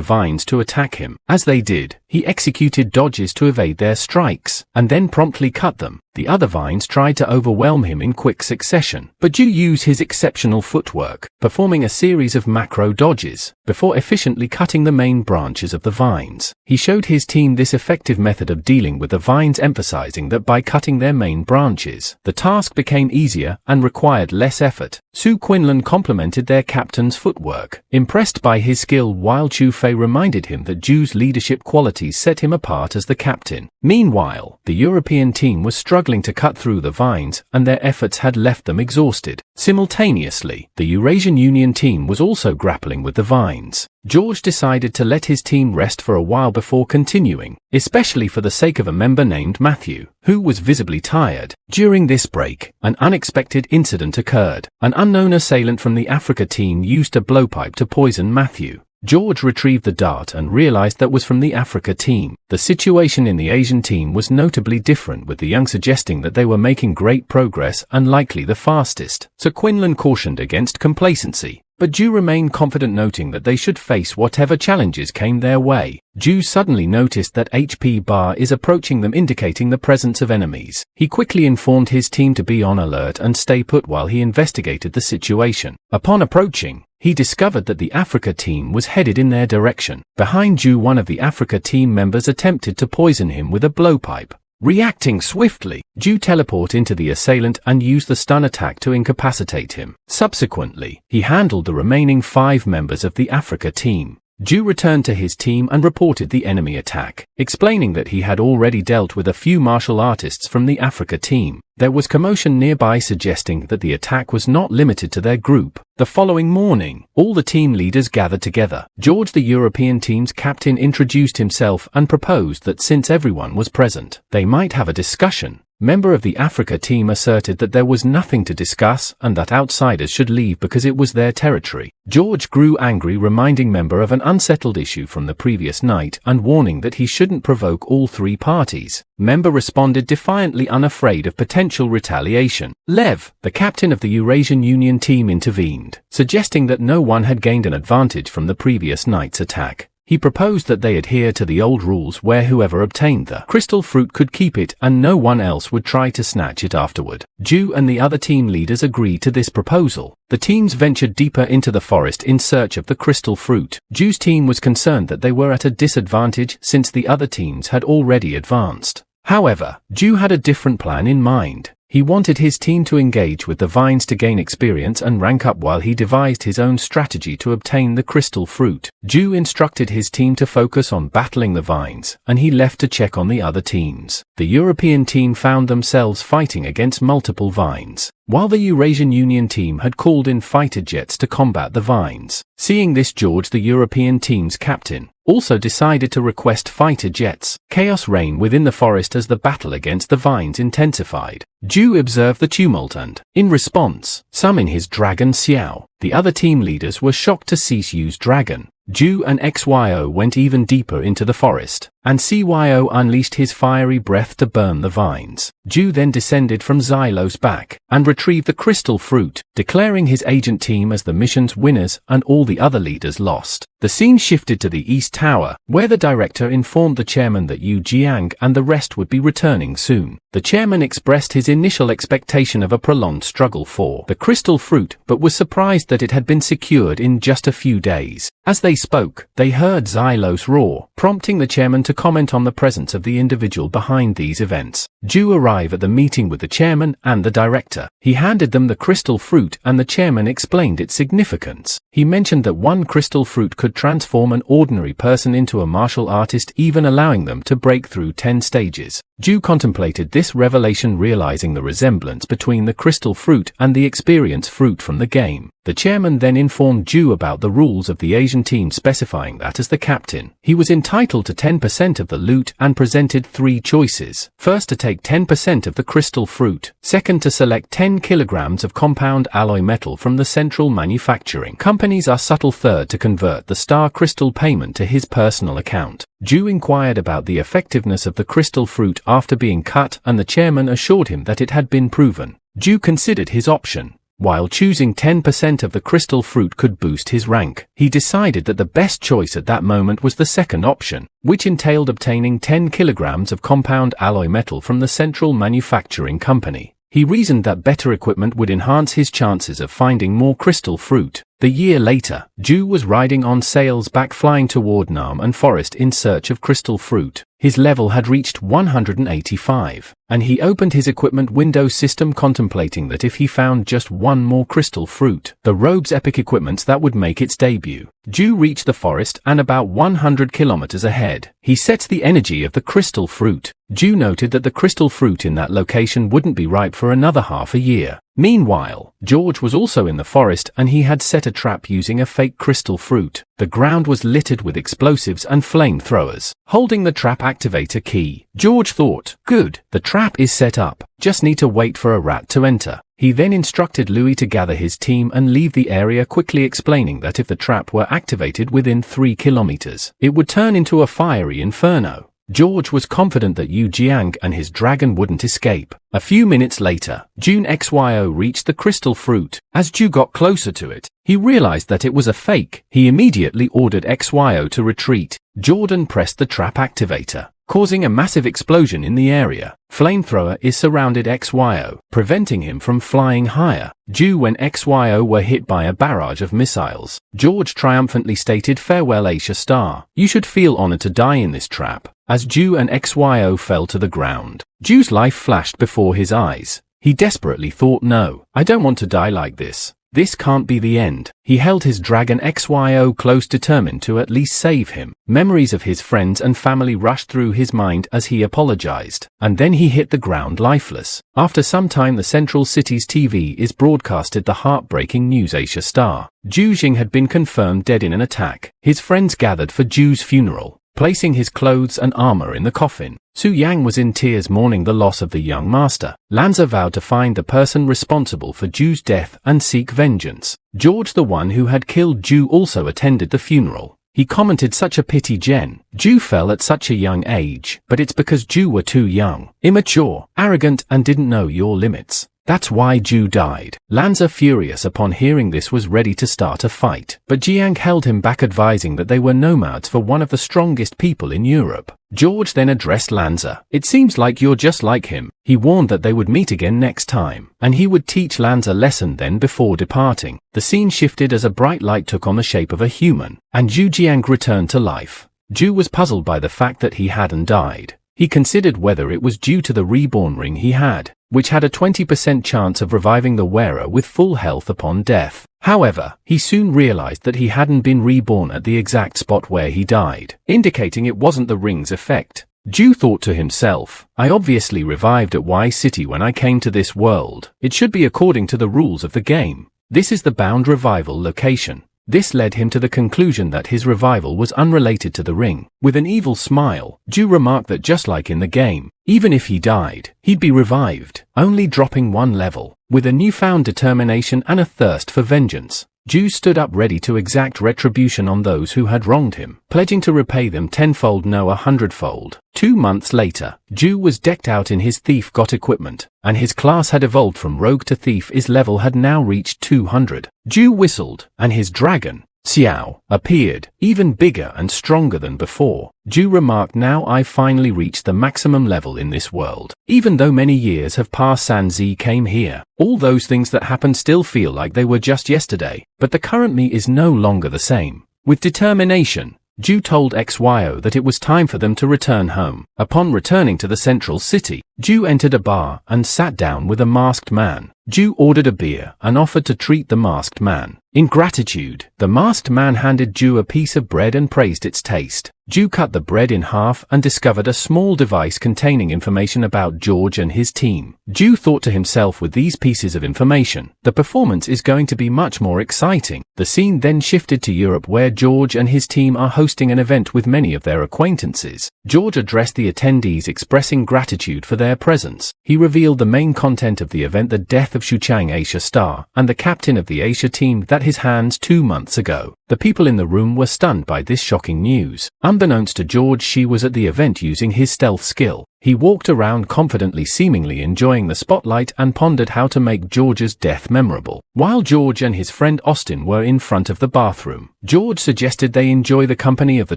vines to attack him. As they did, he executed dodges to evade their strikes, and then promptly cut them. The other vines tried to overwhelm him in quick succession, but Zhou used his exceptional footwork, performing a series of macro dodges, before efficiently cutting the main branches of the vines. He showed his team this effective method of dealing with the vines, emphasizing that by cutting their main branches, the task became easier and required less effort. Su Quinlan complimented their captain's footwork, impressed by his skill, while Chu Fei reminded him that Zhou's leadership qualities set him apart as the captain. Meanwhile, the European team was struggling to cut through the vines, and their efforts had left them exhausted. Simultaneously, the Eurasian Union team was also grappling with the vines. George decided to let his team rest for a while before continuing, especially for the sake of a member named Matthew, who was visibly tired. During this break, an unexpected incident occurred. An unknown assailant from the Africa team used a blowpipe to poison Matthew. George retrieved the dart and realized that was from the Africa team. The situation in the Asian team was notably different, with the young suggesting that they were making great progress and likely the fastest. So Quinlan cautioned against complacency, but Zhou remained confident, noting that they should face whatever challenges came their way. Zhou suddenly noticed that HP bar is approaching them, indicating the presence of enemies. He quickly informed his team to be on alert and stay put while he investigated the situation. Upon approaching, he discovered that the Africa team was headed in their direction. Behind Zhou, one of the Africa team members attempted to poison him with a blowpipe. Reacting swiftly, Zhou teleported into the assailant and used the stun attack to incapacitate him. Subsequently, he handled the remaining 5 members of the Africa team. Zhou returned to his team and reported the enemy attack, explaining that he had already dealt with a few martial artists from the Africa team. There was commotion nearby, suggesting that the attack was not limited to their group. The following morning, all the team leaders gathered together. George, the European team's captain, introduced himself and proposed that since everyone was present, they might have a discussion. Member of the Africa team asserted that there was nothing to discuss and that outsiders should leave because it was their territory. George grew angry, reminding member of an unsettled issue from the previous night and warning that he shouldn't provoke all 3 parties. Member responded defiantly, unafraid of potential retaliation. Lev, the captain of the Eurasian Union team, intervened, suggesting that no one had gained an advantage from the previous night's attack. He proposed that they adhere to the old rules where whoever obtained the crystal fruit could keep it and no one else would try to snatch it afterward. Zhou and the other team leaders agreed to this proposal. The teams ventured deeper into the forest in search of the crystal fruit. Zhou's team was concerned that they were at a disadvantage since the other teams had already advanced. However, Zhou had a different plan in mind. He wanted his team to engage with the vines to gain experience and rank up while he devised his own strategy to obtain the crystal fruit. Zhou instructed his team to focus on battling the vines, and he left to check on the other teams. The European team found themselves fighting against multiple vines. while the Eurasian Union team had called in fighter jets to combat the vines. Seeing this, George, the European team's captain, also decided to request fighter jets. Chaos reigned within the forest as the battle against the vines intensified. Zhou observed the tumult and, in response, summoned his dragon Xiao. The other team leaders were shocked to see Xiu's dragon. Zhou and XYO went even deeper into the forest, and CYO unleashed his fiery breath to burn the vines. Zhou then descended from Xylo's back and retrieved the crystal fruit, declaring his agent team as the mission's winners and all the other leaders lost. The scene shifted to the East Tower, where the director informed the chairman that Yu Jiang and the rest would be returning soon. The chairman expressed his initial expectation of a prolonged struggle for the crystal fruit, but was surprised that it had been secured in just a few days. As they spoke, they heard Xylos roar, prompting the chairman to comment on the presence of the individual behind these events. Zhou arrived at the meeting with the chairman and the director. He handed them the crystal fruit and the chairman explained its significance. He mentioned that one crystal fruit could transform an ordinary person into a martial artist, even allowing them to break through 10 stages. Zhou contemplated this revelation, realizing the resemblance between the crystal fruit and the experience fruit from the game. The chairman then informed Zhou about the rules of the Asian team, specifying that as the captain, he was entitled to 10% of the loot and presented 3 choices. First, to take 10% of the crystal fruit. Second, to select 10 kilograms of compound alloy metal from the central manufacturing companies are subtle. Third, to convert the star crystal payment to his personal account. Zhou inquired about the effectiveness of the crystal fruit after being cut, and the chairman assured him that it had been proven. Zhou considered his option. While choosing 10% of the crystal fruit could boost his rank, he decided that the best choice at that moment was the second option, which entailed obtaining 10 kilograms of compound alloy metal from the central manufacturing company. He reasoned that better equipment would enhance his chances of finding more crystal fruit. The year later, Zhou was riding on Sail's back, flying toward Nam and Forest in search of crystal fruit. His level had reached 185, and he opened his equipment window system, contemplating that if he found just one more crystal fruit, the robe's epic equipment that would make its debut. Zhou reached the forest and about 100 kilometers ahead. He sets the energy of the crystal fruit. Zhou noted that the crystal fruit in that location wouldn't be ripe for another half a year. Meanwhile, George was also in the forest and he had set a trap using a fake crystal fruit. The ground was littered with explosives and flamethrowers. Holding the trap activator key, George thought, "Good, the trap is set up. Just need to wait for a rat to enter." He then instructed Louis to gather his team and leave the area, quickly explaining that if the trap were activated within 3 kilometers, it would turn into a fiery inferno. George was confident that Yu Jiang and his dragon wouldn't escape. A few minutes later, June XYO reached the crystal fruit. As Zhou got closer to it, he realized that it was a fake. He immediately ordered XYO to retreat. Jordan pressed the trap activator, causing a massive explosion in the area. Flamethrower is surrounded XYO, preventing him from flying higher. Zhou when XYO were hit by a barrage of missiles. George triumphantly stated, "Farewell Asia Star. You should feel honored to die in this trap." As Zhou and XYO fell to the ground, Zhou's life flashed before his eyes. He desperately thought, "No, I don't want to die like this. This can't be the end." He held his dragon XYO close, determined to at least save him. Memories of his friends and family rushed through his mind as he apologized, and then he hit the ground lifeless. After some time, the central city's TV is broadcasted the heartbreaking news: Asia Star Zhou Zheng had been confirmed dead in an attack. His friends gathered for Zhou's funeral, placing his clothes and armor in the coffin. Su Yang was in tears, mourning the loss of the young master. Lanza vowed to find the person responsible for Zhu's death and seek vengeance. George, the one who had killed Zhu, also attended the funeral. He commented, "Such a pity, Jen. Zhu fell at such a young age, but it's because Zhu were too young, immature, arrogant, and didn't know your limits. That's why Zhu died." Lanza, furious upon hearing this, was ready to start a fight, but Jiang held him back, advising that they were nomads for one of the strongest people in Europe. George then addressed Lanza. "It seems like you're just like him." He warned that they would meet again next time, and he would teach Lanza a lesson then. Before departing, the scene shifted as a bright light took on the shape of a human, and Zhu Jiang returned to life. Zhu was puzzled by the fact that he hadn't died. He considered whether it was due to the reborn ring he had, which had a 20% chance of reviving the wearer with full health upon death. However, he soon realized that he hadn't been reborn at the exact spot where he died, indicating it wasn't the ring's effect. Zhou thought to himself, I obviously revived at Y City when I came to this world. It should be according to the rules of the game. This is the bound revival location. This led him to the conclusion that his revival was unrelated to the ring. With an evil smile, Zhou remarked that just like in the game, even if he died, he'd be revived, only dropping one level. With a newfound determination and a thirst for vengeance, Zhou stood up ready to exact retribution on those who had wronged him, pledging to repay them tenfold, no 100-fold. 2 months later, Zhou was decked out in his thief got equipment, and his class had evolved from rogue to thief. His level had now reached 200. Zhou whistled, and his dragon, Xiao, appeared, even bigger and stronger than before. Zhou remarked, now I've finally reached the maximum level in this world. Even though many years have passed since Zi came here, all those things that happened still feel like they were just yesterday, but the current me is no longer the same. With determination, Zhou told XYO that it was time for them to return home. Upon returning to the central city, Zhou entered a bar and sat down with a masked man. Zhou ordered a beer and offered to treat the masked man. In gratitude, the masked man handed Zhou a piece of bread and praised its taste. Zhou cut the bread in half and discovered a small device containing information about George and his team. Zhou thought to himself, with these pieces of information, the performance is going to be much more exciting. The scene then shifted to Europe, where George and his team are hosting an event with many of their acquaintances. George addressed the attendees, expressing gratitude for their presence. He revealed the main content of the event, the death of Shuchang Asia Star and the captain of the Asia team, that his hands 2 months ago. The people in the room were stunned by this shocking news. Unbeknownst to George, she was at the event using his stealth skill. He walked around confidently, seemingly enjoying the spotlight, and pondered how to make George's death memorable. While George and his friend Austin were in front of the bathroom, George suggested they enjoy the company of the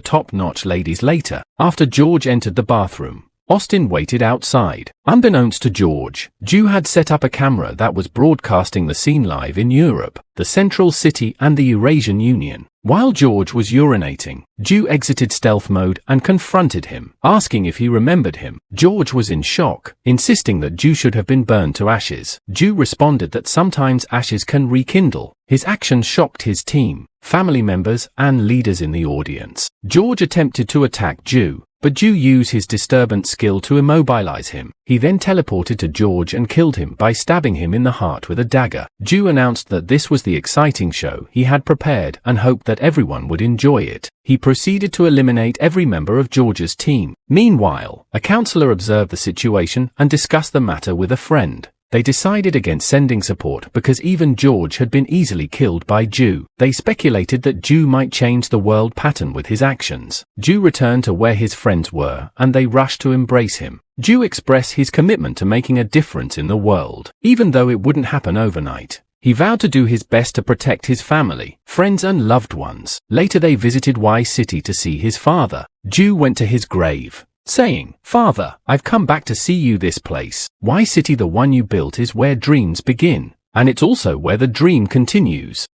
top-notch ladies later. After George entered the bathroom, Austin waited outside. Unbeknownst to George, Zhou had set up a camera that was broadcasting the scene live in Europe, the Central City and the Eurasian Union. While George was urinating, Zhou exited stealth mode and confronted him, asking if he remembered him. George was in shock, insisting that Zhou should have been burned to ashes. Zhou responded that sometimes ashes can rekindle. His actions shocked his team, family members, and leaders in the audience. George attempted to attack Zhou, but Zhou used his disturbance skill to immobilize him. He then teleported to George and killed him by stabbing him in the heart with a dagger. Zhou announced that this was the exciting show he had prepared and hoped that everyone would enjoy it. He proceeded to eliminate every member of George's team. Meanwhile, a counselor observed the situation and discussed the matter with a friend. They decided against sending support because even George had been easily killed by Zhou. They speculated that Zhou might change the world pattern with his actions. Zhou returned to where his friends were and they rushed to embrace him. Zhou expressed his commitment to making a difference in the world, even though it wouldn't happen overnight. He vowed to do his best to protect his family, friends and loved ones. Later they visited Y City to see his father. Zhou went to his grave, saying, "Father, I've come back to see you. This place, Y City, the one you built, is where dreams begin, and it's also where the dream continues."